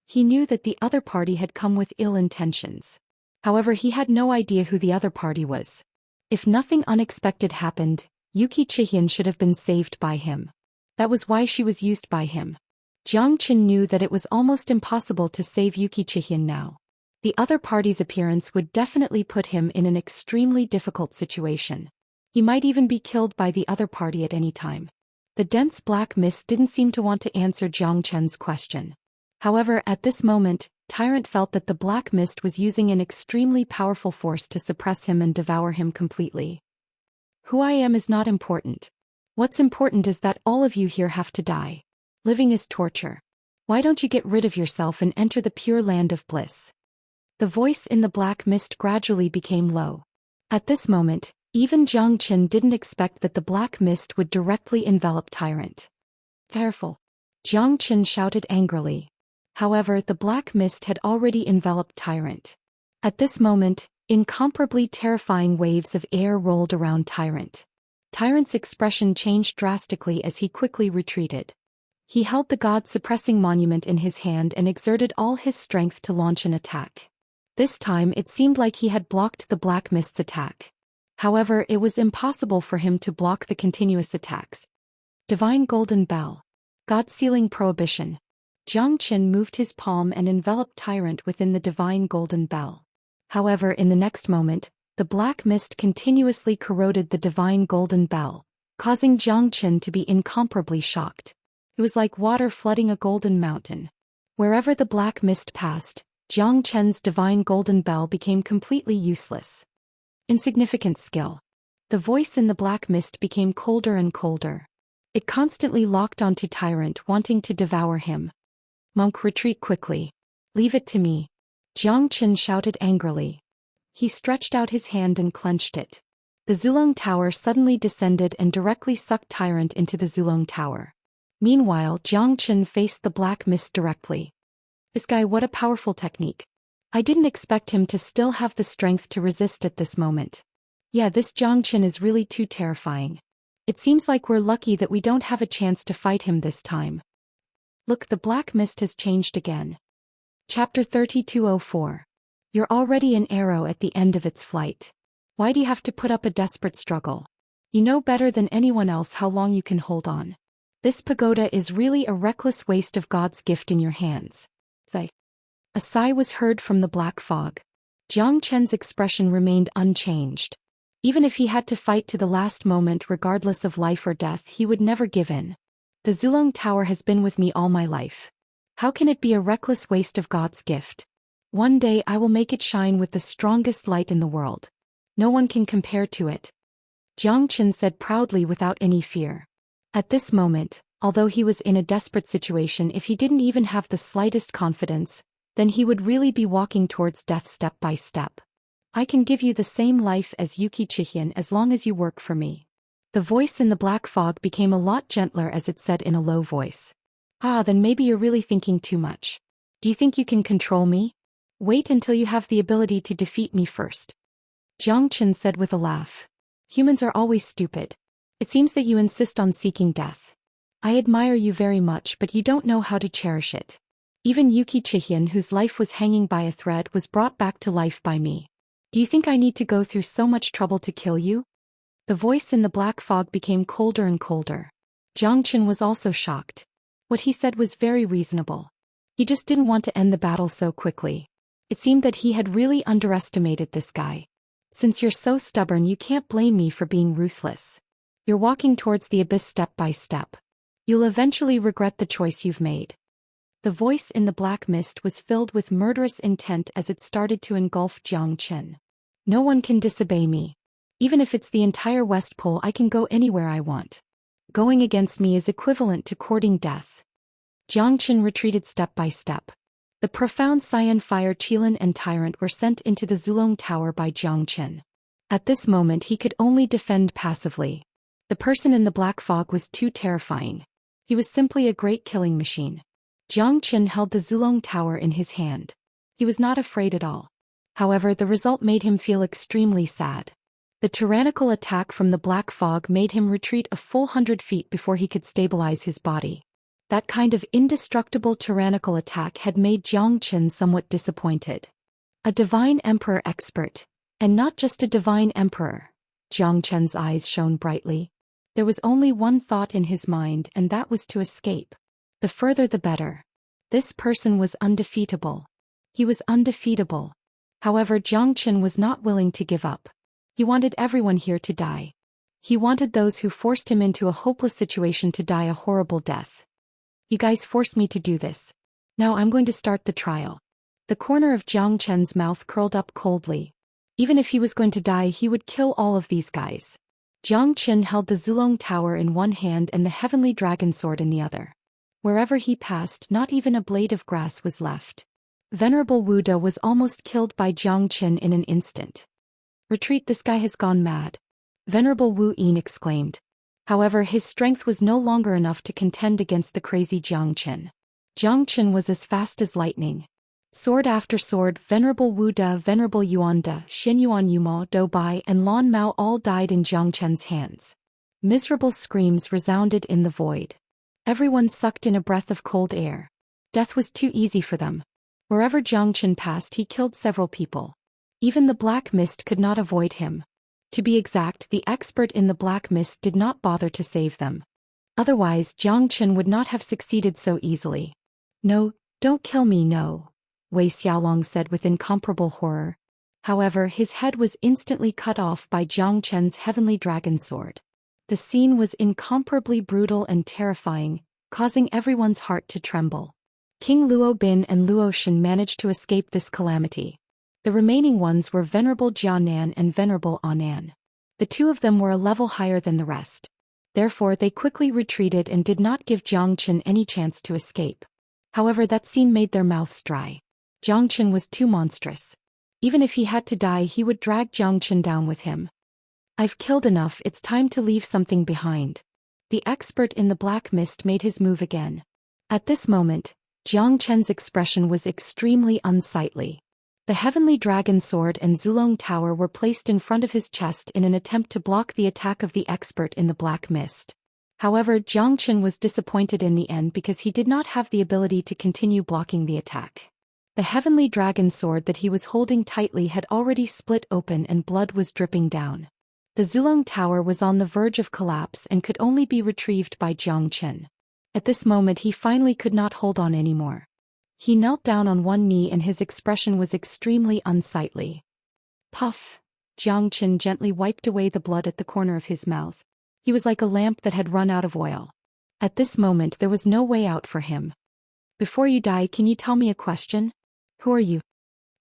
He knew that the other party had come with ill intentions. However, he had no idea who the other party was. If nothing unexpected happened, Yuki Chihian should have been saved by him. That was why she was used by him. Jiang Chen knew that it was almost impossible to save Yuki Chihian now. The other party's appearance would definitely put him in an extremely difficult situation. He might even be killed by the other party at any time. The dense black mist didn't seem to want to answer Jiang Chen's question. However, at this moment, Tyrant felt that the black mist was using an extremely powerful force to suppress him and devour him completely. Who I am is not important. What's important is that all of you here have to die. Living is torture. Why don't you get rid of yourself and enter the pure land of bliss? The voice in the black mist gradually became low. At this moment, even Jiang Chen didn't expect that the black mist would directly envelop Tyrant. Careful! Jiang Chen shouted angrily. However, the black mist had already enveloped Tyrant. At this moment, incomparably terrifying waves of air rolled around Tyrant. Tyrant's expression changed drastically as he quickly retreated. He held the God-suppressing monument in his hand and exerted all his strength to launch an attack. This time it seemed like he had blocked the black mist's attack. However, it was impossible for him to block the continuous attacks. Divine Golden Bell. God-sealing prohibition. Jiang Chen moved his palm and enveloped Tyrant within the Divine Golden Bell. However, in the next moment, the black mist continuously corroded the Divine Golden Bell, causing Jiang Chen to be incomparably shocked. It was like water flooding a golden mountain. Wherever the black mist passed, Jiang Chen's Divine Golden Bell became completely useless. Insignificant skill. The voice in the black mist became colder and colder. It constantly locked onto Tyrant, wanting to devour him. Monk, retreat quickly. Leave it to me. Jiang Chen shouted angrily. He stretched out his hand and clenched it. The Zulong Tower suddenly descended and directly sucked Tyrant into the Zulong Tower. Meanwhile, Jiang Chen faced the black mist directly. This guy, what a powerful technique. I didn't expect him to still have the strength to resist at this moment. Yeah, this Jiang Chen is really too terrifying. It seems like we're lucky that we don't have a chance to fight him this time. Look, the black mist has changed again. Chapter 3204. You're already an arrow at the end of its flight. Why do you have to put up a desperate struggle? You know better than anyone else how long you can hold on. This pagoda is really a reckless waste of God's gift in your hands. Sigh. A sigh was heard from the black fog. Jiang Chen's expression remained unchanged. Even if he had to fight to the last moment regardless of life or death, he would never give in. The Zulong Tower has been with me all my life. How can it be a reckless waste of God's gift? One day I will make it shine with the strongest light in the world. No one can compare to it. Jiang Chen said proudly without any fear. At this moment, although he was in a desperate situation, if he didn't even have the slightest confidence, then he would really be walking towards death step by step. I can give you the same life as Zhou Xian as long as you work for me. The voice in the black fog became a lot gentler as it said in a low voice. Ah, then maybe you're really thinking too much. Do you think you can control me? Wait until you have the ability to defeat me first. Jiang Chen said with a laugh. Humans are always stupid. It seems that you insist on seeking death. I admire you very much, but you don't know how to cherish it. Even Zhou Xian, whose life was hanging by a thread, was brought back to life by me. Do you think I need to go through so much trouble to kill you? The voice in the black fog became colder and colder. Jiang Chen was also shocked. What he said was very reasonable. He just didn't want to end the battle so quickly. It seemed that he had really underestimated this guy. Since you're so stubborn, you can't blame me for being ruthless. You're walking towards the abyss step by step. You'll eventually regret the choice you've made. The voice in the black mist was filled with murderous intent as it started to engulf Jiang Chen. No one can disobey me. Even if it's the entire West Pole, I can go anywhere I want. Going against me is equivalent to courting death. Jiang Chen retreated step by step. The profound Cyan Fire Qilin and Tyrant were sent into the Zulong Tower by Jiang Chen. At this moment he could only defend passively. The person in the black fog was too terrifying. He was simply a great killing machine. Jiang Chen held the Zulong Tower in his hand. He was not afraid at all. However, the result made him feel extremely sad. The tyrannical attack from the black fog made him retreat a full 100 feet before he could stabilize his body. That kind of indestructible tyrannical attack had made Jiang Chen somewhat disappointed. A divine emperor expert, and not just a divine emperor. Jiang Chen's eyes shone brightly. There was only one thought in his mind, and that was to escape. The further the better. This person was undefeatable. He was undefeatable. However, Jiang Chen was not willing to give up. He wanted everyone here to die. He wanted those who forced him into a hopeless situation to die a horrible death. You guys forced me to do this. Now I'm going to start the trial. The corner of Jiang Chen's mouth curled up coldly. Even if he was going to die, he would kill all of these guys. Jiang Chen held the Zulong Tower in one hand and the heavenly dragon sword in the other. Wherever he passed, not even a blade of grass was left. Venerable Wu Da was almost killed by Jiang Chen in an instant. Retreat, this guy has gone mad. Venerable Wu Yin exclaimed. However, his strength was no longer enough to contend against the crazy Jiang Chen. Jiang Chen was as fast as lightning. Sword after sword, Venerable Wu Da, Venerable Yuan Da, Xin Yuan Yumo, Do Bai and Lan Mao all died in Jiang Chen's hands. Miserable screams resounded in the void. Everyone sucked in a breath of cold air. Death was too easy for them. Wherever Jiang Chen passed, he killed several people. Even the black mist could not avoid him. To be exact, the expert in the black mist did not bother to save them. Otherwise, Jiang Chen would not have succeeded so easily. No, don't kill me, no, Wei Xiaolong said with incomparable horror. However, his head was instantly cut off by Jiang Chen's heavenly dragon sword. The scene was incomparably brutal and terrifying, causing everyone's heart to tremble. King Luo Bin and Luo Shen managed to escape this calamity. The remaining ones were Venerable Jianan and Venerable Anan. The two of them were a level higher than the rest. Therefore they quickly retreated and did not give Jiang Chen any chance to escape. However, that scene made their mouths dry. Jiang Chen was too monstrous. Even if he had to die, he would drag Jiang Chen down with him. I've killed enough, it's time to leave something behind. The expert in the black mist made his move again. At this moment, Jiang Chen's expression was extremely unsightly. The heavenly dragon sword and Zulong Tower were placed in front of his chest in an attempt to block the attack of the expert in the black mist. However, Jiang Chen was disappointed in the end because he did not have the ability to continue blocking the attack. The heavenly dragon sword that he was holding tightly had already split open and blood was dripping down. The Zulong Tower was on the verge of collapse and could only be retrieved by Zhou Xian. At this moment he finally could not hold on anymore. He knelt down on one knee and his expression was extremely unsightly. Puff! Zhou Xian gently wiped away the blood at the corner of his mouth. He was like a lamp that had run out of oil. At this moment there was no way out for him. Before you die, can you tell me a question? Who are you?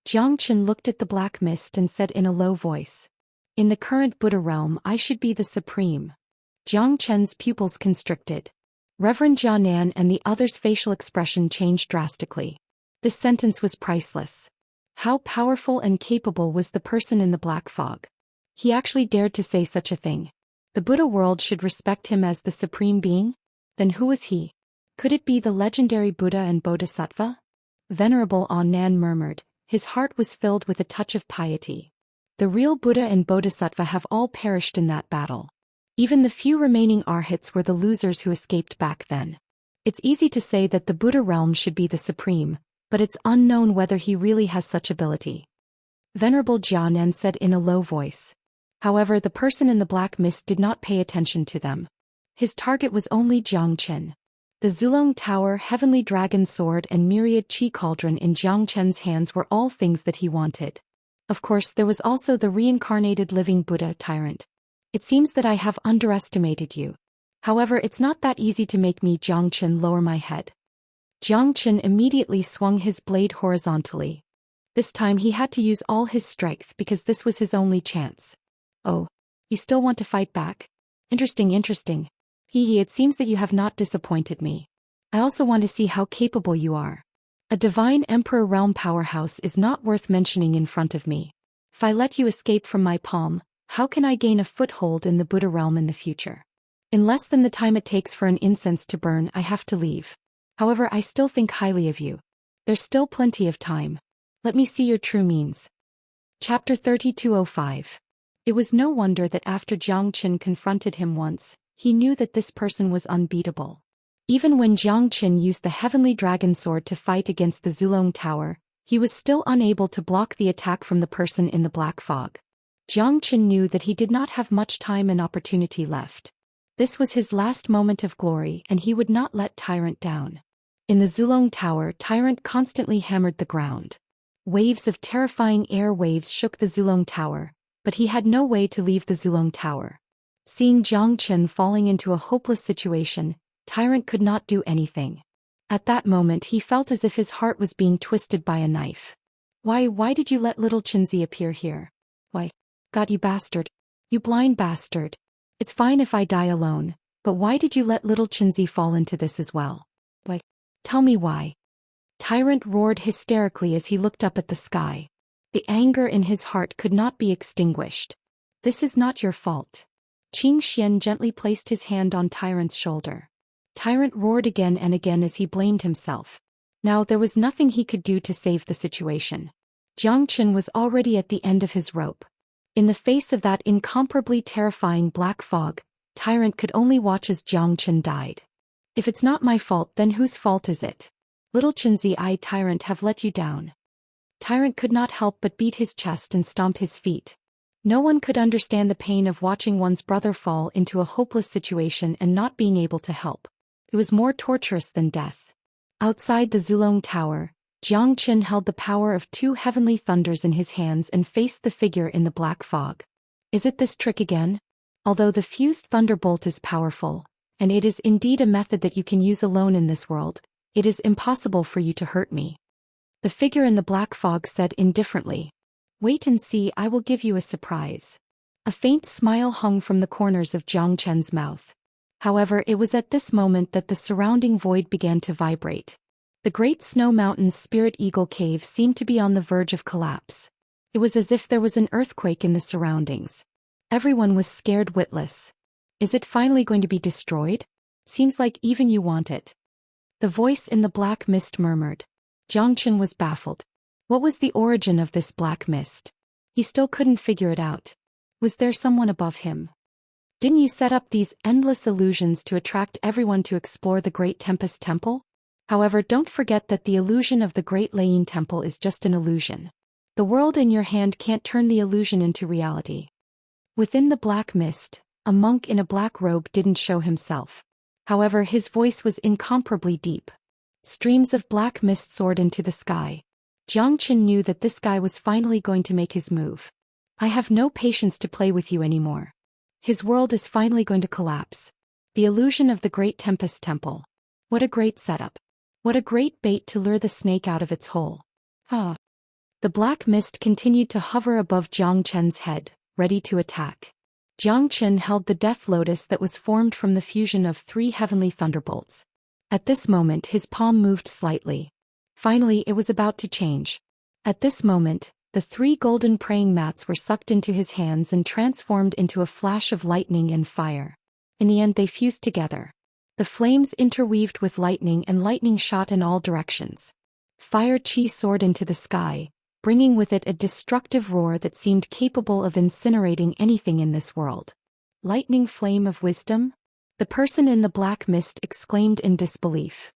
Zhou Xian looked at the black mist and said in a low voice. In the current Buddha realm, I should be the supreme. Zhou Qian's pupils constricted. Reverend Jianan and the other's facial expression changed drastically. This sentence was priceless. How powerful and capable was the person in the black fog? He actually dared to say such a thing. The Buddha world should respect him as the supreme being? Then who was he? Could it be the legendary Buddha and Bodhisattva? Venerable Annan murmured. His heart was filled with a touch of piety. The real Buddha and Bodhisattva have all perished in that battle. Even the few remaining arhats were the losers who escaped back then. It's easy to say that the Buddha realm should be the supreme, but it's unknown whether he really has such ability. Venerable Jianan said in a low voice. However, the person in the black mist did not pay attention to them. His target was only Zhou Xian. The Zulong Tower, Heavenly Dragon Sword and myriad Qi Cauldron in Zhou Qian's hands were all things that he wanted. Of course, there was also the reincarnated living Buddha tyrant. It seems that I have underestimated you. However, it's not that easy to make me. Zhou Xian lower my head. Zhou Xian immediately swung his blade horizontally. This time he had to use all his strength because this was his only chance. Oh, you still want to fight back? Interesting. It seems that you have not disappointed me. I also want to see how capable you are. A divine emperor realm powerhouse is not worth mentioning in front of me. If I let you escape from my palm, how can I gain a foothold in the Buddha realm in the future? In less than the time it takes for an incense to burn, I have to leave. However, I still think highly of you. There's still plenty of time. Let me see your true means. Chapter 3205. It was no wonder that after Zhou Qian confronted him once, he knew that this person was unbeatable. Even when Zhou Qian used the Heavenly Dragon Sword to fight against the Zulong Tower, he was still unable to block the attack from the person in the black fog. Zhou Qian knew that he did not have much time and opportunity left. This was his last moment of glory and he would not let Tyrant down. In the Zulong Tower, Tyrant constantly hammered the ground. Waves of terrifying air waves shook the Zulong Tower, but he had no way to leave the Zulong Tower. Seeing Zhou Qian falling into a hopeless situation, Tyrant could not do anything. At that moment he felt as if his heart was being twisted by a knife. Why did you let little Qinzi appear here? Why? God, you bastard. You blind bastard. It's fine if I die alone, but why did you let little Qinzi fall into this as well? Why? Tell me why. Tyrant roared hysterically as he looked up at the sky. The anger in his heart could not be extinguished. This is not your fault. Xianxia gently placed his hand on Tyrant's shoulder. Tyrant roared again and again as he blamed himself. Now there was nothing he could do to save the situation. Zhou Qian was already at the end of his rope. In the face of that incomparably terrifying black fog, Tyrant could only watch as Zhou Qian died. If it's not my fault, then whose fault is it? Little Qinzi, I, Tyrant, have let you down. Tyrant could not help but beat his chest and stomp his feet. No one could understand the pain of watching one's brother fall into a hopeless situation and not being able to help. It was more torturous than death. Outside the Zulong Tower, Zhou Qian held the power of 2 heavenly thunders in his hands and faced the figure in the black fog. Is it this trick again? Although the fused thunderbolt is powerful, and it is indeed a method that you can use alone in this world, it is impossible for you to hurt me. The figure in the black fog said indifferently. Wait and see, I will give you a surprise. A faint smile hung from the corners of Zhou Qian's mouth. However, it was at this moment that the surrounding void began to vibrate. The great snow mountain's Spirit Eagle Cave seemed to be on the verge of collapse. It was as if there was an earthquake in the surroundings. Everyone was scared witless. Is it finally going to be destroyed? Seems like even you want it. The voice in the black mist murmured. Zhou Qian was baffled. What was the origin of this black mist? He still couldn't figure it out. Was there someone above him? Didn't you set up these endless illusions to attract everyone to explore the Great Tempest Temple? However, don't forget that the illusion of the Great Laying Temple is just an illusion. The world in your hand can't turn the illusion into reality. Within the black mist, a monk in a black robe didn't show himself. However, his voice was incomparably deep. Streams of black mist soared into the sky. Zhou Xian knew that this guy was finally going to make his move. I have no patience to play with you anymore. His world is finally going to collapse. The illusion of the Great Tempest Temple. What a great setup. What a great bait to lure the snake out of its hole. Ah. The black mist continued to hover above Zhou Qian's head, ready to attack. Zhou Qian held the death lotus that was formed from the fusion of 3 heavenly thunderbolts. At this moment his palm moved slightly. Finally it was about to change. At this moment, the 3 golden praying mats were sucked into his hands and transformed into a flash of lightning and fire. In the end they fused together. The flames interweaved with lightning and lightning shot in all directions. Fire chi soared into the sky, bringing with it a destructive roar that seemed capable of incinerating anything in this world. Lightning flame of wisdom? The person in the black mist exclaimed in disbelief.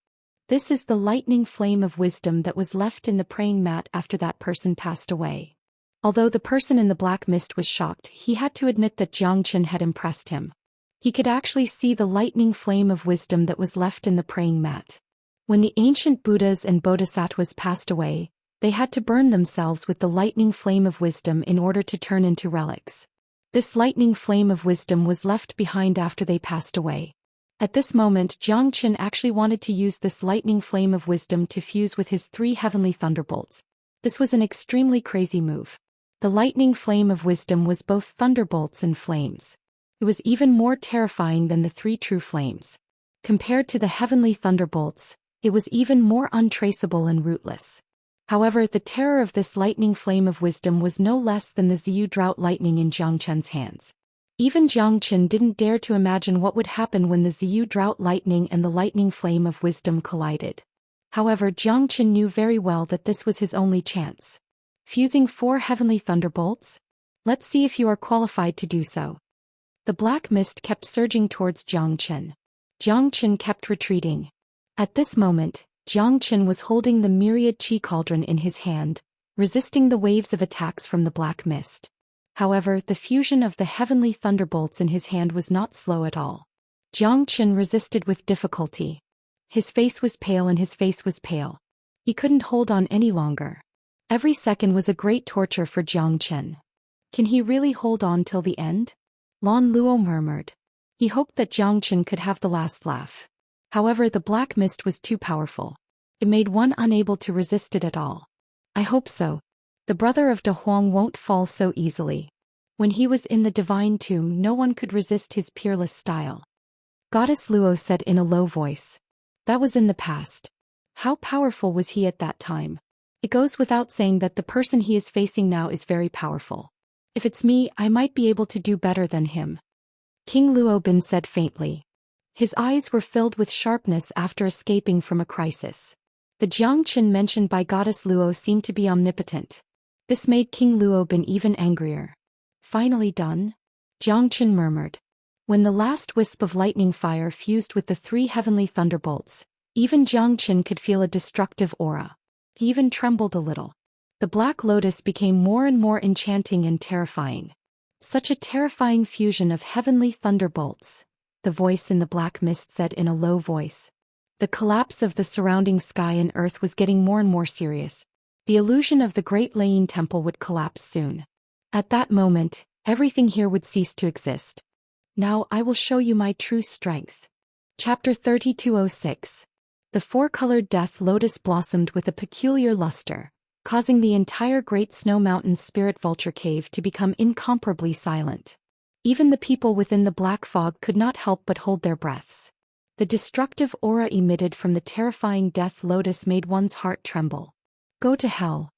This is the lightning flame of wisdom that was left in the praying mat after that person passed away. Although the person in the black mist was shocked, he had to admit that Zhou Qian had impressed him. He could actually see the lightning flame of wisdom that was left in the praying mat. When the ancient Buddhas and Bodhisattvas passed away, they had to burn themselves with the lightning flame of wisdom in order to turn into relics. This lightning flame of wisdom was left behind after they passed away. At this moment Zhou Qian actually wanted to use this lightning flame of wisdom to fuse with his 3 heavenly thunderbolts. This was an extremely crazy move. The lightning flame of wisdom was both thunderbolts and flames. It was even more terrifying than the 3 true flames. Compared to the heavenly thunderbolts, it was even more untraceable and rootless. However, the terror of this lightning flame of wisdom was no less than the Ziyu drought lightning in Zhou Qian's hands. Even Zhou Qian didn't dare to imagine what would happen when the Ziyu drought lightning and the lightning flame of wisdom collided. However, Zhou Qian knew very well that this was his only chance. Fusing 4 heavenly thunderbolts? Let's see if you are qualified to do so. The black mist kept surging towards Zhou Qian. Zhou Qian kept retreating. At this moment, Zhou Qian was holding the myriad chi cauldron in his hand, resisting the waves of attacks from the black mist. However, the fusion of the heavenly thunderbolts in his hand was not slow at all. Zhou Qian resisted with difficulty. His face was pale and his face was pale. He couldn't hold on any longer. Every second was a great torture for Zhou Qian. Can he really hold on till the end? Lan Luo murmured. He hoped that Zhou Qian could have the last laugh. However, the black mist was too powerful. It made one unable to resist it at all. I hope so. The brother of De Huang won't fall so easily. When he was in the divine tomb, no one could resist his peerless style. Goddess Luo said in a low voice. That was in the past. How powerful was he at that time? It goes without saying that the person he is facing now is very powerful. If it's me, I might be able to do better than him. King Luo Bin said faintly. His eyes were filled with sharpness after escaping from a crisis. The Zhou Qian mentioned by Goddess Luo seemed to be omnipotent. This made King Luo Bin even angrier. Finally done? Zhou Qian murmured. When the last wisp of lightning fire fused with the 3 heavenly thunderbolts, even Zhou Qian could feel a destructive aura. He even trembled a little. The black lotus became more and more enchanting and terrifying. Such a terrifying fusion of heavenly thunderbolts, the voice in the black mist said in a low voice. The collapse of the surrounding sky and earth was getting more and more serious. The illusion of the Great Laying Temple would collapse soon. At that moment, everything here would cease to exist. Now I will show you my true strength. Chapter 3206. The 4-colored death lotus blossomed with a peculiar luster, causing the entire Great Snow Mountain Spirit Vulture Cave to become incomparably silent. Even the people within the black fog could not help but hold their breaths. The destructive aura emitted from the terrifying death lotus made one's heart tremble. Go to hell.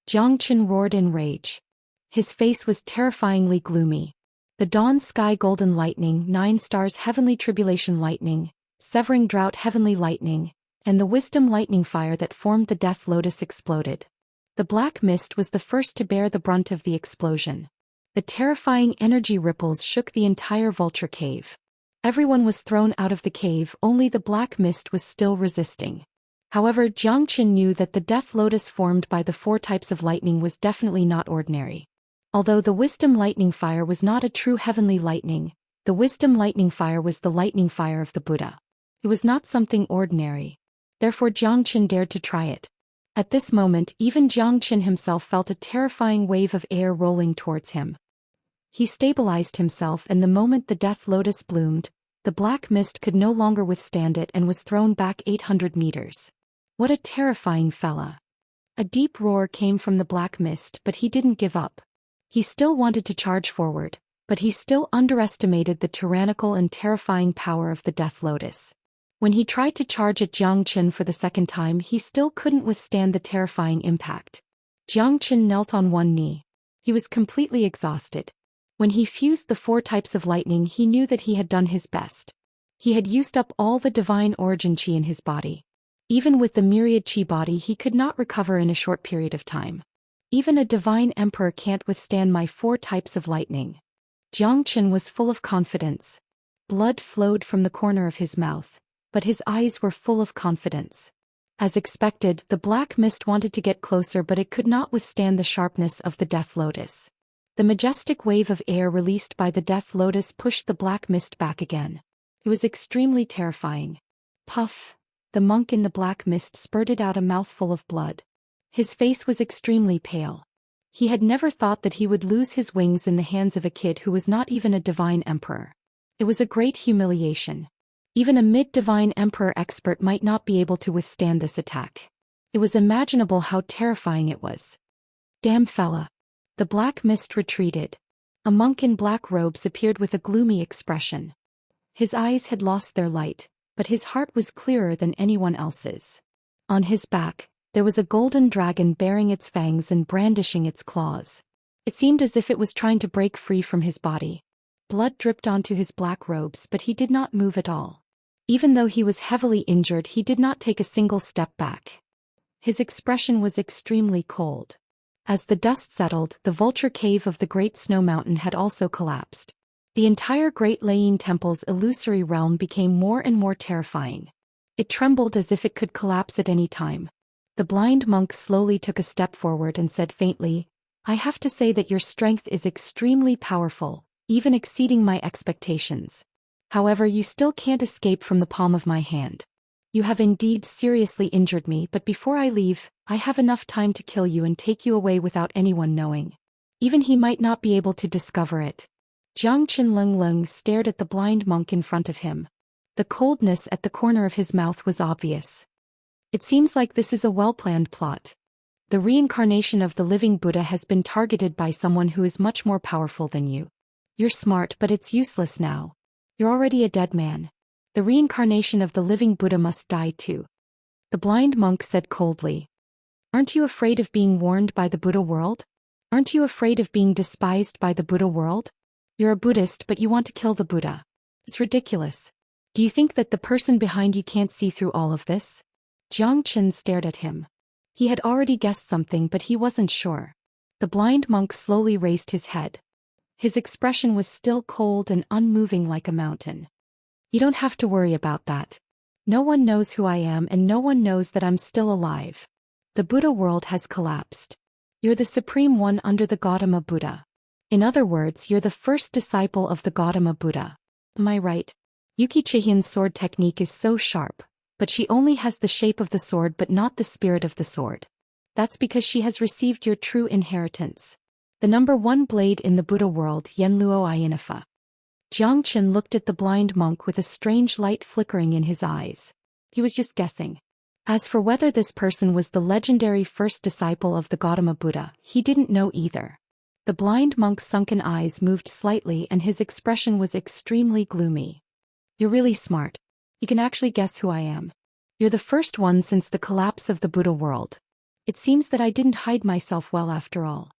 Zhou Qian roared in rage. His face was terrifyingly gloomy. The dawn sky golden lightning, 9 stars heavenly tribulation lightning, severing drought heavenly lightning, and the wisdom lightning fire that formed the death lotus exploded. The black mist was the first to bear the brunt of the explosion. The terrifying energy ripples shook the entire vulture cave. Everyone was thrown out of the cave, only the black mist was still resisting. However, Zhou Qian knew that the death lotus formed by the 4 types of lightning was definitely not ordinary. Although the wisdom lightning fire was not a true heavenly lightning, the wisdom lightning fire was the lightning fire of the Buddha. It was not something ordinary. Therefore Jiang Qin dared to try it. At this moment even Jiang Qin himself felt a terrifying wave of air rolling towards him. He stabilized himself, and the moment the death lotus bloomed, the black mist could no longer withstand it and was thrown back 800 meters. What a terrifying fella. A deep roar came from the black mist, but he didn't give up. He still wanted to charge forward, but he still underestimated the tyrannical and terrifying power of the death lotus. When he tried to charge at Jiang Qin for the second time, he still couldn't withstand the terrifying impact. Jiang Qin knelt on one knee. He was completely exhausted. When he fused the 4 types of lightning, he knew that he had done his best. He had used up all the divine origin qi in his body. Even with the myriad qi body, he could not recover in a short period of time. Even a divine emperor can't withstand my 4 types of lightning. Jiang Qin was full of confidence. Blood flowed from the corner of his mouth, but his eyes were full of confidence. As expected, the black mist wanted to get closer, but it could not withstand the sharpness of the death lotus. The majestic wave of air released by the death lotus pushed the black mist back again. It was extremely terrifying. Puff! The monk in the black mist spurted out a mouthful of blood. His face was extremely pale. He had never thought that he would lose his wings in the hands of a kid who was not even a divine emperor. It was a great humiliation. Even a mid-divine emperor expert might not be able to withstand this attack. It was imaginable how terrifying it was. Damn fella. The black mist retreated. A monk in black robes appeared with a gloomy expression. His eyes had lost their light, but his heart was clearer than anyone else's. On his back, there was a golden dragon bearing its fangs and brandishing its claws. It seemed as if it was trying to break free from his body. Blood dripped onto his black robes, but he did not move at all. Even though he was heavily injured, he did not take a single step back. His expression was extremely cold. As the dust settled, the vulture cave of the Great Snow Mountain had also collapsed. The entire Great Layin Temple's illusory realm became more and more terrifying. It trembled as if it could collapse at any time. The blind monk slowly took a step forward and said faintly, "I have to say that your strength is extremely powerful, even exceeding my expectations. However, you still can't escape from the palm of my hand. You have indeed seriously injured me, but before I leave, I have enough time to kill you and take you away without anyone knowing. Even he might not be able to discover it." Jiang Qin Leng stared at the blind monk in front of him. The coldness at the corner of his mouth was obvious. It seems like this is a well-planned plot. The reincarnation of the living Buddha has been targeted by someone who is much more powerful than you. You're smart, but it's useless now. You're already a dead man. The reincarnation of the living Buddha must die too. The blind monk said coldly. Aren't you afraid of being warned by the Buddha world? Aren't you afraid of being despised by the Buddha world? You're a Buddhist, but you want to kill the Buddha. It's ridiculous. Do you think that the person behind you can't see through all of this? Jiang Qin stared at him. He had already guessed something, but he wasn't sure. The blind monk slowly raised his head. His expression was still cold and unmoving like a mountain. You don't have to worry about that. No one knows who I am, and no one knows that I'm still alive. The Buddha world has collapsed. You're the supreme one under the Gautama Buddha. In other words, you're the first disciple of the Gautama Buddha. Am I right? Yuki Chihian's sword technique is so sharp, but she only has the shape of the sword but not the spirit of the sword. That's because she has received your true inheritance. The number 1 blade in the Buddha world, Yenluo Ainifa. Jiang Qin looked at the blind monk with a strange light flickering in his eyes. He was just guessing. As for whether this person was the legendary first disciple of the Gautama Buddha, he didn't know either. The blind monk's sunken eyes moved slightly and his expression was extremely gloomy. You're really smart. You can actually guess who I am. You're the first one since the collapse of the Buddha world. It seems that I didn't hide myself well after all.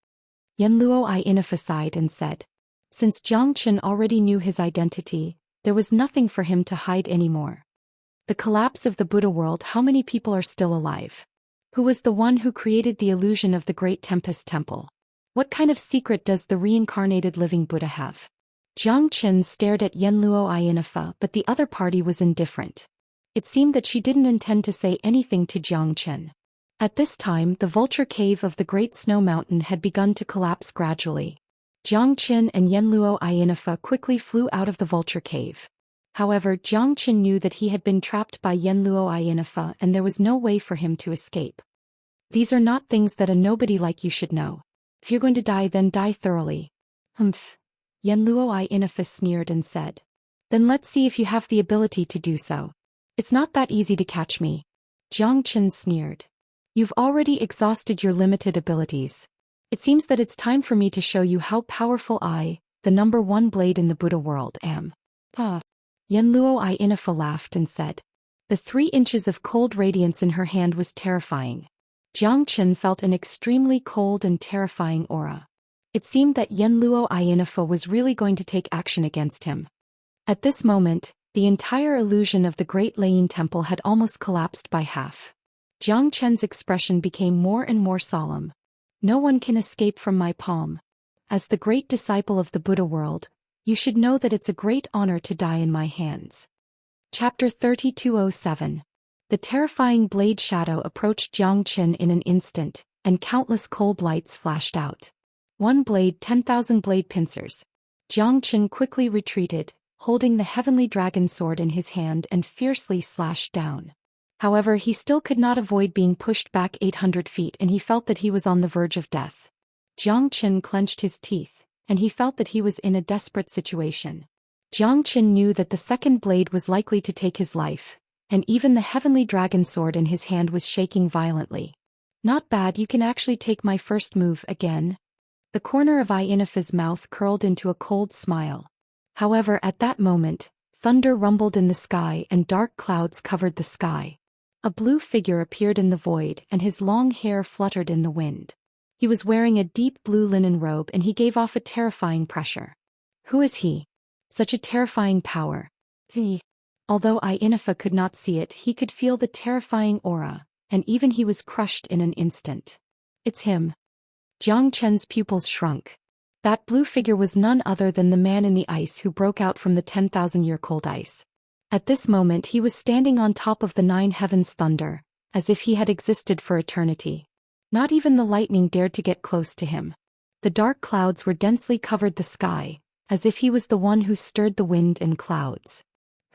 Yenluo Ainifa sighed and said. Since Jiang Qin already knew his identity, there was nothing for him to hide anymore. The collapse of the Buddha world, how many people are still alive? Who was the one who created the illusion of the Great Tempest Temple? What kind of secret does the reincarnated living Buddha have? Jiang Qin stared at Yenluo Ainifa, but the other party was indifferent. It seemed that she didn't intend to say anything to Jiang Qin. At this time, the vulture cave of the Great Snow Mountain had begun to collapse gradually. Jiang Qin and Yenluo Ainifa quickly flew out of the vulture cave. However, Jiang Qin knew that he had been trapped by Yenluo Ainifa and there was no way for him to escape. These are not things that a nobody like you should know. If you're going to die, then die thoroughly. Humph. Yenluo Ainifa sneered and said. Then let's see if you have the ability to do so. It's not that easy to catch me. Jiang Qin sneered. You've already exhausted your limited abilities. It seems that it's time for me to show you how powerful I, the number one blade in the Buddha world, am. Yenluo Ainifa laughed and said. The 3 inches of cold radiance in her hand was terrifying. Jiang Qin felt an extremely cold and terrifying aura. It seemed that Yenluo Ainifa was really going to take action against him. At this moment, the entire illusion of the Great Lane Temple had almost collapsed by half. Jiang Qin's expression became more and more solemn. No one can escape from my palm. As the great disciple of the Buddha world, you should know that it's a great honor to die in my hands. Chapter 3207. The terrifying blade shadow approached Jiang Qin in an instant, and countless cold lights flashed out. 1 blade, 10,000 blade pincers. Jiang Qin quickly retreated, holding the heavenly dragon sword in his hand and fiercely slashed down. However, he still could not avoid being pushed back 800 feet and he felt that he was on the verge of death. Jiang Qin clenched his teeth, and he felt that he was in a desperate situation. Jiang Qin knew that the second blade was likely to take his life, and even the heavenly dragon sword in his hand was shaking violently. Not bad, you can actually take my first move again. The corner of Ainifa's mouth curled into a cold smile. However, at that moment, thunder rumbled in the sky and dark clouds covered the sky. A blue figure appeared in the void and his long hair fluttered in the wind. He was wearing a deep blue linen robe and he gave off a terrifying pressure. Who is he? Such a terrifying power. Although Ainifa could not see it, he could feel the terrifying aura, and even he was crushed in an instant. It's him. Jiang Qin's pupils shrunk. That blue figure was none other than the man in the ice who broke out from the 10,000-year cold ice. At this moment he was standing on top of the 9 heavens thunder, as if he had existed for eternity. Not even the lightning dared to get close to him. The dark clouds were densely covered the sky, as if he was the one who stirred the wind and clouds.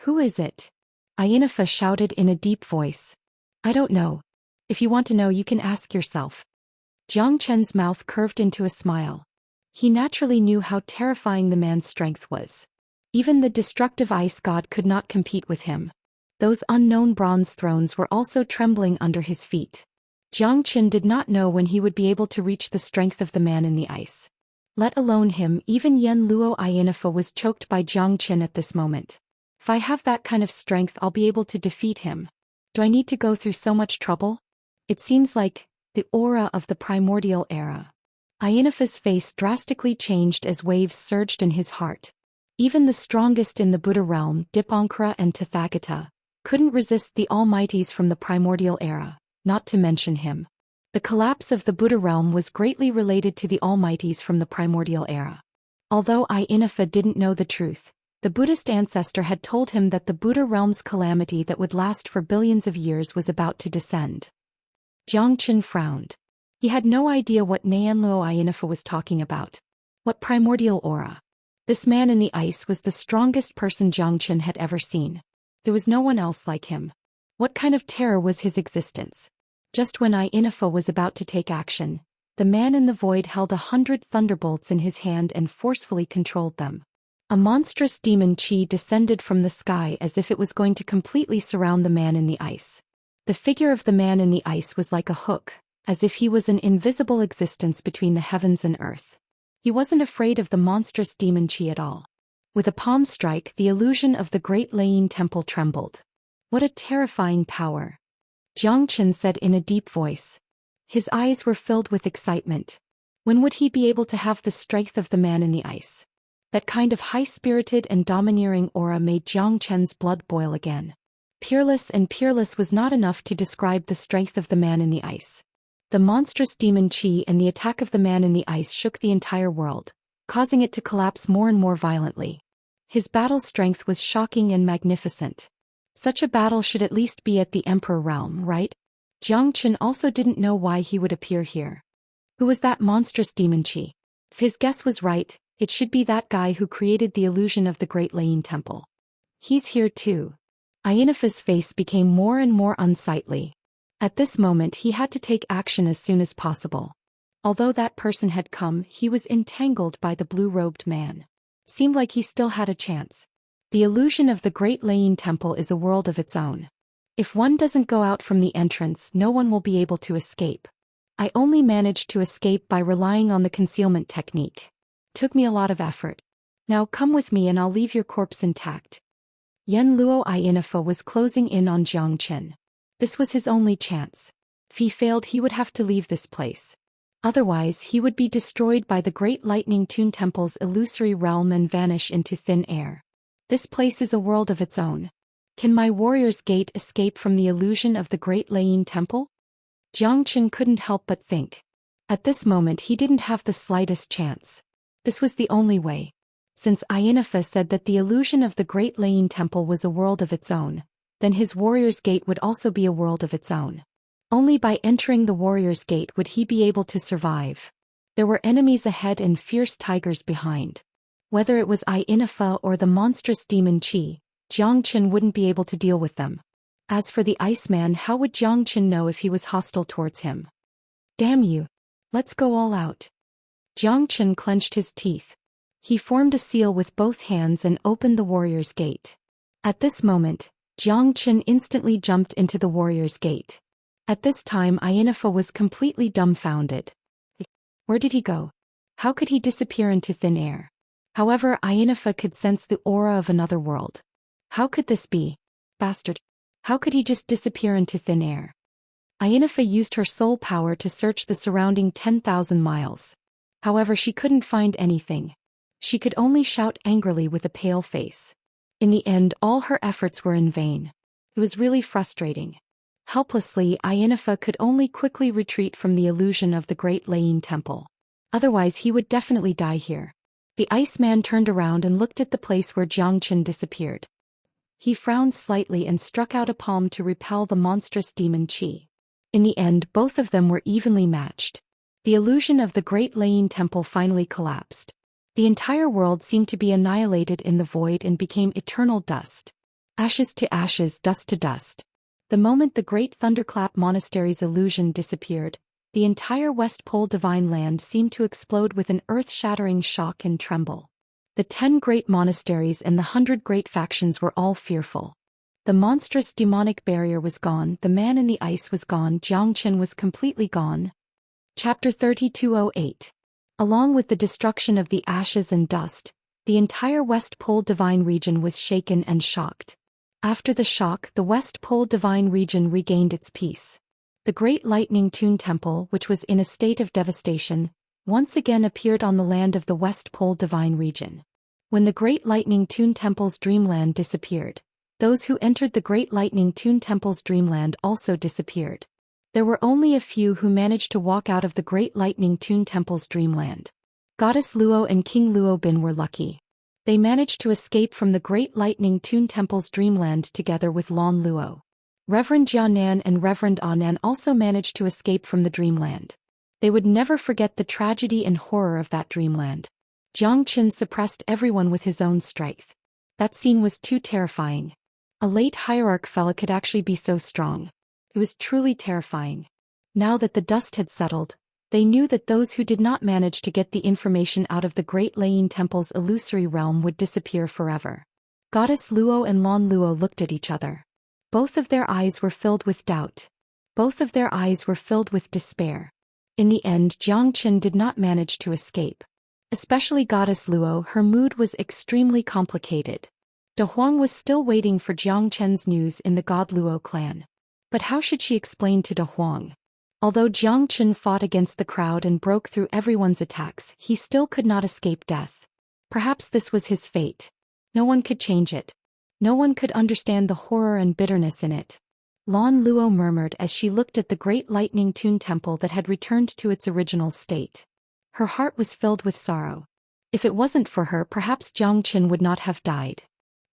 Who is it? Ainifa shouted in a deep voice. I don't know. If you want to know, you can ask yourself. Jiang Qin's mouth curved into a smile. He naturally knew how terrifying the man's strength was. Even the destructive ice god could not compete with him. Those unknown bronze thrones were also trembling under his feet. Jiang Qin did not know when he would be able to reach the strength of the man in the ice. Let alone him, even Yenluo Ainifa was choked by Jiang Qin at this moment. If I have that kind of strength, I'll be able to defeat him. Do I need to go through so much trouble? It seems like the aura of the primordial era. Ainifa's face drastically changed as waves surged in his heart. Even the strongest in the Buddha realm, Dipankara and Tathagata, couldn't resist the almighties from the primordial era, not to mention him. The collapse of the Buddha realm was greatly related to the almighties from the primordial era. Although Ainifa didn't know the truth, the Buddhist ancestor had told him that the Buddha realm's calamity that would last for billions of years was about to descend. Jiang Qin frowned. He had no idea what Yenluo Ainifa was talking about. What primordial aura? This man in the ice was the strongest person Jiang Qin had ever seen. There was no one else like him. What kind of terror was his existence? Just when Ainifa was about to take action, the man in the void held 100 thunderbolts in his hand and forcefully controlled them. A monstrous demon chi descended from the sky as if it was going to completely surround the man in the ice. The figure of the man in the ice was like a hook, as if he was an invisible existence between the heavens and earth. He wasn't afraid of the monstrous demon chi at all. With a palm strike, the illusion of the Great Lane Temple trembled. What a terrifying power! Jiang Qin said in a deep voice. His eyes were filled with excitement. When would he be able to have the strength of the man in the ice? That kind of high-spirited and domineering aura made Jiang Qin's blood boil again. Peerless was not enough to describe the strength of the man in the ice. The monstrous demon chi and the attack of the man in the ice shook the entire world, causing it to collapse more and more violently. His battle strength was shocking and magnificent. Such a battle should at least be at the Emperor realm, right? Jiang Qin also didn't know why he would appear here. Who was that monstrous demon chi? His guess was right, it should be that guy who created the illusion of the Great Lane Temple. He's here too. Ienafa's face became more and more unsightly. At this moment he had to take action as soon as possible. Although that person had come, he was entangled by the blue-robed man. Seemed like he still had a chance. The illusion of the Great Lane Temple is a world of its own. If one doesn't go out from the entrance, no one will be able to escape. I only managed to escape by relying on the concealment technique. Took me a lot of effort. Now come with me and I'll leave your corpse intact. Yan Luo Ienafa was closing in on Zhou Xian. This was his only chance. If he failed, he would have to leave this place. Otherwise, he would be destroyed by the Great Lightning Tune Temple's illusory realm and vanish into thin air. This place is a world of its own. Can my warrior's gate escape from the illusion of the Great Lane Temple? Zhou Xian couldn't help but think. At this moment he didn't have the slightest chance. This was the only way. Since Ienafa said that the illusion of the Great Lane Temple was a world of its own, then his warrior's gate would also be a world of its own. Only by entering the warrior's gate would he be able to survive. There were enemies ahead and fierce tigers behind. Whether it was Ienafa or the monstrous demon Qi, Zhou Xian wouldn't be able to deal with them. As for the Iceman, how would Zhou Xian know if he was hostile towards him? Damn you! Let's go all out. Zhou Xian clenched his teeth. He formed a seal with both hands and opened the warrior's gate. At this moment, Zhou Xian instantly jumped into the warrior's gate. At this time Ienafa was completely dumbfounded. Where did he go? How could he disappear into thin air? However, Ienafa could sense the aura of another world. How could this be? Bastard! How could he just disappear into thin air? Ienafa used her soul power to search the surrounding 10,000 miles. However, she couldn't find anything. She could only shout angrily with a pale face. In the end, all her efforts were in vain. It was really frustrating. Helplessly, Ienafa could only quickly retreat from the illusion of the Great Lane Temple. Otherwise he would definitely die here. The Iceman turned around and looked at the place where Zhou Xian disappeared. He frowned slightly and struck out a palm to repel the monstrous demon Qi. In the end, both of them were evenly matched. The illusion of the Great Lane Temple finally collapsed. The entire world seemed to be annihilated in the void and became eternal dust. Ashes to ashes, dust to dust. The moment the Great Thunderclap Monastery's illusion disappeared, the entire West Pole Divine Land seemed to explode with an earth-shattering shock and tremble. The 10 great monasteries and the 100 great factions were all fearful. The monstrous demonic barrier was gone, the man in the ice was gone, Zhou Xian was completely gone. Chapter 3208. Along with the destruction of the ashes and dust, the entire West Pole Divine region was shaken and shocked. After the shock, the West Pole Divine region regained its peace. The Great Lightning Tune Temple, which was in a state of devastation, once again appeared on the land of the West Pole Divine region. When the Great Lightning Tune Temple's dreamland disappeared, those who entered the Great Lightning Tune Temple's dreamland also disappeared. There were only a few who managed to walk out of the Great Lightning Tune Temple's dreamland. Goddess Luo and King Luo Bin were lucky. They managed to escape from the Great Lightning Tune Temple's dreamland together with Lan Luo. Reverend Jianan and Reverend Anan also managed to escape from the dreamland. They would never forget the tragedy and horror of that dreamland. Zhou Xian suppressed everyone with his own strength. That scene was too terrifying. A late hierarch fella could actually be so strong. It was truly terrifying. Now that the dust had settled, they knew that those who did not manage to get the information out of the Great Lane Temple's illusory realm would disappear forever. Goddess Luo and Lan Luo looked at each other. Both of their eyes were filled with doubt. Both of their eyes were filled with despair. In the end, Zhou Xian did not manage to escape. Especially Goddess Luo, her mood was extremely complicated. De Huang was still waiting for Zhou Xian's news in the God Luo clan. But how should she explain to De Huang? Although Zhou Xian fought against the crowd and broke through everyone's attacks, he still could not escape death. Perhaps this was his fate. No one could change it. No one could understand the horror and bitterness in it. Lan Luo murmured as she looked at the Great Lightning Tune Temple that had returned to its original state. Her heart was filled with sorrow. If it wasn't for her, perhaps Zhou Xian would not have died.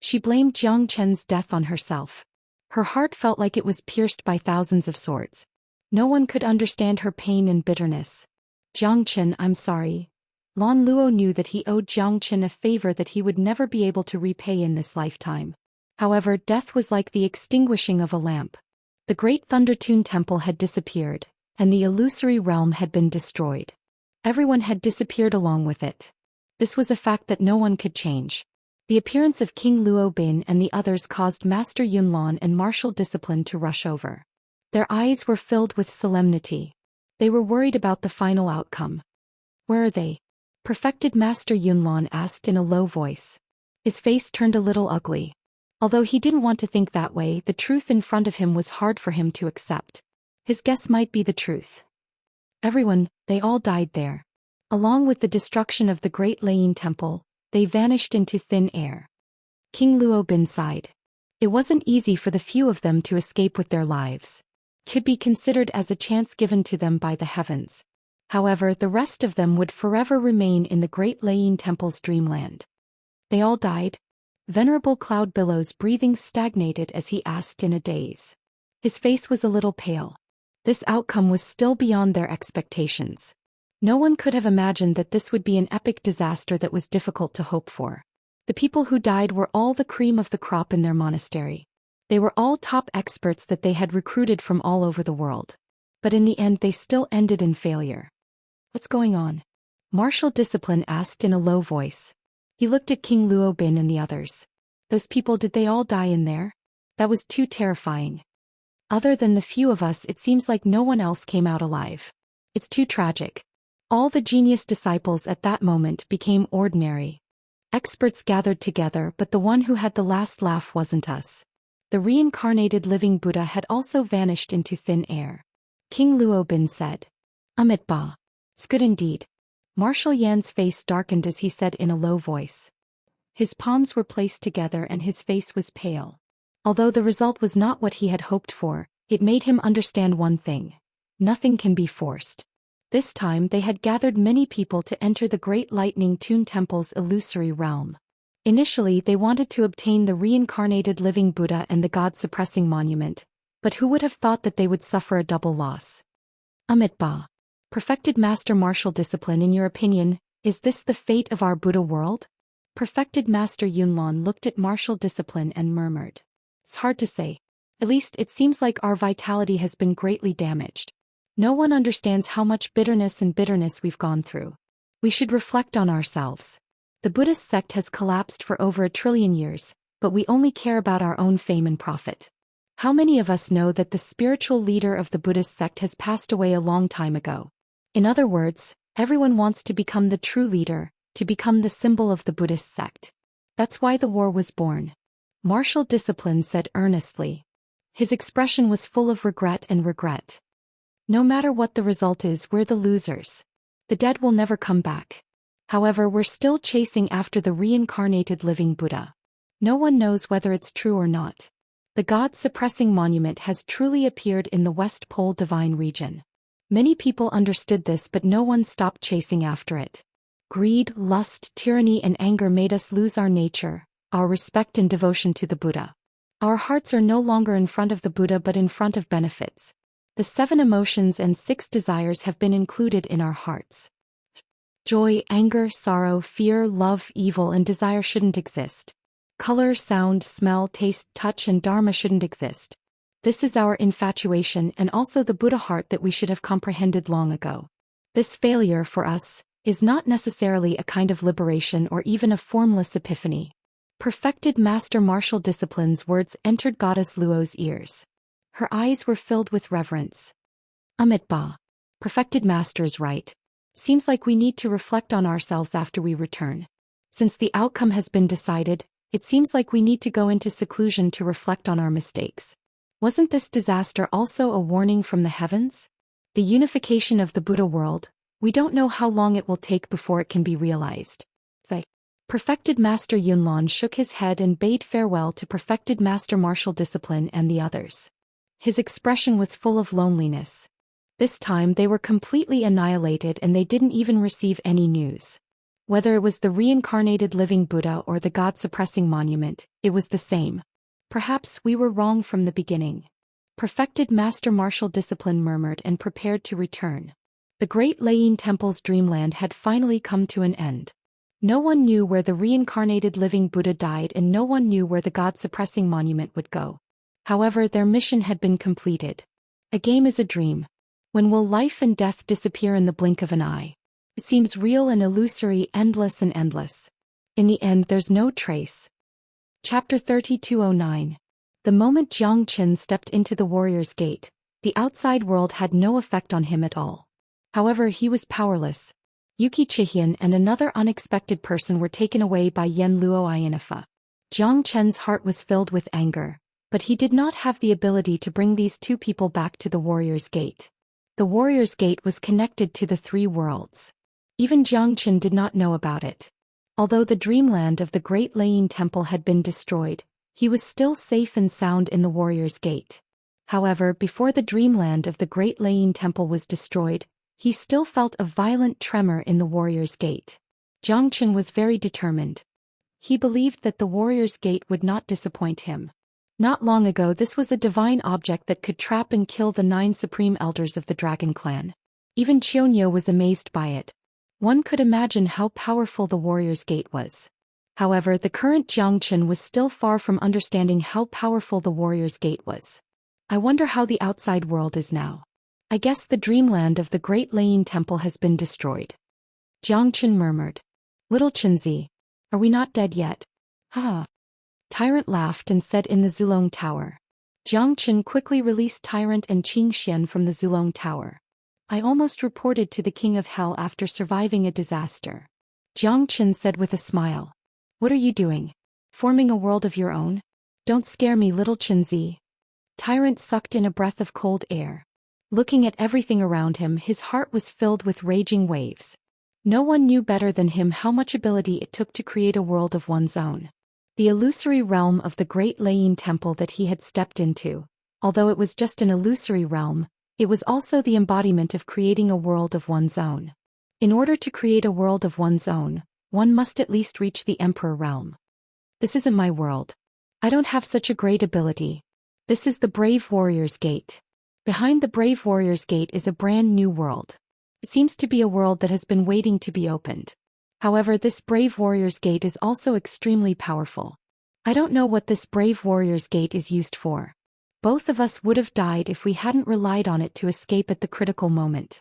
She blamed Zhou Xian's death on herself. Her heart felt like it was pierced by thousands of swords. No one could understand her pain and bitterness. Zhou Xian, I'm sorry. Lan Luo knew that he owed Xianxia a favor that he would never be able to repay in this lifetime. However, death was like the extinguishing of a lamp. The great Thundertune Temple had disappeared, and the illusory realm had been destroyed. Everyone had disappeared along with it. This was a fact that no one could change. The appearance of King Luo Bin and the others caused Master Yunlan and martial discipline to rush over. Their eyes were filled with solemnity. They were worried about the final outcome. "Where are they?" Perfected Master Yunlan asked in a low voice. His face turned a little ugly. Although he didn't want to think that way, the truth in front of him was hard for him to accept. His guess might be the truth. Everyone, they all died there. Along with the destruction of the Great Layin Temple, they vanished into thin air. King Luo Bin sighed. It wasn't easy for the few of them to escape with their lives. Could be considered as a chance given to them by the heavens. However, the rest of them would forever remain in the Great Layin Temple's dreamland. They all died? Venerable Cloud Billow's breathing stagnated as he asked in a daze. His face was a little pale. This outcome was still beyond their expectations. No one could have imagined that this would be an epic disaster that was difficult to hope for. The people who died were all the cream of the crop in their monastery. They were all top experts that they had recruited from all over the world. But in the end they still ended in failure. "What's going on?" Martial Discipline asked in a low voice. He looked at King Luo Bin and the others. Those people, did they all die in there? That was too terrifying. Other than the few of us, it seems like no one else came out alive. It's too tragic. All the genius disciples at that moment became ordinary. Experts gathered together, but the one who had the last laugh wasn't us. The reincarnated living Buddha had also vanished into thin air. King Luo Bin said. "Amitabha. It's good indeed." Marshal Yan's face darkened as he said in a low voice. His palms were placed together and his face was pale. Although the result was not what he had hoped for, it made him understand one thing. Nothing can be forced. This time they had gathered many people to enter the Great Lightning Tune Temple's illusory realm. Initially they wanted to obtain the reincarnated living Buddha and the God-suppressing monument, but who would have thought that they would suffer a double loss? Amitabha. Perfected Master Martial Discipline, in your opinion, is this the fate of our Buddha world? Perfected Master Yunlan looked at Martial Discipline and murmured. It's hard to say. At least it seems like our vitality has been greatly damaged. No one understands how much bitterness we've gone through. We should reflect on ourselves. The Buddhist sect has collapsed for over 1,000,000,000 years, but we only care about our own fame and profit. How many of us know that the spiritual leader of the Buddhist sect has passed away a long time ago? In other words, everyone wants to become the true leader, to become the symbol of the Buddhist sect. That's why the war was born. Martial Discipline said earnestly. His expression was full of regret. No matter what the result is, we're the losers. The dead will never come back. However, we're still chasing after the reincarnated living Buddha. No one knows whether it's true or not. The God-suppressing monument has truly appeared in the West Pole Divine region. Many people understood this, but no one stopped chasing after it. Greed, lust, tyranny and anger made us lose our nature, our respect and devotion to the Buddha. Our hearts are no longer in front of the Buddha but in front of benefits. The 7 emotions and 6 desires have been included in our hearts. Joy, anger, sorrow, fear, love, evil and desire shouldn't exist. Color, sound, smell, taste, touch and dharma shouldn't exist. This is our infatuation and also the Buddha heart that we should have comprehended long ago. This failure for us is not necessarily a kind of liberation or even a formless epiphany. Perfected Master Martial Discipline's words entered Goddess Luo's ears. Her eyes were filled with reverence. Amitabha. Perfected Master is right. Seems like we need to reflect on ourselves after we return. Since the outcome has been decided, it seems like we need to go into seclusion to reflect on our mistakes. Wasn't this disaster also a warning from the heavens? The unification of the Buddha world, we don't know how long it will take before it can be realized. Perfected Master Yunlan shook his head and bade farewell to Perfected Master Martial Discipline and the others. His expression was full of loneliness. This time they were completely annihilated and they didn't even receive any news. Whether it was the reincarnated living Buddha or the God-suppressing monument, it was the same. Perhaps we were wrong from the beginning. Perfected Master Martial Discipline murmured and prepared to return. The Great Laying Temple's dreamland had finally come to an end. No one knew where the reincarnated living Buddha died, and no one knew where the God-suppressing monument would go. However, their mission had been completed. A game is a dream. When will life and death disappear in the blink of an eye? It seems real and illusory, endless and endless. In the end, there's no trace. Chapter 3209. The moment Jiang Qin stepped into the warrior's gate, the outside world had no effect on him at all. However, he was powerless. Yuki Chihian and another unexpected person were taken away by Yen Luo Inifa. Jiang Chen's heart was filled with anger, but he did not have the ability to bring these two people back to the warrior's gate. The warrior's gate was connected to the three worlds. Even Jiang Qin did not know about it. Although the dreamland of the Great Laying Temple had been destroyed, he was still safe and sound in the warrior's gate. However, before the dreamland of the Great Laying Temple was destroyed, he still felt a violent tremor in the warrior's gate. Jiang Qin was very determined. He believed that the warrior's gate would not disappoint him. Not long ago, this was a divine object that could trap and kill the 9 supreme elders of the dragon clan. Even Qianxia was amazed by it. One could imagine how powerful the warrior's gate was. However, the current Jiang Qin was still far from understanding how powerful the warrior's gate was. I wonder how the outside world is now. I guess the dreamland of the Great Laying Temple has been destroyed. Jiang Qin murmured. Little Qinzi, are we not dead yet? Ha! Tyrant laughed and said in the Zulong Tower. Jiang Qin quickly released Tyrant and Zhou Xian from the Zulong Tower. I almost reported to the King of Hell after surviving a disaster. Jiang Qin said with a smile. What are you doing? Forming a world of your own? Don't scare me, little Qinzi. Tyrant sucked in a breath of cold air. Looking at everything around him, his heart was filled with raging waves. No one knew better than him how much ability it took to create a world of one's own. The illusory realm of the Great Laying Temple that he had stepped into, although it was just an illusory realm, it was also the embodiment of creating a world of one's own. In order to create a world of one's own, one must at least reach the Emperor realm. This isn't my world. I don't have such a great ability. This is the Brave Warrior's Gate. Behind the Brave Warrior's Gate is a brand new world. It seems to be a world that has been waiting to be opened. However, this Brave Warrior's Gate is also extremely powerful. I don't know what this Brave Warrior's Gate is used for. Both of us would have died if we hadn't relied on it to escape at the critical moment.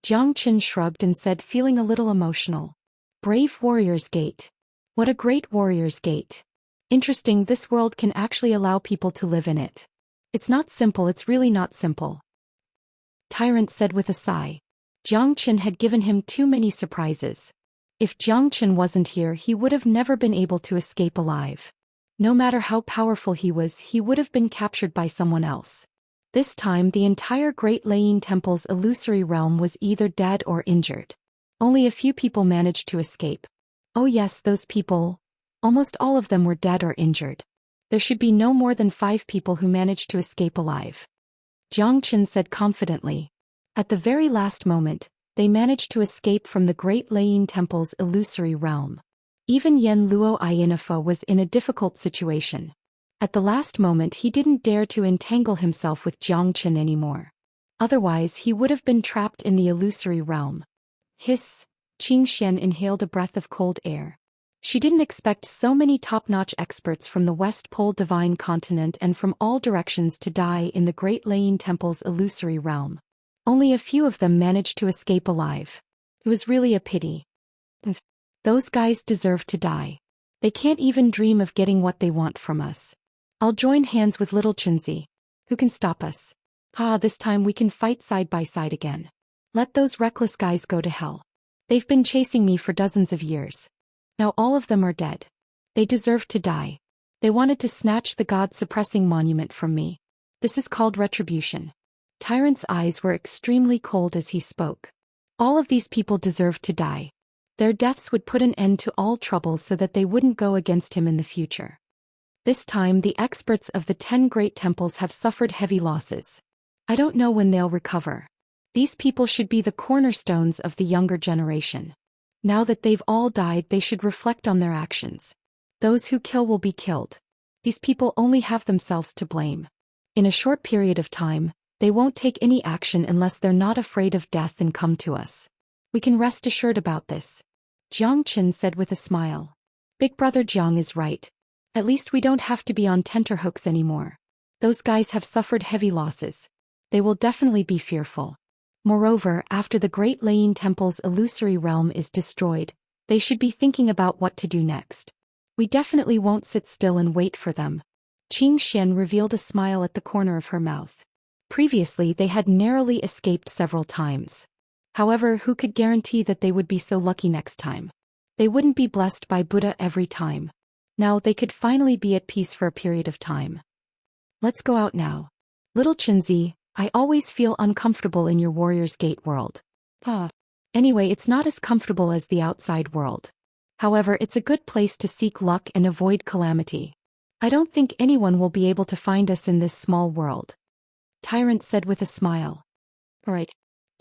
Jiang Qin shrugged and said, feeling a little emotional. Brave Warrior's Gate. What a great Warrior's Gate. Interesting, this world can actually allow people to live in it. It's not simple, it's really not simple. Tyrant said with a sigh. Jiang Qin had given him too many surprises. If Jiang Qin wasn't here, he would have never been able to escape alive. No matter how powerful he was, he would have been captured by someone else. This time, the entire Great Laying Temple's illusory realm was either dead or injured. Only a few people managed to escape. Oh yes, those people. Almost all of them were dead or injured. There should be no more than 5 people who managed to escape alive. Jiang Qin said confidently. At the very last moment, they managed to escape from the Great Laying Temple's illusory realm. Even Yen Luo Inifa was in a difficult situation. At the last moment, he didn't dare to entangle himself with Jiang Qin anymore. Otherwise, he would have been trapped in the illusory realm. Hiss! Zhou Xian inhaled a breath of cold air. She didn't expect so many top-notch experts from the West Pole Divine Continent and from all directions to die in the Great Laying Temple's illusory realm. Only a few of them managed to escape alive. It was really a pity. Those guys deserve to die. They can't even dream of getting what they want from us. I'll join hands with little Qinzi. Who can stop us? This time we can fight side by side again. Let those reckless guys go to hell. They've been chasing me for dozens of years. Now all of them are dead. They deserve to die. They wanted to snatch the God-suppressing monument from me. This is called retribution. Tyrant's eyes were extremely cold as he spoke. All of these people deserved to die. Their deaths would put an end to all troubles so that they wouldn't go against him in the future. This time the experts of the 10 great temples have suffered heavy losses. I don't know when they'll recover. These people should be the cornerstones of the younger generation. Now that they've all died, they should reflect on their actions. Those who kill will be killed. These people only have themselves to blame. In a short period of time, They won't take any action unless they're not afraid of death and come to us. We can rest assured about this. Jiang Chen said with a smile. Big brother Jiang is right. At least we don't have to be on tenterhooks anymore. Those guys have suffered heavy losses. They will definitely be fearful. Moreover, after the Great Laying Temple's illusory realm is destroyed, they should be thinking about what to do next. We definitely won't sit still and wait for them. Qing Xian revealed a smile at the corner of her mouth. Previously they had narrowly escaped several times. However, who could guarantee that they would be so lucky next time? They wouldn't be blessed by Buddha every time. Now they could finally be at peace for a period of time. Let's go out now. Little Chinzi, I always feel uncomfortable in your Warrior's Gate world. Anyway, it's not as comfortable as the outside world. However, it's a good place to seek luck and avoid calamity. I don't think anyone will be able to find us in this small world. Tyrant said with a smile. Right.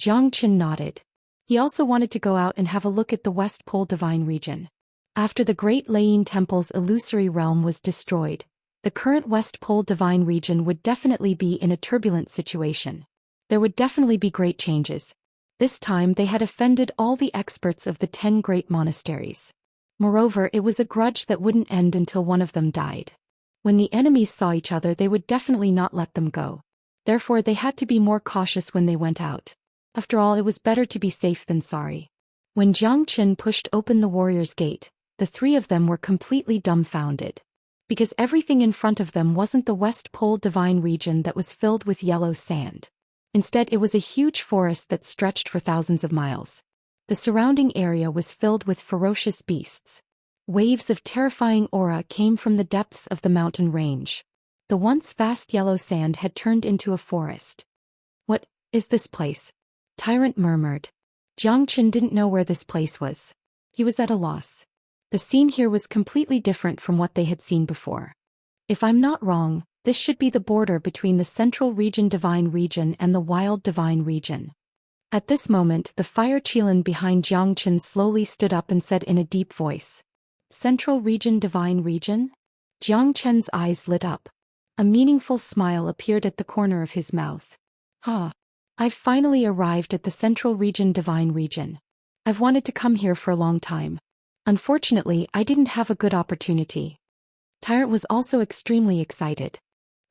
Jiang Chen nodded. He also wanted to go out and have a look at the West Pole Divine Region. After the Great Laying Temple's illusory realm was destroyed, the current West Pole Divine Region would definitely be in a turbulent situation. There would definitely be great changes. This time they had offended all the experts of the 10 great monasteries. Moreover, it was a grudge that wouldn't end until one of them died. When the enemies saw each other, they would definitely not let them go. Therefore, they had to be more cautious when they went out. After all, it was better to be safe than sorry. When Jiang Chen pushed open the Warrior's Gate, the three of them were completely dumbfounded. Because everything in front of them wasn't the West Pole Divine Region that was filled with yellow sand. Instead, it was a huge forest that stretched for thousands of miles. The surrounding area was filled with ferocious beasts. Waves of terrifying aura came from the depths of the mountain range. The once vast yellow sand had turned into a forest. What is this place? Tyrant murmured. Jiang Chen didn't know where this place was. He was at a loss. The scene here was completely different from what they had seen before. If I'm not wrong, this should be the border between the Central Region Divine Region and the Wild Divine Region. At this moment, the fire Qilin behind Jiang Chen slowly stood up and said in a deep voice. Central Region Divine Region? Jiang Chen's eyes lit up. A meaningful smile appeared at the corner of his mouth. I've finally arrived at the Central Region Divine Region. I've wanted to come here for a long time. Unfortunately, I didn't have a good opportunity. Tyrant was also extremely excited.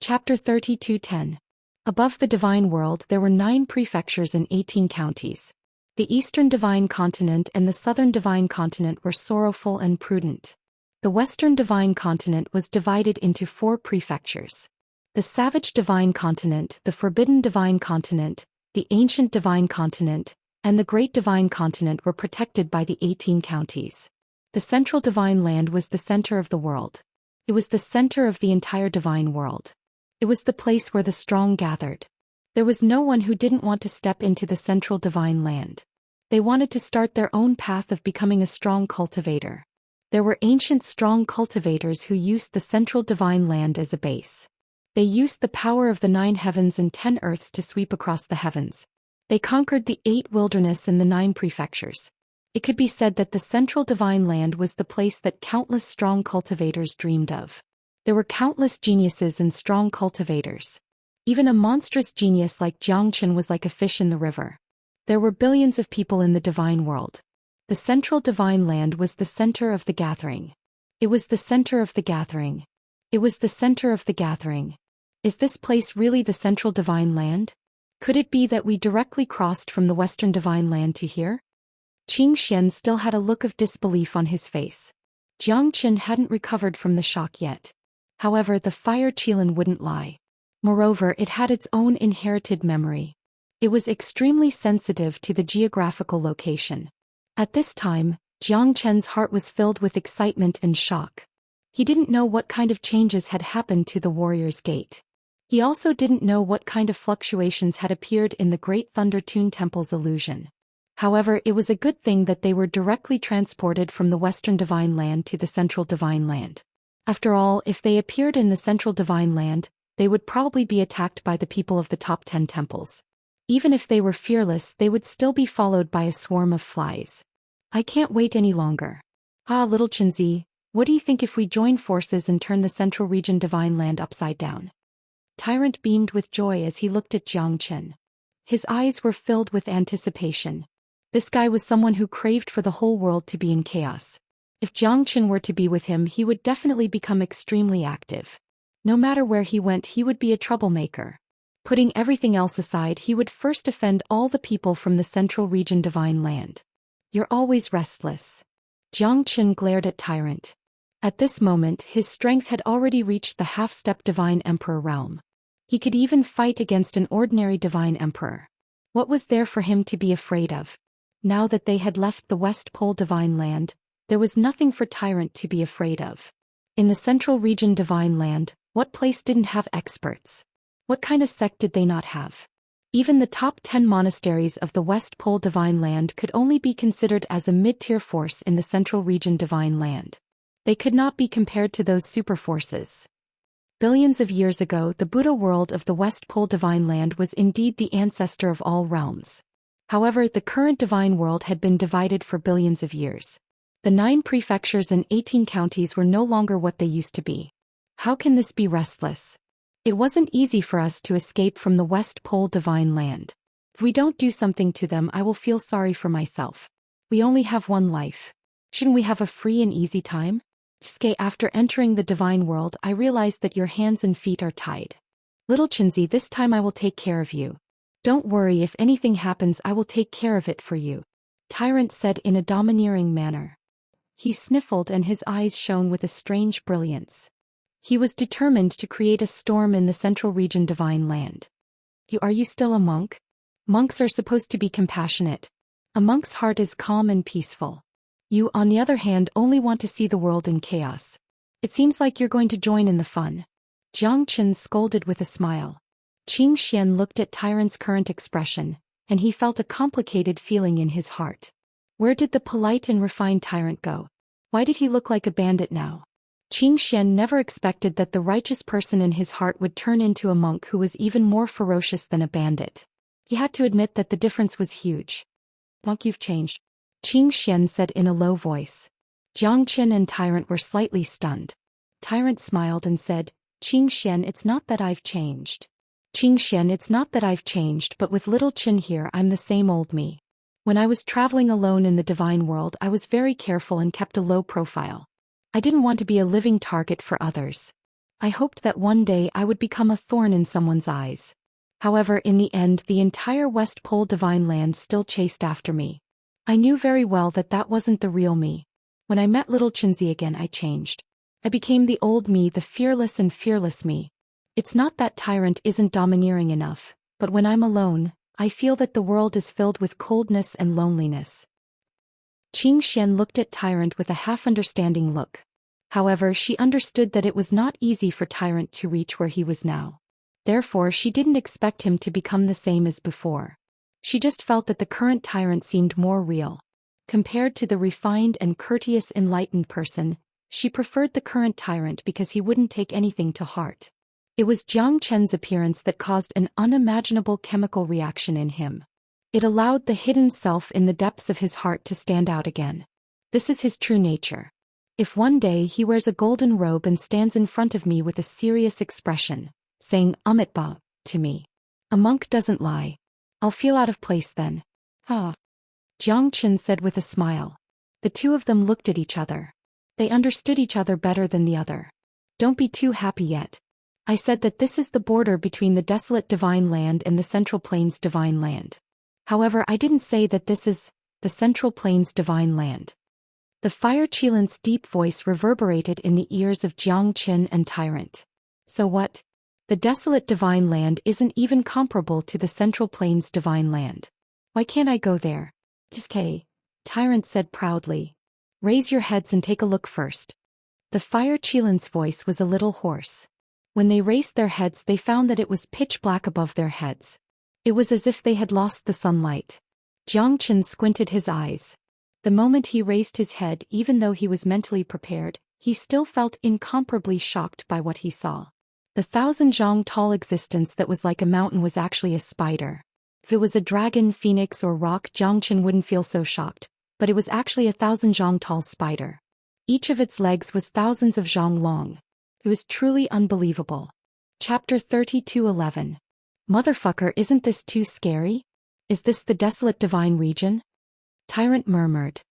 Chapter 32:10. Above the Divine World there were 9 prefectures and 18 counties. The Eastern Divine Continent and the Southern Divine Continent were sorrowful and prudent. The Western Divine Continent was divided into 4 prefectures. The Savage Divine Continent, the Forbidden Divine Continent, the Ancient Divine Continent, and the Great Divine Continent were protected by the 18 counties. The Central Divine Land was the center of the world. It was the center of the entire divine world. It was the place where the strong gathered. There was no one who didn't want to step into the Central Divine Land. They wanted to start their own path of becoming a strong cultivator. There were ancient strong cultivators who used the Central Divine Land as a base. They used the power of the 9 heavens and 10 earths to sweep across the heavens. They conquered the 8 wilderness and the 9 prefectures. It could be said that the Central Divine Land was the place that countless strong cultivators dreamed of. There were countless geniuses and strong cultivators. Even a monstrous genius like Jiang Chen was like a fish in the river. There were billions of people in the divine world. The Central Divine Land was the center of the gathering. It was the center of the gathering. It was the center of the gathering. Is this place really the Central Divine Land? Could it be that we directly crossed from the Western Divine Land to here? Qing Xian still had a look of disbelief on his face. Jiang Chen hadn't recovered from the shock yet. However, the fire Qilin wouldn't lie. Moreover, it had its own inherited memory. It was extremely sensitive to the geographical location. At this time, Jiang Chen's heart was filled with excitement and shock. He didn't know what kind of changes had happened to the Warrior's Gate. He also didn't know what kind of fluctuations had appeared in the Great Thunder Tune Temple's illusion. However, it was a good thing that they were directly transported from the Western Divine Land to the Central Divine Land. After all, if they appeared in the Central Divine Land, they would probably be attacked by the people of the top 10 temples. Even if they were fearless, they would still be followed by a swarm of flies. I can't wait any longer. Little Chinzi, what do you think if we join forces and turn the Central Region Divine Land upside down? Tyrant beamed with joy as he looked at Zhou Xian. His eyes were filled with anticipation. This guy was someone who craved for the whole world to be in chaos. If Zhou Xian were to be with him, he would definitely become extremely active. No matter where he went, he would be a troublemaker. Putting everything else aside, he would first offend all the people from the Central Region Divine Land. You're always restless. Zhou Xian glared at Tyrant. At this moment, his strength had already reached the half-step Divine Emperor realm. He could even fight against an ordinary Divine Emperor. What was there for him to be afraid of? Now that they had left the West Pole Divine Land, there was nothing for Tyrant to be afraid of. In the Central Region Divine Land, what place didn't have experts? What kind of sect did they not have? Even the top 10 monasteries of the West Pole Divine Land could only be considered as a mid-tier force in the Central Region Divine Land. They could not be compared to those super forces. Billions of years ago, the Buddha world of the West Pole Divine Land was indeed the ancestor of all realms. However, the current divine world had been divided for billions of years. The 9 prefectures and 18 counties were no longer what they used to be. How can this be restless? It wasn't easy for us to escape from the West Pole Divine Land. If we don't do something to them, I will feel sorry for myself. We only have one life. Shouldn't we have a free and easy time? After entering the divine world, I realized that your hands and feet are tied. Little Xianxia, this time I will take care of you. Don't worry, if anything happens, I will take care of it for you. Tyrant said in a domineering manner. He sniffled and his eyes shone with a strange brilliance. He was determined to create a storm in the Central Region Divine Land. Are you still a monk? Monks are supposed to be compassionate. A monk's heart is calm and peaceful. You, on the other hand, only want to see the world in chaos. It seems like you're going to join in the fun. Zhou Xian scolded with a smile. Xianxia looked at Tyrant's current expression, and he felt a complicated feeling in his heart. Where did the polite and refined Tyrant go? Why did he look like a bandit now? Xianxia never expected that the righteous person in his heart would turn into a monk who was even more ferocious than a bandit. He had to admit that the difference was huge. Monk, you've changed. Xianxia said in a low voice. Zhou Xian and Tyrant were slightly stunned. Tyrant smiled and said, Xianxia, it's not that I've changed. Xianxia, it's not that I've changed, but with little Qian here, I'm the same old me. When I was traveling alone in the divine world, I was very careful and kept a low profile. I didn't want to be a living target for others. I hoped that one day I would become a thorn in someone's eyes. However, in the end, the entire West Pole Divine Land still chased after me. I knew very well that that wasn't the real me. When I met little Xianxia again, I changed. I became the old me, the fearless and fearless me. It's not that Tyrant isn't domineering enough, but when I'm alone, I feel that the world is filled with coldness and loneliness. Xianxia looked at Tyrant with a half-understanding look. However, she understood that it was not easy for Tyrant to reach where he was now. Therefore, she didn't expect him to become the same as before. She just felt that the current Tyrant seemed more real. Compared to the refined and courteous enlightened person, she preferred the current Tyrant because he wouldn't take anything to heart. It was Zhou Xian's appearance that caused an unimaginable chemical reaction in him. It allowed the hidden self in the depths of his heart to stand out again. This is his true nature. If one day he wears a golden robe and stands in front of me with a serious expression, saying Amitabha to me, a monk doesn't lie. I'll feel out of place then. Ah. Zhou Xian said with a smile. The two of them looked at each other. They understood each other better than the other. Don't be too happy yet. I said that this is the border between the desolate divine land and the Central Plains divine land. However, I didn't say that this is the Central Plains divine land. The fire Qilin's deep voice reverberated in the ears of Zhou Xian and Tyrant. So what? The desolate divine land isn't even comparable to the Central Plains divine land. Why can't I go there? Just Tyrant said proudly. Raise your heads and take a look first. The fire Qilin's voice was a little hoarse. When they raised their heads, they found that it was pitch black above their heads. It was as if they had lost the sunlight. Zhou Xian squinted his eyes. The moment he raised his head, even though he was mentally prepared, he still felt incomparably shocked by what he saw. The 1,000 tall existence that was like a mountain was actually a spider. If it was a dragon, phoenix or rock, Zhou Xian wouldn't feel so shocked, but it was actually a 1,000 tall spider. Each of its legs was thousands of zhang long. It was truly unbelievable. Chapter 32:11. Motherfucker, isn't this too scary? Is this the desolate divine region? Tyrant murmured.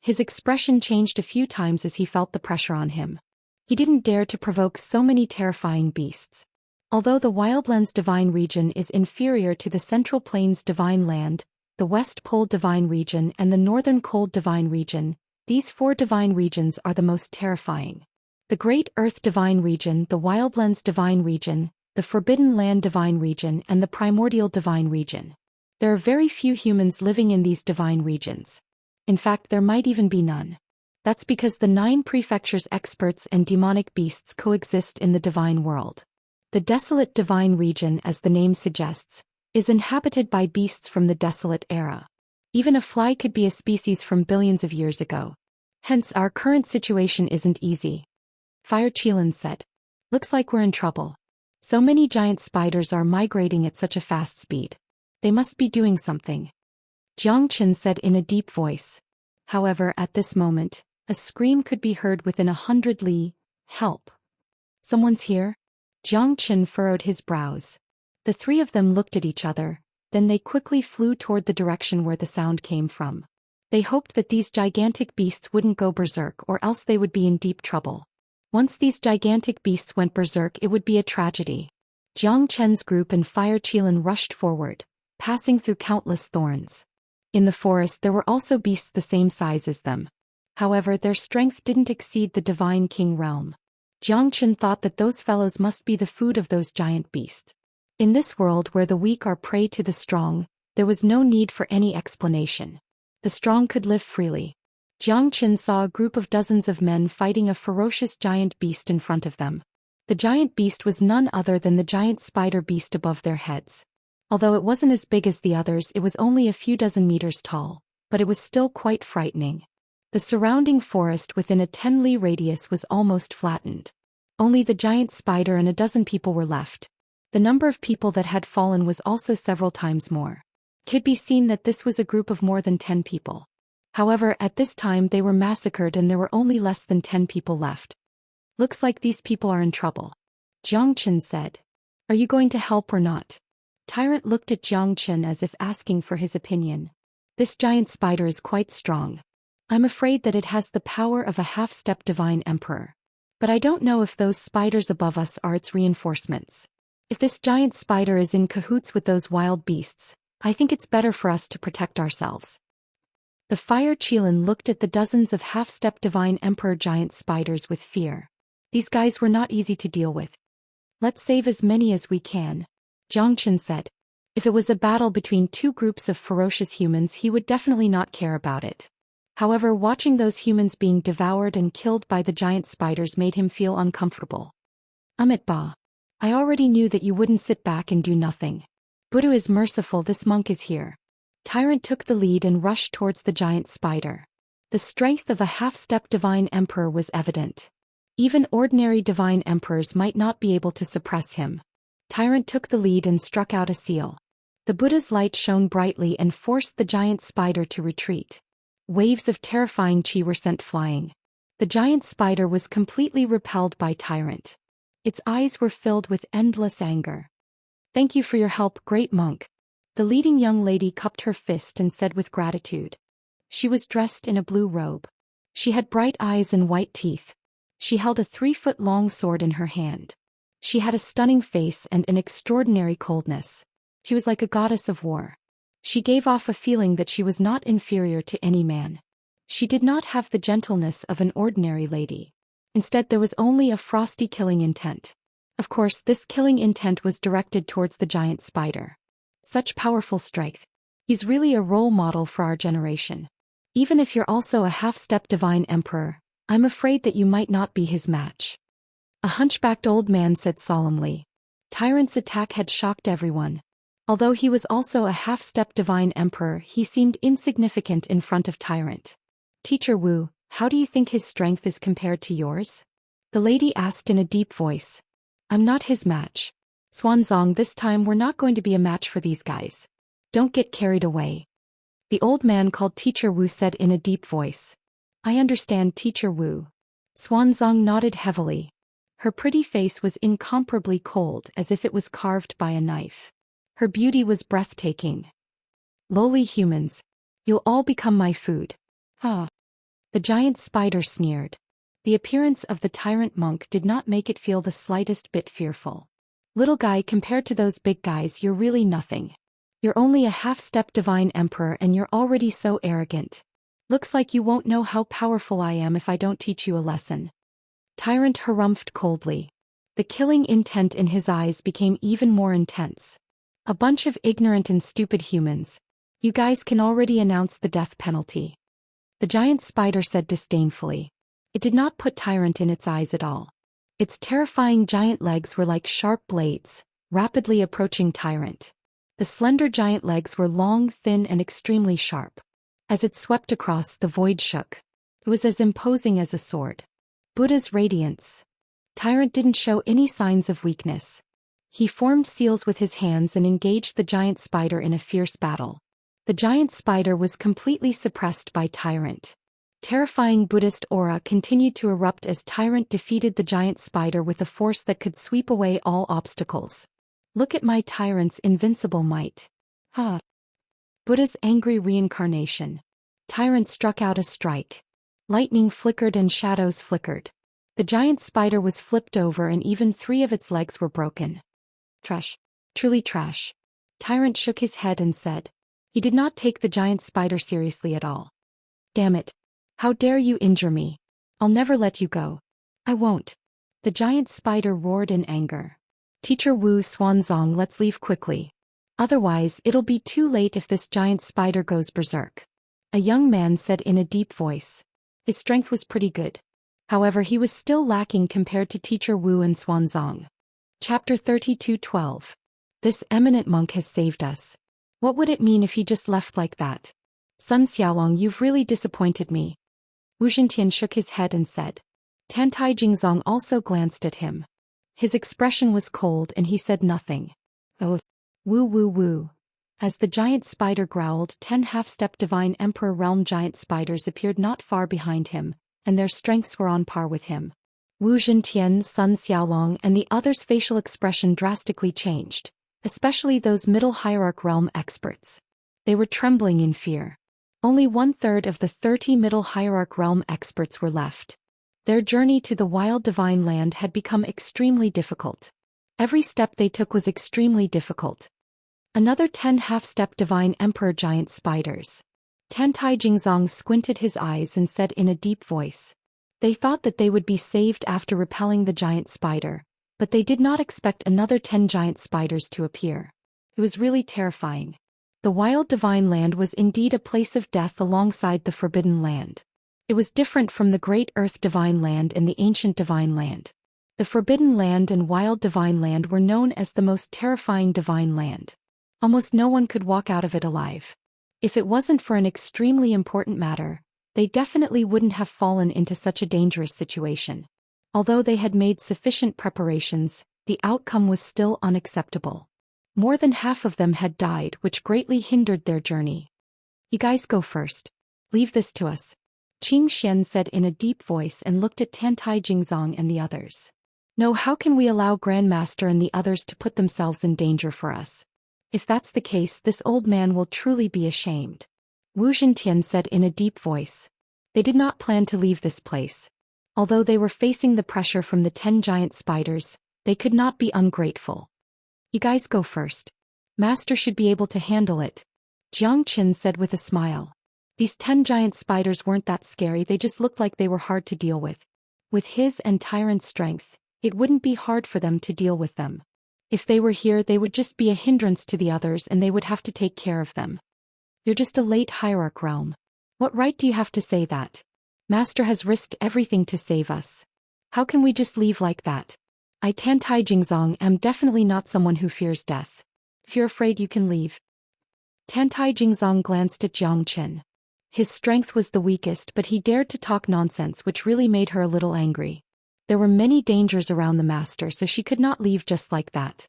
His expression changed a few times as he felt the pressure on him. He didn't dare to provoke so many terrifying beasts. Although the Wildlands Divine Region is inferior to the Central Plains Divine Land, the West Pole Divine Region and the Northern Cold Divine Region, these four divine regions are the most terrifying. The Great Earth Divine Region, the Wildlands Divine Region, the Forbidden Land Divine Region and the Primordial Divine Region. There are very few humans living in these divine regions. In fact, there might even be none. That's because the 9 prefectures experts and demonic beasts coexist in the divine world. The desolate divine region, as the name suggests, is inhabited by beasts from the desolate era. Even a fly could be a species from billions of years ago. Hence, our current situation isn't easy. Fire Qilan said. Looks like we're in trouble. So many giant spiders are migrating at such a fast speed. They must be doing something. Xianxia said in a deep voice. However, at this moment, a scream could be heard within 100 li. Help. Someone's here? Xianxia furrowed his brows. The three of them looked at each other, then they quickly flew toward the direction where the sound came from. They hoped that these gigantic beasts wouldn't go berserk or else they would be in deep trouble. Once these gigantic beasts went berserk, it would be a tragedy. Xianxia's group and Fire Qilan rushed forward, passing through countless thorns. In the forest there were also beasts the same size as them. However, their strength didn't exceed the Divine King realm. Xianxia thought that those fellows must be the food of those giant beasts. In this world where the weak are prey to the strong, there was no need for any explanation. The strong could live freely. Xianxia saw a group of dozens of men fighting a ferocious giant beast in front of them. The giant beast was none other than the giant spider beast above their heads. Although it wasn't as big as the others, it was only a few dozen meters tall, but it was still quite frightening. The surrounding forest within a 10 li radius was almost flattened. Only the giant spider and a dozen people were left. The number of people that had fallen was also several times more. It could be seen that this was a group of more than 10 people. However, at this time they were massacred and there were only less than 10 people left. Looks like these people are in trouble. Xianxia said. Are you going to help or not? Tyrant looked at Xianxia as if asking for his opinion. This giant spider is quite strong. I'm afraid that it has the power of a half-step divine emperor. But I don't know if those spiders above us are its reinforcements. If this giant spider is in cahoots with those wild beasts, I think it's better for us to protect ourselves. The Fire Qilan looked at the dozens of half-step divine emperor giant spiders with fear. These guys were not easy to deal with. Let's save as many as we can, Xianxia said. If it was a battle between two groups of ferocious humans, he would definitely not care about it. However, watching those humans being devoured and killed by the giant spiders made him feel uncomfortable. Amit Ba. I already knew that you wouldn't sit back and do nothing. Buddha is merciful, this monk is here. Tyrant took the lead and rushed towards the giant spider. The strength of a half-step divine emperor was evident. Even ordinary divine emperors might not be able to suppress him. Tyrant took the lead and struck out a seal. The Buddha's light shone brightly and forced the giant spider to retreat. Waves of terrifying chi were sent flying. The giant spider was completely repelled by Tyrant. Its eyes were filled with endless anger. Thank you for your help, great monk. The leading young lady cupped her fist and said with gratitude. She was dressed in a blue robe. She had bright eyes and white teeth. She held a 3-foot-long sword in her hand. She had a stunning face and an extraordinary coldness. She was like a goddess of war. She gave off a feeling that she was not inferior to any man. She did not have the gentleness of an ordinary lady. Instead, there was only a frosty killing intent. Of course, this killing intent was directed towards the giant spider. Such powerful strength. He's really a role model for our generation. Even if you're also a half-step divine emperor, I'm afraid that you might not be his match. A hunchbacked old man said solemnly. Tyrant's attack had shocked everyone. Although he was also a half-step divine emperor, he seemed insignificant in front of Tyrant. Teacher Wu, how do you think his strength is compared to yours? The lady asked in a deep voice. I'm not his match. Xuanzang, this time we're not going to be a match for these guys. Don't get carried away. The old man called Teacher Wu said in a deep voice. I understand, Teacher Wu. Xuanzang nodded heavily. Her pretty face was incomparably cold, as if it was carved by a knife. Her beauty was breathtaking. "Lowly humans. You'll all become my food." "Ah." The giant spider sneered. The appearance of the tyrant monk did not make it feel the slightest bit fearful. "Little guy, compared to those big guys, you're really nothing. You're only a half-step divine emperor and you're already so arrogant. Looks like you won't know how powerful I am if I don't teach you a lesson." Tyrant harumphed coldly. The killing intent in his eyes became even more intense. "A bunch of ignorant and stupid humans. You guys can already announce the death penalty." The giant spider said disdainfully. It did not put Tyrant in its eyes at all. Its terrifying giant legs were like sharp blades, rapidly approaching Tyrant. The slender giant legs were long, thin, and extremely sharp. As it swept across, the void shook. It was as imposing as a sword. Buddha's radiance. Tyrant didn't show any signs of weakness. He formed seals with his hands and engaged the giant spider in a fierce battle. The giant spider was completely suppressed by Tyrant. Terrifying Buddhist aura continued to erupt as Tyrant defeated the giant spider with a force that could sweep away all obstacles. "Look at my Tyrant's invincible might." "Ha!" Buddha's angry reincarnation. Tyrant struck out a strike. Lightning flickered and shadows flickered. The giant spider was flipped over and even 3 of its legs were broken. "Trash. Truly trash." Tyrant shook his head and said. He did not take the giant spider seriously at all. "Damn it. How dare you injure me? I'll never let you go." "I won't." The giant spider roared in anger. "Teacher Wu Xuanzong, let's leave quickly. Otherwise, it'll be too late if this giant spider goes berserk." A young man said in a deep voice. His strength was pretty good. However, he was still lacking compared to Teacher Wu and Xuanzong. Chapter 32:12. This eminent monk has saved us. What would it mean if he just left like that? "Sun Xiaolong, you've really disappointed me." Wu Zhintian shook his head and said. Tantai Jingzong also glanced at him. His expression was cold and he said nothing. "Oh. Woo woo woo." As the giant spider growled, 10 half-step divine emperor realm giant spiders appeared not far behind him, and their strengths were on par with him. Wu Zhintian, Sun Xiaolong, and the others' facial expression drastically changed, especially those middle hierarch realm experts. They were trembling in fear. Only 1/3 of the 30 middle hierarch realm experts were left. Their journey to the wild divine land had become extremely difficult. Every step they took was extremely difficult. Another 10 half-step divine emperor giant spiders. Tantai Jingzong squinted his eyes and said in a deep voice. They thought that they would be saved after repelling the giant spider, but they did not expect another 10 giant spiders to appear. It was really terrifying. The wild divine land was indeed a place of death alongside the forbidden land. It was different from the great earth divine land and the ancient divine land. The forbidden land and wild divine land were known as the most terrifying divine land. Almost no one could walk out of it alive. If it wasn't for an extremely important matter, they definitely wouldn't have fallen into such a dangerous situation. Although they had made sufficient preparations, the outcome was still unacceptable. More than half of them had died, which greatly hindered their journey. "You guys go first. Leave this to us," Qing Xian said in a deep voice and looked at Tantai Jingzong and the others. "No, how can we allow Grandmaster and the others to put themselves in danger for us? If that's the case, this old man will truly be ashamed." Wu Zhintian said in a deep voice. They did not plan to leave this place. Although they were facing the pressure from the 10 giant spiders, they could not be ungrateful. "You guys go first. Master should be able to handle it," Jiang Qin said with a smile. These 10 giant spiders weren't that scary, they just looked like they were hard to deal with. With his and Tyrant's strength, it wouldn't be hard for them to deal with them. If they were here, they would just be a hindrance to the others and they would have to take care of them. "You're just a late hierarch realm. What right do you have to say that? Master has risked everything to save us. How can we just leave like that? I, Tantai Jingzong, am definitely not someone who fears death. If you're afraid, you can leave." Tantai Jingzong glanced at Jiang Qin. His strength was the weakest, but he dared to talk nonsense, which really made her a little angry. There were many dangers around the master, so she could not leave just like that.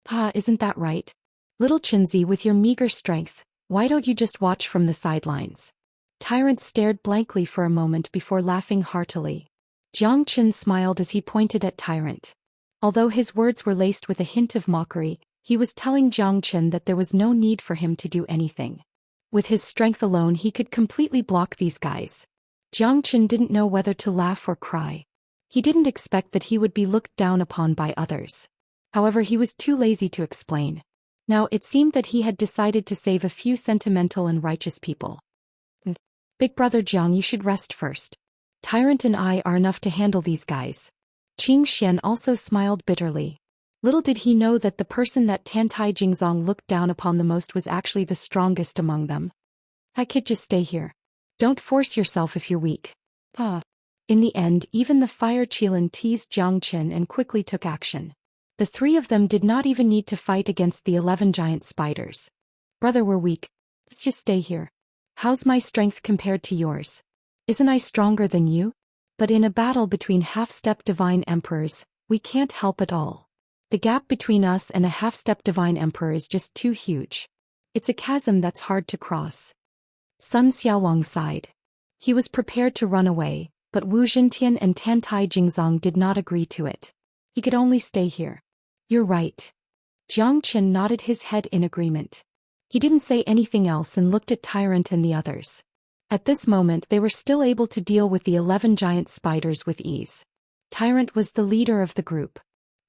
"Pa, isn't that right? Little Qinzi, with your meager strength, why don't you just watch from the sidelines?" Tyrant stared blankly for a moment before laughing heartily. Jiang Chen smiled as he pointed at Tyrant. Although his words were laced with a hint of mockery, he was telling Jiang Chen that there was no need for him to do anything. With his strength alone he could completely block these guys. Jiang Chen didn't know whether to laugh or cry. He didn't expect that he would be looked down upon by others. However, he was too lazy to explain. Now it seemed that he had decided to save a few sentimental and righteous people. Big brother Jiang, you should rest first. Tyrant and I are enough to handle these guys. Qing Xian also smiled bitterly. Little did he know that the person that Tantai Jingzong looked down upon the most was actually the strongest among them. I could just stay here. Don't force yourself if you're weak. In the end, even the Fire Qilin teased Jiang Chen and quickly took action. The three of them did not even need to fight against the 11 giant spiders. Brother, we're weak. Let's just stay here. How's my strength compared to yours? Isn't I stronger than you? But in a battle between half-step divine emperors, we can't help at all. The gap between us and a half-step divine emperor is just too huge. It's a chasm that's hard to cross. Sun Xiaolong sighed. He was prepared to run away, but Wu Zhintian and Tantai Jingzong did not agree to it. He could only stay here. You're right. Jiang Chen nodded his head in agreement. He didn't say anything else and looked at Tyrant and the others. At this moment they were still able to deal with the 11 giant spiders with ease. Tyrant was the leader of the group.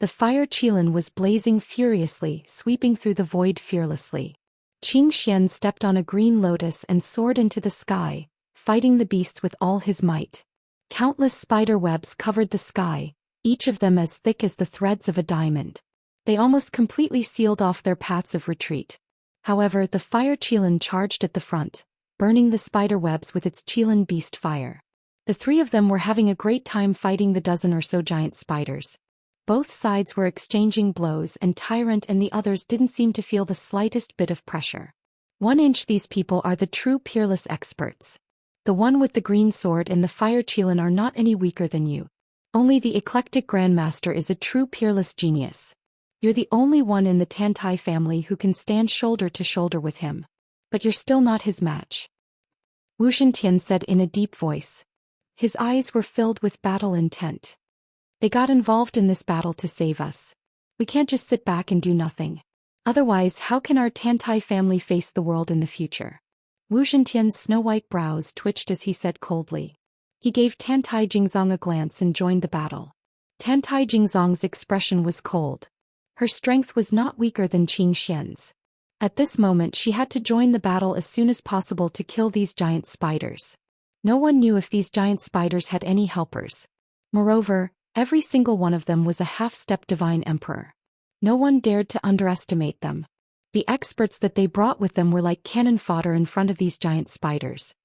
The Fire Qilin was blazing furiously, sweeping through the void fearlessly. Qing Xian stepped on a green lotus and soared into the sky, fighting the beasts with all his might. Countless spider webs covered the sky, each of them as thick as the threads of a diamond. They almost completely sealed off their paths of retreat. However, the Fire Qilin charged at the front, burning the spider webs with its Qilin beast fire. The three of them were having a great time fighting the dozen or so giant spiders. Both sides were exchanging blows and Tyrant and the others didn't seem to feel the slightest bit of pressure. 1 inch, these people are the true peerless experts. The one with the green sword and the Fire Qilin are not any weaker than you. Only the eclectic grandmaster is a true peerless genius. You're the only one in the Tantai family who can stand shoulder to shoulder with him. But you're still not his match. Wu Zhintian said in a deep voice. His eyes were filled with battle intent. They got involved in this battle to save us. We can't just sit back and do nothing. Otherwise, how can our Tantai family face the world in the future? Wu Zhintian's snow-white brows twitched as he said coldly. He gave Tantai Jingzong a glance and joined the battle. Tantai Jingzong's expression was cold. Her strength was not weaker than Qing Xian's. At this moment she had to join the battle as soon as possible to kill these giant spiders. No one knew if these giant spiders had any helpers. Moreover, every single one of them was a half-step divine emperor. No one dared to underestimate them. The experts that they brought with them were like cannon fodder in front of these giant spiders.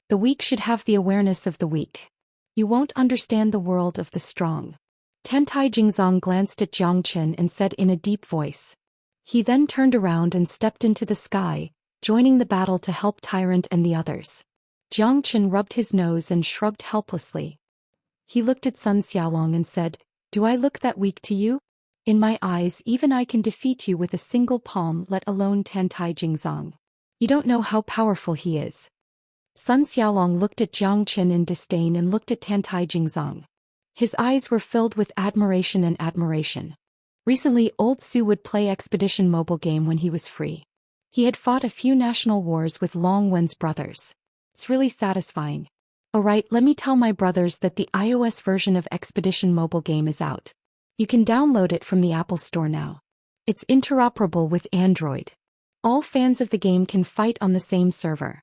The weak should have the awareness of the weak. You won't understand the world of the strong. Tantai Jingzong glanced at Jiang Chen and said in a deep voice. He then turned around and stepped into the sky, joining the battle to help Tyrant and the others. Jiang Chen rubbed his nose and shrugged helplessly. He looked at Sun Xiaolong and said, Do I look that weak to you? In my eyes even I can defeat you with a single palm, let alone Tantai Jingzong. You don't know how powerful he is. Sun Xiaolong looked at Jiang Chen in disdain and looked at Tantai Jingzong. His eyes were filled with admiration and admiration. Recently, old Su would play Expedition mobile game when he was free. He had fought a few national wars with Long Wen's brothers. It's really satisfying. Alright, let me tell my brothers that the iOS version of Expedition mobile game is out. You can download it from the Apple Store now. It's interoperable with Android. All fans of the game can fight on the same server.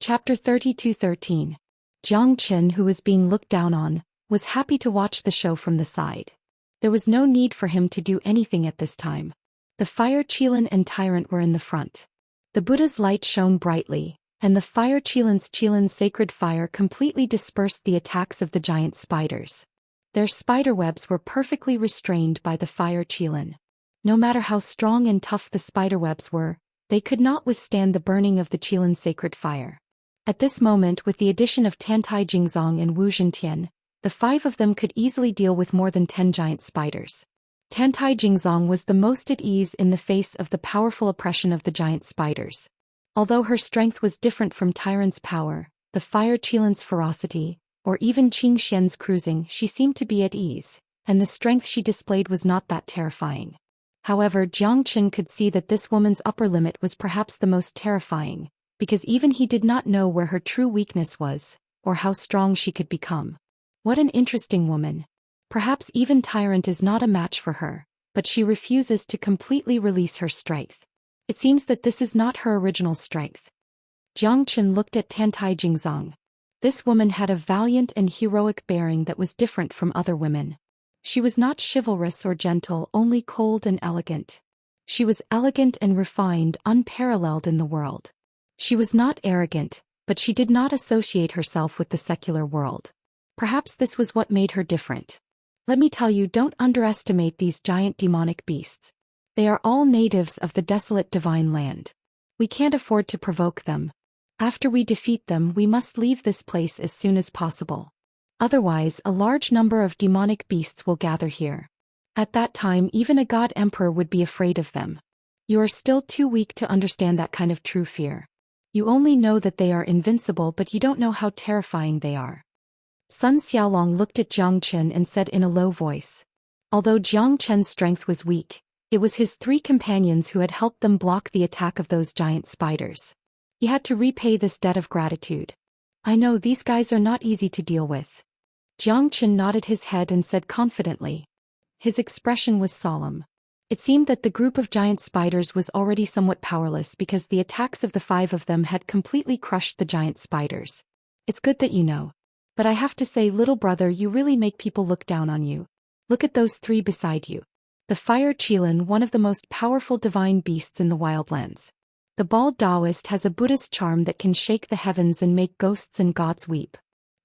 Chapter 32:13. Jiang Chen, who was being looked down on, was happy to watch the show from the side. There was no need for him to do anything at this time. The Fire Qilin and Tyrant were in the front. The Buddha's light shone brightly, and the Fire Qilin's sacred fire completely dispersed the attacks of the giant spiders. Their spiderwebs were perfectly restrained by the Fire Qilin. No matter how strong and tough the spiderwebs were, they could not withstand the burning of the Qilin's sacred fire. At this moment, with the addition of Tantai Jingzong and Wu Zhintian, the 5 of them could easily deal with more than 10 giant spiders. Tantai Jingzong was the most at ease in the face of the powerful oppression of the giant spiders. Although her strength was different from Tyrant's power, the Fire Qilin's ferocity, or even Xianxia's cruising, she seemed to be at ease, and the strength she displayed was not that terrifying. However, Jiang Chen could see that this woman's upper limit was perhaps the most terrifying, because even he did not know where her true weakness was, or how strong she could become. What an interesting woman. Perhaps even Tyrant is not a match for her, but she refuses to completely release her strength. It seems that this is not her original strength. Jiang Chen looked at Tantai Jingzong. This woman had a valiant and heroic bearing that was different from other women. She was not chivalrous or gentle, only cold and elegant. She was elegant and refined, unparalleled in the world. She was not arrogant, but she did not associate herself with the secular world. Perhaps this was what made her different. Let me tell you, don't underestimate these giant demonic beasts. They are all natives of the desolate divine land. We can't afford to provoke them. After we defeat them, we must leave this place as soon as possible. Otherwise, a large number of demonic beasts will gather here. At that time, even a god emperor would be afraid of them. You are still too weak to understand that kind of true fear. You only know that they are invincible, but you don't know how terrifying they are. Sun Xiaolong looked at Jiang Chen and said in a low voice. Although Jiang Chen's strength was weak, it was his 3 companions who had helped them block the attack of those giant spiders. He had to repay this debt of gratitude. I know these guys are not easy to deal with. Jiang Chen nodded his head and said confidently. His expression was solemn. It seemed that the group of giant spiders was already somewhat powerless because the attacks of the 5 of them had completely crushed the giant spiders. It's good that you know. But I have to say, little brother, you really make people look down on you. Look at those 3 beside you. The fire Qilin, one of the most powerful divine beasts in the wildlands. The bald Daoist has a Buddhist charm that can shake the heavens and make ghosts and gods weep.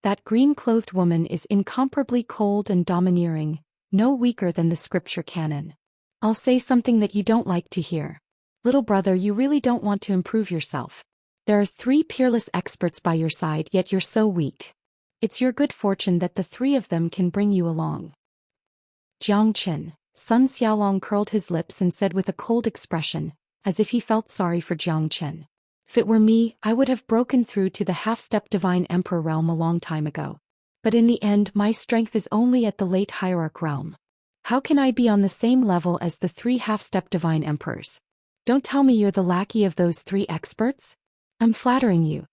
That green-clothed woman is incomparably cold and domineering, no weaker than the scripture canon. I'll say something that you don't like to hear. Little brother, you really don't want to improve yourself. There are 3 peerless experts by your side, yet you're so weak. It's your good fortune that the 3 of them can bring you along. Jiang Chen. Sun Xiaolong curled his lips and said with a cold expression, as if he felt sorry for Jiang Chen. If it were me, I would have broken through to the half-step divine emperor realm a long time ago. But in the end, my strength is only at the late hierarch realm. How can I be on the same level as the 3 half-step divine emperors? Don't tell me you're the lackey of those 3 experts? I'm flattering you.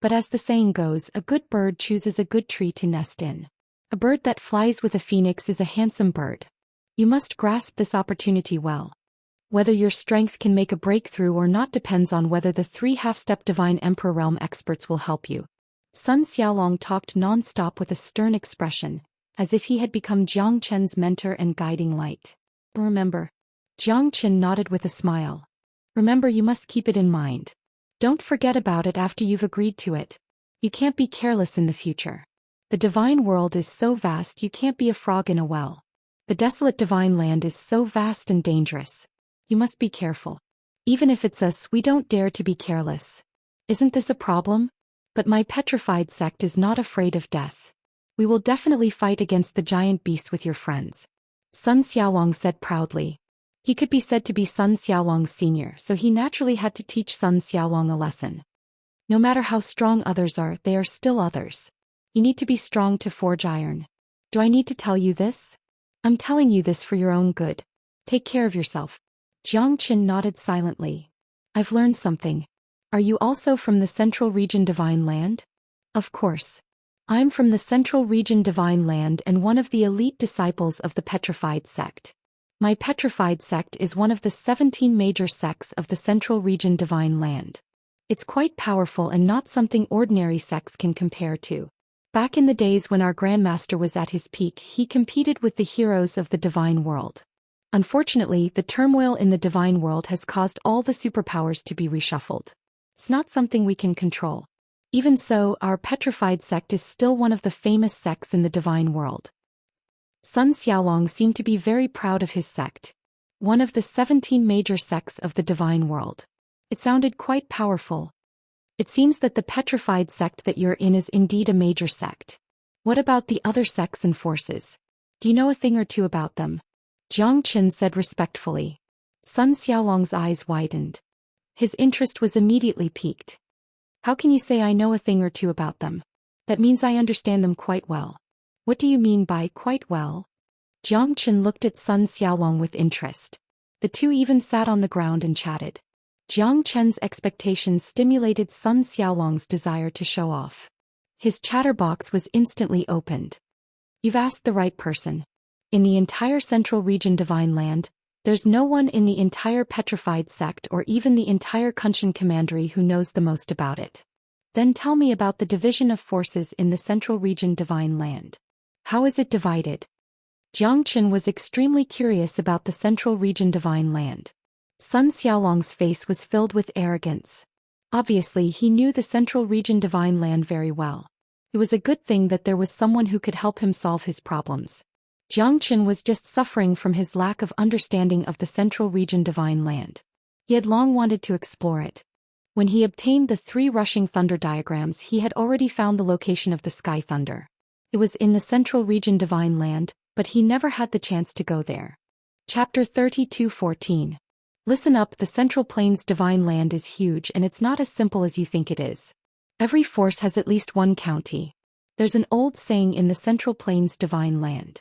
But as the saying goes, a good bird chooses a good tree to nest in. A bird that flies with a phoenix is a handsome bird. You must grasp this opportunity well. Whether your strength can make a breakthrough or not depends on whether the 3 half-step divine emperor realm experts will help you. Sun Xiaolong talked non-stop with a stern expression, as if he had become Jiang Chen's mentor and guiding light. Remember. Jiang Chen nodded with a smile. Remember, you must keep it in mind. Don't forget about it after you've agreed to it. You can't be careless in the future. The divine world is so vast you can't be a frog in a well. The desolate divine land is so vast and dangerous. You must be careful. Even if it's us, we don't dare to be careless. Isn't this a problem? But my petrified sect is not afraid of death. We will definitely fight against the giant beasts with your friends. Sun Xiaolong said proudly. He could be said to be Sun Xiaolong's senior, so he naturally had to teach Sun Xiaolong a lesson. No matter how strong others are, they are still others. You need to be strong to forge iron. Do I need to tell you this? I'm telling you this for your own good. Take care of yourself. Jiang Chen nodded silently. I've learned something. Are you also from the Central Region Divine Land? Of course. I'm from the Central Region Divine Land and one of the elite disciples of the Petrified Sect. My Petrified Sect is one of the 17 major sects of the Central Region Divine Land. It's quite powerful and not something ordinary sects can compare to. Back in the days when our Grandmaster was at his peak, he competed with the heroes of the divine world. Unfortunately, the turmoil in the divine world has caused all the superpowers to be reshuffled. It's not something we can control. Even so, our petrified sect is still one of the famous sects in the divine world. Sun Xiaolong seemed to be very proud of his sect. One of the 17 major sects of the divine world. It sounded quite powerful. It seems that the petrified sect that you're in is indeed a major sect. What about the other sects and forces? Do you know a thing or two about them? Jiang Chen said respectfully. Sun Xiaolong's eyes widened. His interest was immediately piqued. How can you say I know a thing or two about them? That means I understand them quite well. What do you mean by quite well? Jiang Chen looked at Sun Xiaolong with interest. The two even sat on the ground and chatted. Jiang Chen's expectations stimulated Sun Xiaolong's desire to show off. His chatterbox was instantly opened. You've asked the right person. In the entire Central Region Divine Land, there's no one in the entire Petrified Sect or even the entire Kunshan Commandery who knows the most about it. Then tell me about the division of forces in the Central Region Divine Land. How is it divided? Jiang Chen was extremely curious about the Central Region Divine Land. Sun Xiaolong's face was filled with arrogance. Obviously, he knew the Central Region Divine Land very well. It was a good thing that there was someone who could help him solve his problems. Jiang Chen was just suffering from his lack of understanding of the Central Region Divine Land. He had long wanted to explore it. When he obtained the 3 rushing thunder diagrams, he had already found the location of the sky thunder. It was in the Central Region Divine Land, but he never had the chance to go there. Chapter 32:14. Listen up, the Central Plains Divine Land is huge and it's not as simple as you think it is. Every force has at least one county. There's an old saying in the Central Plains Divine Land.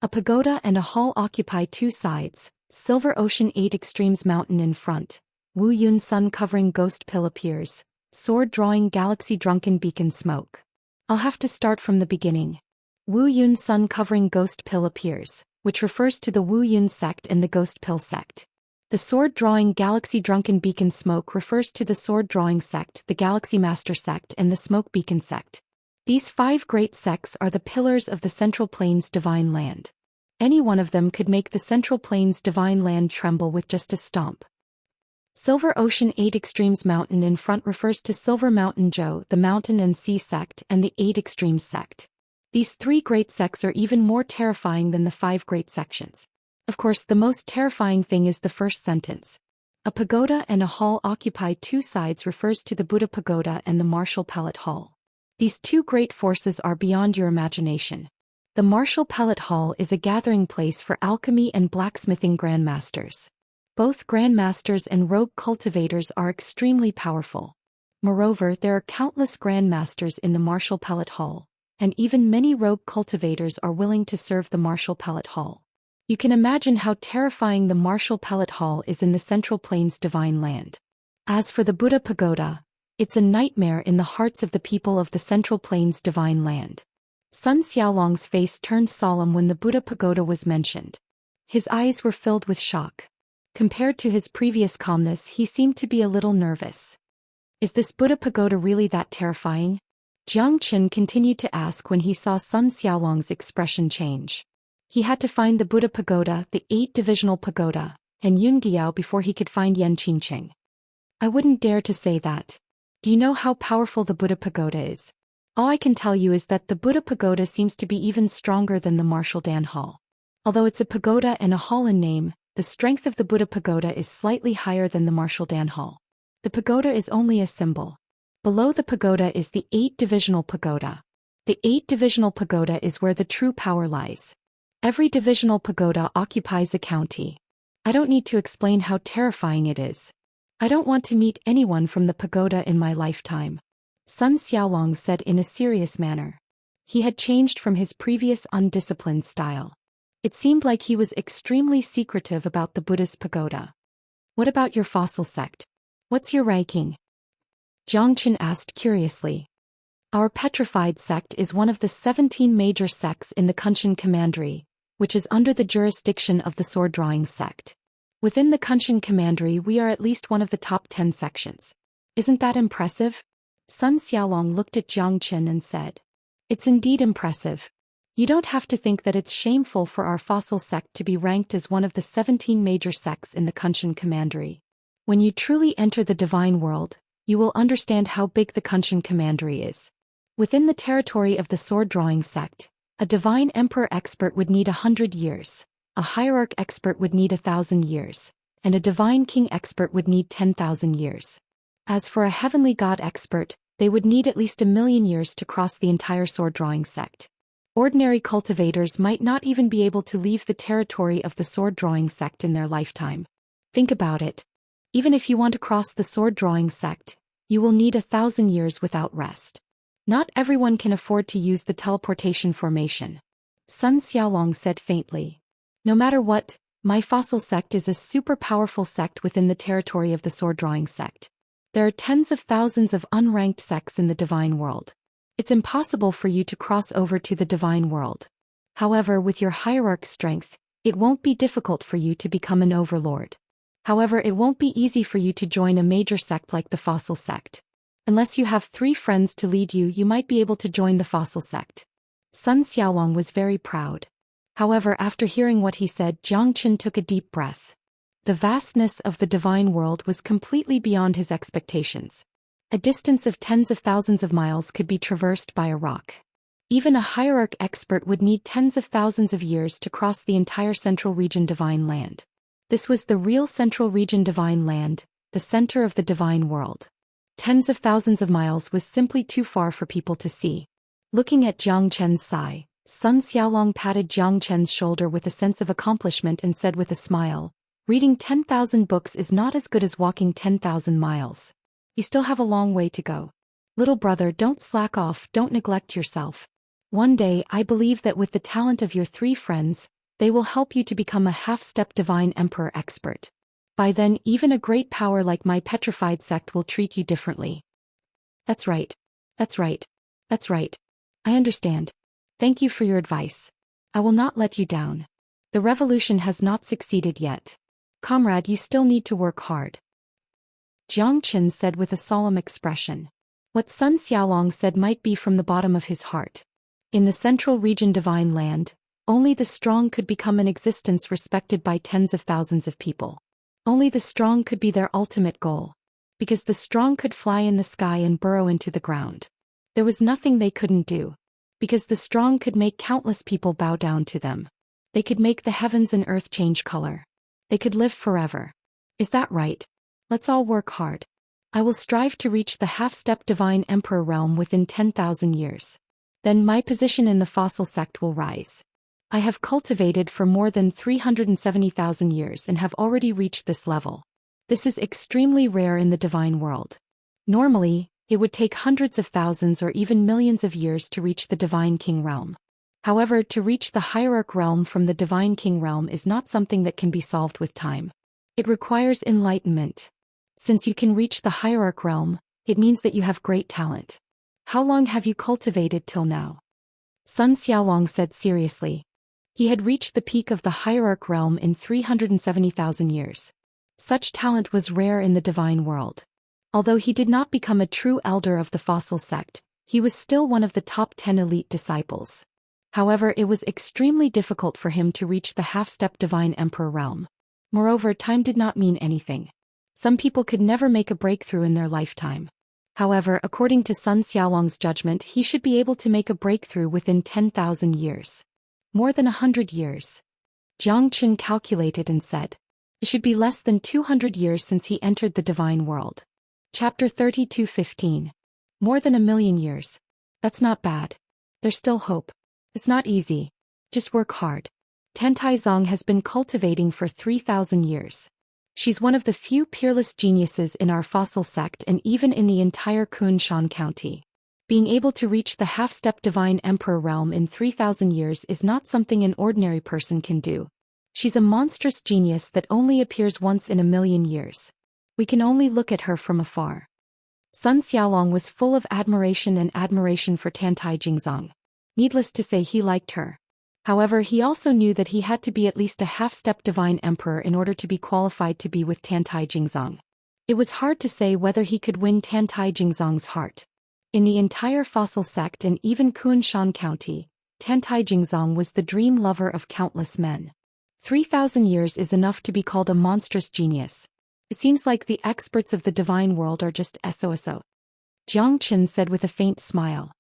A pagoda and a hall occupy 2 sides, Silver Ocean 8 extremes mountain in front, Wu Yun sun covering ghost pill appears, sword drawing galaxy drunken beacon smoke. I'll have to start from the beginning. Wu Yun sun covering ghost pill appears, which refers to the Wu Yun sect and the ghost pill sect. The sword-drawing Galaxy Drunken Beacon Smoke refers to the sword-drawing sect, the Galaxy Master sect and the Smoke Beacon sect. These 5 great sects are the pillars of the Central Plains Divine Land. Any one of them could make the Central Plains Divine Land tremble with just a stomp. Silver Ocean 8 Extremes Mountain in front refers to Silver Mountain Zhou, the Mountain and Sea sect and the 8 Extremes sect. These 3 great sects are even more terrifying than the 5 great sections. Of course, the most terrifying thing is the first sentence. A pagoda and a hall occupy 2 sides refers to the Buddha Pagoda and the Martial Pellet Hall. These 2 great forces are beyond your imagination. The Martial Pellet Hall is a gathering place for alchemy and blacksmithing grandmasters. Both grandmasters and rogue cultivators are extremely powerful. Moreover, there are countless grandmasters in the Martial Pellet Hall, and even many rogue cultivators are willing to serve the Martial Pellet Hall. You can imagine how terrifying the Martial Pellet Hall is in the Central Plains Divine Land. As for the Buddha Pagoda, it's a nightmare in the hearts of the people of the Central Plains Divine Land. Sun Xiaolong's face turned solemn when the Buddha Pagoda was mentioned. His eyes were filled with shock. Compared to his previous calmness, he seemed to be a little nervous. Is this Buddha Pagoda really that terrifying? Jiang Chen continued to ask when he saw Sun Xiaolong's expression change. He had to find the Buddha Pagoda, the 8-divisional pagoda, and Yungiao before he could find Yan Qingqing. I wouldn't dare to say that. Do you know how powerful the Buddha Pagoda is? All I can tell you is that the Buddha Pagoda seems to be even stronger than the Martial Dan Hall. Although it's a pagoda and a hall in name, the strength of the Buddha Pagoda is slightly higher than the Martial Dan Hall. The pagoda is only a symbol. Below the pagoda is the 8-divisional pagoda. The 8-divisional pagoda is where the true power lies. Every divisional pagoda occupies a county. I don't need to explain how terrifying it is. I don't want to meet anyone from the pagoda in my lifetime. Sun Xiaolong said in a serious manner. He had changed from his previous undisciplined style. It seemed like he was extremely secretive about the Buddha's pagoda. What about your fossil sect? What's your ranking? Jiang Chen asked curiously. Our petrified sect is one of the 17 major sects in the Kunshan Commandery, which is under the jurisdiction of the sword-drawing sect. Within the Kunshan Commandery, we are at least one of the top 10 sections. Isn't that impressive? Sun Xiaolong looked at Jiang Chen and said. It's indeed impressive. You don't have to think that it's shameful for our fossil sect to be ranked as one of the 17 major sects in the Kunshan Commandery. When you truly enter the divine world, you will understand how big the Kunshan Commandery is. Within the territory of the sword-drawing sect, a divine emperor expert would need 100 years, a hierarch expert would need 1,000 years, and a divine king expert would need 10,000 years. As for a heavenly god expert, they would need at least 1,000,000 years to cross the entire sword-drawing sect. Ordinary cultivators might not even be able to leave the territory of the sword-drawing sect in their lifetime. Think about it. Even if you want to cross the sword-drawing sect, you will need 1,000 years without rest. Not everyone can afford to use the teleportation formation. Sun Xiaolong said faintly. No matter what, my fossil sect is a super powerful sect within the territory of the sword-drawing sect. There are tens of thousands of unranked sects in the divine world. It's impossible for you to cross over to the divine world. However, with your hierarch strength, it won't be difficult for you to become an overlord. However, it won't be easy for you to join a major sect like the fossil sect. Unless you have 3 friends to lead you, you might be able to join the fossil sect. Sun Xiaolong was very proud. However, after hearing what he said, Jiang Chen took a deep breath. The vastness of the divine world was completely beyond his expectations. A distance of tens of thousands of miles could be traversed by a rock. Even a hierarch expert would need tens of thousands of years to cross the entire Central Region Divine Land. This was the real Central Region Divine Land, the center of the divine world. Tens of thousands of miles was simply too far for people to see. Looking at Jiang Chen's sigh, Sun Xiaolong patted Jiang Chen's shoulder with a sense of accomplishment and said with a smile, reading 10,000 books is not as good as walking 10,000 miles. You still have a long way to go. Little brother, don't slack off, don't neglect yourself. One day, I believe that with the talent of your 3 friends, they will help you to become a half-step divine emperor expert. By then, even a great power like my petrified sect will treat you differently. That's right. That's right. That's right. I understand. Thank you for your advice. I will not let you down. The revolution has not succeeded yet. Comrade, you still need to work hard. Jiang Chen said with a solemn expression. What Sun Xiaolong said might be from the bottom of his heart. In the Central Region Divine Land, only the strong could become an existence respected by tens of thousands of people. Only the strong could be their ultimate goal. Because the strong could fly in the sky and burrow into the ground. There was nothing they couldn't do. Because the strong could make countless people bow down to them. They could make the heavens and earth change color. They could live forever. Is that right? Let's all work hard. I will strive to reach the half-step divine emperor realm within 10,000 years. Then my position in the fossil sect will rise. I have cultivated for more than 370,000 years and have already reached this level. This is extremely rare in the divine world. Normally, it would take hundreds of thousands or even millions of years to reach the divine king realm. However, to reach the hierarch realm from the divine king realm is not something that can be solved with time. It requires enlightenment. Since you can reach the hierarch realm, it means that you have great talent. How long have you cultivated till now? Sun Xiaolong said seriously. He had reached the peak of the hierarch realm in 370,000 years. Such talent was rare in the divine world. Although he did not become a true elder of the fossil sect, he was still one of the top 10 elite disciples. However, it was extremely difficult for him to reach the half-step divine emperor realm. Moreover, time did not mean anything. Some people could never make a breakthrough in their lifetime. However, according to Sun Xiaolong's judgment, he should be able to make a breakthrough within 10,000 years. More than 100 years. Jiang Chen calculated and said. It should be less than 200 years since he entered the divine world. Chapter 32:15. More than 1,000,000 years. That's not bad. There's still hope. It's not easy. Just work hard. Tantai Zong has been cultivating for 3,000 years. She's one of the few peerless geniuses in our fossil sect and even in the entire Kunshan County. Being able to reach the half-step divine emperor realm in 3,000 years is not something an ordinary person can do. She's a monstrous genius that only appears once in 1,000,000 years. We can only look at her from afar. Sun Xiaolong was full of admiration for Tantai Jingzong. Needless to say, he liked her. However, he also knew that he had to be at least a half-step divine emperor in order to be qualified to be with Tantai Jingzong. It was hard to say whether he could win Tantai Jingzong's heart. In the entire fossil sect and even Kunshan County, Tantai Jingzong was the dream lover of countless men. 3,000 years is enough to be called a monstrous genius. It seems like the experts of the divine world are just SOSO. Jiang Chen said with a faint smile.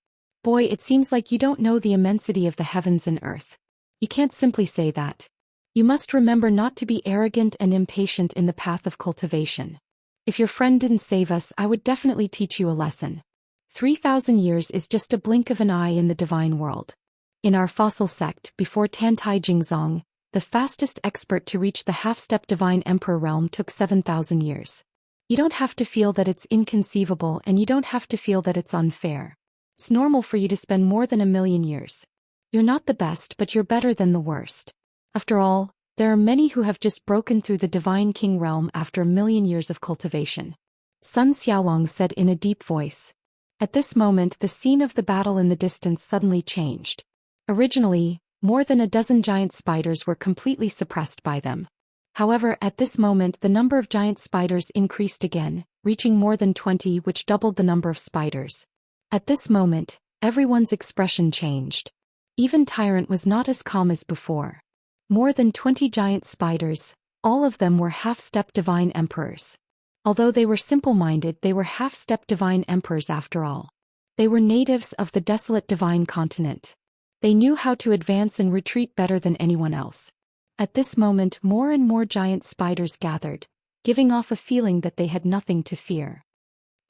Boy, it seems like you don't know the immensity of the heavens and earth. You can't simply say that. You must remember not to be arrogant and impatient in the path of cultivation. If your friend didn't save us, I would definitely teach you a lesson. 3,000 years is just a blink of an eye in the divine world. In our fossil sect, before Tantai Jingzong, the fastest expert to reach the half-step divine emperor realm took 7,000 years. You don't have to feel that it's inconceivable and you don't have to feel that it's unfair. It's normal for you to spend more than 1,000,000 years. You're not the best, but you're better than the worst. After all, there are many who have just broken through the Divine King realm after 1,000,000 years of cultivation. Sun Xiaolong said in a deep voice. At this moment, the scene of the battle in the distance suddenly changed. Originally, more than a dozen giant spiders were completely suppressed by them. However, at this moment the number of giant spiders increased again, reaching more than 20, which doubled the number of spiders. At this moment, everyone's expression changed. Even Tyrant was not as calm as before. More than 20 giant spiders, all of them were half-step divine emperors. Although they were simple-minded, they were half-step divine emperors after all. They were natives of the desolate divine continent. They knew how to advance and retreat better than anyone else. At this moment, more and more giant spiders gathered, giving off a feeling that they had nothing to fear.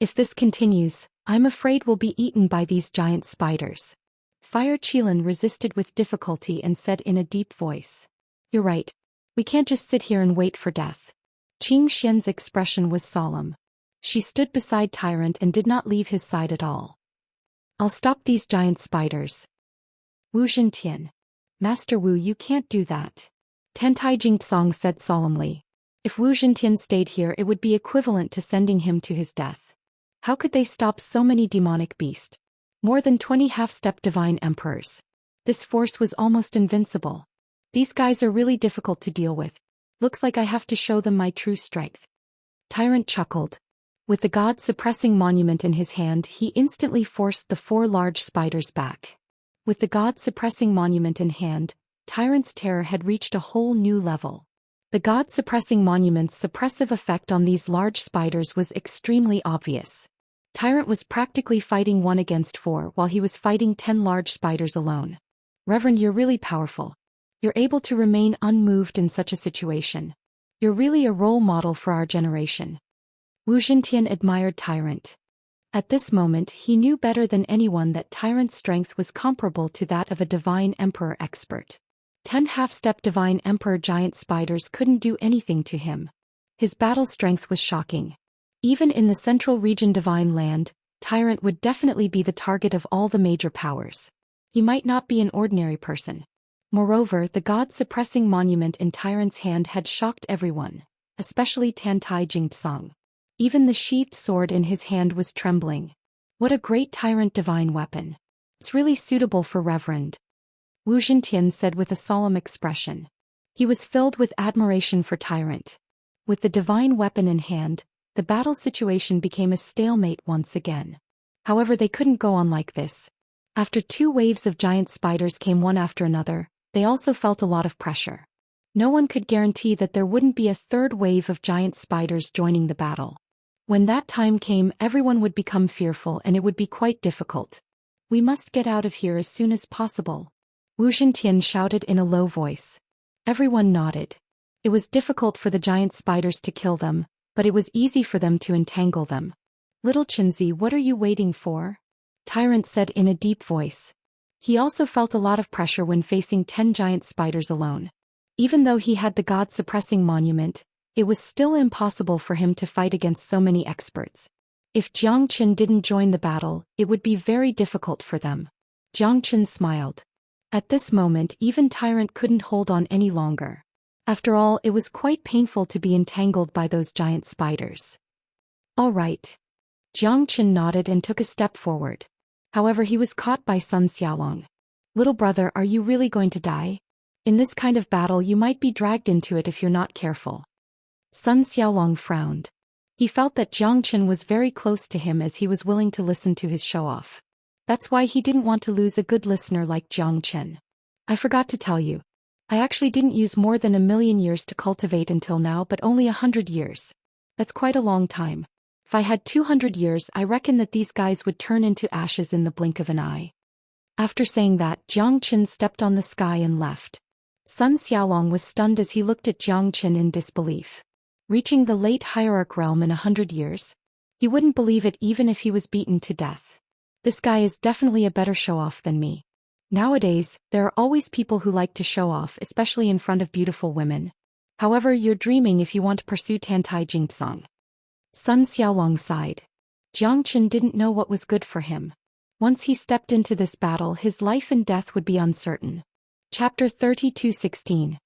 If this continues, I'm afraid we'll be eaten by these giant spiders. Fire Qilin resisted with difficulty and said in a deep voice. You're right. We can't just sit here and wait for death. Qing Xian's expression was solemn. She stood beside Tyrant and did not leave his side at all. I'll stop these giant spiders. Wu Zhentian. Master Wu, you can't do that. Tantai Jingtsong said solemnly. If Wu Zhentian stayed here, it would be equivalent to sending him to his death. How could they stop so many demonic beasts? More than 20 half-step divine emperors. This force was almost invincible. These guys are really difficult to deal with. Looks like I have to show them my true strength. Tyrant chuckled. With the god-suppressing monument in his hand, he instantly forced the 4 large spiders back. With the god-suppressing monument in hand, Tyrant's terror had reached a whole new level. The god-suppressing monument's suppressive effect on these large spiders was extremely obvious. Tyrant was practically fighting 1 against 4 while he was fighting 10 large spiders alone. Reverend, you're really powerful. You're able to remain unmoved in such a situation. You're really a role model for our generation. Wu Zhentian admired Tyrant. At this moment he knew better than anyone that Tyrant's strength was comparable to that of a divine emperor expert. 10 half-step divine emperor giant spiders couldn't do anything to him. His battle strength was shocking. Even in the central region divine land, Tyrant would definitely be the target of all the major powers. He might not be an ordinary person. Moreover, the god-suppressing monument in Tyrant's hand had shocked everyone, especially Tantai Jingtsong. Even the sheathed sword in his hand was trembling. What a great Tyrant divine weapon. It's really suitable for Reverend. Wu Zhentian said with a solemn expression. He was filled with admiration for Tyrant. With the divine weapon in hand, the battle situation became a stalemate once again. However, they couldn't go on like this. After 2 waves of giant spiders came one after another, they also felt a lot of pressure. No one could guarantee that there wouldn't be a 3rd wave of giant spiders joining the battle. When that time came, everyone would become fearful and it would be quite difficult. We must get out of here as soon as possible. Wu Zhentian shouted in a low voice. Everyone nodded. It was difficult for the giant spiders to kill them, but it was easy for them to entangle them. Little Qinzi, what are you waiting for? Tyrant said in a deep voice. He also felt a lot of pressure when facing 10 giant spiders alone. Even though he had the god-suppressing monument, it was still impossible for him to fight against so many experts. If Jiang Qin didn't join the battle, it would be very difficult for them. Jiang Qin smiled. At this moment, even Tyrant couldn't hold on any longer. After all, it was quite painful to be entangled by those giant spiders. All right. Jiang Qin nodded and took a step forward. However, he was caught by Sun Xiaolong. Little brother, are you really going to die? In this kind of battle you might be dragged into it if you're not careful. Sun Xiaolong frowned. He felt that Jiang Qin was very close to him as he was willing to listen to his show-off. That's why he didn't want to lose a good listener like Jiang Qin. I forgot to tell you. I actually didn't use more than 1,000,000 years to cultivate until now, but only 100 years. That's quite a long time. If I had 200 years, I reckon that these guys would turn into ashes in the blink of an eye. After saying that, Jiang Qin stepped on the sky and left. Sun Xiaolong was stunned as he looked at Jiang Qin in disbelief. Reaching the late hierarch realm in 100 years? He wouldn't believe it even if he was beaten to death. This guy is definitely a better show-off than me. Nowadays, there are always people who like to show off, especially in front of beautiful women. However, you're dreaming if you want to pursue Tantai Jingtsong. Sun Xiaolong sighed. Jiang Qin didn't know what was good for him. Once he stepped into this battle, his life and death would be uncertain. Chapter 32:16.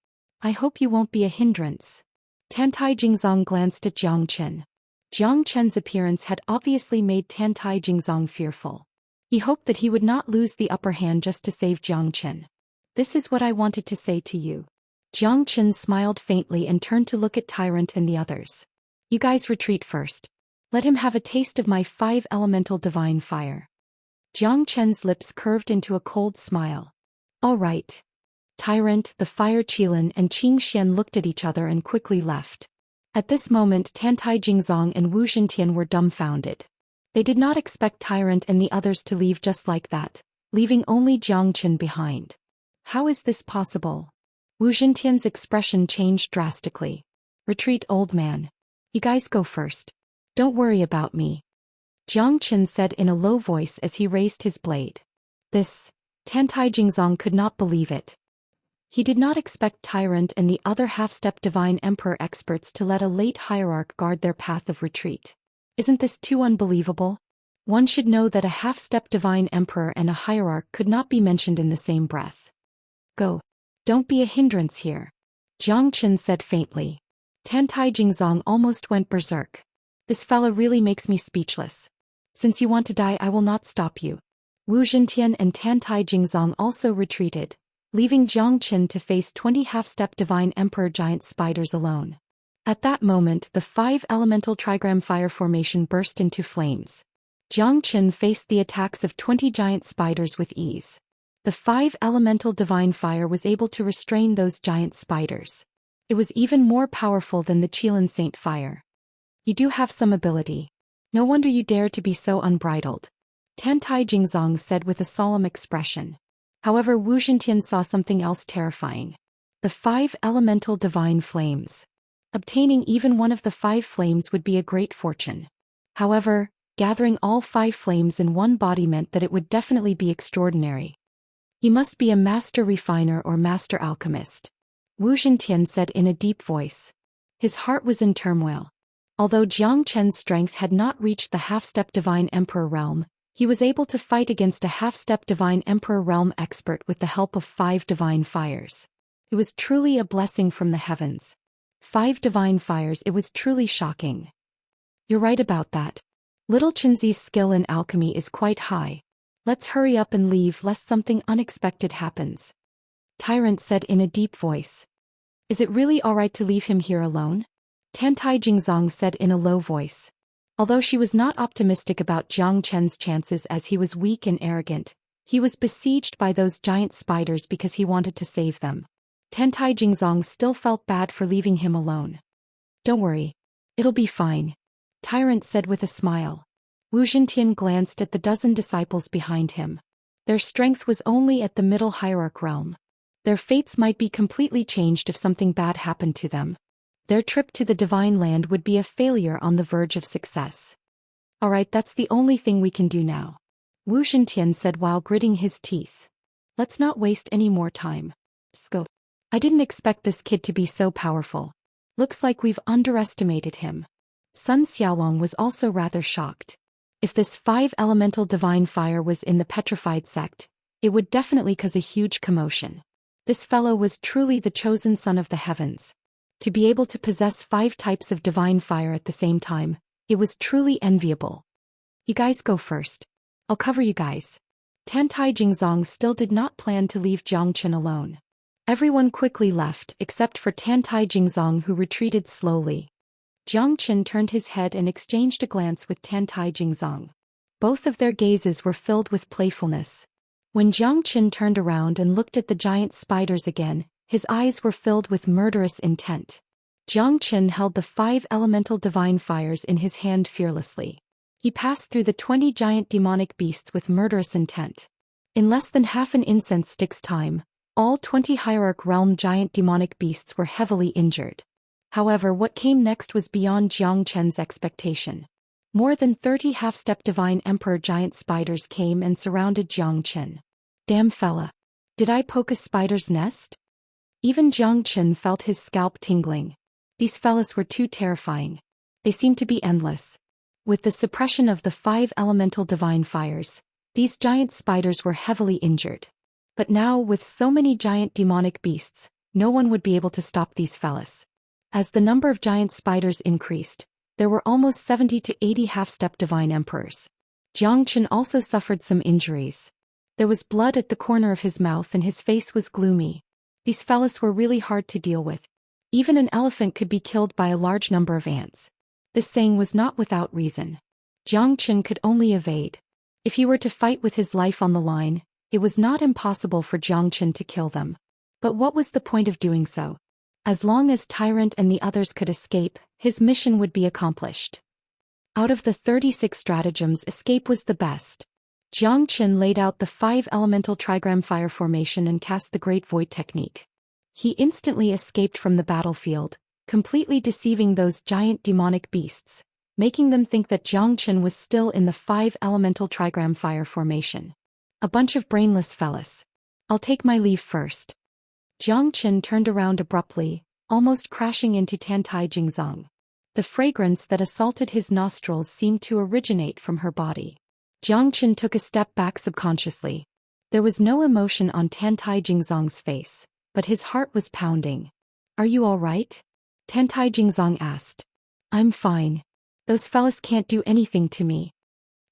I hope you won't be a hindrance. Tantai Jingzong glanced at Jiang Chen. Jiang Chen's appearance had obviously made Tantai Jingzong fearful. He hoped that he would not lose the upper hand just to save Jiang Chen. This is what I wanted to say to you. Jiang Chen smiled faintly and turned to look at Tyrant and the others. You guys retreat first. Let him have a taste of my 5 elemental divine fire. Jiang Chen's lips curved into a cold smile. All right. Tyrant, the Fire Qilin and Qing Xian looked at each other and quickly left. At this moment Tantai Jingzong and Wu Zhintian were dumbfounded. They did not expect Tyrant and the others to leave just like that, leaving only Jiang Chen behind. How is this possible? Wu Zhintian's expression changed drastically. Retreat, old man. You guys go first. Don't worry about me. Jiang Chen said in a low voice as he raised his blade. Tantai Jingzong could not believe it. He did not expect Tyrant and the other half-step Divine Emperor experts to let a late hierarch guard their path of retreat. Isn't this too unbelievable? One should know that a half-step Divine Emperor and a hierarch could not be mentioned in the same breath. Go. Don't be a hindrance here. Jiang Chen said faintly. Tantai Jingzong almost went berserk. This fella really makes me speechless. Since you want to die, I will not stop you. Wu Zhintian and Tantai Jingzong also retreated, leaving Jiang Chen to face 20 half-step Divine Emperor giant spiders alone. At that moment the 5 elemental trigram fire formation burst into flames. Jiang Chen faced the attacks of 20 giant spiders with ease. The 5 elemental divine fire was able to restrain those giant spiders. It was even more powerful than the Qilin Saint fire. You do have some ability. No wonder you dare to be so unbridled. Tantai Jingzong said with a solemn expression. However, Wu Zhintian saw something else terrifying. The 5 elemental divine flames. Obtaining even one of the 5 flames would be a great fortune. However, gathering all 5 flames in one body meant that it would definitely be extraordinary. He must be a master refiner or master alchemist. Wu Zhintian said in a deep voice. His heart was in turmoil. Although Jiang Chen's strength had not reached the half-step Divine Emperor realm, he was able to fight against a half-step Divine Emperor realm expert with the help of 5 divine fires. It was truly a blessing from the heavens. 5 divine fires, it was truly shocking. You're right about that. Little Chenzi's skill in alchemy is quite high. Let's hurry up and leave lest something unexpected happens. Tyrant said in a deep voice. Is it really alright to leave him here alone? Tantai Jingzong said in a low voice. Although she was not optimistic about Jiang Chen's chances as he was weak and arrogant, he was besieged by those giant spiders because he wanted to save them. Tantai Jingzong still felt bad for leaving him alone. Don't worry. It'll be fine. Tyrant said with a smile. Wu Zhintian glanced at the dozen disciples behind him. Their strength was only at the middle hierarch realm. Their fates might be completely changed if something bad happened to them. Their trip to the Divine Land would be a failure on the verge of success. Alright, that's the only thing we can do now. Wu Zhintian said while gritting his teeth. Let's not waste any more time. Scope. I didn't expect this kid to be so powerful. Looks like we've underestimated him. Sun Xiaolong was also rather shocked. If this 5 elemental divine fire was in the petrified sect, it would definitely cause a huge commotion. This fellow was truly the chosen son of the heavens. To be able to possess 5 types of divine fire at the same time, it was truly enviable. You guys go first. I'll cover you guys. Tantai Jingzong still did not plan to leave Jiang Chen alone. Everyone quickly left except for Tantai Jingzong, who retreated slowly. Jiang Chen turned his head and exchanged a glance with Tantai Jingzong. Both of their gazes were filled with playfulness. When Jiang Chen turned around and looked at the giant spiders again, his eyes were filled with murderous intent. Jiang Chen held the 5 elemental divine fires in his hand fearlessly. He passed through the 20 giant demonic beasts with murderous intent. In less than half an incense stick's time, all 20 hierarch realm giant demonic beasts were heavily injured. However, what came next was beyond Jiang Chen's expectation. More than 30 half-step divine emperor giant spiders came and surrounded Jiang Chen. Damn fella. Did I poke a spider's nest? Even Jiang Chen felt his scalp tingling. These fellas were too terrifying. They seemed to be endless. With the suppression of the 5 elemental divine fires, These giant spiders were heavily injured. But now, with so many giant demonic beasts, no one would be able to stop these fellas. As the number of giant spiders increased, there were almost 70 to 80 half-step divine emperors. Jiang Chen also suffered some injuries. There was blood at the corner of his mouth and his face was gloomy. These fellas were really hard to deal with. Even an elephant could be killed by a large number of ants. This saying was not without reason. Jiang Chen could only evade. If he were to fight with his life on the line, it was not impossible for Jiang Chen to kill them. But what was the point of doing so? As long as Tyrant and the others could escape, his mission would be accomplished. Out of the 36 stratagems, escape was the best. Jiang Chen laid out the 5 elemental trigram fire formation and cast the Great Void technique. He instantly escaped from the battlefield, completely deceiving those giant demonic beasts, making them think that Jiang Chen was still in the 5 elemental trigram fire formation. A bunch of brainless fellas. I'll take my leave first. Jiang Chen turned around abruptly, almost crashing into Tantai Jingzong. The fragrance that assaulted his nostrils seemed to originate from her body. Jiang Chen took a step back subconsciously. There was no emotion on Tantai Jingzong's face, but his heart was pounding. "Are you all right?" Tantai Jingzong asked. "I'm fine. Those fellas can't do anything to me."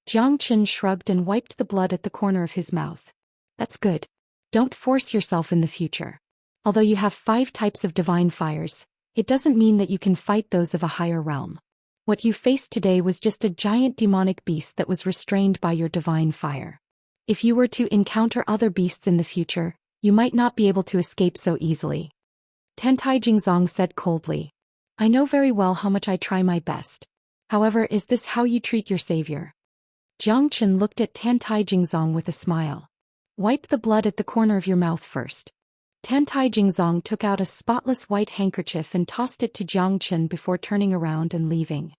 Jiang Chen shrugged and wiped the blood at the corner of his mouth. "That's good. Don't force yourself in the future. Although you have 5 types of divine fires, it doesn't mean that you can fight those of a higher realm. What you faced today was just a giant demonic beast that was restrained by your divine fire. If you were to encounter other beasts in the future, you might not be able to escape so easily." Tantai Jingzong said coldly. "I know very well how much I try my best. However, is this how you treat your savior?" Jiang Chen looked at Tantai Jingzong with a smile. "Wipe the blood at the corner of your mouth first." Tantai Jingzong took out a spotless white handkerchief and tossed it to Jiang Chen before turning around and leaving.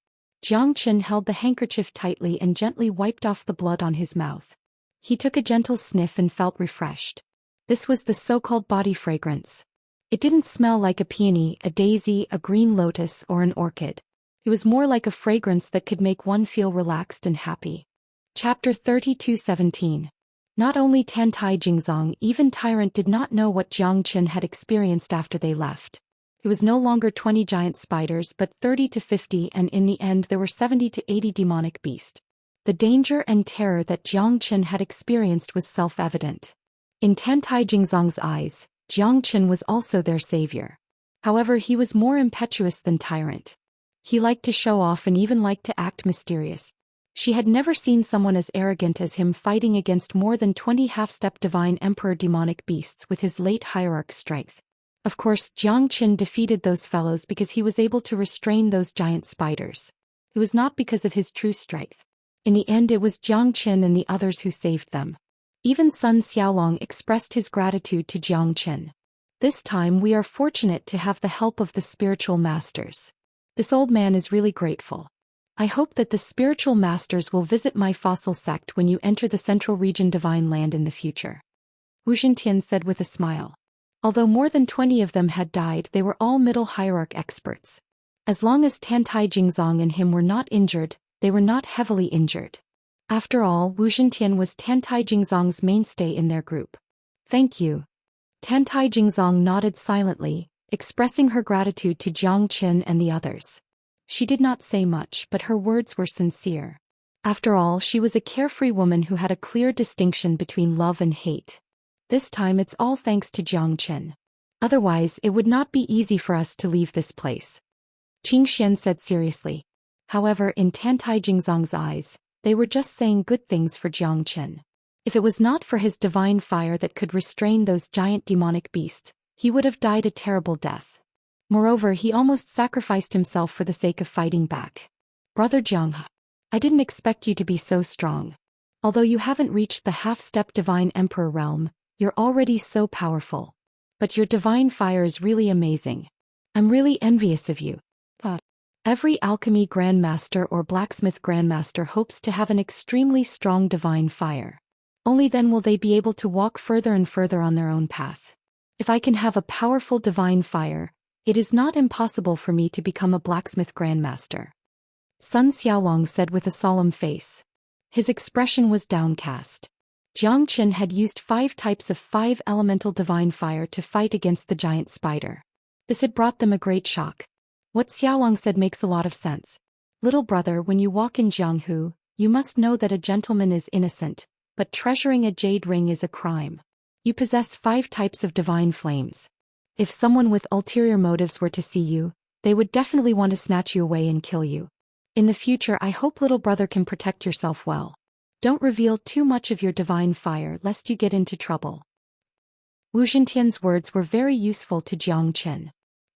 Jiang Chen held the handkerchief tightly and gently wiped off the blood on his mouth. He took a gentle sniff and felt refreshed. This was the so-called body fragrance. It didn't smell like a peony, a daisy, a green lotus, or an orchid. It was more like a fragrance that could make one feel relaxed and happy. Chapter 32:17. Not only Tantai Jingzong, even Tyrant did not know what Jiang Chen had experienced after they left. It was no longer 20 giant spiders but 30 to 50, and in the end there were 70 to 80 demonic beasts. The danger and terror that Jiang Chen had experienced was self-evident. In Tantai Jingzong's eyes, Jiang Chen was also their savior. However, he was more impetuous than Tyrant. He liked to show off and even liked to act mysterious. She had never seen someone as arrogant as him fighting against more than 20 half-step divine emperor demonic beasts with his late hierarch strength. Of course, Jiang Chen defeated those fellows because he was able to restrain those giant spiders. It was not because of his true strength. In the end, it was Jiang Chen and the others who saved them. Even Sun Xiaolong expressed his gratitude to Jiang Chen. "This time we are fortunate to have the help of the spiritual masters. This old man is really grateful. I hope that the spiritual masters will visit my fossil sect when you enter the Central Region Divine Land in the future." Wu Zhintian said with a smile. Although more than 20 of them had died, they were all middle hierarch experts. As long as Tantai Jingzong and him were not injured, they were not heavily injured. After all, Wu Zhintian was Tantai Jingzong's mainstay in their group. "Thank you." Tantai Jingzong nodded silently, expressing her gratitude to Jiang Chen and the others. She did not say much, but her words were sincere. After all, she was a carefree woman who had a clear distinction between love and hate. This time it's all thanks to Jiang Chen. Otherwise, it would not be easy for us to leave this place. Xianxia said seriously. However, in Tantai Jingzong's eyes, they were just saying good things for Jiang Chen. If it was not for his divine fire that could restrain those giant demonic beasts, he would have died a terrible death. Moreover, he almost sacrificed himself for the sake of fighting back. "Brother Jiang, I didn't expect you to be so strong. Although you haven't reached the half-step divine emperor realm, you're already so powerful. But your divine fire is really amazing. I'm really envious of you." Every alchemy grandmaster or blacksmith grandmaster hopes to have an extremely strong divine fire. Only then will they be able to walk further and further on their own path. If I can have a powerful divine fire, it is not impossible for me to become a blacksmith grandmaster. Sun Xiaolong said with a solemn face. His expression was downcast. Jiang Qin had used 5 types of 5 elemental divine fire to fight against the giant spider. This had brought them a great shock. What Xiaolong said makes a lot of sense. Little brother, when you walk in Jianghu, you must know that a gentleman is innocent, but treasuring a jade ring is a crime. You possess 5 types of divine flames. If someone with ulterior motives were to see you, they would definitely want to snatch you away and kill you. In the future, I hope little brother can protect yourself well. Don't reveal too much of your divine fire lest you get into trouble. Wu Zhintian's words were very useful to Jiang Qin.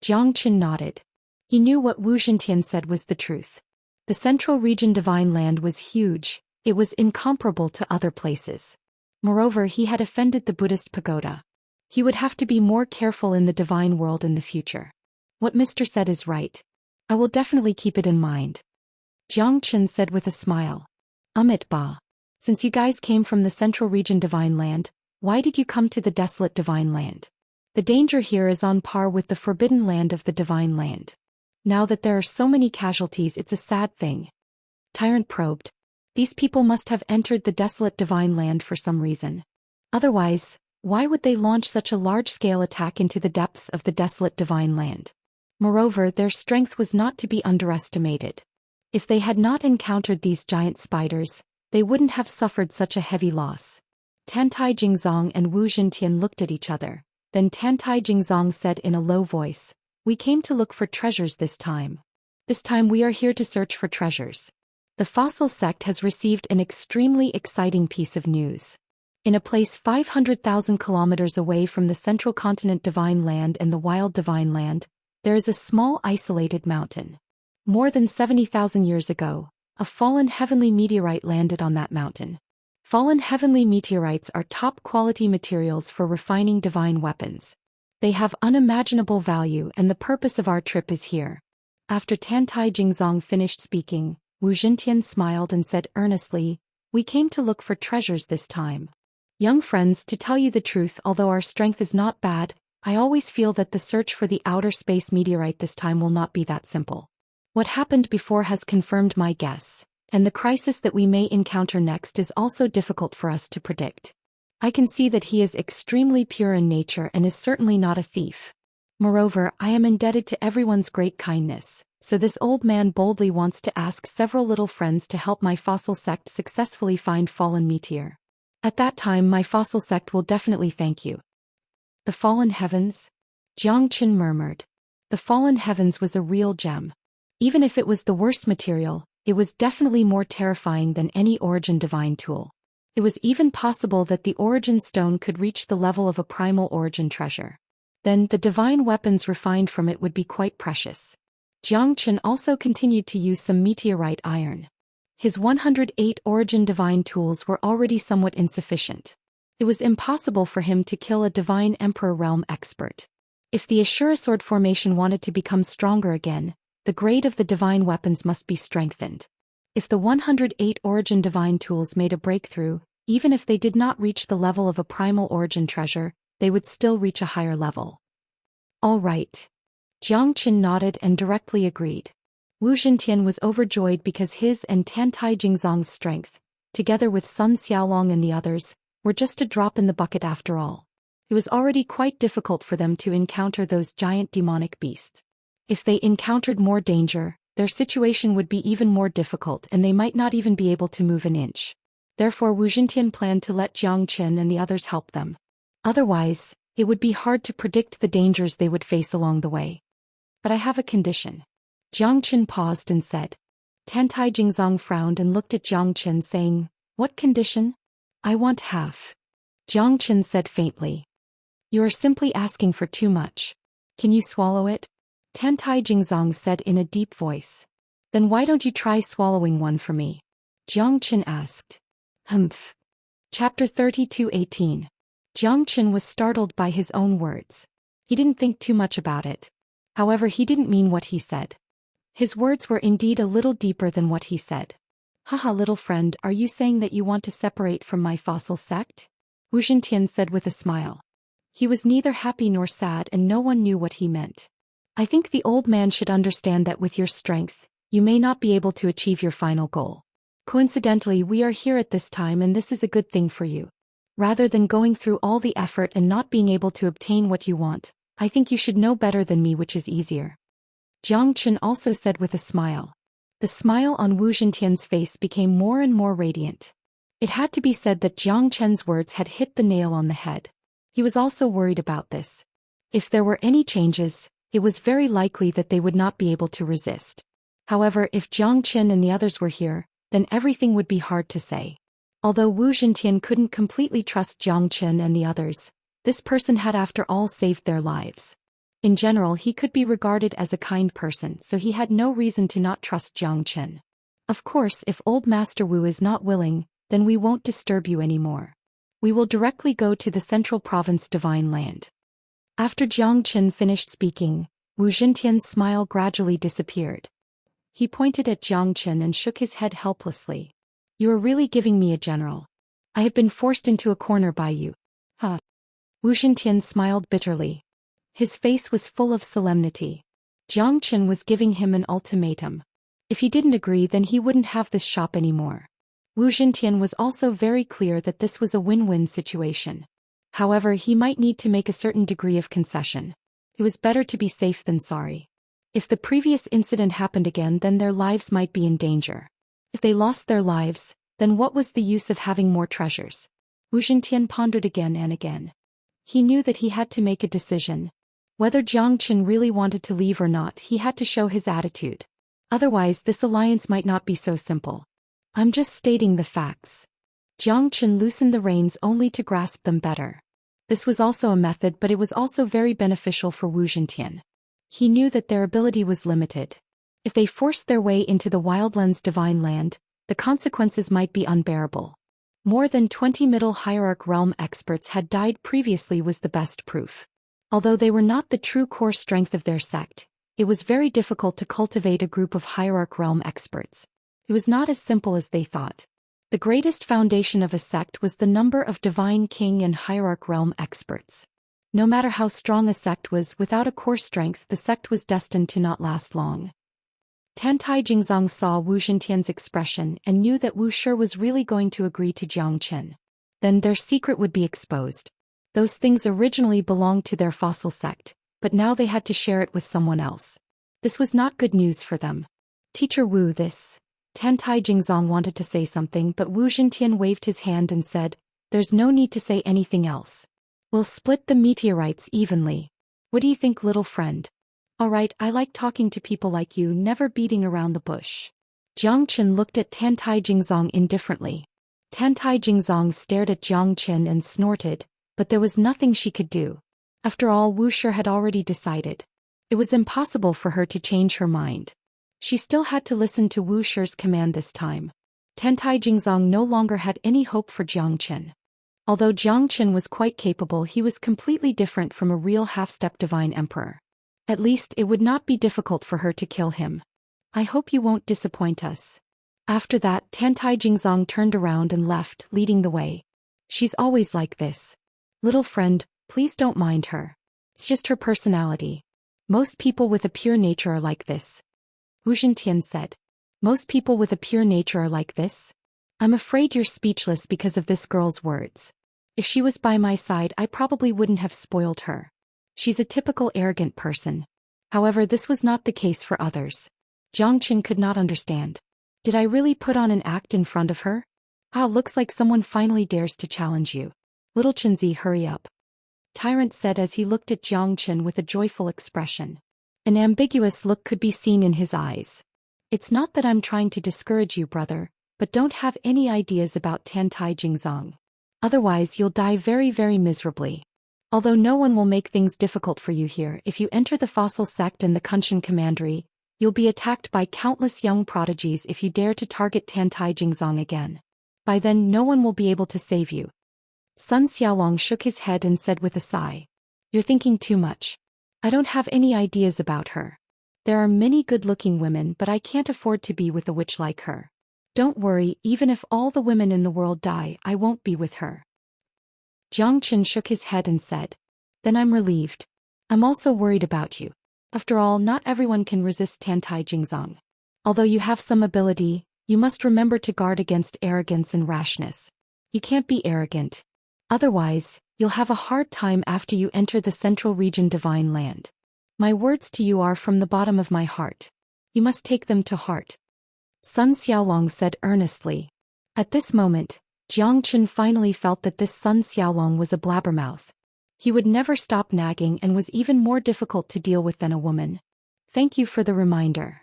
Jiang Qin nodded. He knew what Wu Zhintian said was the truth. The central region divine land was huge, it was incomparable to other places. Moreover, he had offended the Buddhist pagoda. He would have to be more careful in the divine world in the future. What Mr. said is right. I will definitely keep it in mind. Jiang Qin said with a smile. Amit Ba. Since you guys came from the central region divine land, why did you come to the desolate divine land? The danger here is on par with the forbidden land of the divine land. Now that there are so many casualties, it's a sad thing. Tyrant probed. These people must have entered the desolate divine land for some reason. Otherwise, why would they launch such a large-scale attack into the depths of the desolate divine land? Moreover, their strength was not to be underestimated. If they had not encountered these giant spiders, they wouldn't have suffered such a heavy loss. Tantai Jingzong and Wu Zhintian looked at each other. Then Tantai Jingzong said in a low voice, "We came to look for treasures this time. This time we are here to search for treasures." The fossil sect has received an extremely exciting piece of news. In a place 500,000 kilometers away from the central continent divine land and the wild divine land, there is a small isolated mountain. More than 70,000 years ago, a fallen heavenly meteorite landed on that mountain. Fallen heavenly meteorites are top-quality materials for refining divine weapons. They have unimaginable value, and the purpose of our trip is here. After Tantai Jingzong finished speaking, Wu Zhintian smiled and said earnestly, "We came to look for treasures this time. Young friends, to tell you the truth, although our strength is not bad, I always feel that the search for the outer space meteorite this time will not be that simple. What happened before has confirmed my guess, and the crisis that we may encounter next is also difficult for us to predict. I can see that he is extremely pure in nature and is certainly not a thief. Moreover, I am indebted to everyone's great kindness, so this old man boldly wants to ask several little friends to help my fossil sect successfully find fallen meteor. At that time my fossil sect will definitely thank you." The fallen heavens? Jiang Qin murmured. The fallen heavens was a real gem. Even if it was the worst material, it was definitely more terrifying than any origin divine tool. It was even possible that the origin stone could reach the level of a primal origin treasure. Then the divine weapons refined from it would be quite precious. Jiang Qin also continued to use some meteorite iron. His 108 origin divine tools were already somewhat insufficient. It was impossible for him to kill a divine emperor realm expert. If the Ashura sword formation wanted to become stronger again, the grade of the divine weapons must be strengthened. If the 108 origin divine tools made a breakthrough, even if they did not reach the level of a primal origin treasure, they would still reach a higher level. All right. Jiang Qin nodded and directly agreed. Wu Zhintian was overjoyed because his and Tantai Jingzong's strength, together with Sun Xiaolong and the others, were just a drop in the bucket after all. It was already quite difficult for them to encounter those giant demonic beasts. If they encountered more danger, their situation would be even more difficult and they might not even be able to move an inch. Therefore Wu Zhintian planned to let Jiang Qin and the others help them. Otherwise, it would be hard to predict the dangers they would face along the way. But I have a condition. Jiang Qin paused and said. Tantai Jingzong frowned and looked at Jiang Qin saying, "What condition?" "I want half." Jiang Qin said faintly. "You are simply asking for too much. Can you swallow it?" Tantai Jingzong said in a deep voice. "Then why don't you try swallowing one for me?" Jiang Qin asked. Humph. Chapter 32:18. Jiang Qin was startled by his own words. He didn't think too much about it. However, he didn't mean what he said. His words were indeed a little deeper than what he said. "Haha, little friend, are you saying that you want to separate from my fossil sect?" Wu Zhintian said with a smile. He was neither happy nor sad and no one knew what he meant. "I think the old man should understand that with your strength, you may not be able to achieve your final goal. Coincidentally, we are here at this time and this is a good thing for you. Rather than going through all the effort and not being able to obtain what you want, I think you should know better than me which is easier. Jiang Chen also said with a smile. The smile on Wu Zhintian's face became more and more radiant. It had to be said that Jiang Chen's words had hit the nail on the head. He was also worried about this. If there were any changes, it was very likely that they would not be able to resist. However, if Jiang Chen and the others were here, then everything would be hard to say. Although Wu Zhintian couldn't completely trust Jiang Chen and the others, this person had after all saved their lives. In general, he could be regarded as a kind person, so he had no reason to not trust Jiang Chen. Of course, if old Master Wu is not willing, then we won't disturb you anymore. We will directly go to the central province Divine Land. After Jiang Chen finished speaking, Wu Zhintian's smile gradually disappeared. He pointed at Jiang Chen and shook his head helplessly. You are really giving me a general. I have been forced into a corner by you. Huh. Wu Zhintian smiled bitterly. His face was full of solemnity. Jiang Chen was giving him an ultimatum. If he didn't agree, then he wouldn't have this shop anymore. Wu Zhintian was also very clear that this was a win-win situation. However, he might need to make a certain degree of concession. It was better to be safe than sorry. If the previous incident happened again, then their lives might be in danger. If they lost their lives, then what was the use of having more treasures? Wu Zhintian pondered again and again. He knew that he had to make a decision. Whether Jiang Chen really wanted to leave or not, he had to show his attitude. Otherwise, this alliance might not be so simple. I'm just stating the facts. Jiang Chen loosened the reins only to grasp them better. This was also a method, but it was also very beneficial for Wu Zhintian. He knew that their ability was limited. If they forced their way into the Wildlands Divine Land, the consequences might be unbearable. More than 20 Middle Hierarch Realm experts had died previously was the best proof. Although they were not the true core strength of their sect, it was very difficult to cultivate a group of Hierarch Realm experts. It was not as simple as they thought. The greatest foundation of a sect was the number of Divine King and Hierarch Realm experts. No matter how strong a sect was, without a core strength, the sect was destined to not last long. Tantai Jingzong saw Wu Zhintian's expression and knew that Wu Shi was really going to agree to Jiang Chen. Then their secret would be exposed. Those things originally belonged to their fossil sect, but now they had to share it with someone else. This was not good news for them. Teacher Wu, this. Tantai Jingzong wanted to say something, but Wu Zhintian waved his hand and said, there's no need to say anything else. We'll split the meteorites evenly. What do you think, little friend? Alright, I like talking to people like you, never beating around the bush. Jiang Chen looked at Tantai Jingzong indifferently. Tantai Jingzong stared at Jiang Chen and snorted, but there was nothing she could do. After all, Wu Shi had already decided. It was impossible for her to change her mind. She still had to listen to Wu Shi's command this time. Tantai Jingzong no longer had any hope for Jiang Chen. Although Jiang Chen was quite capable, he was completely different from a real half-step divine emperor. At least it would not be difficult for her to kill him. I hope you won't disappoint us. After that, Tantai Jingzong turned around and left, leading the way. She's always like this. Little friend, please don't mind her. It's just her personality. Most people with a pure nature are like this. Wu Zhintian said. Most people with a pure nature are like this? I'm afraid you're speechless because of this girl's words. If she was by my side, I probably wouldn't have spoiled her. She's a typical arrogant person. However, this was not the case for others. Jiang Chen could not understand. Did I really put on an act in front of her? Ah, looks like someone finally dares to challenge you. Little Chenzi, hurry up. Tyrant said as he looked at Jiang Chen with a joyful expression. An ambiguous look could be seen in his eyes. It's not that I'm trying to discourage you, brother, but don't have any ideas about Tantai Jingzong. Otherwise you'll die very, very miserably. Although no one will make things difficult for you here, if you enter the fossil sect and the Kunshan commandery, you'll be attacked by countless young prodigies if you dare to target Tantai Jingzong again. By then no one will be able to save you. Sun Xiaolong shook his head and said with a sigh. You're thinking too much. I don't have any ideas about her. There are many good-looking women, but I can't afford to be with a witch like her. Don't worry, even if all the women in the world die, I won't be with her. Jiang Chen shook his head and said. Then I'm relieved. I'm also worried about you. After all, not everyone can resist Tantai Jingzong. Although you have some ability, you must remember to guard against arrogance and rashness. You can't be arrogant. Otherwise, you'll have a hard time after you enter the central region divine land. My words to you are from the bottom of my heart. You must take them to heart. Sun Xiaolong said earnestly. At this moment, Jiang Chen finally felt that this Sun Xiaolong was a blabbermouth. He would never stop nagging and was even more difficult to deal with than a woman. Thank you for the reminder.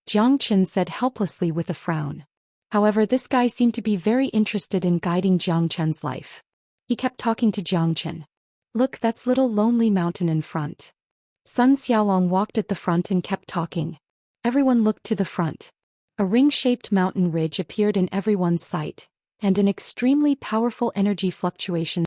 Jiang Chen said helplessly with a frown. However, this guy seemed to be very interested in guiding Jiang Chen's life. He kept talking to Jiang Chen. Look, that's little lonely mountain in front. Sun Xiaolong walked at the front and kept talking. Everyone looked to the front. A ring-shaped mountain ridge appeared in everyone's sight, and an extremely powerful energy fluctuation